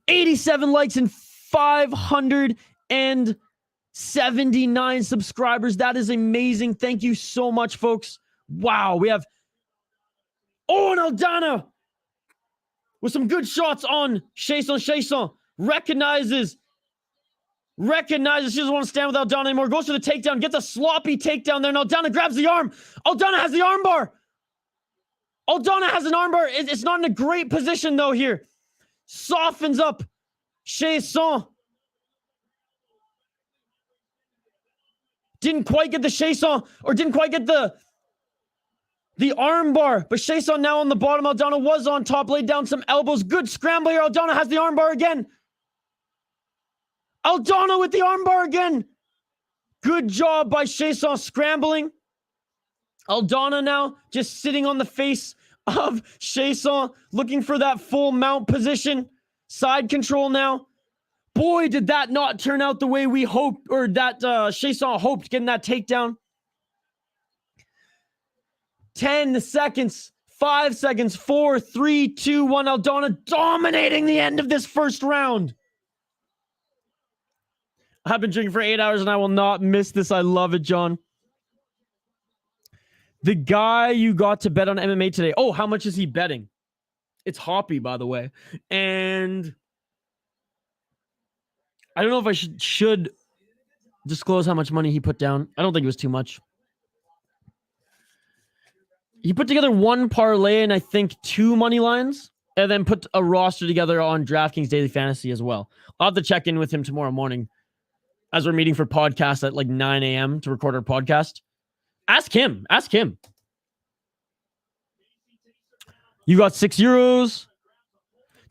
87 likes and 579 subscribers. That is amazing. Thank you so much, folks. Wow, we have... Oh, and Aldana with some good shots on Chiasson. Chiasson recognizes. She doesn't want to stand with Aldana anymore. Goes for the takedown. Gets a sloppy takedown there. And Aldana grabs the arm. Aldana has the armbar. Aldana has an armbar. It's not in a great position, though, here. Softens up Chiasson. Didn't quite get the Chiasson, or didn't quite get the armbar. But Chiasson now on the bottom. Aldana was on top. Laid down some elbows. Good scramble here. Aldana has the armbar again. Aldana with the armbar again. Good job by Chiasson scrambling. Aldana now just sitting on the face of Chiasson, looking for that full mount position. Side control now. Boy, did that not turn out the way we hoped, or that Chiasson hoped, getting that takedown. 10 seconds, 5 seconds, 4, 3, 2, 1. Aldana dominating the end of this first round. I've been drinking for 8 hours and I will not miss this. I love it, John. The guy you got to bet on MMA today. Oh, how much is he betting? It's Hoppy, by the way. And I don't know if I should disclose how much money he put down. I don't think it was too much. He put together one parlay and I think 2 money lines, and then put a roster together on DraftKings Daily Fantasy as well. I'll have to check in with him tomorrow morning as we're meeting for podcast at like 9 a.m. to record our podcast. Ask him. You got €6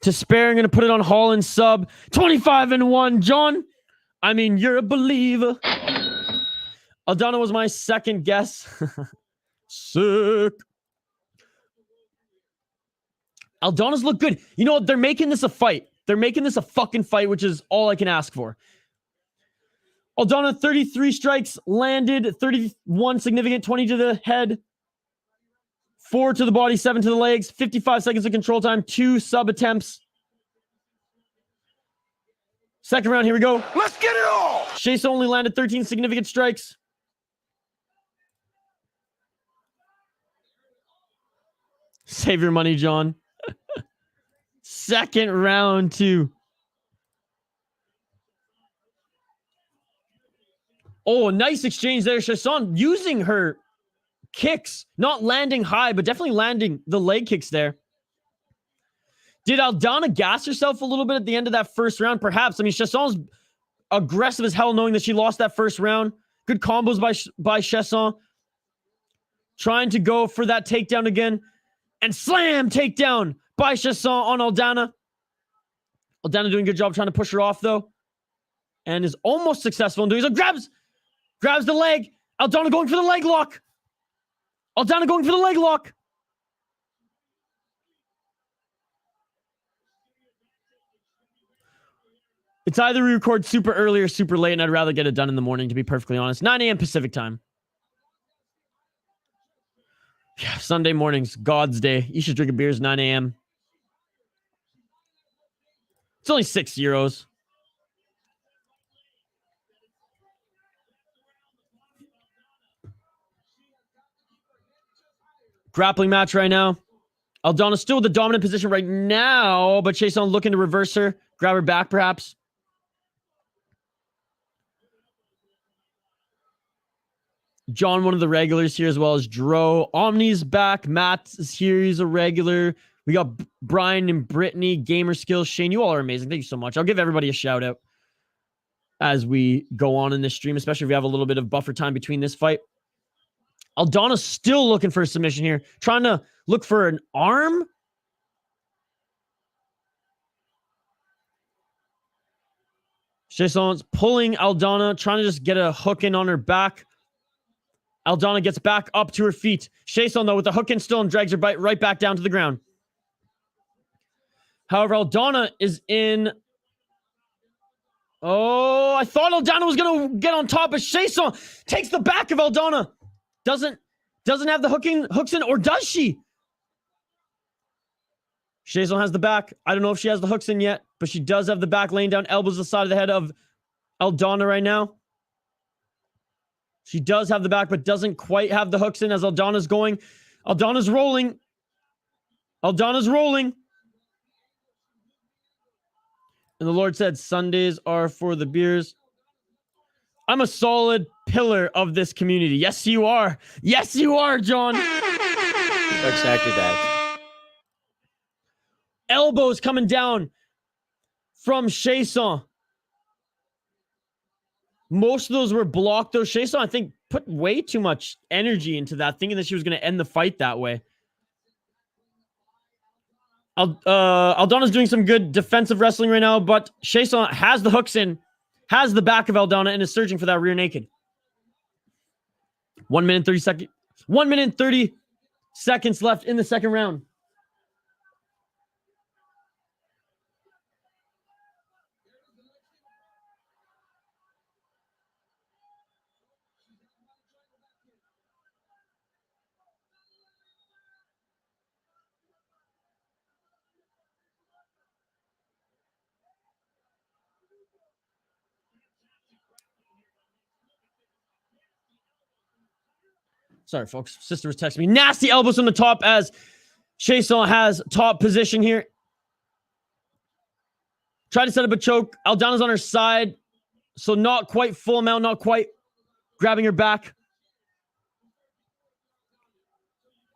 to spare. I'm going to put it on Holland sub. 25-1, John. I mean, you're a believer. Aldana was my second guess. Sick. Aldana's look good. You know what? They're making this a fight. They're making this a fucking fight, which is all I can ask for. Aldana, 33 strikes landed, 31 significant, 20 to the head, 4 to the body, 7 to the legs, 55 seconds of control time, 2 sub attempts. Second round, here we go. Let's get it all. Chiasson only landed 13 significant strikes. Save your money, John. Second round, 2. Oh, nice exchange there. Chiasson using her kicks, not landing high, but definitely landing the leg kicks there. Did Aldana gas herself a little bit at the end of that first round? Perhaps. I mean, Chiasson's aggressive as hell knowing that she lost that first round. Good combos by Chiasson. Trying to go for that takedown again. And slam takedown by Chiasson on Aldana. Aldana doing a good job trying to push her off, though. And is almost successful in doing so. Grabs the leg. Aldana going for the leg lock. Aldana going for the leg lock. It's either we record super early or super late, and I'd rather get it done in the morning, to be perfectly honest. 9 a.m. Pacific time. Yeah, Sunday mornings, God's day. You should drink a beers 9 a.m. It's only €6. Grappling match right now. Aldana still with the dominant position right now, but Chiasson looking to reverse her. Grab her back, perhaps. John, one of the regulars here, as well as Dro. Omni's back. Matt is here. He's a regular. We got Brian and Brittany, Gamer Skills. Shane, you all are amazing. Thank you so much. I'll give everybody a shout out as we go on in this stream, especially if we have a little bit of buffer time between this fight. Aldana's still looking for a submission here. Trying to look for an arm. Chiasson's pulling Aldana, trying to just get a hook in on her back. Aldana gets back up to her feet. Chiasson, though, with the hook in still and drags her right back down to the ground. However, Aldana is in... Oh, I thought Aldana was going to get on top, but Chiasson takes the back of Aldana. Doesn't have the hooks in, or does she? Chiasson has the back. I don't know if she has the hooks in yet, but she does have the back, laying down elbows to the side of the head of Aldana right now. She does have the back, but doesn't quite have the hooks in as Aldana's going. Aldana's rolling. Aldana's rolling. And the Lord said, Sundays are for the beers. I'm a solid pillar of this community. Yes, you are. Yes, you are, John. Exactly that. Elbows coming down from Chiasson. Most of those were blocked, though. Chiasson, I think, put way too much energy into that, thinking that she was going to end the fight that way. Aldana's doing some good defensive wrestling right now, but Chiasson has the hooks in, has the back of Aldana, and is searching for that rear naked. 1 minute 30 seconds. 1 minute 30 seconds left in the second round. Sorry, folks. Sister was texting me. Nasty elbows from the top as Chiasson has top position here. Try to set up a choke. Aldana's on her side. So not quite full mount, not quite grabbing her back.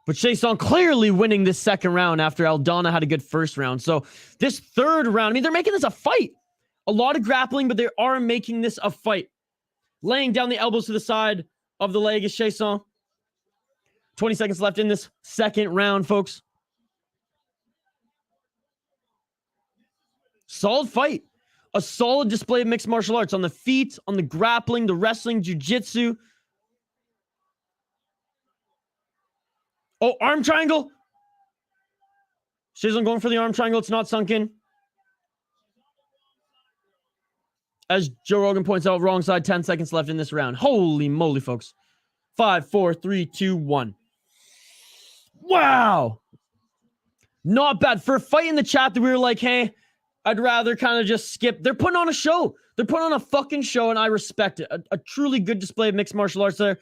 But Chiasson clearly winning this second round after Aldana had a good first round. So this third round, I mean, they're making this a fight. A lot of grappling, but they are making this a fight. Laying down the elbows to the side of the leg is Chiasson. 20 seconds left in this second round, folks. Solid fight. A solid display of mixed martial arts on the feet, on the grappling, the wrestling, jiu-jitsu. Oh, arm triangle. Chiasson going for the arm triangle. It's not sunk in. As Joe Rogan points out, wrong side, 10 seconds left in this round. Holy moly, folks. 5, 4, 3, 2, 1. Wow. Not bad. For a fight in the chat that we were like, hey, I'd rather kind of just skip. They're putting on a show. They're putting on a fucking show, and I respect it. A truly good display of mixed martial arts there.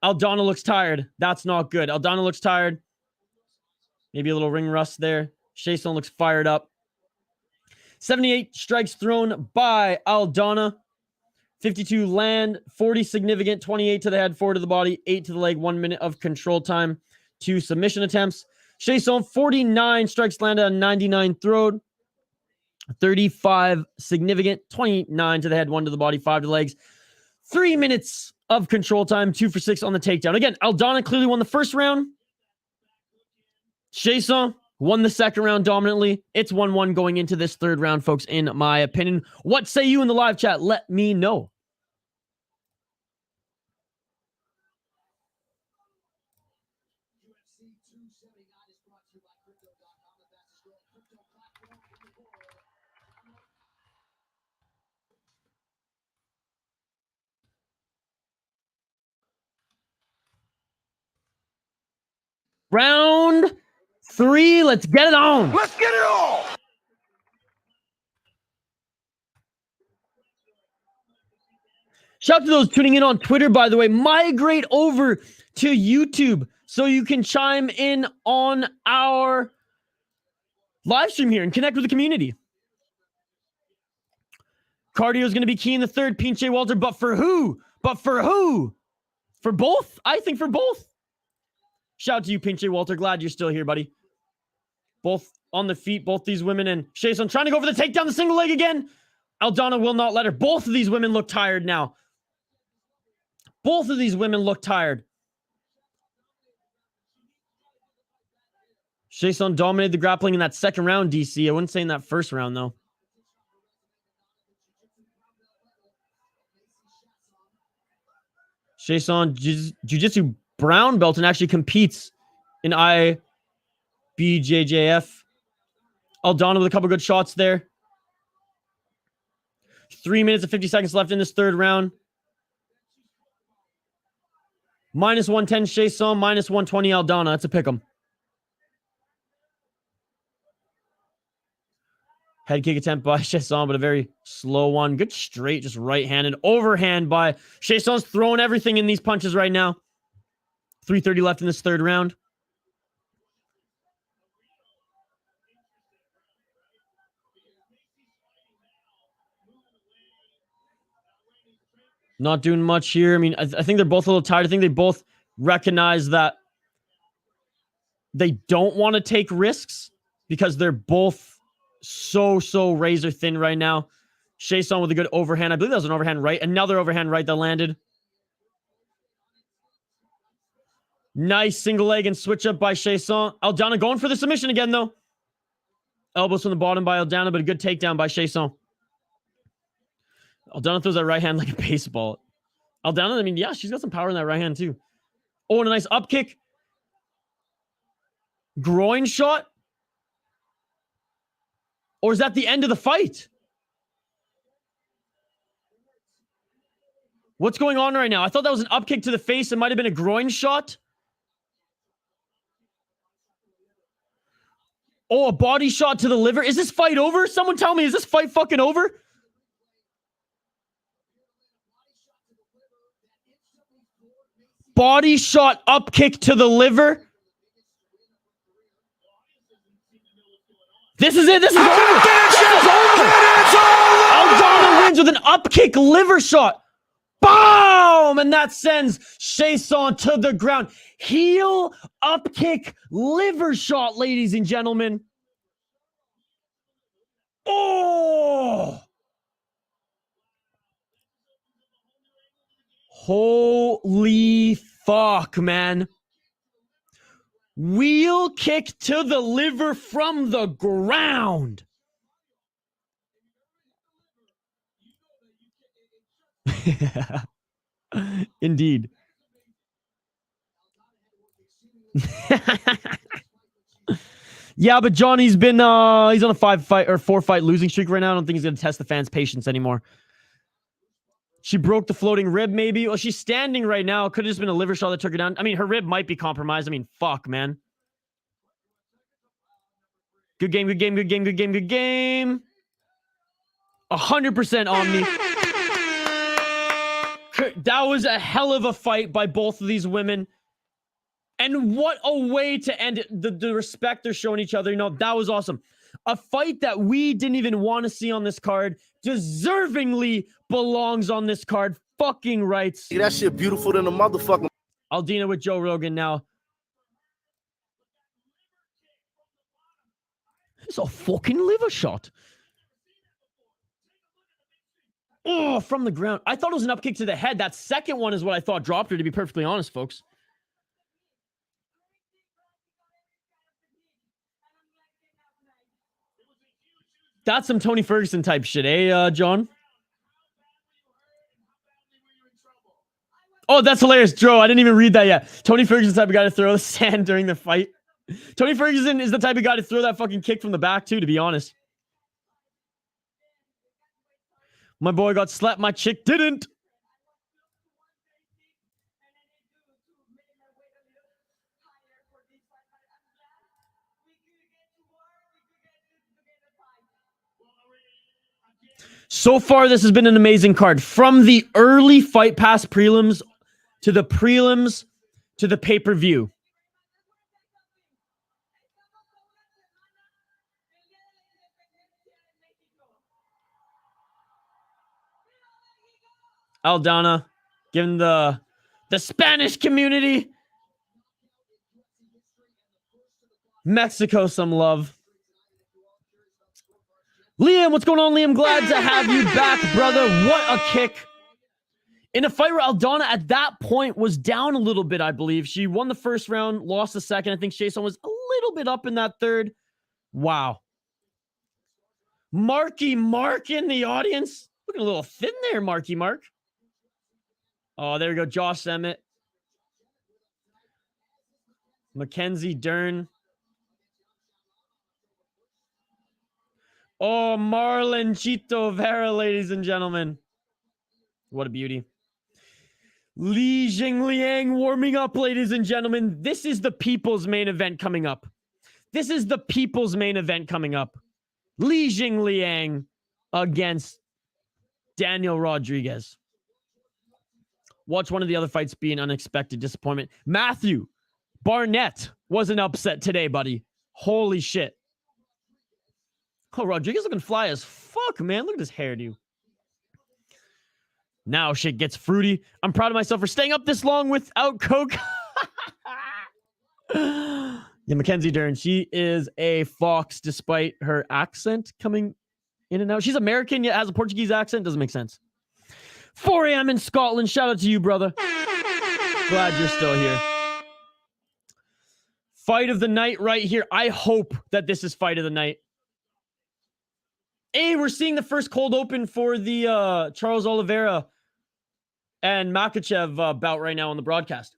Aldana looks tired. That's not good. Aldana looks tired. Maybe a little ring rust there. Chiasson looks fired up. 78 strikes thrown by Aldana. 52 land, 40 significant, 28 to the head, 4 to the body, 8 to the leg, 1 minute of control time, 2 submission attempts. Chiasson, 49 strikes landed on 99 thrown, 35 significant, 29 to the head, 1 to the body, 5 to the legs, 3 minutes of control time, 2 for 6 on the takedown. Again, Aldana clearly won the first round. Chiasson won the second round dominantly. It's 1-1 going into this third round, folks, in my opinion. What say you in the live chat? Let me know. Round 3, let's get it on. Let's get it on. Shout out to those tuning in on Twitter, by the way. Migrate over to YouTube so you can chime in on our live stream here and connect with the community. Cardio is going to be key in the third, Pinche Walter, but for who? But for who? For both? I think for both. Shout out to you, Pinche Walter. Glad you're still here, buddy. Both on the feet, both these women, and Chiasson trying to go for the takedown, the single leg again. Aldana will not let her. Both of these women look tired now. Both of these women look tired. Chiasson dominated the grappling in that second round, DC. I wouldn't say in that first round, though. Chiasson Jiu-Jitsu brown belt and actually competes in IBJJF. Aldana with a couple good shots there. 3 minutes and 50 seconds left in this third round. Minus 110 Chiasson, minus 120 Aldana. That's a pick'em. Head kick attempt by Chiasson, but a very slow one. Good straight, just right-handed. Overhand by Chiasson's throwing everything in these punches right now. 3:30 left in this third round. Not doing much here. I mean, I think they're both a little tired. I think they both recognize that they don't want to take risks because they're both so razor thin right now. Chiasson with a good overhand. I believe that was an overhand right. Another overhand right that landed. Nice single leg and switch up by Chiasson. Aldana going for the submission again, though. Elbows from the bottom by Aldana, but a good takedown by Chiasson. Aldana throws that right hand like a baseball. Aldana, I mean, yeah, she's got some power in that right hand, too. Oh, and a nice up kick. Groin shot. Or is that the end of the fight? What's going on right now? I thought that was an up kick to the face. It might have been a groin shot. Oh, a body shot to the liver. Is this fight over? Someone tell me, is this fight fucking over? Body shot, up kick to the liver. This is it. This is over. This is over. Aldana wins with an up kick liver shot. Boom! And that sends Chiasson to the ground. Heel up kick liver shot, ladies and gentlemen. Oh! Holy fuck, man. Wheel kick to the liver from the ground. Indeed. Yeah, but Johnny's been he's on a 4-fight losing streak right now. I don't think he's gonna test the fans' patience anymore. She broke the floating rib, maybe. Well, she's standing right now. Could have just been a liver shot that took her down. I mean, her rib might be compromised. I mean, fuck, man. Good game, good game, good game, good game, good game. 100% Omni. That was a hell of a fight by both of these women. And what a way to end it. The respect they're showing each other. You know, that was awesome. A fight that we didn't even want to see on this card deservingly belongs on this card. Fucking rights. That shit beautiful than a motherfucker. Aldana with Joe Rogan now. It's a fucking liver shot. Oh, from the ground. I thought it was an up kick to the head. That second one is what I thought dropped her, to be perfectly honest, folks. That's some Tony Ferguson type shit, eh, John? Oh, that's hilarious, Joe. I didn't even read that yet. Tony Ferguson type of guy to throw the sand during the fight. Tony Ferguson is the type of guy to throw that fucking kick from the back, too, to be honest. My boy got slapped, my chick didn't. So far, this has been an amazing card. From the early Fight Pass prelims to the prelims to the pay-per-view. Aldana giving the Spanish community, Mexico, some love. Liam, what's going on, Liam? Glad to have you back, brother. What a kick. In a fight where Aldana at that point was down a little bit, I believe. She won the first round, lost the second. I think Chiasson was a little bit up in that third. Wow. Marky Mark in the audience. Looking a little thin there, Marky Mark. Oh, there we go. Josh Emmett. Mackenzie Dern. Oh, Marlon Chito Vera, ladies and gentlemen. What a beauty. Li Jingliang warming up, ladies and gentlemen. This is the people's main event coming up. This is the people's main event coming up. Li Jingliang against Daniel Rodriguez. Watch one of the other fights be an unexpected disappointment. Matthew Barnett was an upset today, buddy. Holy shit. Oh, Rodriguez looking fly as fuck, man. Look at this hairdo. Now shit gets fruity. I'm proud of myself for staying up this long without Coke. Yeah, Mackenzie Dern. She is a fox despite her accent coming in and out. She's American yet has a Portuguese accent. Doesn't make sense. 4 a.m. in Scotland. Shout out to you, brother. Glad you're still here. Fight of the night right here. I hope that this is fight of the night. Hey, we're seeing the first cold open for the Charles Oliveira and Makhachev bout right now on the broadcast.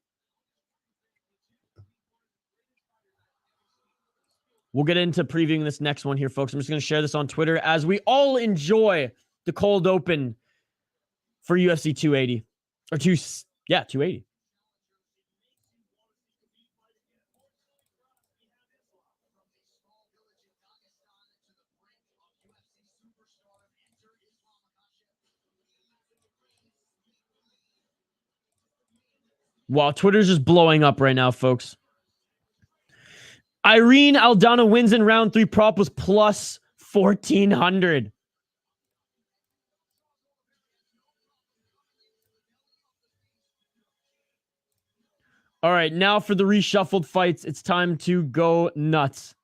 We'll get into previewing this next one here, folks. I'm just going to share this on Twitter as we all enjoy the cold open for UFC 280. Or 280. Wow, Twitter's just blowing up right now, folks. Irene Aldana wins in round 3. Prop was plus 1,400. All right, now for the reshuffled fights. It's time to go nuts.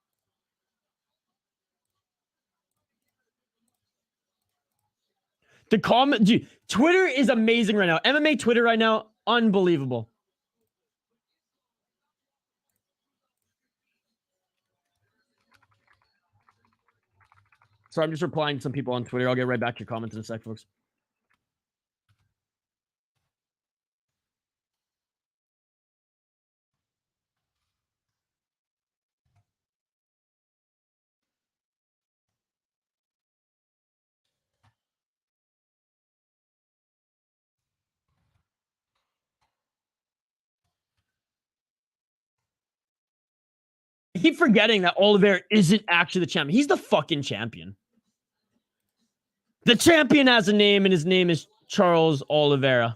The comment, dude, Twitter is amazing right now. MMA Twitter right now, unbelievable. So I'm just replying to some people on Twitter. I'll get right back to your comments in a sec, folks. I keep forgetting that Oliveira isn't actually the champion. He's the fucking champion. The champion has a name, and his name is Charles Oliveira.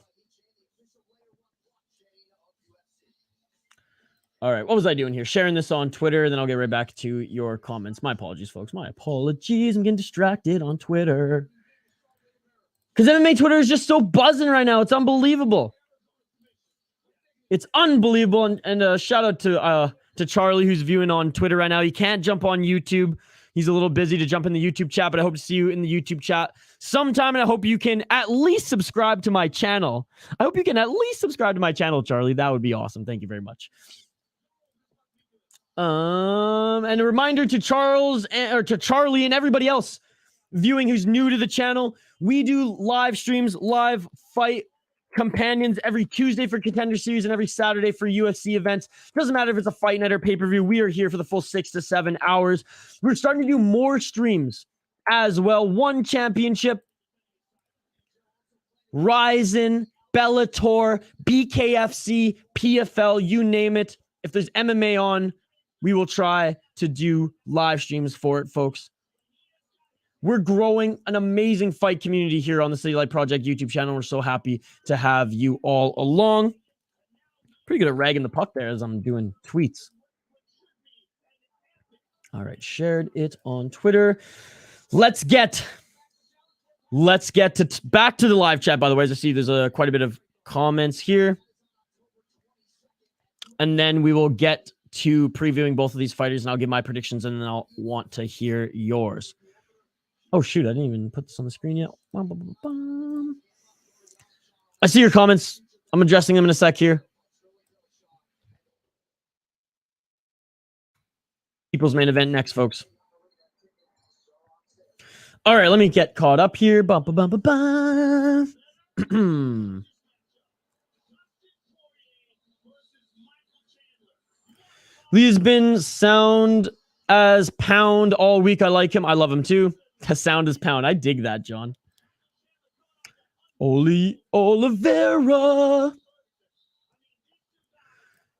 All right, what was I doing here? Sharing this on Twitter, then I'll get right back to your comments. My apologies, folks. My apologies. I'm getting distracted on Twitter. Because MMA Twitter is just so buzzing right now. It's unbelievable. It's unbelievable. And shout out to Charlie, who's viewing on Twitter right now. He can't jump on YouTube. He's a little busy to jump in the YouTube chat, but I hope to see you in the YouTube chat sometime, and I hope you can at least subscribe to my channel. I hope you can at least subscribe to my channel, Charlie. That would be awesome. Thank you very much. And a reminder to Charles or to Charlie and everybody else viewing who's new to the channel. We do live streams, live fight companions every Tuesday for Contender Series and every Saturday for UFC events. Doesn't matter if it's a fight night or pay-per-view. We are here for the full 6 to 7 hours. We're starting to do more streams as well. One Championship, Ryzen, Bellator, BKFC, PFL, you name it. If there's MMA on, we will try to do live streams for it, folks. We're growing an amazing fight community here on the City Light Project YouTube channel. We're so happy to have you all along. Pretty good at ragging the puck there as I'm doing tweets. All right, shared it on Twitter. Let's get to back to the live chat, by the way. As I see, there's quite a bit of comments here. And then we will get to previewing both of these fighters, and I'll give my predictions, and then I'll want to hear yours. Oh, shoot. I didn't even put this on the screen yet. I see your comments. I'm addressing them in a sec here. People's main event next, folks. All right, let me get caught up here. Lee has been sound as pound all week. I like him. I love him too. Sound as pound. I dig that, John. Oli Oliveira.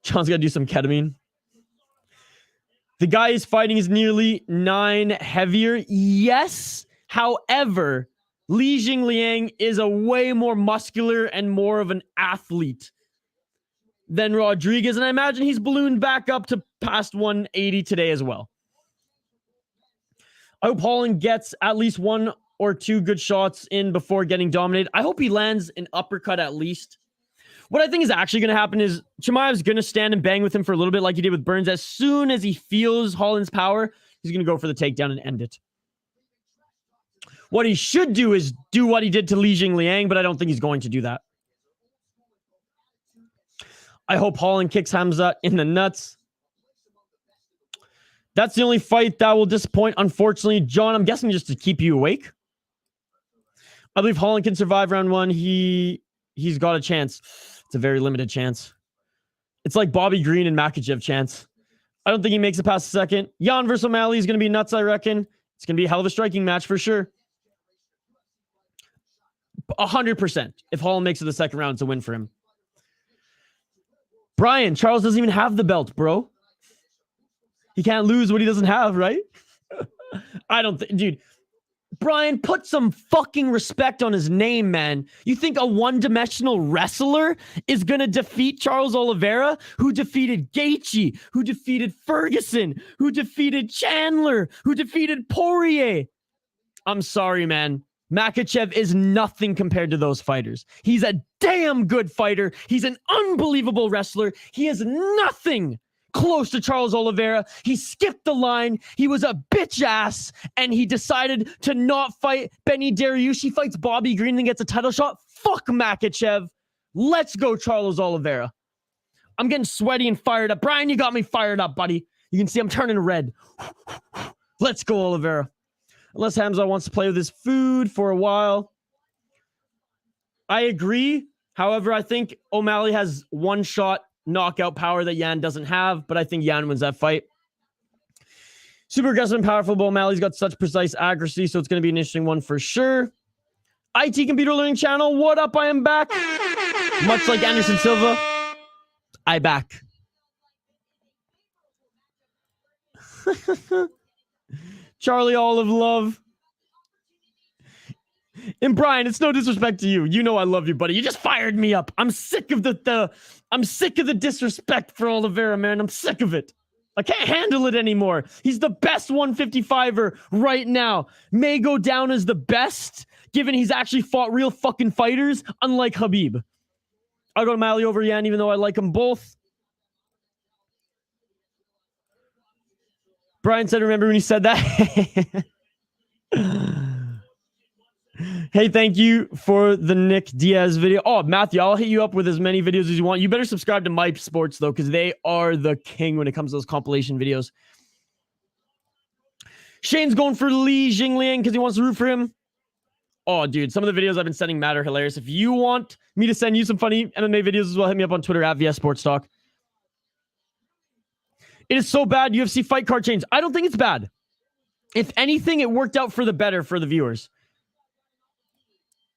John's got to do some ketamine. The guy he's fighting is nearly 9 heavier. Yes. However, Li Jingliang is a way more muscular and more of an athlete than Rodriguez. And I imagine he's ballooned back up to past 180 today as well. I hope Holland gets at least 1 or 2 good shots in before getting dominated. I hope he lands an uppercut at least. What I think is actually going to happen is Chimaev's going to stand and bang with him for a little bit like he did with Burns. As soon as he feels Holland's power, he's going to go for the takedown and end it. What he should do is do what he did to Li Jingliang, but I don't think he's going to do that. I hope Holland kicks Khamzat in the nuts. That's the only fight that will disappoint, unfortunately. John, I'm guessing just to keep you awake. I believe Holland can survive round 1. He's got a chance. It's a very limited chance. It's like Bobby Green and Makhachev chance. I don't think he makes it past the second. Jan versus O'Malley is going to be nuts, I reckon. It's going to be a hell of a striking match for sure. 100%. If Holland makes it the second round, it's a win for him. Brian, Charles doesn't even have the belt, bro. He can't lose what he doesn't have, right? I don't think, dude. Brian, put some fucking respect on his name, man. You think a one-dimensional wrestler is going to defeat Charles Oliveira, who defeated Gaethje, who defeated Ferguson, who defeated Chandler, who defeated Poirier? I'm sorry, man. Makhachev is nothing compared to those fighters. He's a damn good fighter. He's an unbelievable wrestler. He is nothing close to Charles Oliveira. He skipped the line. He was a bitch ass, and he decided to not fight Benny Dariush. He fights Bobby Green and gets a title shot. Fuck Makhachev. Let's go, Charles Oliveira. I'm getting sweaty and fired up. Brian, you got me fired up, buddy. You can see I'm turning red. Let's go, Oliveira. Unless Khamzat wants to play with his food for a while. I agree. However, I think O'Malley has one-shot knockout power that Jan doesn't have, but I think Jan wins that fight. Super aggressive and powerful, but O'Malley's got such precise accuracy, so it's going to be an interesting one for sure. IT Computer Learning Channel, what up? I am back. Much like Anderson Silva, I back. Charlie Olive Love. And Brian, it's no disrespect to you. You know I love you, buddy. You just fired me up. I'm sick of I'm sick of the disrespect for Oliveira, man. I'm sick of it. I can't handle it anymore. He's the best 155er right now. May go down as the best, given he's actually fought real fucking fighters, unlike Khabib. I'll go to Mally over Yan, even though I like them both. Brian said, remember when he said that? Hey, thank you for the Nick Diaz video. Oh, Matthew, I'll hit you up with as many videos as you want. You better subscribe to My Sports, though, because they are the king when it comes to those compilation videos. Shane's going for Li Jingliang because he wants to root for him. Oh, dude, some of the videos I've been sending Matt are hilarious. If you want me to send you some funny MMA videos as well, hit me up on Twitter at VS Sports Talk. It is so bad UFC fight card change. I don't think it's bad. If anything, it worked out for the better for the viewers.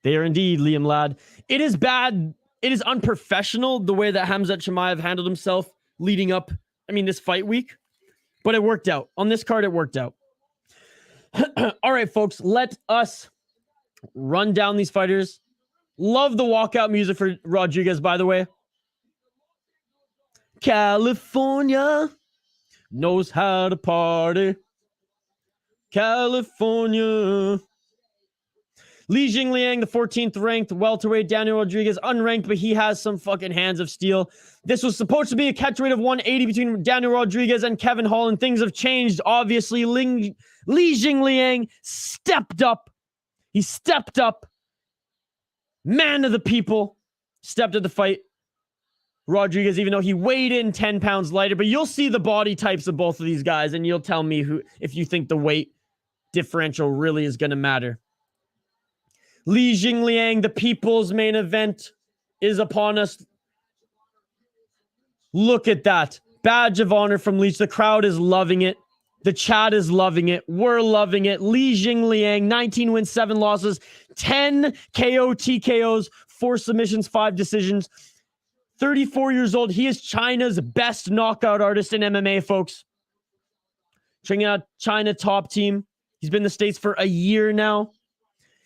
They are indeed, Liam Ladd. It is bad. It is unprofessional the way that Khamzat Chimaev handled himself leading up, this fight week. But it worked out. On this card, it worked out. All right, folks, let us run down these fighters. Love the walkout music for Rodriguez, by the way. California knows how to party. California. Li Jingliang, the 14th ranked welterweight. Daniel Rodriguez, unranked, but he has some fucking hands of steel. This was supposed to be a catchweight of 180 between Daniel Rodriguez and Kevin Holland. Things have changed, obviously. Li Jingliang stepped up. He stepped up. Man of the people. Stepped at the fight. Rodriguez, even though he weighed in 10 pounds lighter, but you'll see the body types of both of these guys, and you'll tell me if you think the weight differential really is going to matter. Li Jingliang, the people's main event, is upon us. Look at that. Badge of honor from Leech. The crowd is loving it. The chat is loving it. We're loving it. Jingliang, 19 wins, 7 losses, 10 KO TKOs, 4 submissions, 5 decisions. 34 years old. He is China's best knockout artist in MMA, folks. Training out China top team. He's been in the States for a year now.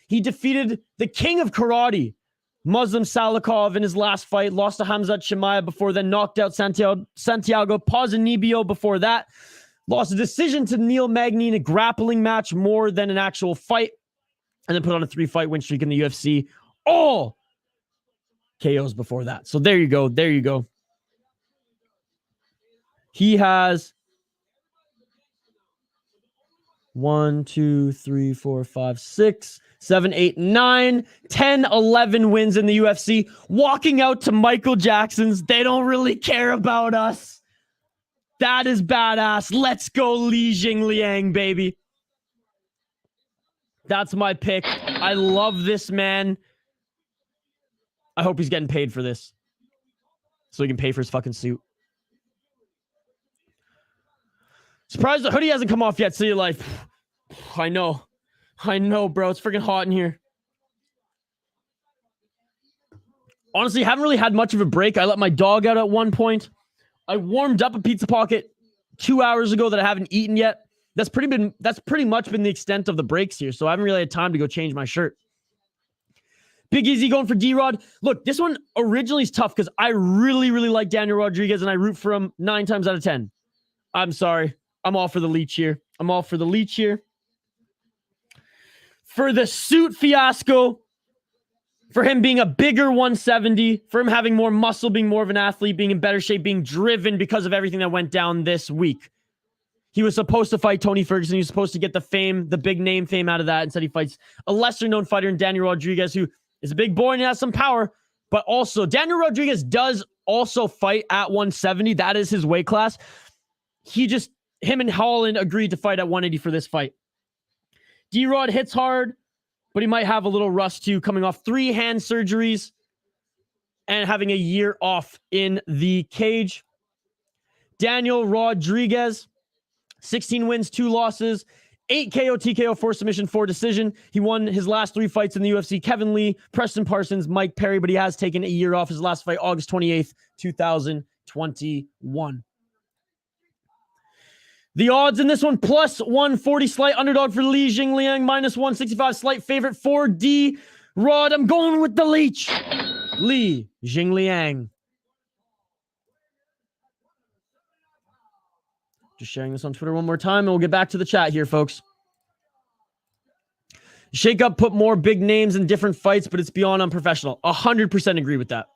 He defeated the king of karate, Muslim Salikov, in his last fight. Lost to Khamzat Chimaev before then. Knocked out Santiago Ponzinibbio before that. Lost a decision to Neil Magny in a grappling match more than an actual fight. And then put on a 3-fight win streak in the UFC. All KOs before that. So there you go. There you go. He has 1, 2, 3, 4, 5, 6, 7, 8, 9, 10, 11 wins in the UFC. Walking out to Michael Jackson's. They don't really care about us. That is badass. Let's go Jingliang, baby. That's my pick. I love this man. I hope he's getting paid for this, so he can pay for his fucking suit. Surprised the hoodie hasn't come off yet. See you life. I know, bro. It's freaking hot in here. Honestly, haven't really had much of a break. I let my dog out at one point. I warmed up a pizza pocket 2 hours ago that I haven't eaten yet. That's pretty much been the extent of the breaks here. So I haven't really had time to go change my shirt. Big Easy going for D-Rod. Look, this one originally is tough because I really, really like Daniel Rodriguez and I root for him 9 times out of 10. I'm sorry. I'm all for the Leech here. For the suit fiasco, for him being a bigger 170, for him having more muscle, being more of an athlete, being in better shape, being driven because of everything that went down this week. He was supposed to fight Tony Ferguson. He was supposed to get the fame, the big name fame out of that. Instead, he fights a lesser-known fighter in Daniel Rodriguez, who is a big boy and has some power. But also, Daniel Rodriguez does also fight at 170. That is his weight class. Him and Holland agreed to fight at 180 for this fight. D-Rod hits hard, but he might have a little rust too, coming off 3 hand surgeries and having a year off in the cage. Daniel Rodriguez, 16 wins, 2 losses, 8 KO, TKO, 4 submission, 4 decision. He won his last 3 fights in the UFC. Kevin Lee, Preston Parsons, Mike Perry, but he has taken a year off. His last fight, August 28th, 2021. The odds in this one, plus 140, slight underdog for Jingliang, minus 165, slight favorite for D-Rod. I'm going with the Leech. Jingliang. Just sharing this on Twitter one more time, and we'll get back to the chat here, folks. Shake Up put more big names in different fights, but it's beyond unprofessional. 100% agree with that.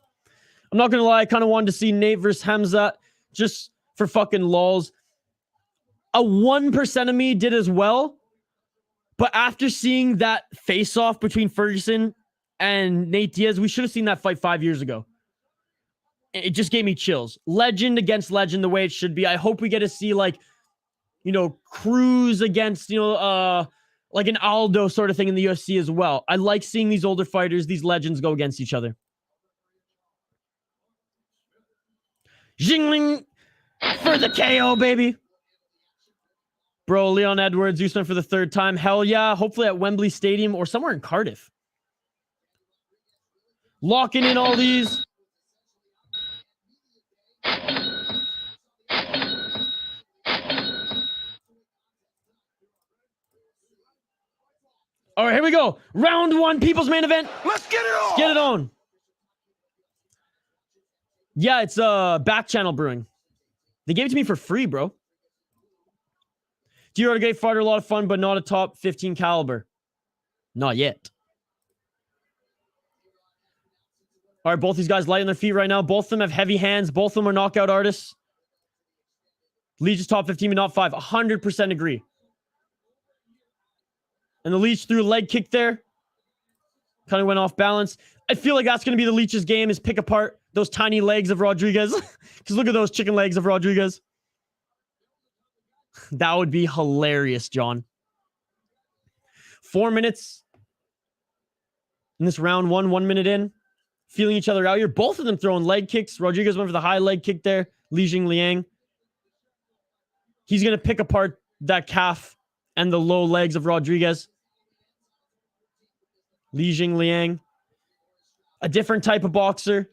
I'm not going to lie, I kind of wanted to see Nate versus Khamzat just for fucking lols. A 1% of me did as well, but after seeing that face-off between Ferguson and Nate Diaz, we should have seen that fight 5 years ago. It just gave me chills. Legend against legend, the way it should be. I hope we get to see, like, Cruz against, like an Aldo sort of thing in the UFC as well. I like seeing these older fighters, these legends go against each other. Jingling for the KO, baby. Bro, Leon Edwards, Usman for the 3rd time. Hell yeah. Hopefully at Wembley Stadium or somewhere in Cardiff. Locking in all these. All right, here we go. Round 1, people's main event. Let's get it on. Let's get it on. Yeah, it's Back Channel Brewing. They gave it to me for free, bro. D-Rod, a great fighter, a lot of fun, but not a top 15 caliber. Not yet. All right, both these guys light on their feet right now. Both of them have heavy hands. Both of them are knockout artists. Leech is top 15, but not 5. 100% agree. And the Leech threw a leg kick there. Kind of went off balance. I feel like that's going to be the Leech's game, is pick apart those tiny legs of Rodriguez. Because look at those chicken legs of Rodriguez. That would be hilarious, John. 4 minutes in this round 1, 1 minute in. Feeling each other out here. Both of them throwing leg kicks. Rodriguez went for the high leg kick there. Jingliang He's going to pick apart that calf and the low legs of Rodriguez. Jingliang, a different type of boxer.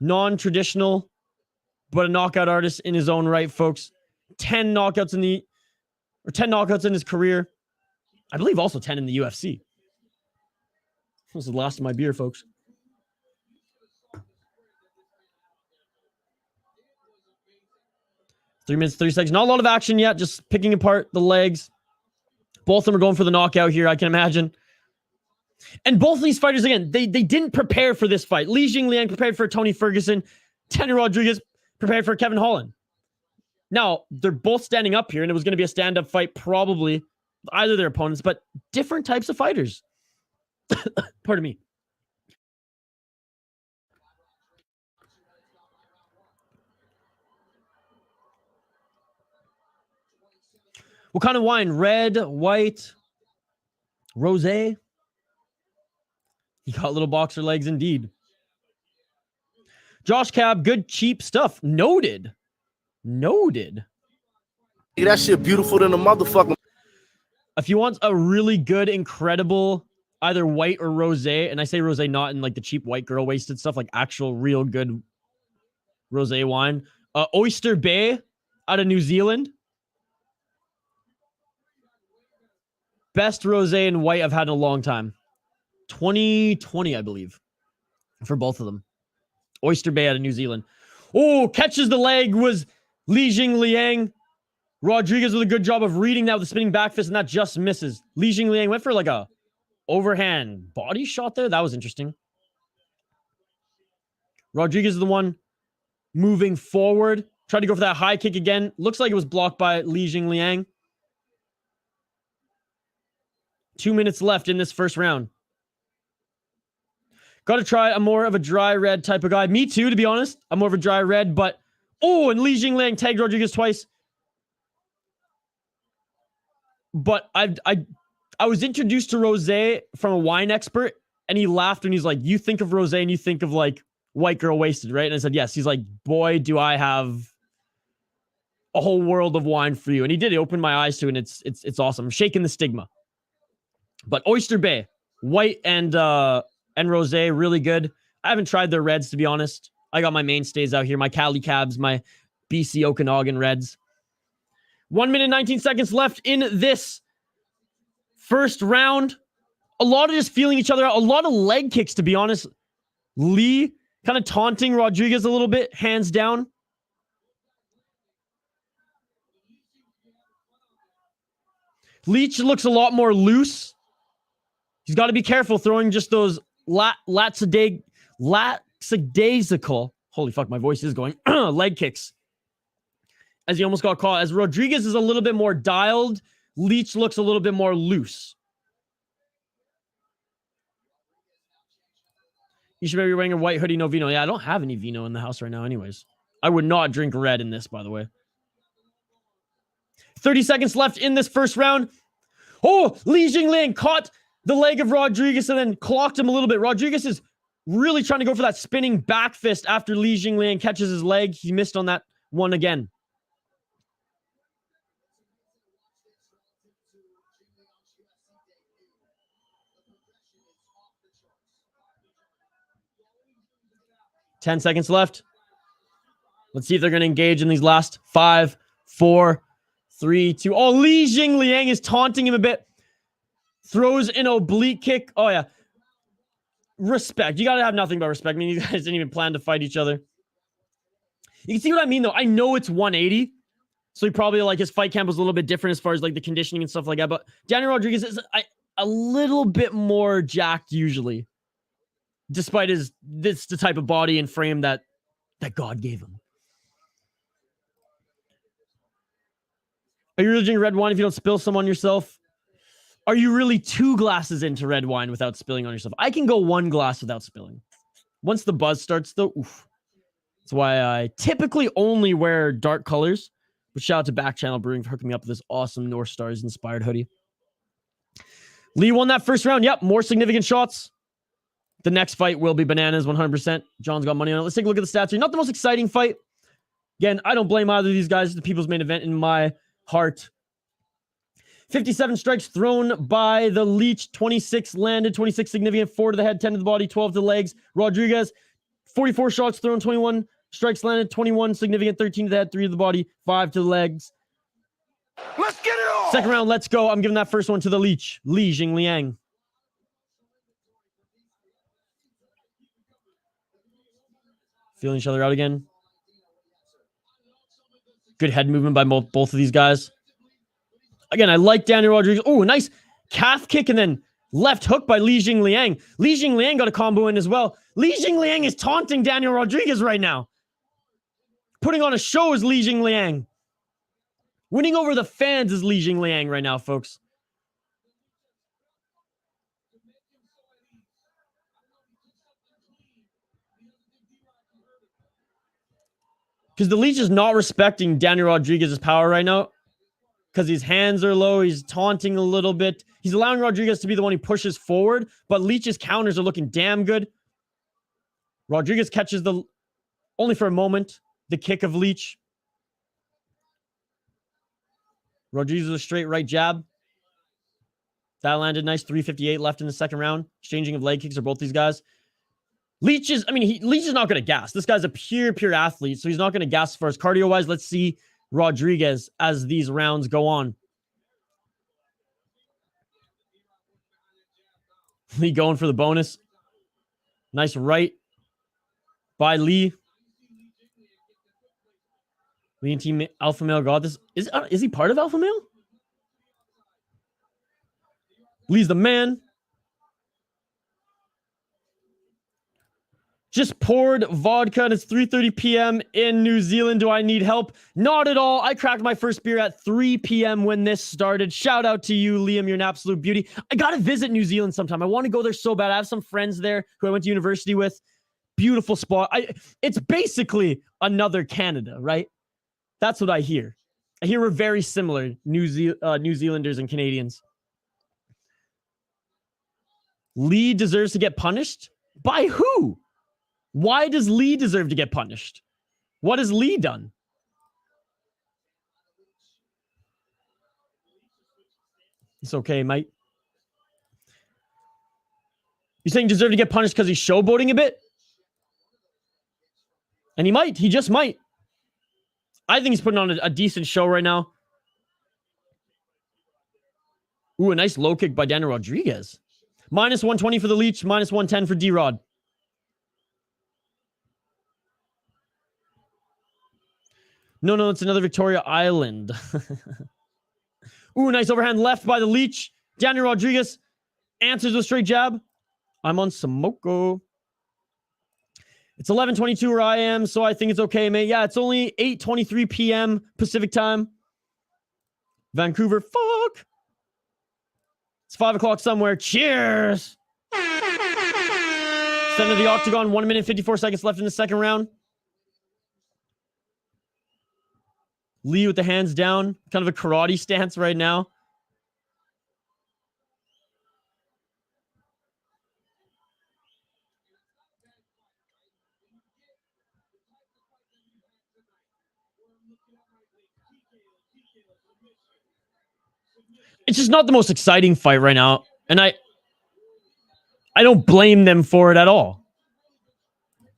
Non-traditional, but a knockout artist in his own right, folks. 10 knockouts in his career. I believe also 10 in the UFC. This is the last of my beer, folks. 3 minutes, 30 seconds. Not a lot of action yet. Just picking apart the legs. Both of them are going for the knockout here, I can imagine. And both of these fighters, again, they didn't prepare for this fight. Jingliang prepared for Tony Ferguson. Tanner Rodriguez prepared for Kevin Holland. Now, they're both standing up here, and it was going to be a stand-up fight, probably, either their opponents, but different types of fighters. Pardon me. What kind of wine? Red, white, rosé? He got little boxer legs indeed. Josh Cab, good cheap stuff. Noted. Noted. Hey, that shit beautiful than a motherfucker. If you want a really good, incredible, either white or rosé, and I say rosé not in like the cheap white girl wasted stuff, like actual real good rosé wine. Oyster Bay out of New Zealand. Best rosé in white I've had in a long time. 2020, I believe, for both of them. Oyster Bay out of New Zealand. Oh, catches the leg was Jingliang. Rodriguez with a good job of reading that with a spinning back fist, and that just misses. Jingliang went for like a overhand body shot there. That was interesting. Rodriguez is the one moving forward. Tried to go for that high kick again. Looks like it was blocked by Jingliang. 2 minutes left in this first round. Got to try more of a dry red type of guy. Me too, to be honest. I'm more of a dry red, but... Oh, and Jingliang tagged Rodriguez twice. But I was introduced to rosé from a wine expert, and he laughed and he's like, you think of rosé and you think of like white girl wasted, right? And I said, yes. He's like, boy, do I have a whole world of wine for you. And he did. He opened my eyes to it, and it's awesome. Shaking the stigma. But Oyster Bay, white and rosé, really good. I haven't tried their reds, to be honest. I got my mainstays out here, my Cali Cabs, my BC Okanagan Reds. 1 minute, 19 seconds left in this first round. A lot of just feeling each other out. A lot of leg kicks, to be honest. Lee kind of taunting Rodriguez a little bit, hands down. Leach looks a lot more loose. He's got to be careful throwing just those lackadaisical. Holy fuck, my voice is going. Leg kicks. As he almost got caught. As Rodriguez is a little bit more dialed, Leach looks a little bit more loose. You should maybe be wearing a white hoodie, no vino. Yeah, I don't have any vino in the house right now anyways. I would not drink red in this, by the way. 30 seconds left in this first round. Oh, Jingliang caught the leg of Rodriguez and then clocked him a little bit. Rodriguez is really trying to go for that spinning back fist after Jingliang catches his leg. He missed on that one again. Ten seconds left. Let's see if they're going to engage in these last 5, 4, 3, 2. Oh, Jingliang is taunting him a bit. Throws an oblique kick. Oh, yeah. Respect. You got to have nothing but respect. I mean, you guys didn't even plan to fight each other. You can see what I mean, though. I know it's 180. So he probably, like, his fight camp was a little bit different as far as, like, the conditioning and stuff like that. But Daniel Rodriguez is a little bit more jacked usually. Despite this the type of body and frame that God gave him. Are you really drinking red wine if you don't spill some on yourself? Are you really 2 glasses into red wine without spilling on yourself? I can go 1 glass without spilling. Once the buzz starts, though, oof. That's why I typically only wear dark colors. But shout out to Back Channel Brewing for hooking me up with this awesome North Stars inspired hoodie. Lee won that first round. Yep, more significant shots. The next fight will be bananas, 100%. John's got money on it. Let's take a look at the stats here. Not the most exciting fight. Again, I don't blame either of these guys. It's the people's main event in my heart. 57 strikes thrown by the Leech. 26 landed, 26 significant, 4 to the head, 10 to the body, 12 to the legs. Rodriguez, 44 shots thrown, 21 strikes landed, 21 significant, 13 to the head, 3 to the body, 5 to the legs. Let's get it on. Second round, let's go. I'm giving that first one to the Leech. Jingliang. Feeling each other out again. Good head movement by both of these guys. Again, I like Daniel Rodriguez. Oh, nice calf kick and then left hook by Jingliang. Jingliang got a combo in as well. Jingliang is taunting Daniel Rodriguez right now. Putting on a show is Jingliang. Winning over the fans is Jingliang right now, folks. Because the Leech is not respecting Daniel Rodriguez's power right now. Because his hands are low. He's taunting a little bit. He's allowing Rodriguez to be the one who pushes forward. But Leech's counters are looking damn good. Rodriguez catches only for a moment, the kick of Leech. Rodriguez with a straight right jab. That landed nice. 3:58 left in the second round. Exchanging of leg kicks are both these guys. Leech is not going to gas. This guy's a pure athlete, so he's not going to gas as far as cardio-wise. Let's see Rodriguez as these rounds go on. Lee going for the bonus. Nice right by Lee. Lee and team Alpha Male got this. Is he part of Alpha Male? Lee's the man. Just poured vodka and it's 3:30 p.m. in New Zealand. Do I need help? Not at all. I cracked my first beer at 3 p.m. when this started. Shout out to you, Liam. You're an absolute beauty. I got to visit New Zealand sometime. I want to go there so bad. I have some friends there who I went to university with. Beautiful spot. It's basically another Canada, right? That's what I hear. I hear we're very similar, New Zealanders and Canadians. Lee deserves to get punished? By who? Why does Lee deserve to get punished? What has Lee done? It's okay, mate. You saying deserve to get punished because he's showboating a bit? And he might. He just might. I think he's putting on a decent show right now. Ooh, a nice low kick by Daniel Rodriguez. Minus 120 for the Leech, minus 110 for D-Rod. No, it's another Victoria Island. Ooh, nice overhand left by the Leech. Daniel Rodriguez answers with a straight jab. I'm on Samoko. It's 11:22 where I am, so I think it's okay, mate. Yeah, it's only 8:23 p.m. Pacific time. Vancouver, fuck. It's 5 o'clock somewhere. Cheers. Center of the octagon, 1 minute, 54 seconds left in the second round. Lee with the hands down, kind of a karate stance right now. It's just not the most exciting fight right now, and I don't blame them for it at all.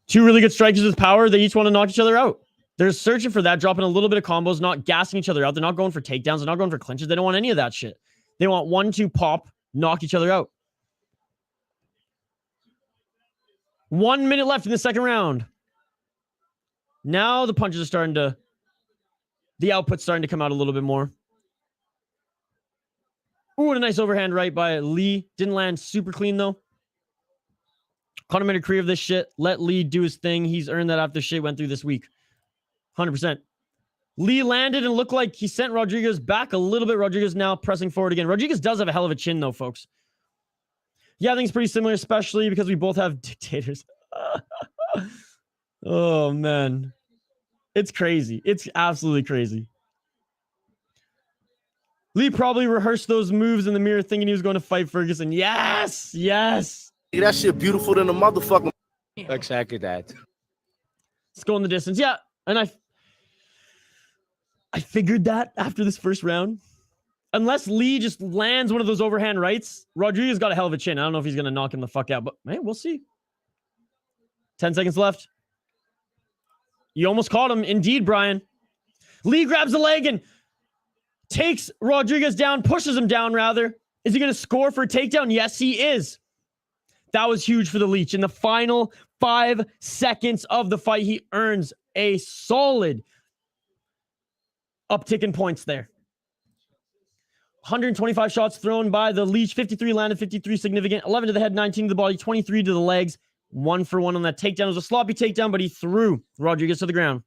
Two really good strikers with power. They each want to knock each other out. They're searching for that, dropping a little bit of combos, not gassing each other out. They're not going for takedowns. They're not going for clinches. They don't want any of that shit. They want 1-2 pop, knock each other out. 1 minute left in the second round. Now the punches are starting to... The output's starting to come out a little bit more. Ooh, and a nice overhand right by Lee. Didn't land super clean, though. Conor made a career of this shit. Let Lee do his thing. He's earned that after shit went through this week. 100%. Lee landed and looked like he sent Rodriguez back a little bit. Rodriguez now pressing forward again. Rodriguez does have a hell of a chin, though, folks. Yeah, I think it's pretty similar, especially because we both have dictators. Oh, man. It's crazy. It's absolutely crazy. Lee probably rehearsed those moves in the mirror thinking he was going to fight Ferguson. Yes! Yes! That shit beautiful than a motherfucker. Exactly that. Let's go in the distance. Yeah, and I figured that after this first round. Unless Lee just lands one of those overhand rights, Rodriguez got a hell of a chin. I don't know if he's going to knock him the fuck out, but man, we'll see. 10 seconds left. You almost caught him. Indeed, Brian. Lee grabs the leg and takes Rodriguez down, pushes him down, rather. Is he going to score for a takedown? Yes, he is. That was huge for the Leech. In the final 5 seconds of the fight, he earns a solid uptick in points there. 125 shots thrown by the Leech. 53 landed, 53 significant. 11 to the head, 19 to the body, 23 to the legs. 1 for 1 on that takedown. It was a sloppy takedown, but he threw Rodriguez to the ground.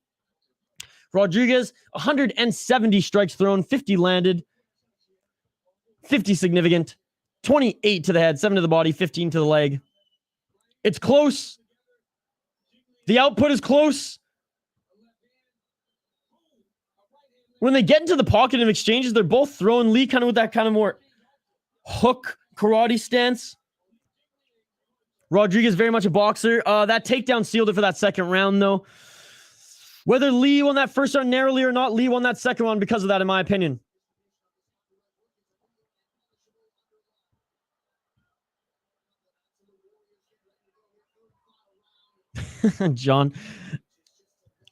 Rodriguez, 170 strikes thrown, 50 landed, 50 significant, 28 to the head, 7 to the body, 15 to the leg. It's close. The output is close. When they get into the pocket of exchanges, they're both throwing Lee kind of with that kind of more hook karate stance. Rodriguez very much a boxer. That takedown sealed it for that second round, though. Whether Lee won that first round narrowly or not, Lee won that second one because of that, in my opinion. John.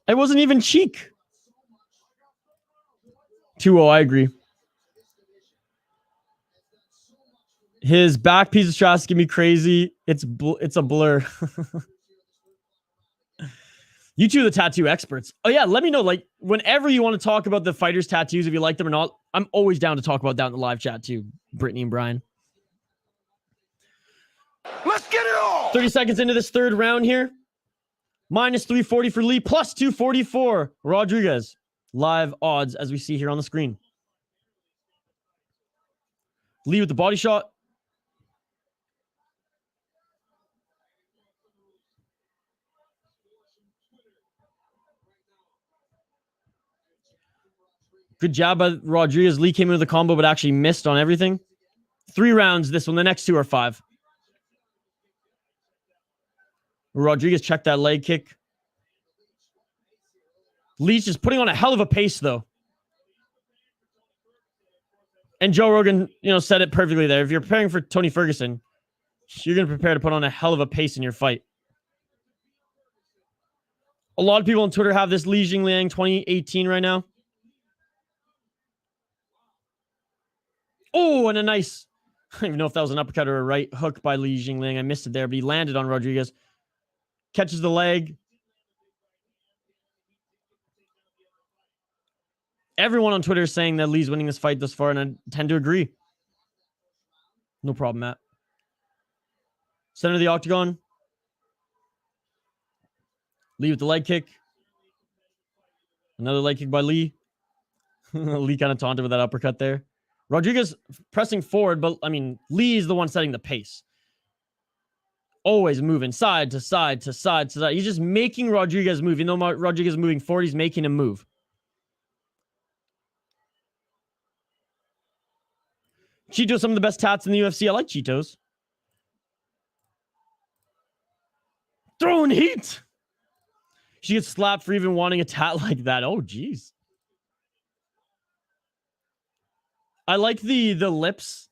It wasn't even cheek. 2-0, I agree. His back piece of straps can be crazy. It's a blur. You two are the tattoo experts. Oh yeah, let me know, like, whenever you want to talk about the fighters' tattoos, if you like them or not, I'm always down to talk about that in the live chat too, Brittany and Brian. Let's get it on! 30 seconds into this third round here. Minus 340 for Lee, plus 240 for Rodriguez. Live odds as we see here on the screen. Lee with the body shot. Good job by Rodriguez. Lee came into the combo, but actually missed on everything. 3 rounds, this one. The next 2 are 5. Rodriguez checked that leg kick. Lee's just putting on a hell of a pace, though. And Joe Rogan, said it perfectly there. If you're preparing for Tony Ferguson, you're going to prepare to put on a hell of a pace in your fight. A lot of people on Twitter have this Li Jingliang 2018 right now. Oh, and a nice, I don't even know if that was an uppercut or a right hook by Li Jingliang. I missed it there, but he landed on Rodriguez. Catches the leg. Everyone on Twitter is saying that Lee's winning this fight thus far, and I tend to agree. No problem, Matt. Center of the octagon. Lee with the leg kick. Another leg kick by Lee. Lee kind of taunted with that uppercut there. Rodriguez pressing forward, but, Lee is the one setting the pace. Always moving side to side to side to side. He's just making Rodriguez move. Even though Rodriguez is moving forward, he's making him move. Cheeto's some of the best tats in the UFC. I like Cheetos. Throwing heat. She gets slapped for even wanting a tat like that. Oh, geez. I like the lips,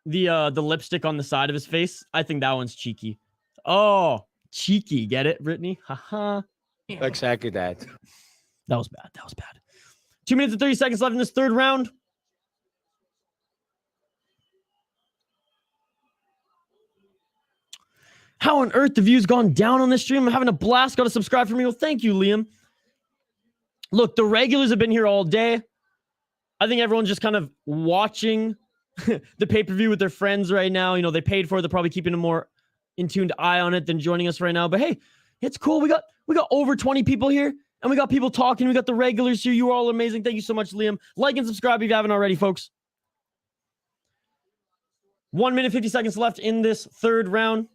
the lipstick on the side of his face. I think that one's cheeky. Oh, cheeky. Get it, Brittany? Haha. Exactly that. That was bad. That was bad. 2 minutes and 30 seconds left in this third round. How on earth the view's gone down on this stream? I'm having a blast. Got to subscribe for me. Well, thank you, Liam. Look, the regulars have been here all day. I think everyone's just kind of watching the pay-per-view with their friends right now. They paid for it. They're probably keeping a more in-tuned eye on it than joining us right now. But hey, it's cool. We got over 20 people here, and we got people talking. We got the regulars here. You are all amazing. Thank you so much, Liam. Like and subscribe if you haven't already, folks. 1 minute, 50 seconds left in this third round.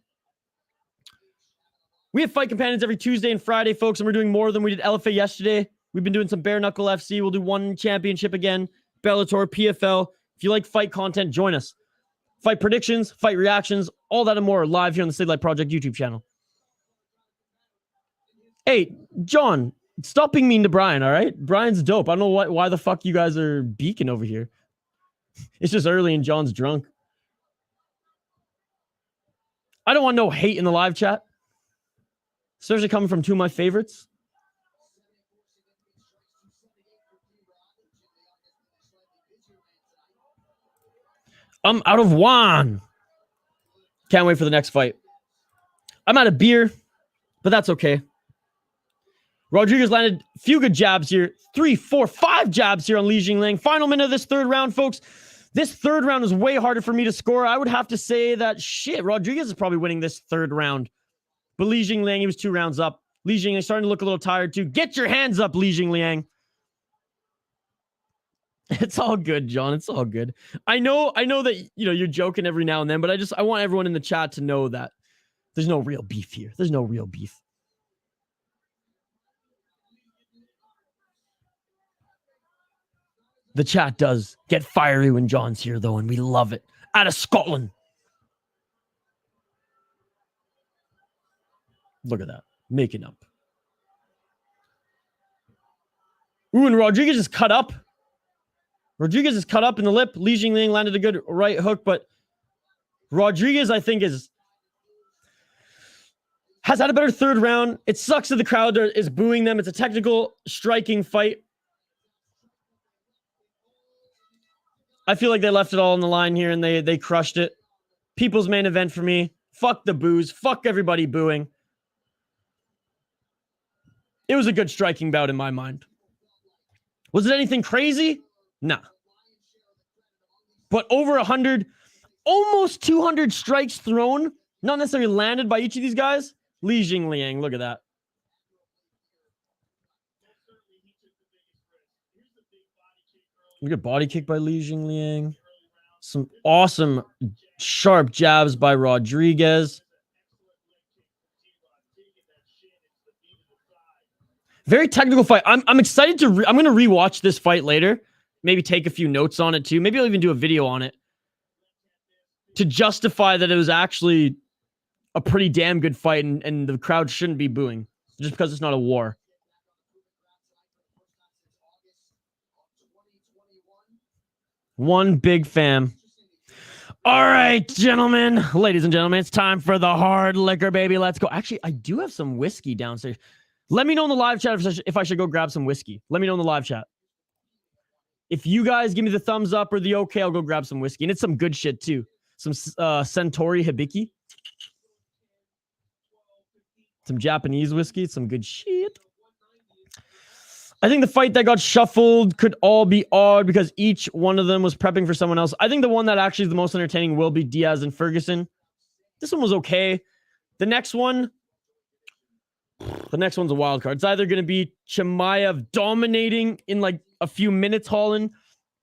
We have fight companions every Tuesday and Friday, folks, and we're doing more than we did LFA yesterday. We've been doing some bare knuckle FC. We'll do one championship again. Bellator, PFL. If you like fight content, join us. Fight predictions, fight reactions, all that and more live here on the City Light Project YouTube channel. Hey, John, Stop being mean to Brian, all right? Brian's dope. I don't know why the fuck you guys are beaking over here. It's just early and John's drunk. I don't want no hate in the live chat. Especially coming from two of my favorites. I'm out of one. Can't wait for the next fight. I'm out of beer, but that's okay. Rodriguez landed a few good jabs here. 3, 4, 5 jabs here on Li Jingliang. Final minute of this third round, folks. This third round is way harder for me to score. I would have to say that, shit, Rodriguez is probably winning this third round. But Li Jingliang, he was 2 rounds up. Li Jingliang starting to look a little tired too. Get your hands up, Li Jingliang. It's all good, John. It's all good. I know that, you're joking every now and then, but I want everyone in the chat to know that there's no real beef here. There's no real beef. The chat does get fiery when John's here, though, and we love it. Out of Scotland. Look at that. Making up. Ooh, and Rodriguez is cut up. Rodriguez is cut up in the lip. Li Jingliang landed a good right hook, but Rodriguez, I think, has had a better third round. It sucks that the crowd is booing them. It's a technical striking fight. I feel like they left it all on the line here and they crushed it. People's main event for me. Fuck the boos. Fuck everybody booing. It was a good striking bout in my mind. Was it anything crazy? Nah. But over 100, almost 200 strikes thrown, not necessarily landed by each of these guys. Li Jingliang, look at that. Look at body kick by Li Jingliang. Some awesome, sharp jabs by Rodriguez. Very technical fight. I'm excited to. I'm going to rewatch this fight later. Maybe take a few notes on it too. Maybe I'll even do a video on it to justify that it was actually a pretty damn good fight, and the crowd shouldn't be booing just because it's not a war. One big fam. All right, gentlemen, ladies and gentlemen, it's time for the hard liquor, baby. Let's go. Actually, I do have some whiskey downstairs. Let me know in the live chat if I should go grab some whiskey. Let me know in the live chat. If you guys give me the thumbs up or the okay, I'll go grab some whiskey. And it's some good shit too. Some Centauri Hibiki. Some Japanese whiskey. Some good shit. I think the fight that got shuffled could all be odd because each one of them was prepping for someone else. I think the one that actually is the most entertaining will be Diaz and Ferguson. This one was okay. The next one's a wild card. It's either going to be Chimaev dominating in like a few minutes, Holland.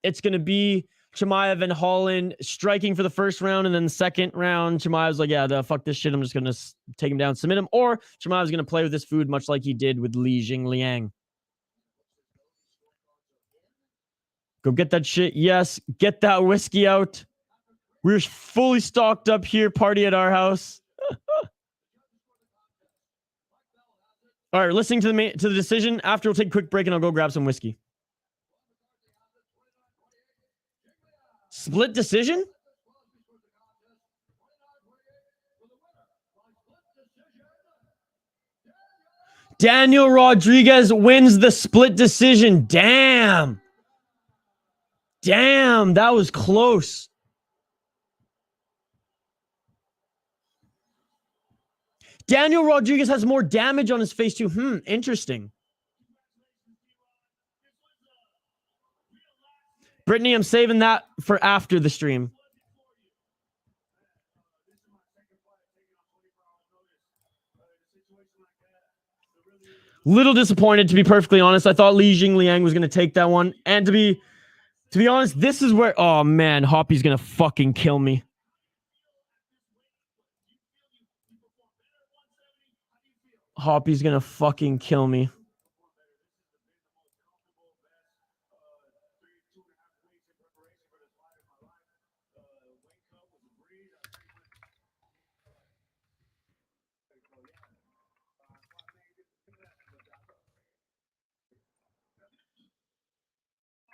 It's going to be Chimaev and Holland striking for the first round, and then the second round, Chimaev's like, yeah, fuck this shit. I'm just going to take him down, submit him. Or Chimaev's going to play with his food much like he did with Li Jingliang. Go get that shit. Yes, get that whiskey out. We're fully stocked up here. Party at our house. All right, listening to the decision. After, we'll take a quick break and I'll go grab some whiskey. Split decision? Daniel Rodriguez wins the split decision. Damn. Damn, that was close. Daniel Rodriguez has more damage on his face too. Interesting. Brittany, I'm saving that for after the stream. Little disappointed, to be perfectly honest. I thought Li Jingliang was going to take that one. And to be honest, this is where... Oh, man, Hoppy's going to fucking kill me. Hoppy's going to fucking kill me.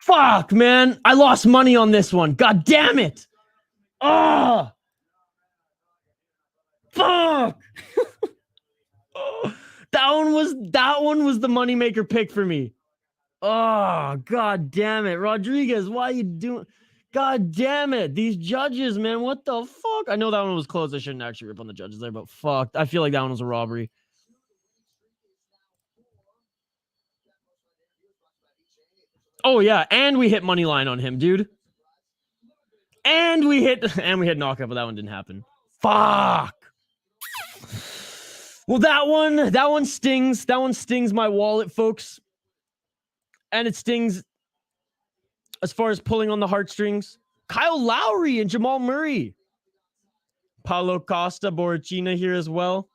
Fuck, man. I lost money on this one. God damn it. Oh. Fuck. That one was the moneymaker pick for me. Oh, god damn it. Rodriguez, why are you doing? God damn it. These judges, man. What the fuck? I know that one was close. I shouldn't actually rip on the judges there, but fuck. I feel like that one was a robbery. Oh, yeah. And we hit money line on him, dude. And we hit knockout, but that one didn't happen. Fuck. Well, that one stings. That one stings my wallet, folks. And it stings as far as pulling on the heartstrings. Kyle Lowry and Jamal Murray. Paulo Costa, Borrachina here as well.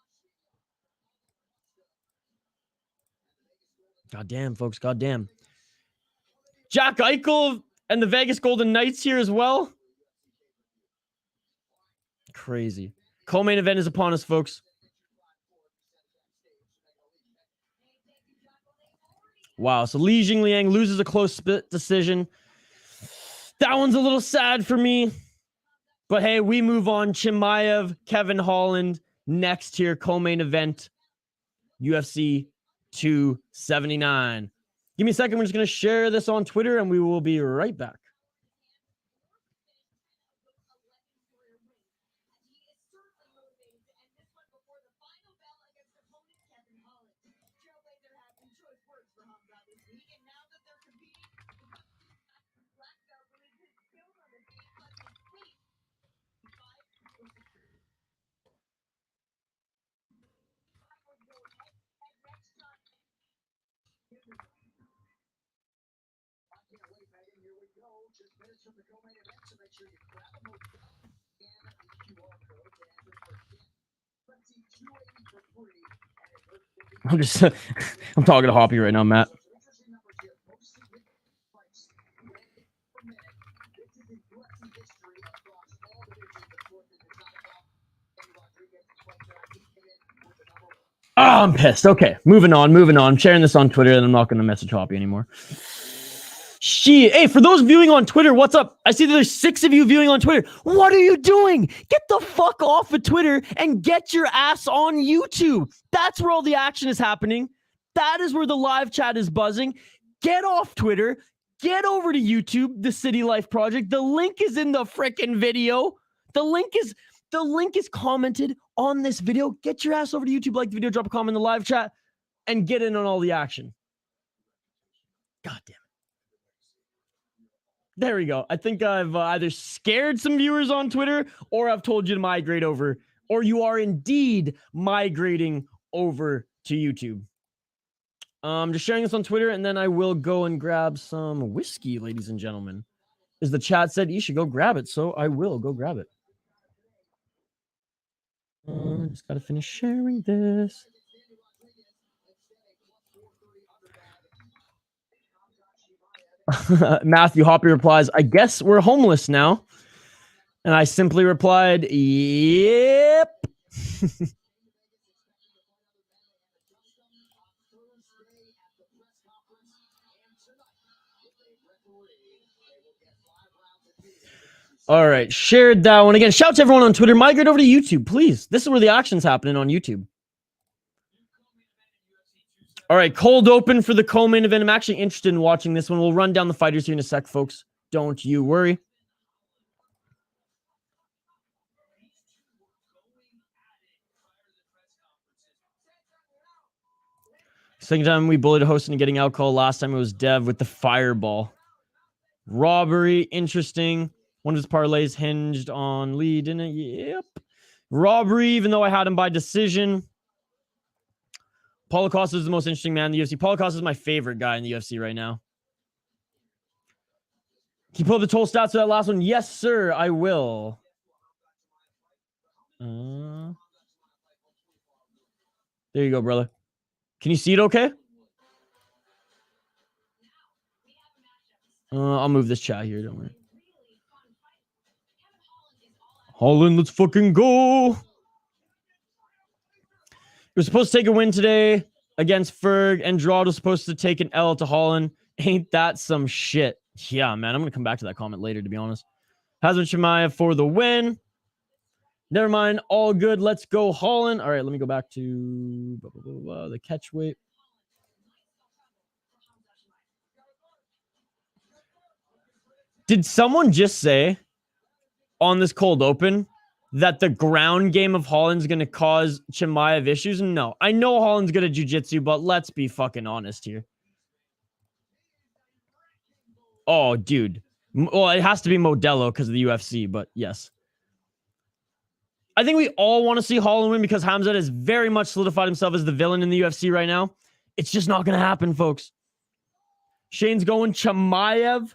God damn, folks. God damn. Jack Eichel and the Vegas Golden Knights here as well. Crazy. Co-main event is upon us, folks. Wow. So Li Jingliang loses a close split decision. That one's a little sad for me. But hey, we move on. Chimaev, Kevin Holland, next here, co-main event, UFC 279. Give me a second. We're just going to share this on Twitter, and we will be right back. I'm talking to Hoppy right now, Matt. Oh, I'm pissed. Okay, moving on. I'm sharing this on Twitter, and I'm not going to message Hoppy anymore. Hey, for those viewing on Twitter, what's up? I see that there's 6 of you viewing on Twitter. What are you doing? Get the fuck off of Twitter and get your ass on YouTube. That's where all the action is happening. That is where the live chat is buzzing. Get off Twitter. Get over to YouTube, the City Life Project. The link is in the freaking video. The link is commented on this video. Get your ass over to YouTube, like the video, drop a comment in the live chat, and get in on all the action. God damn it. There we go. I think I've either scared some viewers on Twitter, or I've told you to migrate over, or you are indeed migrating over to YouTube. Just sharing this on Twitter, and then I will go and grab some whiskey, ladies and gentlemen. As the chat said, you should go grab it, so I will go grab it. Just gotta finish sharing this. Matthew Hoppy replies, I guess we're homeless now. And I simply replied, yep. All right, shared that one. Again, shout out to everyone on Twitter. Migrate over to YouTube, please. This is where the action's happening on YouTube. All right, cold open for the co-main event. I'm actually interested in watching this one. We'll run down the fighters here in a sec, folks. Don't you worry. Second time we bullied a host into getting alcohol. Last time it was Dev with the fireball. Robbery, interesting. One of his parlays hinged on Lee, didn't it? Yep. Robbery, even though I had him by decision. Paulo Costa is the most interesting man in the UFC. Paulo Costa is my favorite guy in the UFC right now. Can you pull up the total stats for that last one? Yes, sir, I will. There you go, brother. Can you see it okay? I'll move this chat here, don't worry. Holland, let's fucking go. We're supposed to take a win today against Ferg, and Gerard was supposed to take an L to Holland. Ain't that some shit? Yeah, man, I'm going to come back to that comment later, to be honest. Khamzat Chimaev for the win. Never mind. All good. Let's go, Holland. All right, let me go back to the catch weight. Did someone just say on this cold open that the ground game of Holland's going to cause Chimaev issues? No. I know Holland's good at jiu-jitsu, but let's be fucking honest here. Oh, dude. Well, it has to be Modelo because of the UFC, but yes. I think we all want to see Holland win because Khamzat has very much solidified himself as the villain in the UFC right now. It's just not going to happen, folks. Shane's going Chimaev.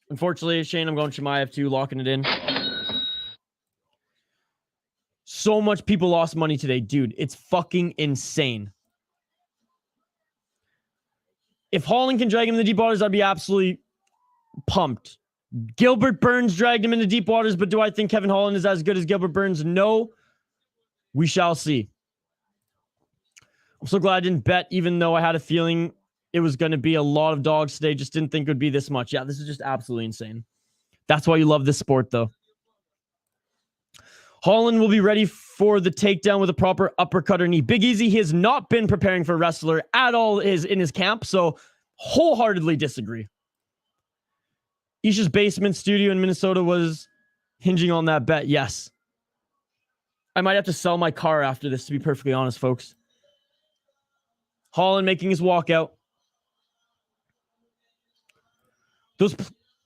Unfortunately, Shane, I'm going Chimaev too, locking it in. So much people lost money today, dude. It's fucking insane. If Holland can drag him in the deep waters, I'd be absolutely pumped. Gilbert Burns dragged him into deep waters, but do I think Kevin Holland is as good as Gilbert Burns? No. We shall see. I'm so glad I didn't bet, even though I had a feeling it was going to be a lot of dogs today. Just didn't think it would be this much. Yeah, this is just absolutely insane. That's why you love this sport, though. Holland will be ready for the takedown with a proper uppercut or knee. Big Easy, he has not been preparing for a wrestler at all in his camp, so wholeheartedly disagree. Isha's basement studio in Minnesota was hinging on that bet. Yes. I might have to sell my car after this, to be perfectly honest, folks. Holland making his walkout. Those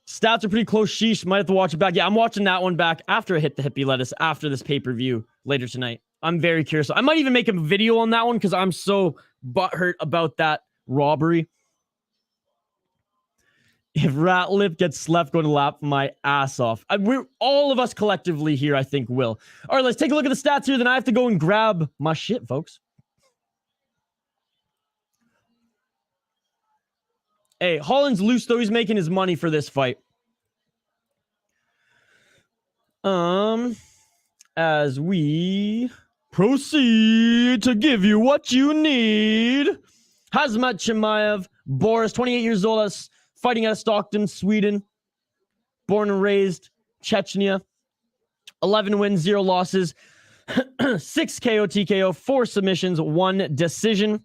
stats are pretty close. Sheesh, might have to watch it back. Yeah, I'm watching that one back after I hit the hippie lettuce after this pay-per-view later tonight. I'm very curious. I might even make a video on that one because I'm so butthurt about that robbery. If Ratlip gets slept, going to lap my ass off. We're all of us collectively here, I think, will. All right, let's take a look at the stats here. Then I have to go and grab my shit, folks. Hey, Holland's loose, though. He's making his money for this fight. As we proceed to give you what you need. Khamzat Chimaev, Boris, 28 years old, fighting out of Stockton, Sweden. Born and raised Chechnya. 11 wins, 0 losses. 6 KO, TKO, 4 submissions, 1 decision.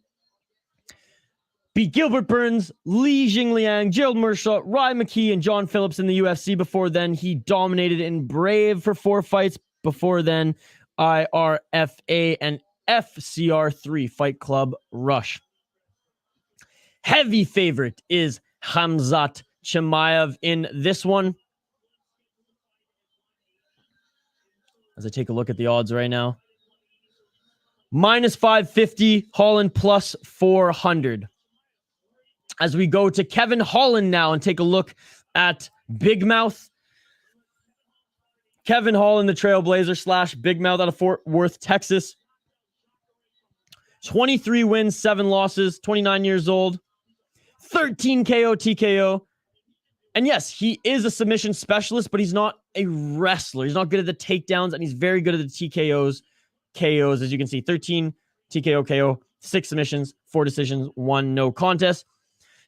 Beat Gilbert Burns, Li Jingliang, Gerald Mershaw, Ryan McKee, and John Phillips in the UFC. Before then, he dominated in Brave for 4 fights. Before then, IRFA and FCR3 Fight Club Rush. Heavy favorite is Khamzat Chimaev in this one. As I take a look at the odds right now. Minus 550, Holland plus 400. As we go to Kevin Holland now and take a look at Big Mouth. Kevin Holland, the Trailblazer / Big Mouth out of Fort Worth, Texas. 23 wins, 7 losses, 29 years old. 13 KO, TKO. And yes, he is a submission specialist, but he's not a wrestler. He's not good at the takedowns, and he's very good at the TKOs. KOs, as you can see, 13 TKO, KO, 6 submissions, 4 decisions, 1 no contest.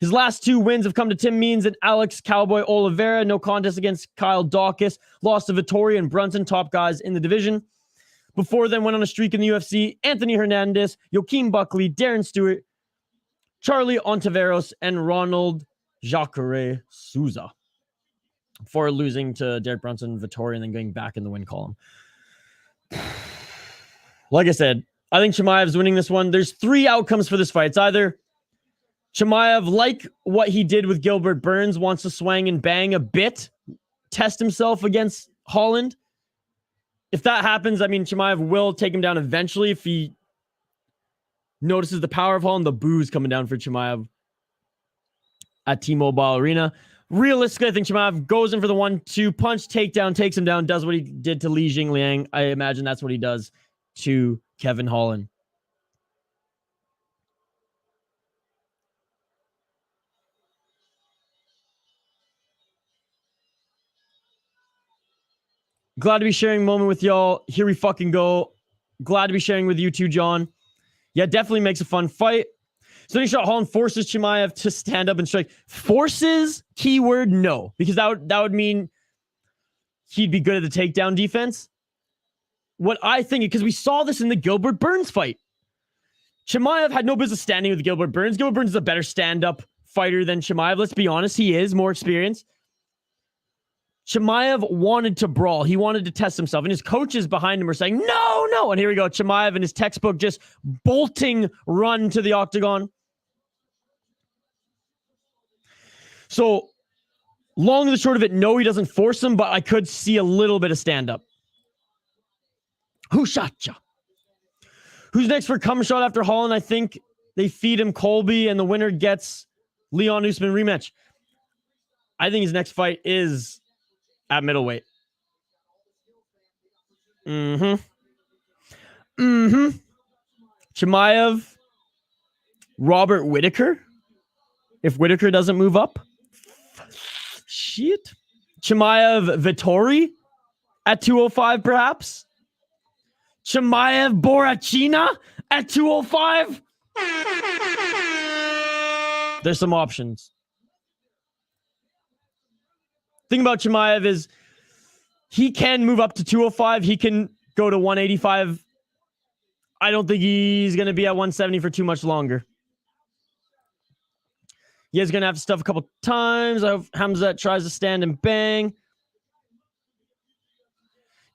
His last 2 wins have come to Tim Means and Alex Cowboy Oliveira. No contest against Kyle Dawkins. Lost to Vittori and Brunson, top guys in the division. Before then, went on a streak in the UFC. Anthony Hernandez, Joaquin Buckley, Darren Stewart, Charlie Ontiveros, and Ronald Jacare Souza. Before losing to Derek Brunson, Vittori, and then going back in the win column. Like I said, I think Chimaev's winning this one. There's 3 outcomes for this fight. It's either Chimaev, like what he did with Gilbert Burns, wants to swing and bang a bit, test himself against Holland. If that happens, I mean, Chimaev will take him down eventually if he notices the power of Holland. The booze coming down for Chimaev at T-Mobile Arena. Realistically, I think Chimaev goes in for the 1-2 punch, takedown, takes him down, does what he did to Li Jingliang. I imagine that's what he does to Kevin Holland. Glad to be sharing a moment with y'all. Here we fucking go. Glad to be sharing with you too, John. Yeah, definitely makes a fun fight. Stunning shot. Holland forces Chimaev to stand up and strike. Forces, keyword, no. Because that would mean he'd be good at the takedown defense. What I think, because we saw this in the Gilbert Burns fight. Chimaev had no business standing with Gilbert Burns. Gilbert Burns is a better stand-up fighter than Chimaev. Let's be honest, he is more experienced. Chimaev wanted to brawl. He wanted to test himself. And his coaches behind him were saying, no, no. And here we go. Chimaev in his textbook just bolting run to the octagon. So, long and the short of it, no, he doesn't force him, but I could see a little bit of stand-up. Who shot ya? Who's next for Khamzat after Holland? I think they feed him Colby, and the winner gets Leon Usman rematch. I think his next fight is at middleweight. Chimaev, Robert Whittaker. If Whittaker doesn't move up. Shit. Chimaev, Vittori at 205, perhaps. Chimaev, Borachina at 205. There's some options. Thing about Chimaev is he can move up to 205. He can go to 185. I don't think he's going to be at 170 for too much longer. He is going to have to stuff a couple times. I hope Khamzat tries to stand and bang.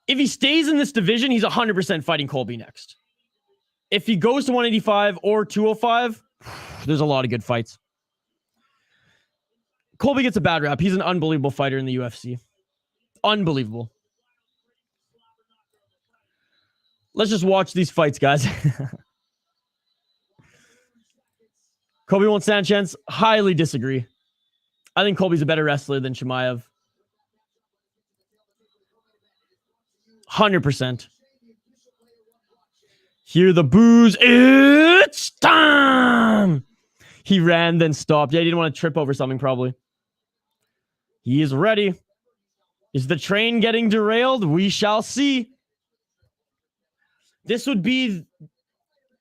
If he stays in this division, he's 100% fighting Colby next. If he goes to 185 or 205, there's a lot of good fights. Colby gets a bad rap. He's an unbelievable fighter in the UFC. Unbelievable. Let's just watch these fights, guys. Colby won't stand a chance. Highly disagree. I think Colby's a better wrestler than Chimaev. 100%. Hear the boos. It's time. He ran, then stopped. Yeah, he didn't want to trip over something, probably. He is ready. Is the train getting derailed? We shall see. This would be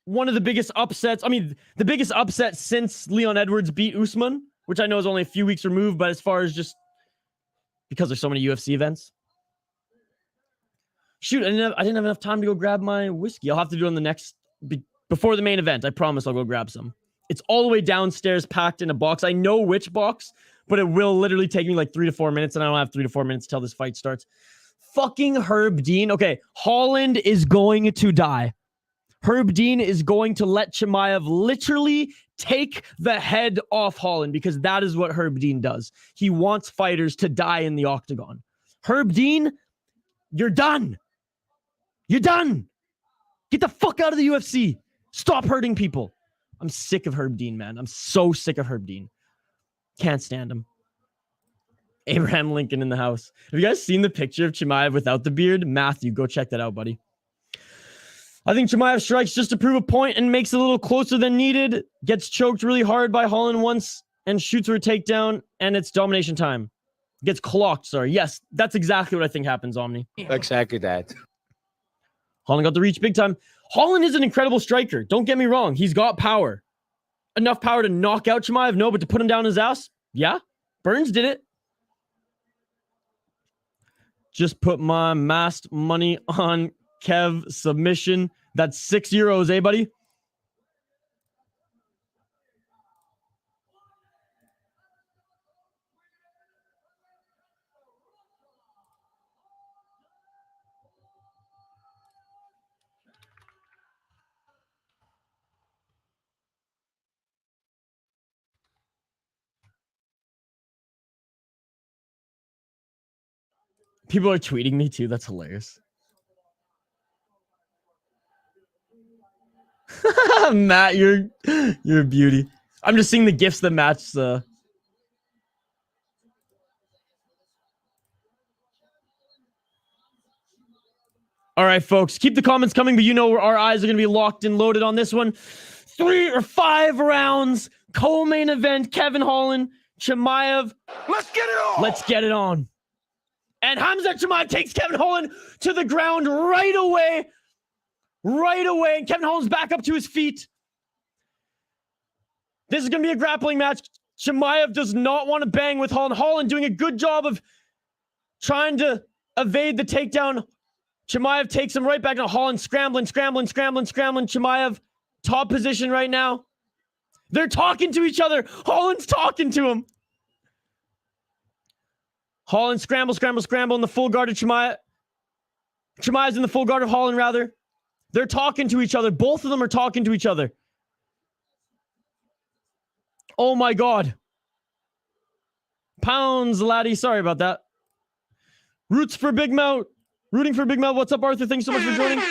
one of the biggest upsets. I mean, the biggest upset since Leon Edwards beat Usman, which I know is only a few weeks removed, but as far as just because there's so many UFC events. Shoot, I didn't have enough time to go grab my whiskey. I'll have to do it on the next, before the main event. I promise I'll go grab some. It's all the way downstairs, packed in a box. I know which box, but it will literally take me like 3 to 4 minutes, and I don't have 3 to 4 minutes till this fight starts. Fucking Herb Dean. Okay, Holland is going to die. Herb Dean is going to let Chimaev literally take the head off Holland, because that is what Herb Dean does. He wants fighters to die in the octagon. Herb Dean, you're done. You're done. Get the fuck out of the UFC. Stop hurting people. I'm sick of Herb Dean, man. I'm so sick of Herb Dean. Can't stand him. Abraham Lincoln in the house. Have you guys seen the picture of Chimaev without the beard? Matthew, go check that out, buddy. I think Chimaev strikes just to prove a point and makes it a little closer than needed. Gets choked really hard by Holland once and shoots for a takedown, and it's domination time. Gets clocked, sorry. Yes, that's exactly what I think happens, Omni. Exactly that. Holland got the reach big time. Holland is an incredible striker. Don't get me wrong. He's got power. Enough power to knock out Chimaev? No, but to put him down his ass? Yeah. Burns did it. Just put my masked money on Kev submission. That's €6, eh, buddy? People are tweeting me too. That's hilarious. Matt, you're a beauty. I'm just seeing the gifs that match the. All right, folks, keep the comments coming, but you know our eyes are going to be locked and loaded on this one. 3 or 5 rounds, co-main event, Kevin Holland, Chimaev. Let's get it on. Let's get it on. And Khamzat Chimaev takes Kevin Holland to the ground right away. Right away. And Kevin Holland's back up to his feet. This is going to be a grappling match. Chimaev does not want to bang with Holland. Holland doing a good job of trying to evade the takedown. Chimaev takes him right back. Now Holland scrambling. Chimaev, top position right now. They're talking to each other. Holland's talking to him. Holland scramble in the full guard of Chimaev. Chimaev's in the full guard of Holland, rather. They're talking to each other. Both of them are talking to each other. Oh my God. Pounds, laddie. Sorry about that. Rooting for Big Mouth. What's up, Arthur? Thanks so much for joining.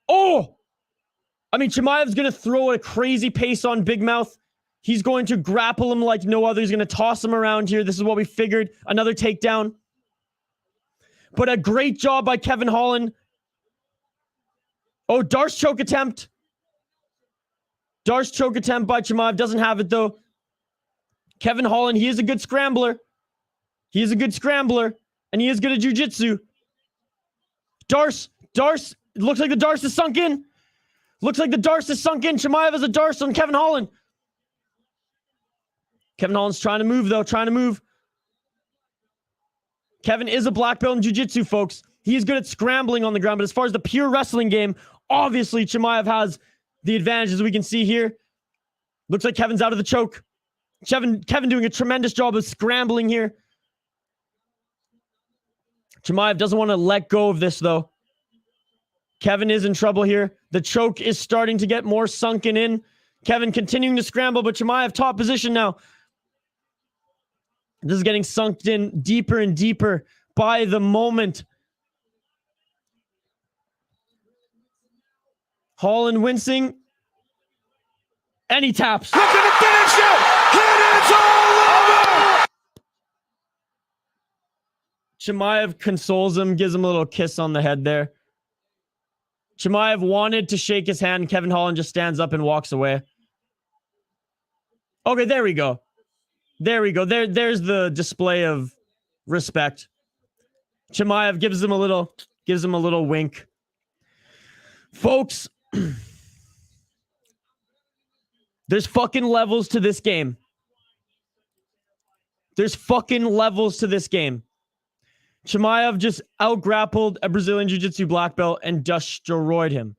Oh! I mean, Chimaev's going to throw a crazy pace on Big Mouth. He's going to grapple him like no other. He's going to toss him around here. This is what we figured. Another takedown. But a great job by Kevin Holland. Oh, Darce choke attempt. Darce choke attempt by Chimaev. Doesn't have it, though. Kevin Holland, he is a good scrambler. And he is good at jiu-jitsu. Darce, it looks like the Darce is sunk in. Chimaev has a Darce on Kevin Holland. Kevin Holland's trying to move, though. Kevin is a black belt in jiu-jitsu, folks. He is good at scrambling on the ground, but as far as the pure wrestling game, obviously Chimaev has the advantage, as we can see here. Looks like Kevin's out of the choke. Kevin doing a tremendous job of scrambling here. Chimaev doesn't want to let go of this, though. Kevin is in trouble here. The choke is starting to get more sunken in. Kevin continuing to scramble, but Chimaev top position now. This is getting sunk in deeper and deeper by the moment. Holland wincing. And he taps. Look at the finish it! And it's all over! Chimaev consoles him, gives him a little kiss on the head there. Chimaev wanted to shake his hand. Kevin Holland just stands up and walks away. Okay, there we go. There's the display of respect. Chimaev gives him a little wink. Folks, there's fucking levels to this game. Chimaev just out-grappled a Brazilian Jiu-Jitsu black belt and destroyed him.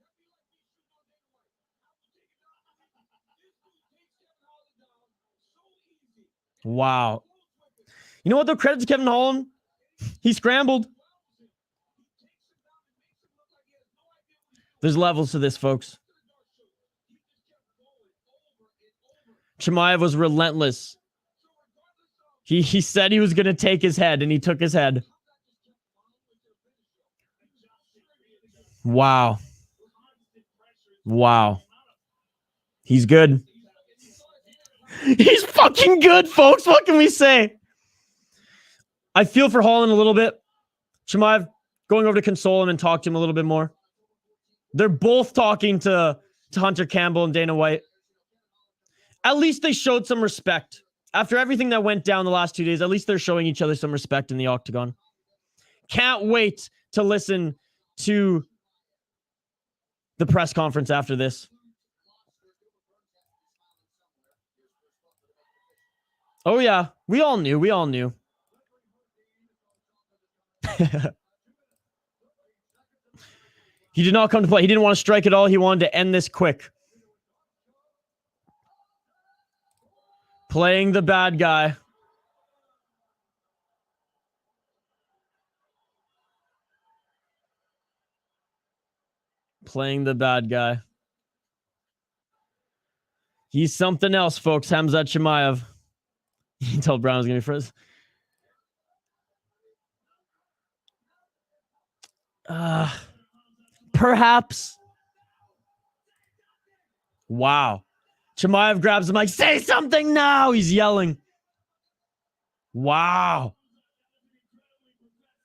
Wow. You know what, though? Credit to Kevin Holland. He scrambled. There's levels to this, folks. Chimaev was relentless. He said he was going to take his head, and he took his head. Wow. He's good. He's fucking good, folks. What can we say? I feel for Holland a little bit. Chimaev going over to console him and talk to him a little bit more. They're both talking to Hunter Campbell and Dana White. At least they showed some respect. After everything that went down the last 2 days, at least they're showing each other some respect in the octagon. Can't wait to listen to the press conference after this. Oh, yeah. We all knew. He did not come to play. He didn't want to strike at all. He wanted to end this quick. Playing the bad guy. He's something else, folks. Khamzat Chimaev. You can tell Brown is going to be first. Perhaps. Wow. Chimaev grabs him like, say something now. He's yelling. Wow.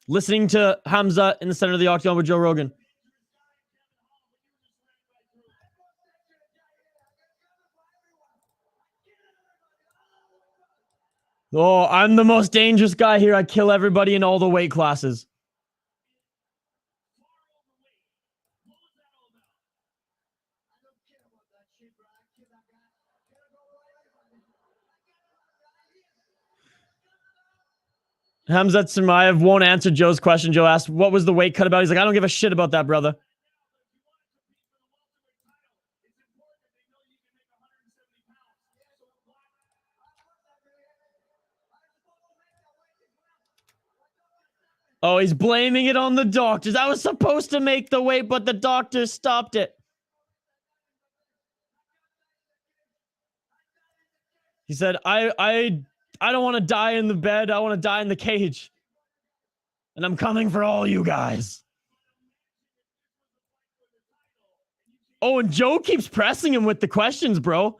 Listening to Khamzat in the center of the octagon with Joe Rogan. Oh, I'm the most dangerous guy here. I kill everybody in all the weight classes. Khamzat Chimaev won't answer Joe's question. Joe asked, what was the weight cut about? He's like, I don't give a shit about that, brother. Oh, he's blaming it on the doctors. I was supposed to make the weight, but the doctors stopped it. He said, I don't want to die in the bed. I want to die in the cage. And I'm coming for all you guys. Oh, and Joe keeps pressing him with the questions, bro.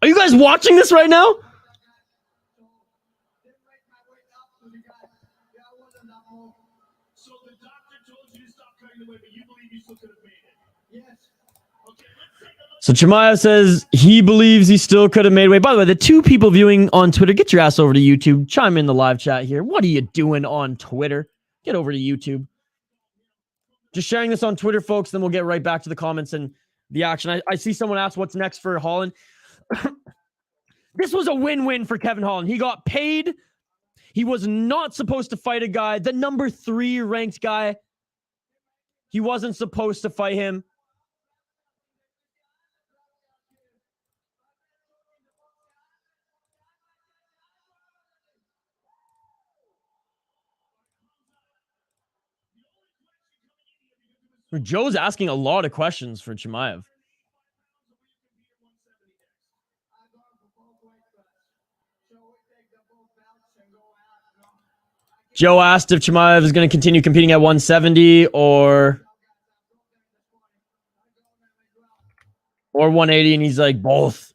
Are you guys watching this right now? So Chimaev says he believes he still could have made weight. By the way, the two people viewing on Twitter, get your ass over to YouTube. Chime in the live chat here. What are you doing on Twitter? Get over to YouTube. Just sharing this on Twitter, folks. Then we'll get right back to the comments and the action. I see someone ask what's next for Holland. This was a win-win for Kevin Holland. He got paid. He was not supposed to fight a guy, the number 3 ranked guy. He wasn't supposed to fight him. Joe's asking a lot of questions for Chimaev. Joe asked if Chimaev is going to continue competing at 170 or 180, and he's like, both.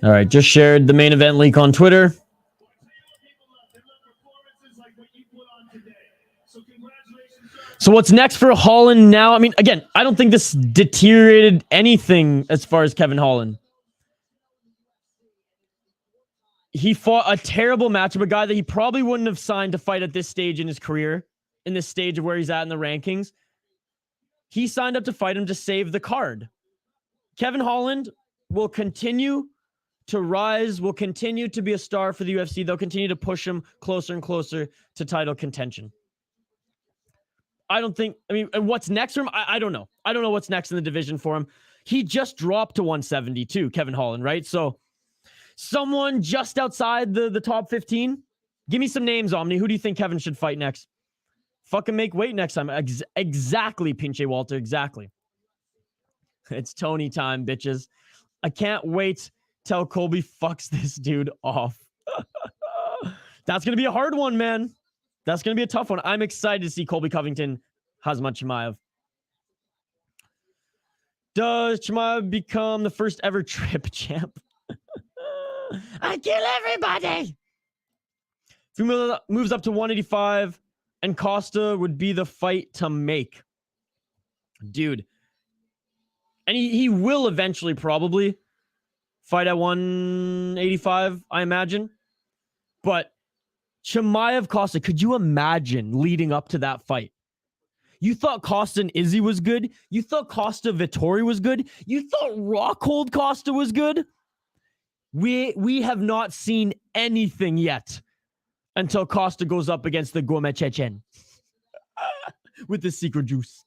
All right, just shared the main event leak on Twitter. So what's next for Holland now? I mean, again, I don't think this deteriorated anything as far as Kevin Holland. He fought a terrible matchup, a guy that he probably wouldn't have signed to fight at this stage in his career, in this stage of where he's at in the rankings. He signed up to fight him to save the card. Kevin Holland will continue to rise, will continue to be a star for the UFC. They'll continue to push him closer and closer to title contention. I don't think, I mean, what's next for him? I don't know. I don't know what's next in the division for him. He just dropped to 172, Kevin Holland, right? So someone just outside the top 15. Give me some names, Omni. Who do you think Kevin should fight next? Fucking make weight next time. Exactly, Pinche Walter. Exactly. It's Tony time, bitches. I can't wait till Colby fucks this dude off. That's going to be a hard one, man. That's going to be a tough one. I'm excited to see Colby Covington, Khamzat Chimaev. Does Chimaev become the first ever trip champ? I kill everybody. If he moves up to 185, and Costa would be the fight to make. Dude. And he will eventually probably fight at 185, I imagine. But Chimaev Costa, could you imagine leading up to that fight? You thought Costa and Izzy was good. You thought Costa Vittori was good. You thought Rockhold Costa was good. We have not seen anything yet until Costa goes up against the Gourmet Chechen with the secret juice.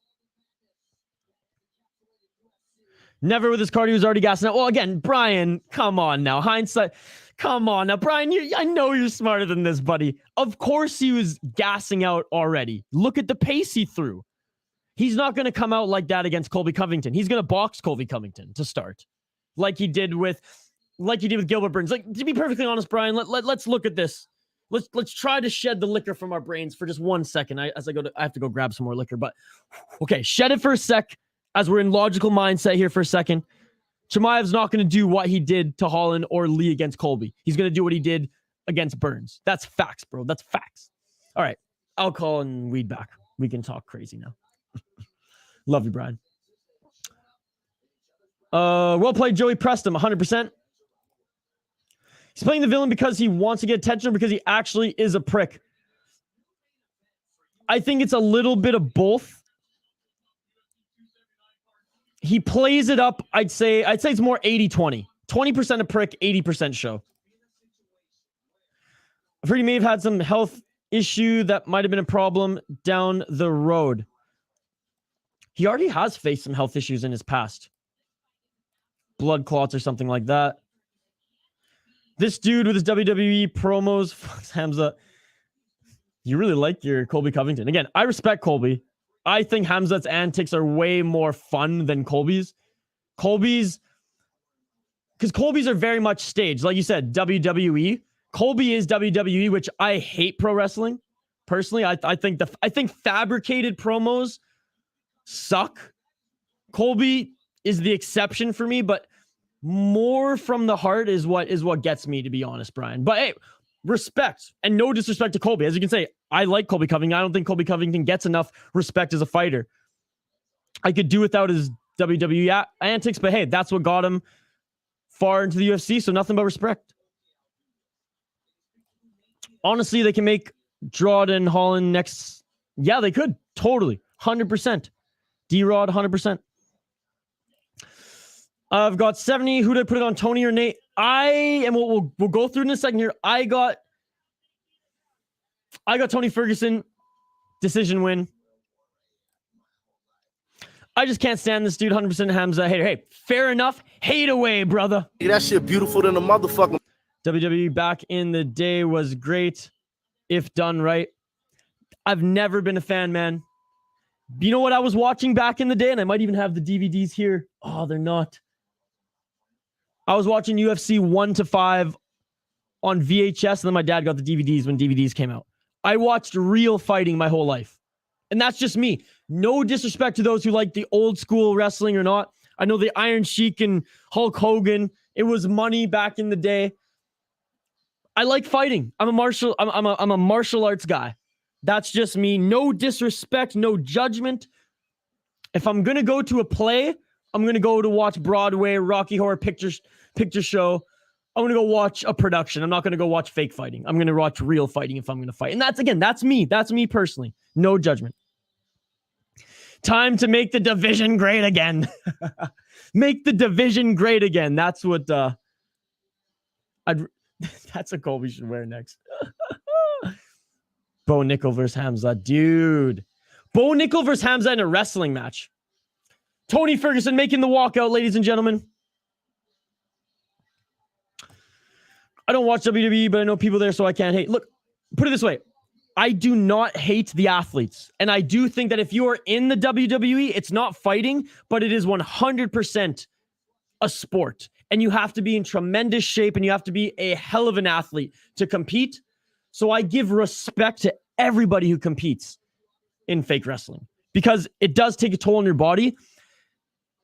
Never with his cardio, was already gassing out. Well, again, Brian, come on now. Hindsight, come on now. Brian, I know you're smarter than this, buddy. Of course he was gassing out already. Look at the pace he threw. He's not going to come out like that against Colby Covington. He's going to box Colby Covington to start. Like he did with Gilbert Burns. Like, to be perfectly honest, Brian, let's look at this. Let's try to shed the liquor from our brains for just 1 second. I have to go grab some more liquor, but okay, shed it for a sec as we're in logical mindset here for a second. Chimaev's not going to do what he did to Holland or Lee against Colby. He's going to do what he did against Burns. That's facts, bro. That's facts. All right. Alcohol and weed back. We can talk crazy now. Love you, Brian. Well played, Joey. Pressed him 100%. He's playing the villain because he wants to get attention or because he actually is a prick. I think it's a little bit of both. He plays it up, I'd say it's more 80-20. 20% a prick, 80% show. I've heard he may have had some health issue that might have been a problem down the road. He already has faced some health issues in his past. Blood clots or something like that. This dude with his WWE promos, Khamzat. You really like your Colby Covington. Again, I respect Colby. I think Khamzat's antics are way more fun than Colby's. Because Colby's are very much staged. Like you said, WWE. Colby is WWE, which I hate pro wrestling. Personally, I think fabricated promos suck. Colby is the exception for me, but more from the heart is what gets me, to be honest, Brian. But hey, respect and no disrespect to Colby. As you can say, I like Colby Covington. I don't think Colby Covington gets enough respect as a fighter. I could do without his WWE antics, but hey, that's what got him far into the UFC, so nothing but respect. Honestly, they can make Drod and Holland next. Yeah, they could. Totally. 100%. D-Rod, 100%. I've got 70. Who did I put it on, Tony or Nate? We'll go through in a second here. I got Tony Ferguson, decision win. I just can't stand this dude. 100% Khamzat hater. Hey, fair enough. Hate away, brother. That shit beautiful than a motherfucker. WWE back in the day was great if done right. I've never been a fan, man. You know what I was watching back in the day? And I might even have the DVDs here. Oh, they're not. I was watching UFC 1 to 5 on VHS, and then my dad got the DVDs when DVDs came out. I watched real fighting my whole life. And that's just me. No disrespect to those who like the old school wrestling or not. I know the Iron Sheik and Hulk Hogan. It was money back in the day. I like fighting. I'm a martial arts guy. That's just me. No disrespect, no judgment. If I'm going to go to a play, I'm going to go to watch Broadway, Rocky Horror Picture Show. I'm going to go watch a production. I'm not going to go watch fake fighting. I'm going to watch real fighting if I'm going to fight. And that's me. That's me personally. No judgment. Time to make the division great again. Make the division great again. That's what that's what Colby should wear next. Bo Nickel versus Khamzat. Dude. Bo Nickel versus Khamzat in a wrestling match. Tony Ferguson making the walkout, ladies and gentlemen. I don't watch WWE, but I know people there, so I can't hate. Look, put it this way. I do not hate the athletes. And I do think that if you are in the WWE, it's not fighting, but it is 100% a sport. And you have to be in tremendous shape and you have to be a hell of an athlete to compete. So I give respect to everybody who competes in fake wrestling because it does take a toll on your body.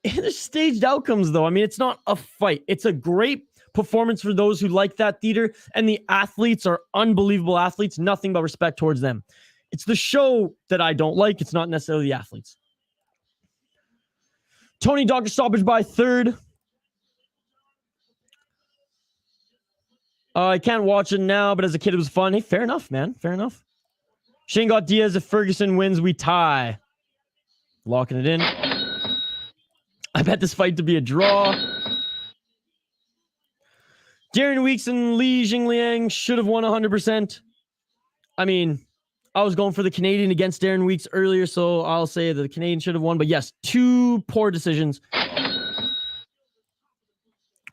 There's staged outcomes, though. I mean, it's not a fight. It's a great performance for those who like that theater, and the athletes are unbelievable athletes. Nothing but respect towards them. It's the show that I don't like. It's not necessarily the athletes. Tony, doctor stoppage by third. I can't watch it now, but as a kid, it was fun. Hey, fair enough, man. Fair enough. Shane got Diaz. If Ferguson wins, we tie. Locking it in. I bet this fight to be a draw. Darren Weeks and Li Jingliang should have won 100%. I mean, I was going for the Canadian against Darren Weeks earlier, so I'll say that the Canadian should have won. But yes, 2 poor decisions.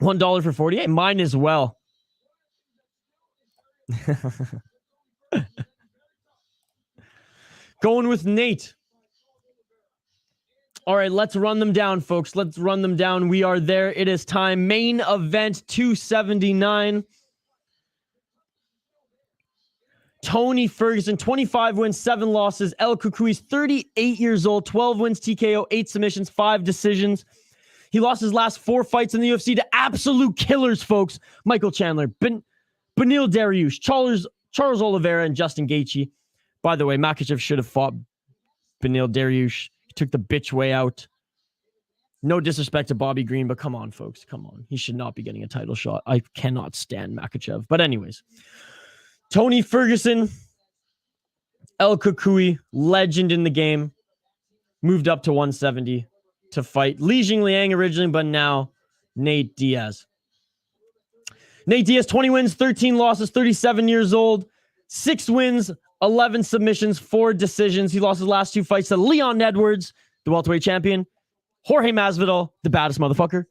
$1 for 48. Mine as well. Going with Nate. All right, let's run them down, folks. Let's run them down. We are there. It is time. Main event 279. Tony Ferguson, 25 wins, 7 losses. El Cucuy, 38 years old, 12 wins, TKO, 8 submissions, 5 decisions. He lost his last 4 fights in the UFC to absolute killers, folks. Michael Chandler, Benil Dariush, Charles Oliveira, and Justin Gaethje. By the way, Makhachev should have fought Benil Dariush. He took the bitch way out. No disrespect to Bobby Green, but come on, folks. Come on. He should not be getting a title shot. I cannot stand Makhachev. But anyways, Tony Ferguson, El Kukui, legend in the game, moved up to 170 to fight Li Jingliang originally, but now Nate Diaz. Nate Diaz, 20 wins, 13 losses, 37 years old, 6 wins, 11 submissions, 4 decisions. He lost his last 2 fights to Leon Edwards, the welterweight champion, Jorge Masvidal, the baddest motherfucker.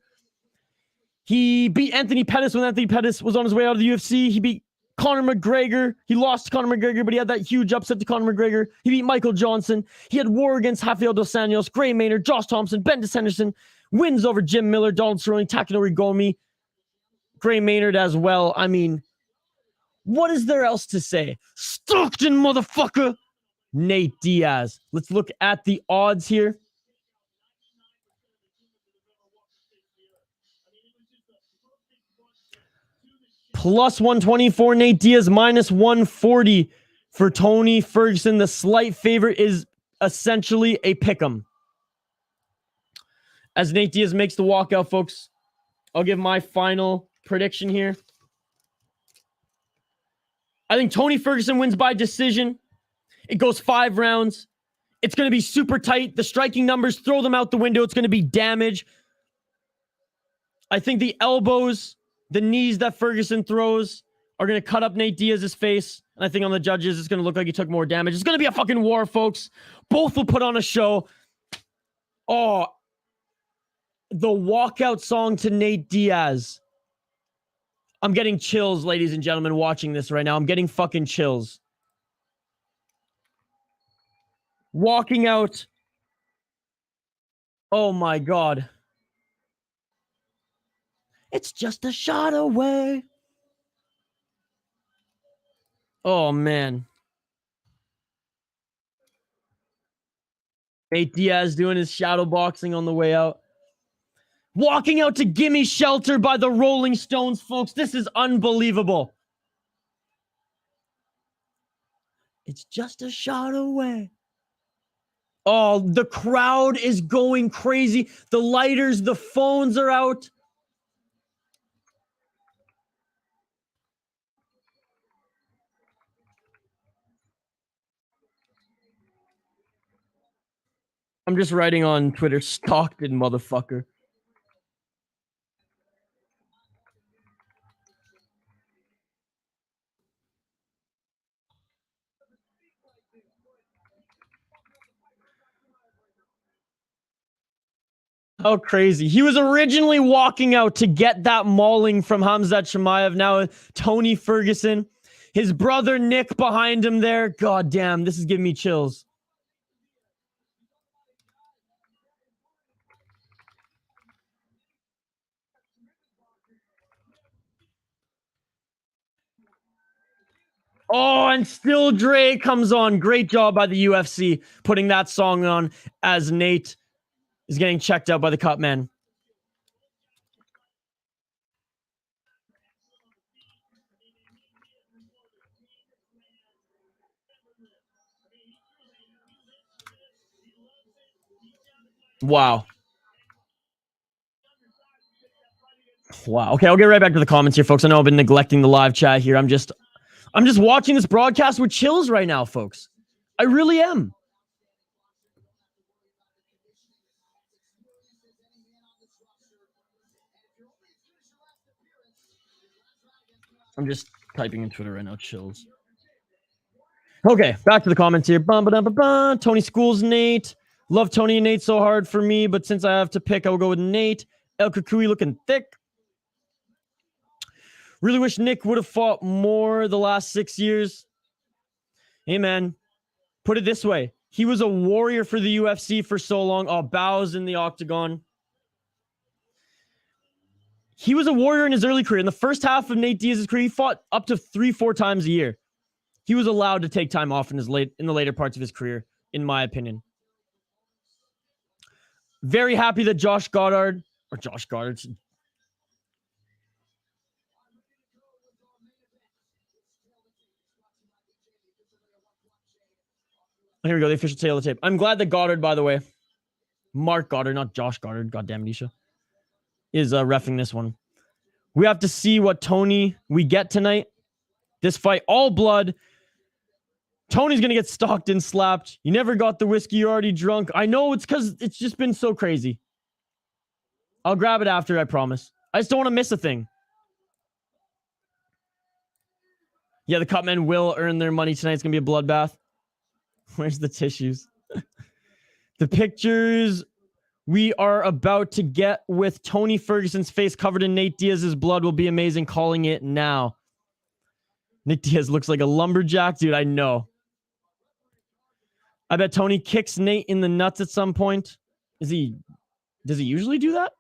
He beat Anthony Pettis when Anthony Pettis was on his way out of the UFC. He beat Conor McGregor. He lost to Conor McGregor, but he had that huge upset to Conor McGregor. He beat Michael Johnson. He had war against Rafael Dos Anjos, Gray Maynard, Josh Thompson, Bendis Henderson. Wins over Jim Miller, Donald Sterling, Takanori Gomi, Gray Maynard as well. I mean, what is there else to say? Stockton, motherfucker. Nate Diaz. Let's look at the odds here. Plus 120 for Nate Diaz, minus 140 for Tony Ferguson. The slight favorite is essentially a pick'em. As Nate Diaz makes the walkout, folks, I'll give my final prediction here. I think Tony Ferguson wins by decision. It goes 5 rounds. It's going to be super tight. The striking numbers, throw them out the window. It's going to be damage. I think the elbows, the knees that Ferguson throws are going to cut up Nate Diaz's face. And I think on the judges, it's going to look like he took more damage. It's going to be a fucking war, folks. Both will put on a show. Oh, the walkout song to Nate Diaz. I'm getting chills, ladies and gentlemen, watching this right now. I'm getting fucking chills. Walking out. Oh my God. It's just a shot away. Oh, man. Nate Diaz doing his shadow boxing on the way out. Walking out to Gimme Shelter by the Rolling Stones, folks. This is unbelievable. It's just a shot away. Oh, the crowd is going crazy. The lighters, the phones are out. I'm just writing on Twitter, Stockton, motherfucker. How crazy. He was originally walking out to get that mauling from Khamzat Chimaev. Now Tony Ferguson. His brother Nick behind him there. God damn, this is giving me chills. Oh, and still Dre comes on. Great job by the UFC putting that song on as Nate is getting checked out by the cut man. Wow. Wow. Okay, I'll get right back to the comments here, folks. I know I've been neglecting the live chat here. I'm just watching this broadcast with chills right now, folks. I really am. I'm just typing in Twitter right now. Chills. Okay, back to the comments here. Tony schools Nate. Love Tony and Nate so hard for me, but since I have to pick, I will go with Nate. El Kukui looking thick. Really wish Nick would have fought more the last 6 years. Hey, man. Put it this way. He was a warrior for the UFC for so long. Oh, bows in the octagon. He was a warrior in his early career. In the first half of Nate Diaz's career, he fought up to 3-4 times a year. He was allowed to take time off in the later parts of his career, in my opinion. Very happy that Josh Goddard Or Josh Goddard. Here we go. The official tail of the tape. I'm glad that Goddard, by the way, Mark Goddard, not Josh Goddard, goddamn Nisha, is reffing this one. We have to see what Tony we get tonight. This fight, all blood. Tony's going to get stalked and slapped. You never got the whiskey. You're already drunk. I know it's because it's just been so crazy. I'll grab it after, I promise. I just don't want to miss a thing. Yeah, the cut men will earn their money tonight. It's going to be a bloodbath. Where's the tissues? The pictures we are about to get with Tony Ferguson's face covered in Nate Diaz's blood will be amazing. Calling it now. Nick Diaz looks like a lumberjack. Dude, I know. I bet Tony kicks Nate in the nuts at some point. Does he usually do that?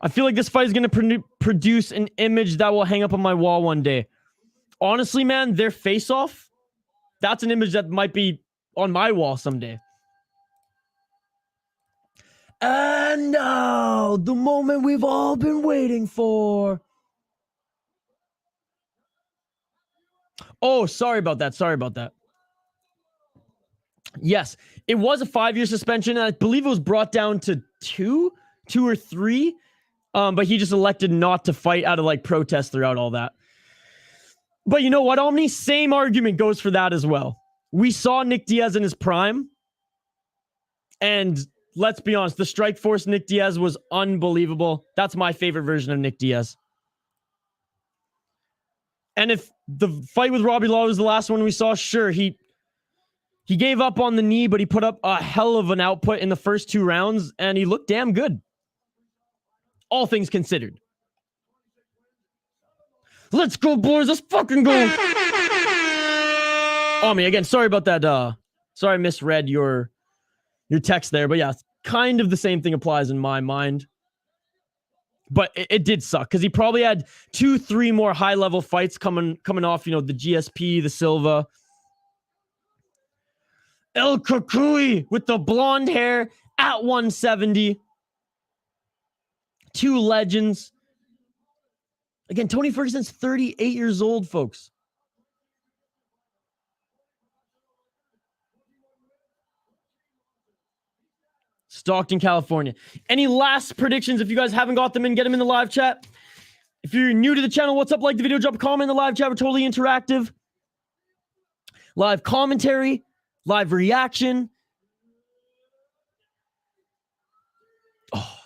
I feel like this fight is going to produce an image that will hang up on my wall one day. Honestly, man, their face-off, that's an image that might be on my wall someday. And now, the moment we've all been waiting for. Oh, sorry about that. Sorry about that. Yes, it was a 5-year suspension, and I believe it was brought down to two or three. But he just elected not to fight out of like protest throughout all that. But you know what, Omni? Same argument goes for that as well. We saw Nick Diaz in his prime. And let's be honest, the strike force Nick Diaz was unbelievable. That's my favorite version of Nick Diaz. And if the fight with Robbie Law was the last one we saw, sure, he gave up on the knee, but he put up a hell of an output in the first 2 rounds, and he looked damn good. All things considered. Let's go, boys. Let's fucking go. Oh, me again. Sorry about that. Sorry I misread your text there. But yeah, kind of the same thing applies in my mind. But it did suck because he probably had 2-3 more high-level fights coming off, you know, the GSP, the Silva. El Kukui with the blonde hair at 170. 2 legends. Again, Tony Ferguson's 38 years old, folks. Stockton, California. Any last predictions? If you guys haven't got them in, get them in the live chat. If you're new to the channel, what's up? Like the video, drop a comment in the live chat. We're totally interactive. Live commentary, live reaction. Oh,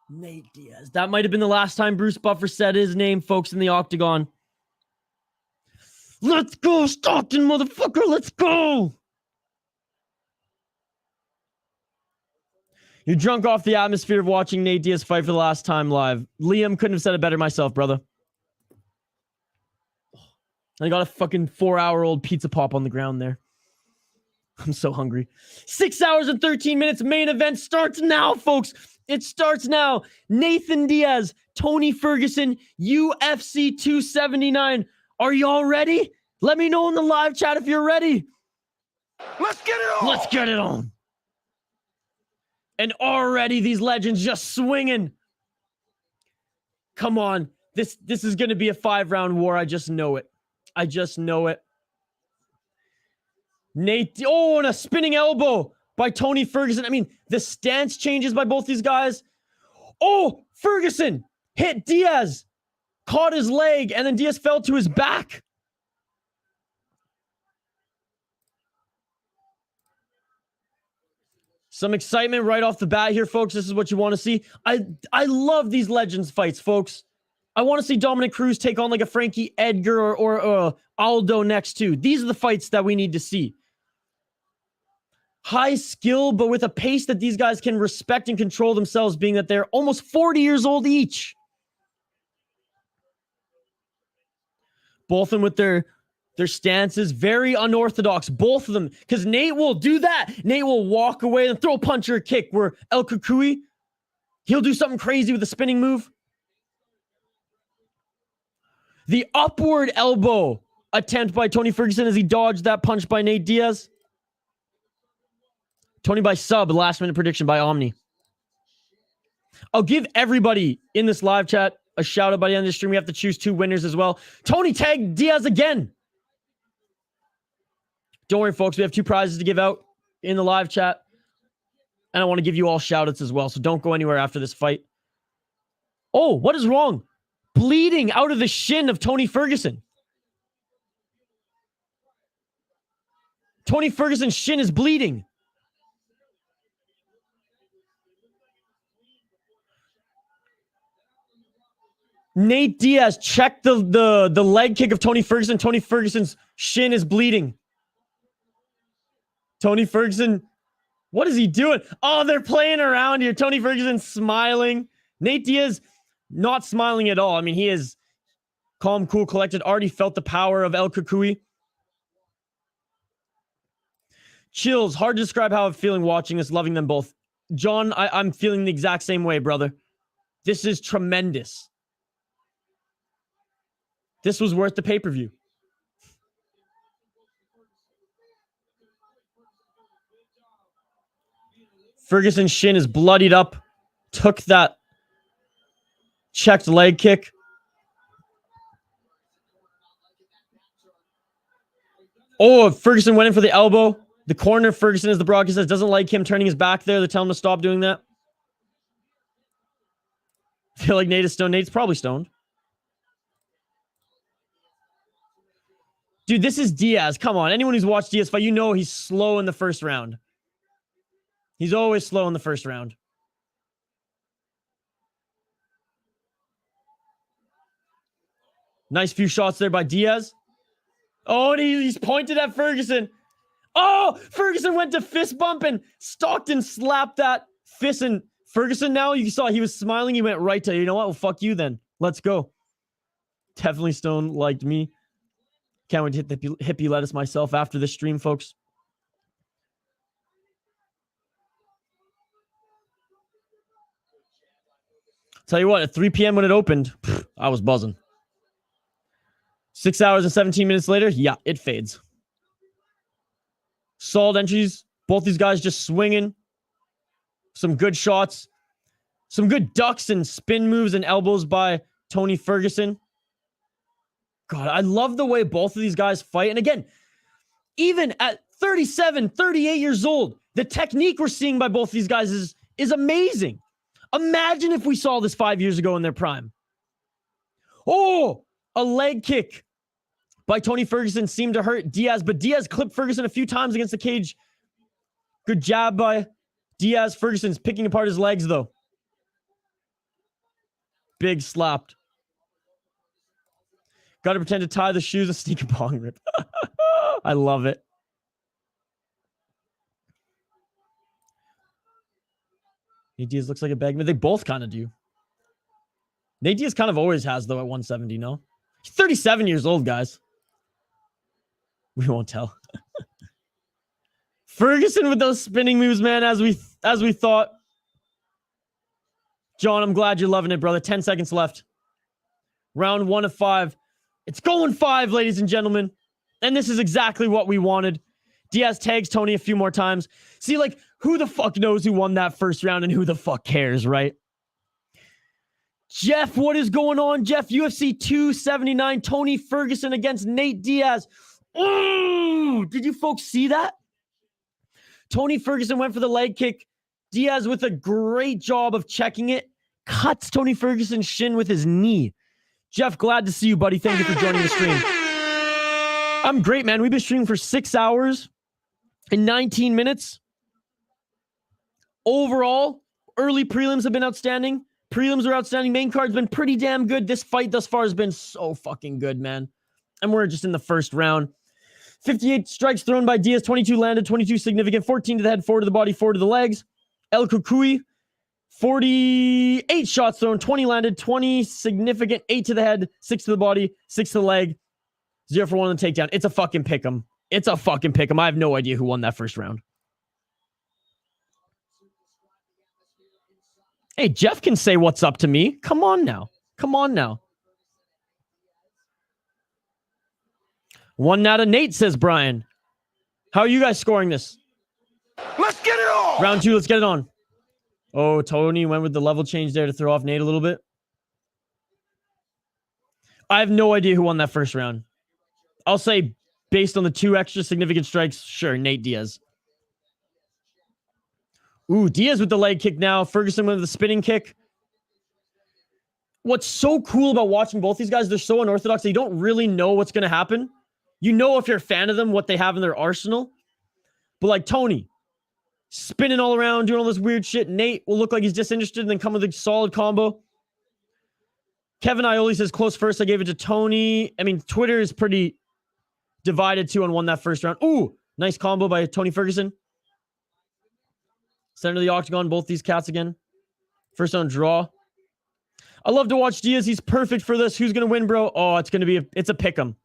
Nate Diaz. That might have been the last time Bruce Buffer said his name, folks, in the octagon. Let's go, Stockton, motherfucker. Let's go. You're drunk off the atmosphere of watching Nate Diaz fight for the last time live. Liam, couldn't have said it better myself, brother. I got a fucking 4-hour-old pizza pop on the ground there. I'm so hungry. 6 hours and 13 minutes. Main event starts now, folks. It starts now. Nathan Diaz, Tony Ferguson, UFC 279. Are y'all ready? Let me know in the live chat if you're ready. Let's get it on. Let's get it on. And already these legends just swinging. Come on. This is going to be a 5-round war. I just know it. I just know it. Nate. Oh, and a spinning elbow by Tony Ferguson. I mean, the stance changes by both these guys. Oh, Ferguson hit Diaz. Caught his leg, and then Diaz fell to his back. Some excitement right off the bat here, folks. This is what you want to see. I love these Legends fights, folks. I want to see Dominic Cruz take on like a Frankie Edgar or Aldo next too. These are the fights that we need to see. High skill, but with a pace that these guys can respect and control themselves, being that they're almost 40 years old each. Both of them with their stances, very unorthodox, both of them, because Nate will do that. Nate will walk away and throw a punch or a kick, where El Kukui, he'll do something crazy with a spinning move. The upward elbow attempt by Tony Ferguson as he dodged that punch by Nate Diaz. Tony by sub, last minute prediction by Omni. I'll give everybody in this live chat a shout out by the end of the stream. We have to choose 2 winners as well. Tony tagged Diaz again. Don't worry, folks. We have 2 prizes to give out in the live chat. And I want to give you all shout outs as well. So don't go anywhere after this fight. Oh, what is wrong? Bleeding out of the shin of Tony Ferguson. Tony Ferguson's shin is bleeding. Nate Diaz checked the leg kick of Tony Ferguson. Tony Ferguson's shin is bleeding. Tony Ferguson, what is he doing? Oh, they're playing around here. Tony Ferguson smiling. Nate Diaz not smiling at all. I mean, he is calm, cool, collected. Already felt the power of El Kukui. Chills. Hard to describe how I'm feeling watching this, loving them both. John, I'm feeling the exact same way, brother. This is tremendous. This was worth the pay-per-view. Ferguson's shin is bloodied up. Took that checked leg kick. Oh, Ferguson went in for the elbow. The corner, Ferguson, as the broadcast says, doesn't like him turning his back there. They're telling him to stop doing that. I feel like Nate is stoned. Nate's probably stoned. Dude, this is Diaz. Come on. Anyone who's watched Diaz fight, you know he's slow in the first round. He's always slow in the first round. Nice few shots there by Diaz. Oh, and he's pointed at Ferguson. Oh, Ferguson went to fist bump and Stockton slapped that fist. And Ferguson now, you saw he was smiling. He went right to, you know what? Well, fuck you then. Let's go. Definitely Stone liked me. Can't wait to hit the hippie lettuce myself after this stream, folks. Tell you what, at 3 p.m. when it opened, I was buzzing. 6 hours and 17 minutes later, yeah, it fades. Solid entries. Both these guys just swinging. Some good shots. Some good ducks and spin moves and elbows by Tony Ferguson. God, I love the way both of these guys fight. And again, even at 37, 38 years old, the technique we're seeing by both these guys is amazing. Imagine if we saw this 5 years ago in their prime. Oh, a leg kick by Tony Ferguson seemed to hurt Diaz, but Diaz clipped Ferguson a few times against the cage. Good jab by Diaz. Ferguson's picking apart his legs, though. Big slapped. Got to pretend to tie the shoes and sneak a bong rip. I love it. Nate Diaz looks like a bagman. They both kind of do. Nate Diaz kind of always has, though, at 170, no? He's 37 years old, guys. We won't tell. Ferguson with those spinning moves, man, as we thought. John, I'm glad you're loving it, brother. 10 seconds left. Round 1 of 5. It's going 5, ladies and gentlemen. And this is exactly what we wanted. Diaz tags Tony a few more times. See, like, who the fuck knows who won that first round and who the fuck cares, right? Jeff, what is going on? Jeff, UFC 279, Tony Ferguson against Nate Diaz. Ooh, did you folks see that? Tony Ferguson went for the leg kick. Diaz with a great job of checking it. Cuts Tony Ferguson's shin with his knee. Jeff, glad to see you, buddy. Thank you for joining the stream. I'm great, man. We've been streaming for 6 hours and 19 minutes. Overall, early prelims have been outstanding. Prelims are outstanding. Main card's been pretty damn good. This fight thus far has been so fucking good, man. And we're just in the first round. 58 strikes thrown by Diaz, 22 landed, 22 significant, 14 to the head, 4 to the body, 4 to the legs. El Kukui, 48 shots thrown, 20 landed, 20 significant, 8 to the head, 6 to the body, 6 to the leg, 0 for 1 on the takedown. It's a fucking pick'em. It's a fucking pick'em. I have no idea who won that first round. Hey, Jeff can say what's up to me. Come on now. Come on now. 1 out of Nate, says Brian. How are you guys scoring this? Let's get it on. Round 2, let's get it on. Oh, Tony went with the level change there to throw off Nate a little bit. I have no idea who won that first round. I'll say based on the 2 extra significant strikes, sure, Nate Diaz. Ooh, Diaz with the leg kick now. Ferguson with the spinning kick. What's so cool about watching both these guys, they're so unorthodox that you don't really know what's going to happen. You know, if you're a fan of them, what they have in their arsenal. But like Tony, spinning all around, doing all this weird shit. Nate will look like he's disinterested and then come with a solid combo. Kevin Ioli says close first. I gave it to Tony. I mean, Twitter is pretty divided too on won that first round. Ooh, nice combo by Tony Ferguson. Center of the octagon, both these cats again. First round draw. I love to watch Diaz. He's perfect for this. Who's going to win, bro? Oh, it's going to be it's a pick'em.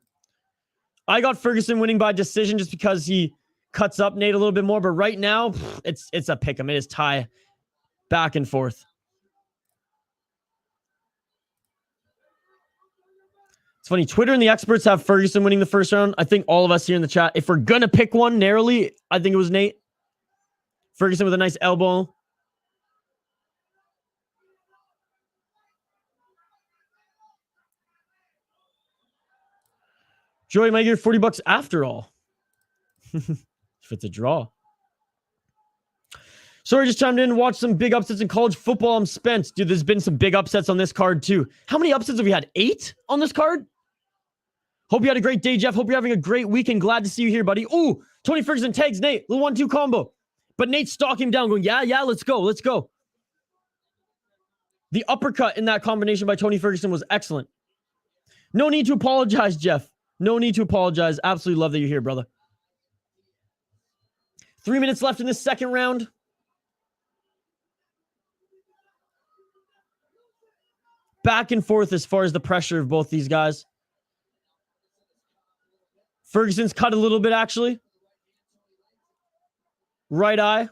I got Ferguson winning by decision just because he cuts up Nate a little bit more. But right now, it's a pick'em. It is tie back and forth. It's funny. Twitter and the experts have Ferguson winning the first round. I think all of us here in the chat, if we're going to pick one narrowly, I think it was Nate. Ferguson with a nice elbow. Joey might get $40 after all. If it's a draw. Sorry, just chimed in and watched some big upsets in college football. I'm spent. Dude, there's been some big upsets on this card too. How many upsets have we had? 8 on this card? Hope you had a great day, Jeff. Hope you're having a great weekend. Glad to see you here, buddy. Ooh, Tony Ferguson tags Nate. Little 1-2 combo. But Nate's stalking him down going, yeah, let's go, let's go. The uppercut in that combination by Tony Ferguson was excellent. No need to apologize, Jeff. No need to apologize. Absolutely love that you're here, brother. 3 minutes left in this second round. Back and forth as far as the pressure of both these guys. Ferguson's cut a little bit, actually. Right eye.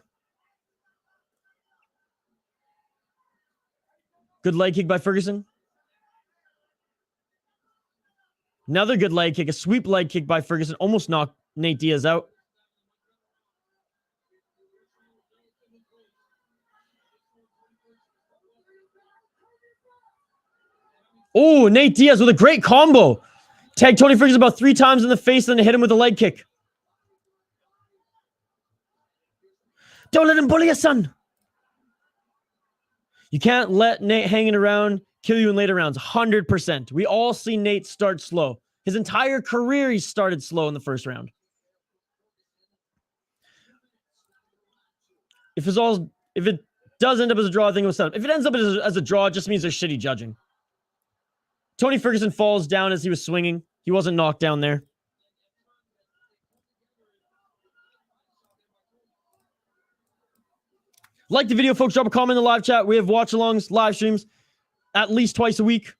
Good leg kick by Ferguson. Another good leg kick. A sweep leg kick by Ferguson. Almost knocked Nate Diaz out. Oh, Nate Diaz with a great combo. Tagged Tony Ferguson about 3 times in the face, then hit him with a leg kick. Don't let him bully you, son. You can't let Nate hanging around kill you in later rounds. 100%. We all see Nate start slow. His entire career, he started slow in the first round. If it does end up as a draw, I think it was set up. If it ends up as a draw, it just means there's shitty judging. Tony Ferguson falls down as he was swinging. He wasn't knocked down there. Like the video, folks. Drop a comment in the live chat. We have watch-alongs, live streams, at least twice a week.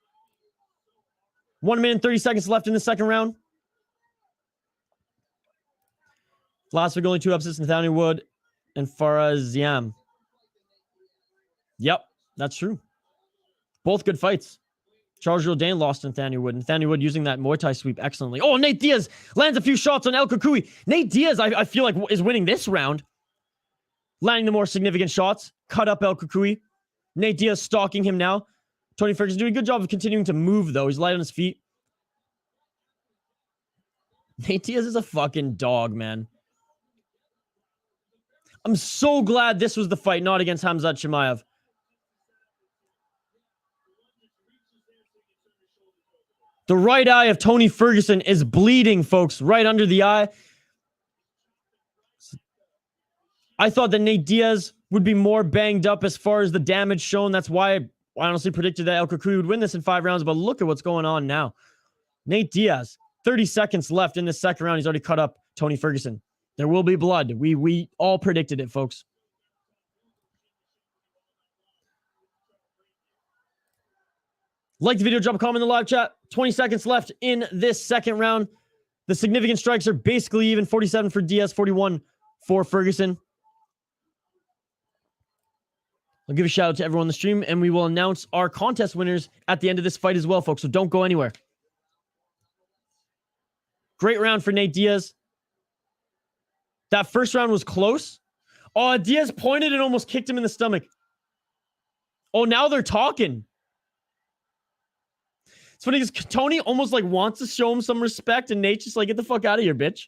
1 minute and 30 seconds left in the second round. Last week, only 2 upsets, Nathaniel Wood and Faraz Yam. Yep, that's true. Both good fights. Charles Jourdain lost to Nathaniel Wood. Nathaniel Wood using that Muay Thai sweep excellently. Oh, Nate Diaz lands a few shots on El Kukui. Nate Diaz, I feel like, is winning this round. Landing the more significant shots. Cut up El Kukui. Nate Diaz stalking him now. Tony Ferguson doing a good job of continuing to move, though. He's light on his feet. Nate Diaz is a fucking dog, man. I'm so glad this was the fight, not against Khamzat Chimaev. The right eye of Tony Ferguson is bleeding, folks. Right under the eye. I thought that Nate Diaz would be more banged up as far as the damage shown. That's why I honestly predicted that El Kukui would win this in 5 rounds. But look at what's going on now. Nate Diaz, 30 seconds left in this second round. He's already cut up Tony Ferguson. There will be blood. We all predicted it, folks. Like the video, drop a comment in the live chat. 20 seconds left in this second round. The significant strikes are basically even. 47 for Diaz, 41 for Ferguson. I'll give a shout out to everyone on the stream, and we will announce our contest winners at the end of this fight as well, folks, so don't go anywhere. Great round for Nate Diaz. That first round was close. Oh, Diaz pointed and almost kicked him in the stomach. Oh, now they're talking. It's funny because Tony almost like wants to show him some respect, and Nate's just like, get the fuck out of here, bitch.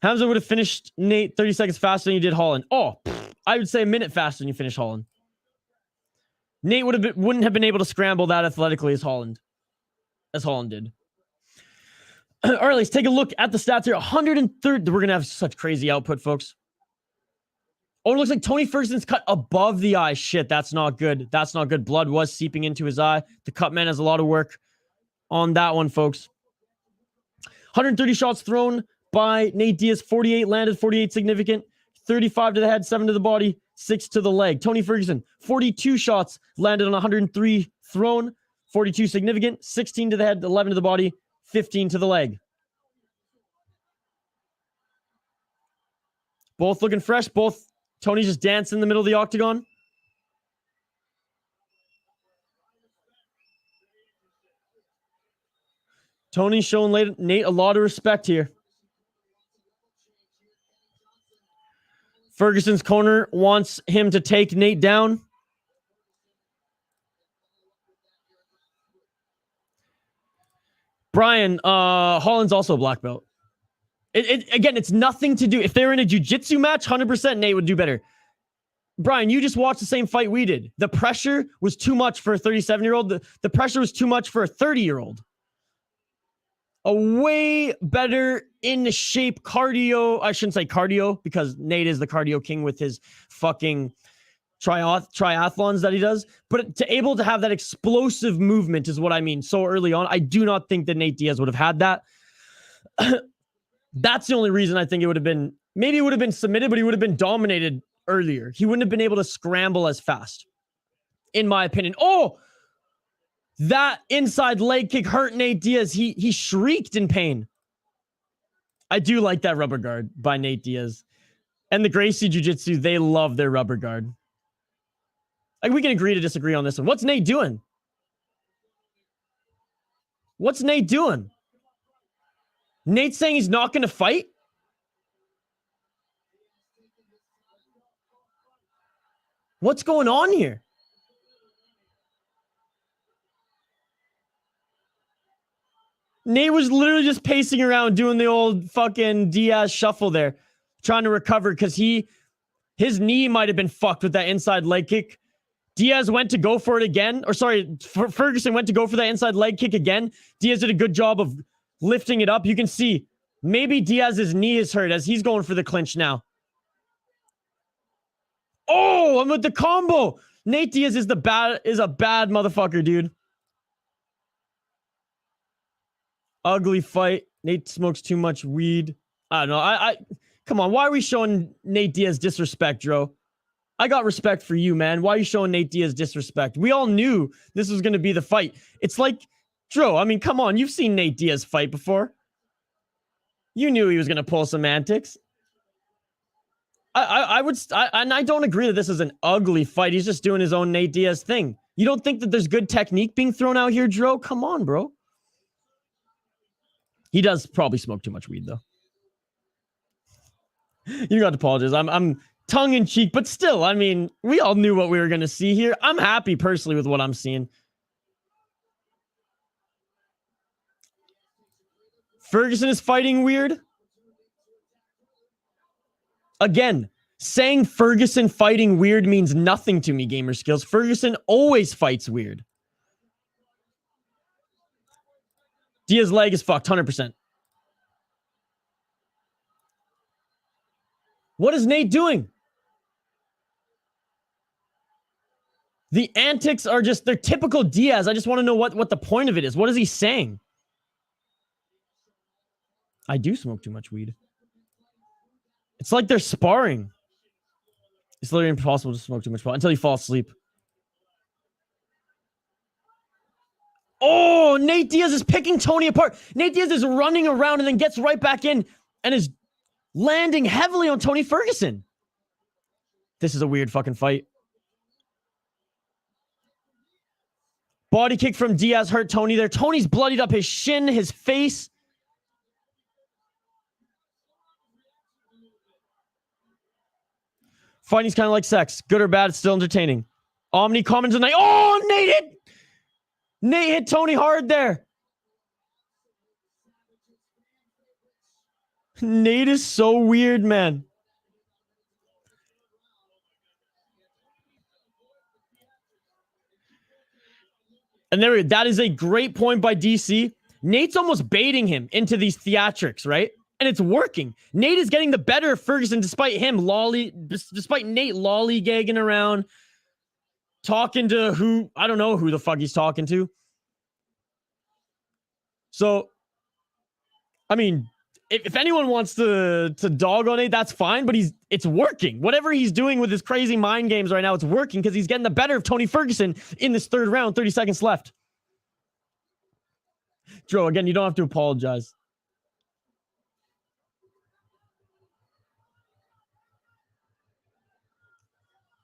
Khamzat would have finished Nate 30 seconds faster than you did Holland. Oh, I would say a minute faster than you finished Holland. Nate wouldn't have been able to scramble that athletically as Holland did. All right, let's take a look at the stats here. 130. We're going to have such crazy output, folks. Oh, it looks like Tony Ferguson's cut above the eye. Shit, that's not good. That's not good. Blood was seeping into his eye. The cut man has a lot of work on that one, folks. 130 shots thrown by Nate Diaz. 48 landed, 48 significant. 35 to the head, 7 to the body, 6 to the leg. Tony Ferguson, 42 shots landed on 103 thrown. 42 significant, 16 to the head, 11 to the body, 15 to the leg. Both looking fresh. Both Tony just dancing in the middle of the octagon. Tony's showing Nate a lot of respect here. Ferguson's corner wants him to take Nate down. Brian, Holland's also a black belt. Again, it's nothing to do. If they were in a jiu-jitsu match, 100% Nate would do better. Brian, you just watched the same fight we did. The pressure was too much for a 37-year-old. The pressure was too much for a 30-year-old. A way better in shape cardio. I shouldn't say cardio because Nate is the cardio king with his fucking triathlons that he does. But to able to have that explosive movement is what I mean. So early on, I do not think that Nate Diaz would have had that. That's the only reason I think it would have been, maybe it would have been submitted, but he would have been dominated earlier. He wouldn't have been able to scramble as fast, in my opinion. Oh, that inside leg kick hurt Nate Diaz. He shrieked in pain. I do like that rubber guard by Nate Diaz. And the Gracie Jiu-Jitsu, they love their rubber guard. Like, we can agree to disagree on this one. What's Nate doing? What's Nate doing? Nate's saying he's not going to fight? What's going on here? Nate was literally just pacing around doing the old fucking Diaz shuffle there, trying to recover because his knee might have been fucked with that inside leg kick. Diaz went to go for it again. Or sorry, Ferguson went to go for that inside leg kick again. Diaz did a good job of lifting it up. You can see maybe Diaz's knee is hurt as he's going for the clinch now. Oh, I'm with the combo. Nate Diaz is a bad motherfucker, dude. Ugly fight. Nate smokes too much weed. I don't know. Come on. Why are we showing Nate Diaz disrespect, Dro? I got respect for you, man. Why are you showing Nate Diaz disrespect? We all knew this was going to be the fight. It's like, Dro, I mean, come on. You've seen Nate Diaz fight before. You knew he was going to pull some antics. I don't agree that this is an ugly fight. He's just doing his own Nate Diaz thing. You don't think that there's good technique being thrown out here, Dro? Come on, bro. He does probably smoke too much weed, though. You got to apologize. I'm tongue in cheek, but still, I mean, we all knew what we were going to see here. I'm happy personally with what I'm seeing. Ferguson is fighting weird. Again, saying Ferguson fighting weird means nothing to me, Gamer Skills. Ferguson always fights weird. Diaz's leg is fucked, 100%. What is Nate doing? The antics are just, they're typical Diaz. I just want to know what the point of it is. What is he saying? I do smoke too much weed. It's like they're sparring. It's literally impossible to smoke too much pot until you fall asleep. Oh, Nate Diaz is picking Tony apart. Nate Diaz is running around and then gets right back in and is landing heavily on Tony Ferguson. This is a weird fucking fight. Body kick from Diaz hurt Tony there. Tony's bloodied up his shin, his face. Fighting's kind of like sex. Good or bad, it's still entertaining. Omni comments tonight. Oh, Nate hit Tony hard there. Nate is so weird, man. And there we go. That is a great point by DC. Nate's almost baiting him into these theatrics, right? And it's working. Nate is getting the better of Ferguson despite Nate lollygagging around, talking to who, I don't know who the fuck he's talking to. So, I mean, if anyone wants to dog on Nate, that's fine, but it's working. Whatever he's doing with his crazy mind games right now, it's working because he's getting the better of Tony Ferguson in this third round, 30 seconds left. Dro, again, you don't have to apologize.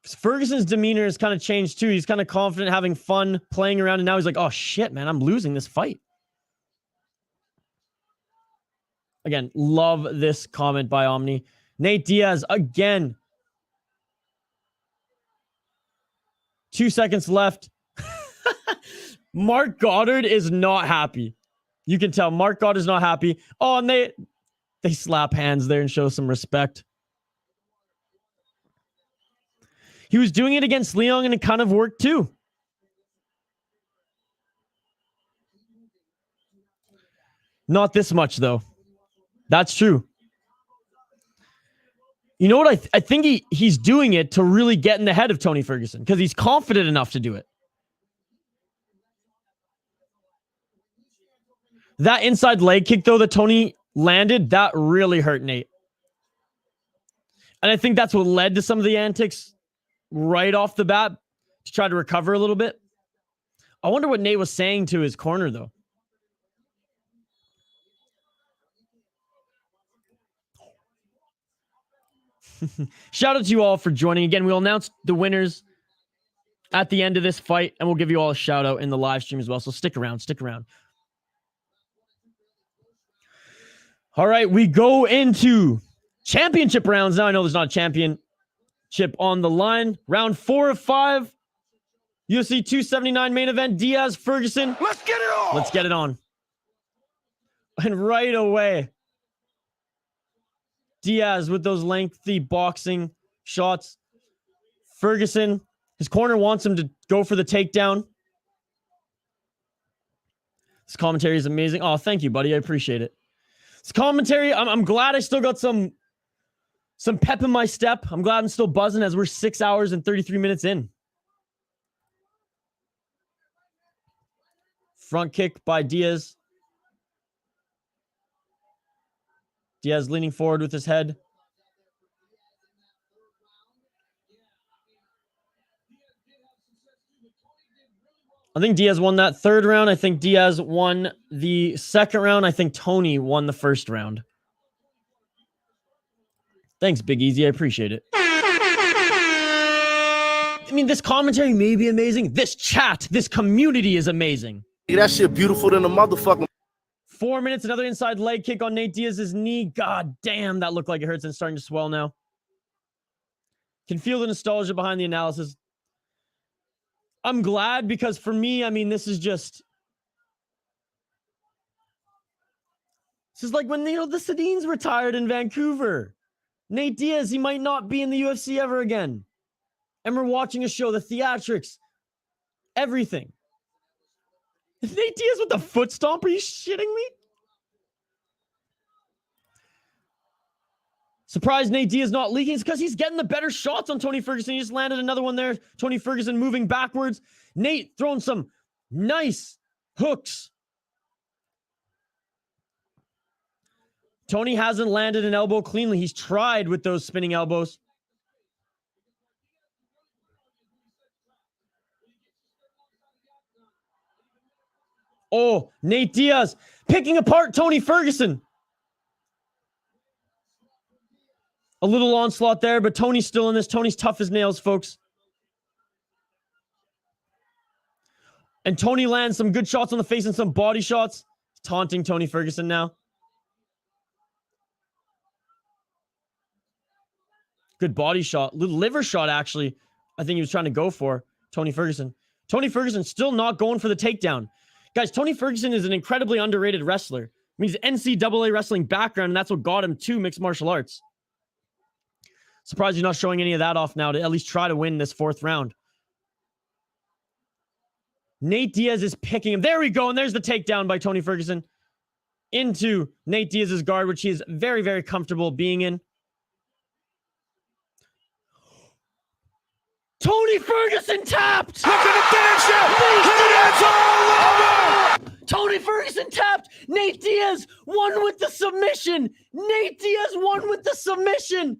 Ferguson's demeanor has kind of changed too. He's kind of confident, having fun, playing around, and now he's like, oh shit, man, I'm losing this fight. Again, love this comment by Omni. Nate Diaz again. 2 seconds left. Mark Goddard is not happy. You can tell Mark Goddard is not happy. Oh, and they slap hands there and show some respect. He was doing it against Leon and it kind of worked too. Not this much though. That's true. You know what? I think he's doing it to really get in the head of Tony Ferguson because he's confident enough to do it. That inside leg kick, though, that Tony landed, that really hurt Nate. And I think that's what led to some of the antics right off the bat to try to recover a little bit. I wonder what Nate was saying to his corner, though. Shout out to you all for joining. Again, we'll announce the winners at the end of this fight, and we'll give you all a shout out in the live stream as well. So stick around, stick around. All right, we go into championship rounds now. I know there's not a championship on the line. Round 4 of 5. UFC 279 main event. Diaz, Ferguson. Let's get it on. Let's get it on. And right away, Diaz with those lengthy boxing shots. Ferguson, his corner wants him to go for the takedown. This commentary is amazing. Oh, thank you, buddy. I appreciate it. This commentary, I'm glad I still got some pep in my step. I'm glad I'm still buzzing as we're 6 hours and 33 minutes in. Front kick by Diaz. Diaz leaning forward with his head. I think Diaz won that third round. I think Diaz won the second round. I think Tony won the first round. Thanks, Big Easy. I appreciate it. I mean, this commentary may be amazing. This chat, this community is amazing. That shit beautiful than a motherfucker. 4 minutes, another inside leg kick on Nate Diaz's knee. God damn, that looked like it hurts and it's starting to swell now. Can feel the nostalgia behind the analysis. I'm glad because for me, I mean, this is like when, the Sedines retired in Vancouver. Nate Diaz, he might not be in the UFC ever again. And we're watching a show, the theatrics, everything. Nate Diaz with the foot stomp? Are you shitting me? Surprised Nate Diaz not leaking. It's because he's getting the better shots on Tony Ferguson. He just landed another one there. Tony Ferguson moving backwards. Nate throwing some nice hooks. Tony hasn't landed an elbow cleanly. He's tried with those spinning elbows. Oh, Nate Diaz picking apart Tony Ferguson. A little onslaught there, but Tony's still in this. Tony's tough as nails, folks. And Tony lands some good shots on the face and some body shots. Taunting Tony Ferguson now. Good body shot. Little liver shot, actually. I think he was trying to go for Tony Ferguson. Tony Ferguson still not going for the takedown. Guys, Tony Ferguson is an incredibly underrated wrestler. I mean, he's an NCAA wrestling background, and that's what got him to mixed martial arts. Surprised he's not showing any of that off now to at least try to win this 4th round. Nate Diaz is picking him. There we go, and there's the takedown by Tony Ferguson into Nate Diaz's guard, which he is very, very comfortable being in. Tony Ferguson tapped! Look at the finish! It's all over! Tony Ferguson tapped! Nate Diaz won with the submission! Nate Diaz won with the submission!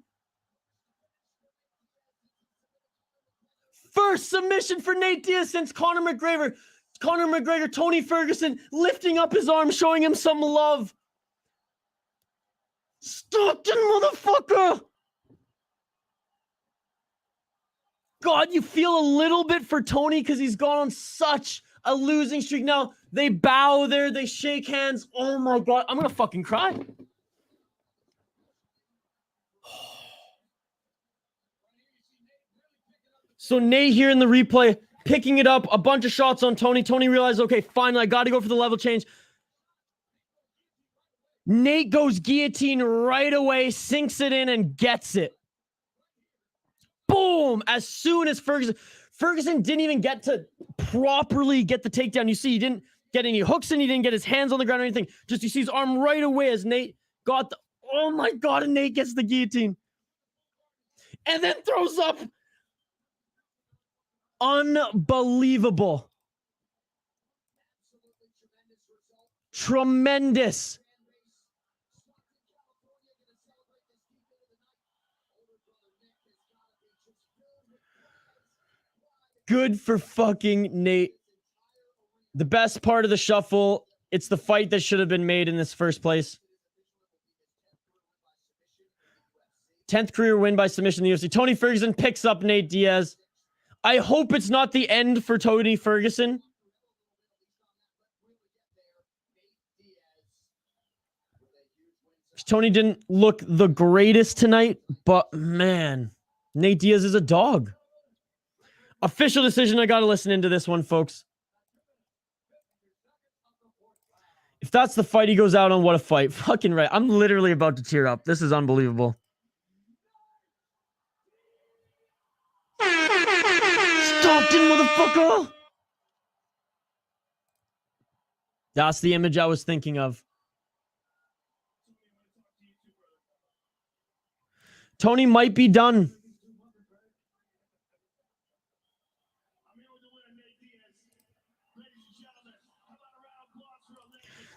First submission for Nate Diaz since Conor McGregor. Tony Ferguson lifting up his arm, showing him some love. Stockton, motherfucker! God, you feel a little bit for Tony because he's gone on such a losing streak. Now, they bow there, they shake hands. Oh my God, I'm going to fucking cry. So Nate here in the replay, picking it up, a bunch of shots on Tony. Tony realized, okay, finally, I got to go for the level change. Nate goes guillotine right away, sinks it in, and gets it. Boom! As soon as Ferguson didn't even get to properly get the takedown. You see, he didn't get any hooks in, he didn't get his hands on the ground or anything. Just you see his arm right away as Nate got the, oh my God, and Nate gets the guillotine. And then throws up. Unbelievable. Tremendous. Good for fucking Nate. The best part of the shuffle, it's the fight that should have been made in this first place. 10th career win by submission in the UFC. Tony Ferguson picks up Nate Diaz. I hope it's not the end for Tony Ferguson. Tony didn't look the greatest tonight, but man, Nate Diaz is a dog. Official decision. I got to listen into this one, folks. If that's the fight he goes out on, what a fight. Fucking right. I'm literally about to tear up. This is unbelievable. Stockton, motherfucker! That's the image I was thinking of. Tony might be done.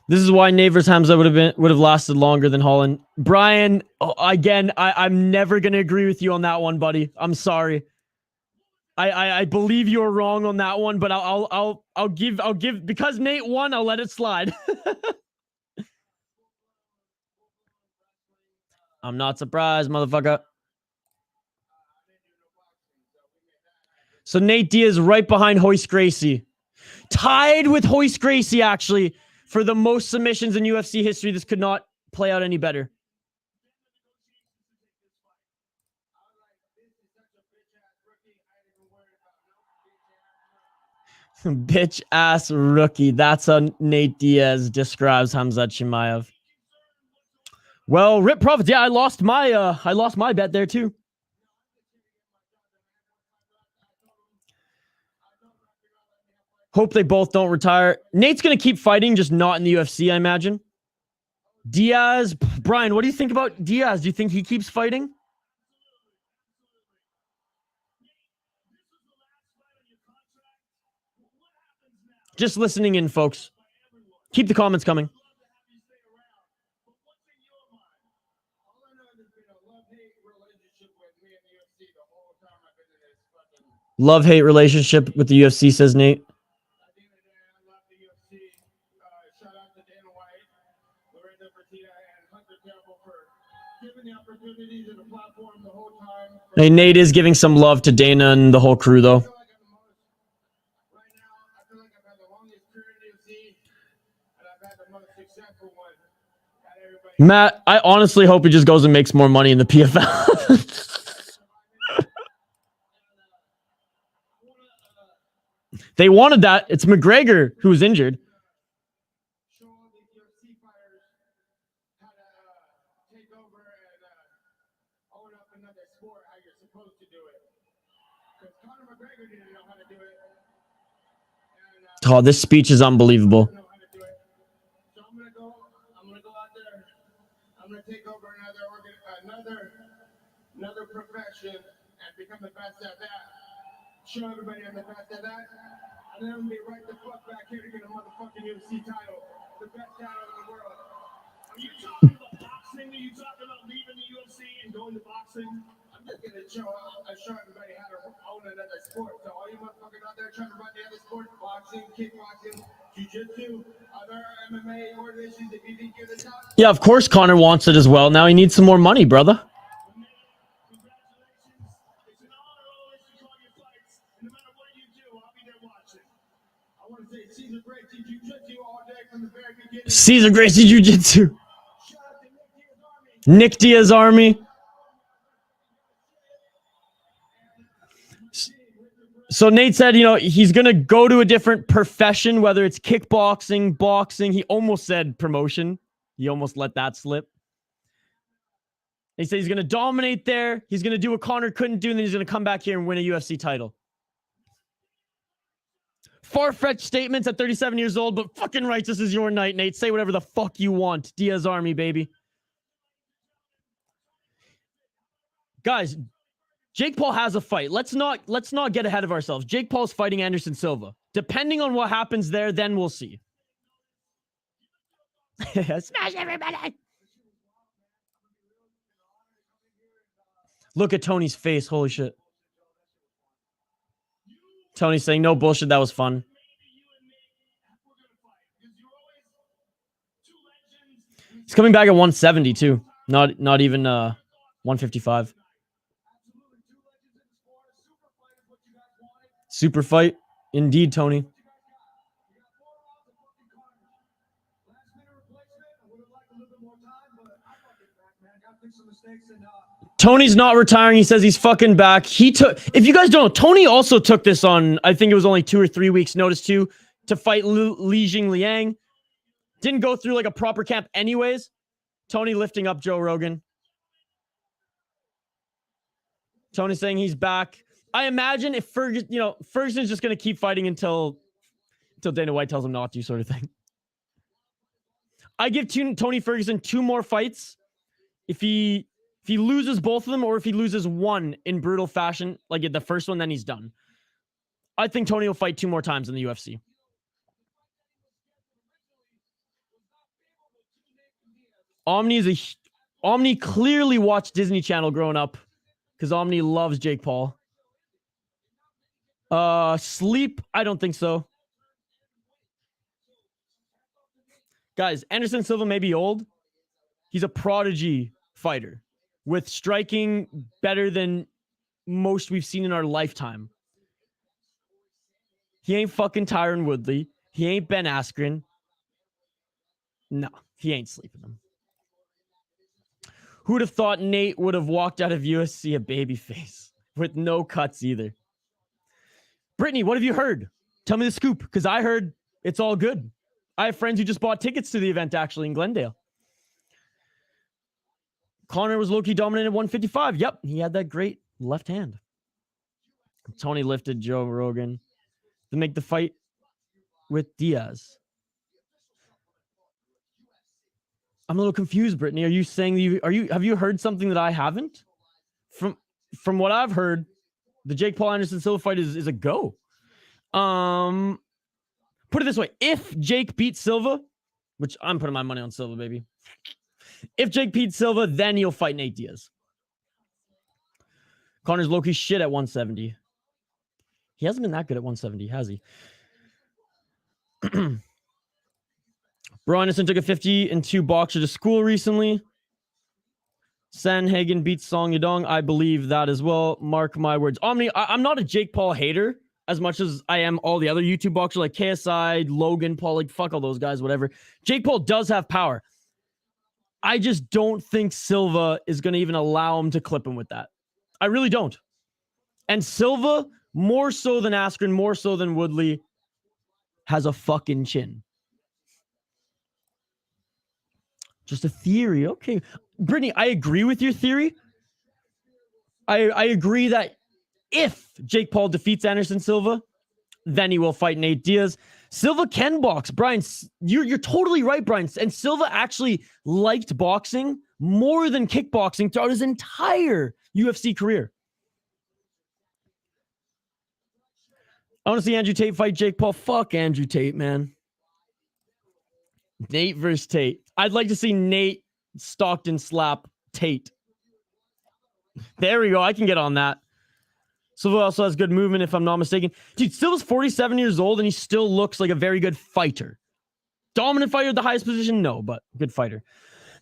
This is why Nate vs. Khamzat would have lasted longer than Holland. Brian, again, I'm never gonna agree with you on that one, buddy. I'm sorry. I believe you're wrong on that one, but I'll give because Nate won. I'll let it slide. I'm not surprised, motherfucker. So Nate Diaz right behind Royce Gracie, tied with Royce Gracie actually. For the most submissions in UFC history, this could not play out any better. Bitch ass rookie. That's how Nate Diaz describes Khamzat Chimaev. Well, rip profits. Yeah, I lost my bet there too. Hope they both don't retire. Nate's going to keep fighting, just not in the UFC, I imagine. Diaz. Brian, what do you think about Diaz? Do you think he keeps fighting? Just listening in, folks. Keep the comments coming. Love-hate relationship with the UFC, says Nate. Hey, Nate is giving some love to Dana and the whole crew, though. Matt, I honestly hope he just goes and makes more money in the PFL. They wanted that. It's McGregor who's injured. Oh, this speech is unbelievable. So I'm gonna go out there. I'm gonna take over another profession and become the best at that. Show everybody I'm the best at that. And then I'm gonna be right the fuck back here to get a motherfucking UFC title. The best title in the world. Are you talking about boxing? Are you talking about leaving the UFC and going to boxing? I'm just gonna show everybody how to own another sport. So all you motherfuckers out there trying to run the other sports, boxing, kickboxing, jiu-jitsu, other MMA organizations, if you think you're the top. Yeah, of course Connor wants it as well. Now he needs some more money, brother. Caesar Gracie Jiu-Jitsu. Nick Diaz Army. So Nate said, you know, he's going to go to a different profession, whether it's kickboxing, boxing. He almost said promotion. He almost let that slip. He said he's going to dominate there. He's going to do what Connor couldn't do, and then he's going to come back here and win a UFC title. Far-fetched statements at 37 years old, but fucking right, this is your night, Nate. Say whatever the fuck you want. Diaz Army, baby. Guys, Jake Paul has a fight. Let's not get ahead of ourselves. Jake Paul's fighting Anderson Silva. Depending on what happens there, then we'll see. Smash everybody! Look at Tony's face. Holy shit. Tony's saying, no bullshit, that was fun. He's coming back at 170 too. Not even 155. Super fight. Indeed, Tony. Tony's not retiring. He says he's fucking back. If you guys don't know, Tony also took this on, I think it was only 2 or 3 weeks notice too, to fight Jingliang. Didn't go through like a proper camp anyways. Tony lifting up Joe Rogan. Tony saying he's back. I imagine if Ferguson's just going to keep fighting until Dana White tells him not to, sort of thing. I give Tony Ferguson 2 more fights. If he loses both of them, or if he loses one in brutal fashion, like the first one, then he's done. I think Tony will fight 2 more times in the UFC. Omni clearly watched Disney Channel growing up because Omni loves Jake Paul. Sleep? I don't think so. Guys, Anderson Silva may be old. He's a prodigy fighter with striking better than most we've seen in our lifetime. He ain't fucking Tyron Woodley. He ain't Ben Askren. No, he ain't sleeping him. Who would have thought Nate would have walked out of USC a babyface with no cuts either? Brittany, what have you heard? Tell me the scoop, because I heard it's all good. I have friends who just bought tickets to the event actually in Glendale. Connor was low-key dominant at 155. Yep, he had that great left hand. Tony lifted Joe Rogan to make the fight with Diaz. I'm a little confused, Brittany. Are you saying have you heard something that I haven't? From what I've heard, the Jake Paul Anderson Silva fight is a go. Put it this way: if Jake beats Silva, which I'm putting my money on Silva, baby. If Jake beats Silva, then he'll fight Nate Diaz. Connor's low-key shit at 170. He hasn't been that good at 170, has he? Bro Anderson took a 50-2 boxer to school recently. Sanhagen beats Song Yadong. I believe that as well. Mark my words. Omni, I'm not a Jake Paul hater as much as I am all the other YouTube boxers like KSI, Logan Paul, like fuck all those guys, whatever. Jake Paul does have power. I just don't think Silva is going to even allow him to clip him with that. I really don't. And Silva, more so than Askren, more so than Woodley, has a fucking chin. Just a theory. Okay. Brittany, I agree with your theory. I agree that if Jake Paul defeats Anderson Silva, then he will fight Nate Diaz. Silva can box. Brian, you're totally right, Brian. And Silva actually liked boxing more than kickboxing throughout his entire UFC career. I want to see Andrew Tate fight Jake Paul. Fuck Andrew Tate, man. Nate versus Tate. I'd like to see Nate Stockton slap Tate. There we go. I can get on that. Silva also has good movement, if I'm not mistaken. Dude, Silva's 47 years old, and he still looks like a very good fighter. Dominant fighter at the highest position? No, but good fighter.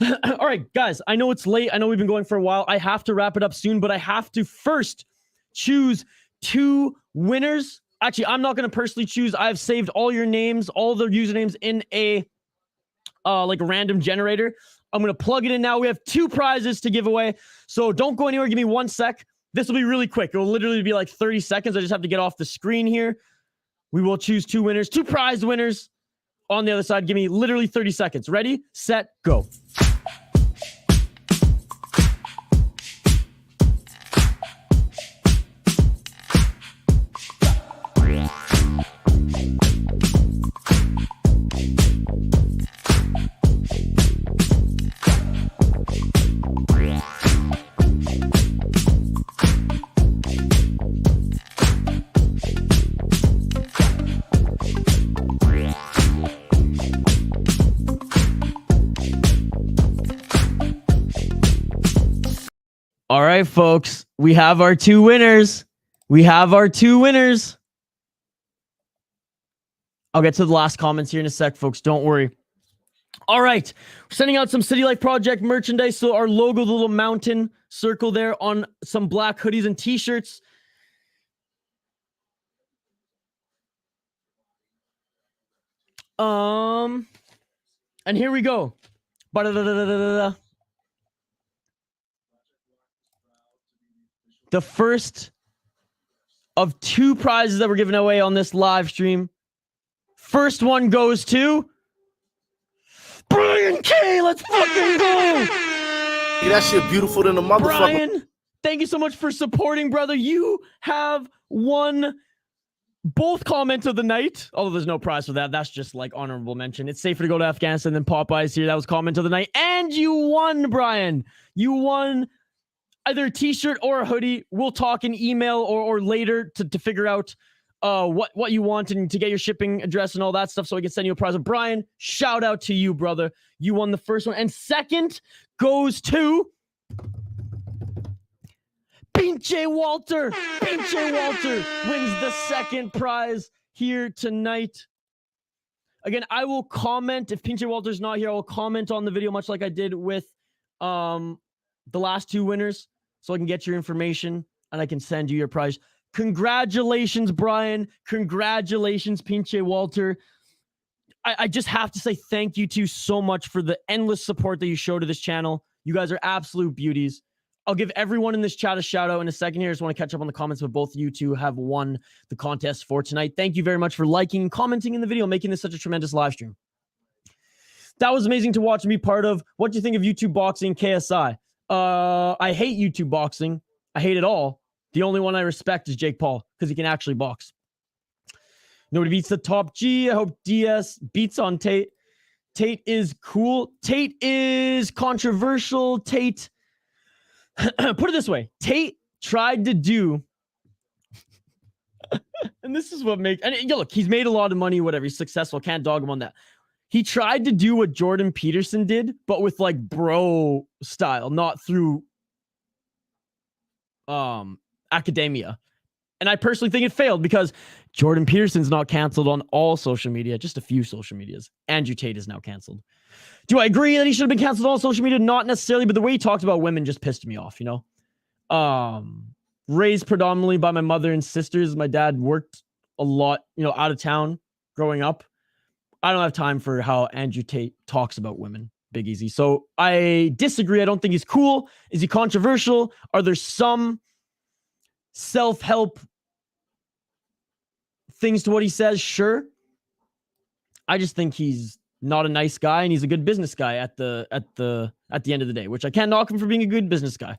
All right, guys, I know it's late. I know we've been going for a while. I have to wrap it up soon, but I have to first choose 2 winners. Actually, I'm not going to personally choose. I've saved all your names, all the usernames in a like a random generator. I'm going to plug it in now. We have 2 prizes to give away, so don't go anywhere. Give me 1 sec. This will be really quick. It will literally be like 30 seconds. I just have to get off the screen here. We will choose 2 winners, 2 prize winners on the other side. Give me literally 30 seconds. Ready, set, go. All right, folks, we have our 2 winners. We have our 2 winners. I'll get to the last comments here in a sec, folks. Don't worry. All right. We're sending out some City Life Project merchandise. So our logo, the little mountain circle there on some black hoodies and t-shirts. And here we go. Ba-da-da-da-da-da-da. The first of 2 prizes that we're giving away on this live stream. First one goes to Brian K. Let's fucking go. Yeah, that shit beautiful than a motherfucker. Brian, thank you so much for supporting, brother. You have won both comments of the night. Although there's no prize for that. That's just like honorable mention. It's safer to go to Afghanistan than Popeyes here. That was comment of the night. And you won, Brian. You won either a t-shirt or a hoodie. We'll talk in email or later to figure out what you want and to get your shipping address and all that stuff so I can send you a prize. Brian, shout out to you, brother. You won the first one. And second goes to Pinche Walter. Pinche Walter wins the second prize here tonight. Again, I will comment. If Pinche Walter's not here, I will comment on the video much like I did with the last 2 winners. So I can get your information and I can send you your prize. Congratulations, Brian. Congratulations, Pinche Walter. I just have to say thank you to you so much for the endless support that you show to this channel. You guys are absolute beauties. I'll give everyone in this chat a shout out in a second here. I just want to catch up on the comments, but both of you two have won the contest for tonight. Thank you very much for liking and commenting in the video, making this such a tremendous live stream. That was amazing to watch and be part of. What do you think of YouTube boxing KSI? I hate YouTube boxing. I hate it all. The only one I respect is Jake Paul because he can actually box. Nobody beats the top G. I hope Diaz beats on Tate. Tate is cool. Tate is controversial. Tate, put it this way. Tate tried to do, and this is what makes, and look, he's made a lot of money, whatever. He's successful. Can't dog him on that. He tried to do what Jordan Peterson did, but with like bro style, not through academia. And I personally think it failed because Jordan Peterson's not canceled on all social media, just a few social medias. Andrew Tate is now canceled. Do I agree that he should have been canceled on all social media? Not necessarily, but the way he talked about women just pissed me off, you know? Raised predominantly by my mother and sisters. My dad worked a lot, you know, out of town growing up. I don't have time for how Andrew Tate talks about women. Big easy. So I disagree. I don't think he's cool. Is he controversial? Are there some self-help things to what he says? Sure. I just think he's not a nice guy, and he's a good business guy at the end of the day, which I can't knock him for being a good business guy.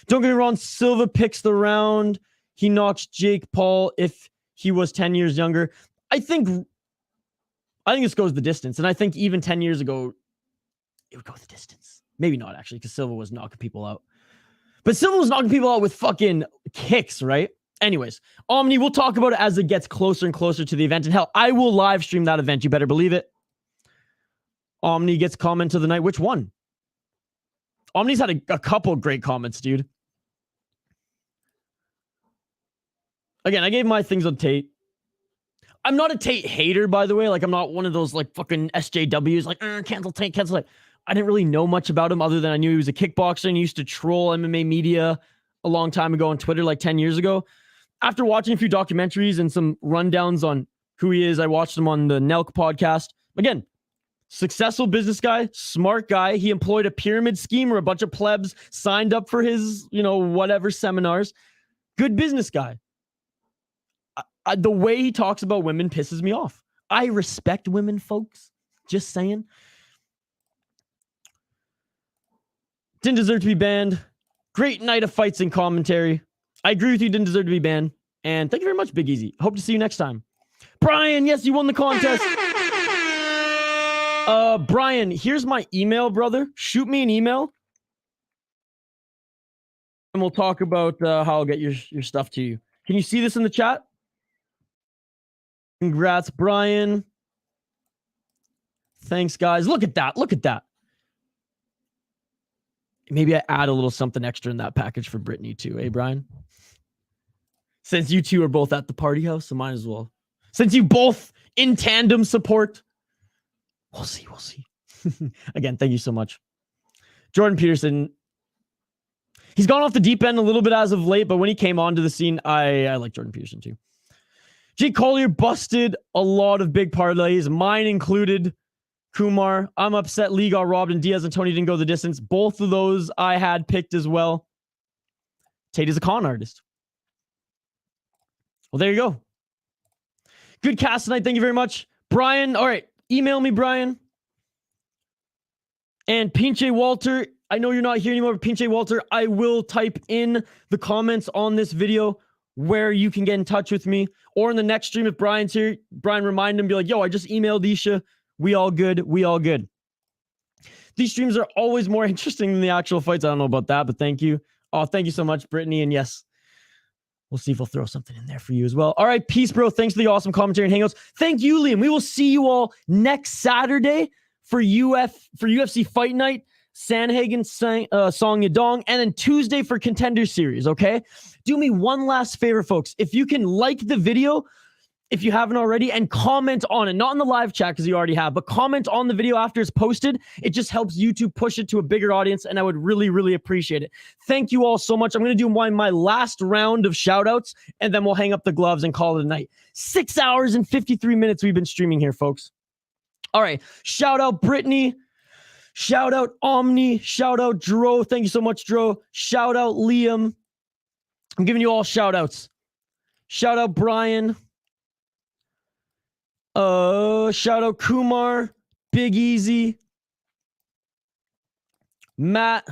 Don't get me wrong, Silva picks the round. He knocks Jake Paul if he was 10 years younger. I think this goes the distance, and I think even 10 years ago, it would go the distance. Maybe not, actually, because Silva was knocking people out. But Silva was knocking people out with fucking kicks, right? Anyways, Omni, we'll talk about it as it gets closer and closer to the event. And hell, I will live stream that event. You better believe it. Omni gets comment of the night. Which one? Omni's had a couple great comments, dude. Again, I gave my things on Tate. I'm not a Tate hater, by the way. Like, I'm not one of those, like, fucking SJWs, like, cancel Tate, cancel Tate. I didn't really know much about him other than I knew he was a kickboxer and he used to troll MMA media a long time ago on Twitter, like 10 years ago. After watching a few documentaries and some rundowns on who he is, I watched him on the Nelk podcast. Again, successful business guy, smart guy. He employed a pyramid scheme where a bunch of plebs signed up for his, whatever seminars. Good business guy. The way he talks about women pisses me off. I respect women, folks. Just saying. Didn't deserve to be banned. Great night of fights and commentary. I agree with you. Didn't deserve to be banned. And thank you very much, Big Easy. Hope to see you next time. Brian, yes, you won the contest. Brian, here's my email, brother. Shoot me an email. And we'll talk about how I'll get your stuff to you. Can you see this in the chat? Congrats, Brian. Thanks, guys. Look at that. Look at that. Maybe I add a little something extra in that package for Brittany too, eh, Brian? Since you two are both at the party house, so might as well. Since you both in tandem support. We'll see, we'll see. Again, thank you so much. Jordan Peterson. He's gone off the deep end a little bit as of late, but when he came onto the scene, I like Jordan Peterson too. Jake Collier busted a lot of big parlays, mine included. Kumar, I'm upset Lee got robbed and Diaz and Tony didn't go the distance. Both of those I had picked as well. Tate is a con artist. Well, there you go. Good cast tonight. Thank you very much. Brian, all right. Email me, Brian. And Pinche Walter, I know you're not here anymore, but Pinche Walter, I will type in the comments on this video where you can get in touch with me. Or in the next stream, if Brian's here, Brian, remind him, be like, yo, I just emailed Isha. We all good. We all good. These streams are always more interesting than the actual fights. I don't know about that, but thank you. Oh, thank you so much, Brittany. And yes, we'll see if we'll throw something in there for you as well. All right. Peace, bro. Thanks for the awesome commentary and hangouts. Thank you, Liam. We will see you all next Saturday for UFC Fight Night, Sanhagen, Song Yadong, and then Tuesday for Contender Series, okay? Do me one last favor, folks. If you can like the video, if you haven't already, and comment on it. Not in the live chat because you already have, but comment on the video after it's posted. It just helps YouTube push it to a bigger audience, and I would really, really appreciate it. Thank you all so much. I'm going to do my last round of shout-outs, and then we'll hang up the gloves and call it a night. 6 hours and 53 minutes we've been streaming here, folks. All right. Shout-out Brittany. Shout-out Omni. Shout-out Dro. Thank you so much, Dro. Shout-out Liam. I'm giving you all shout-outs. Shout-out Brian. Shout out Kumar, Big Easy, Matt.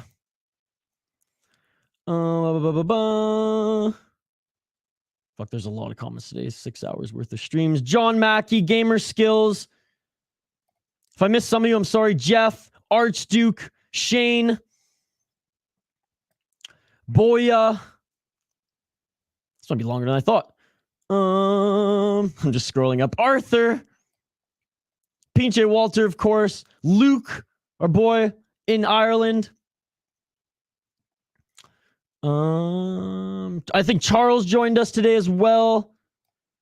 Fuck, there's a lot of comments today. 6 hours worth of streams. John Mackey, Gamer Skills. If I missed some of you, I'm sorry. Jeff, Archduke, Shane, Boya. This might be longer than I thought. I'm just scrolling up. Arthur, Pinche Walter, of course. Luke, our boy in Ireland. I think Charles joined us today as well.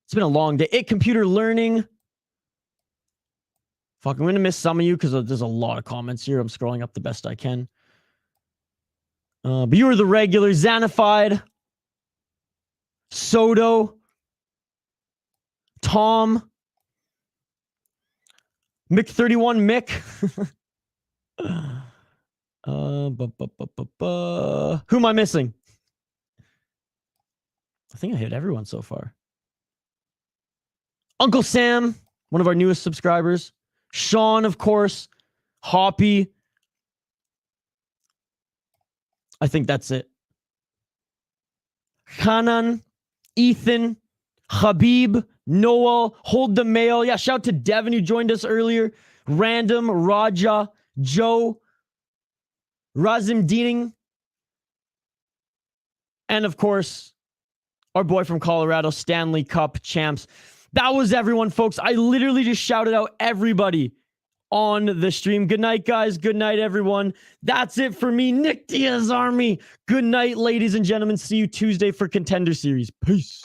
It's been a long day. Computer Learning. Fuck, I'm gonna miss some of you because there's a lot of comments here. I'm scrolling up the best I can. But you were the regular. Xanified, Soto, Tom, Mick31, Mick. Who am I missing? I think I hit everyone so far. Uncle Sam, one of our newest subscribers. Sean, of course. Hoppy. I think that's it. Hanan, Ethan, Habib, Noel, Hold the Mail. Yeah, shout out to Devin who joined us earlier. Random, Raja, Joe, Razim Deaning, and of course, our boy from Colorado, Stanley Cup champs. That was everyone, folks. I literally just shouted out everybody on the stream. Good night, guys. Good night, everyone. That's it for me, Nick Diaz Army. Good night, ladies and gentlemen. See you Tuesday for Contender Series. Peace.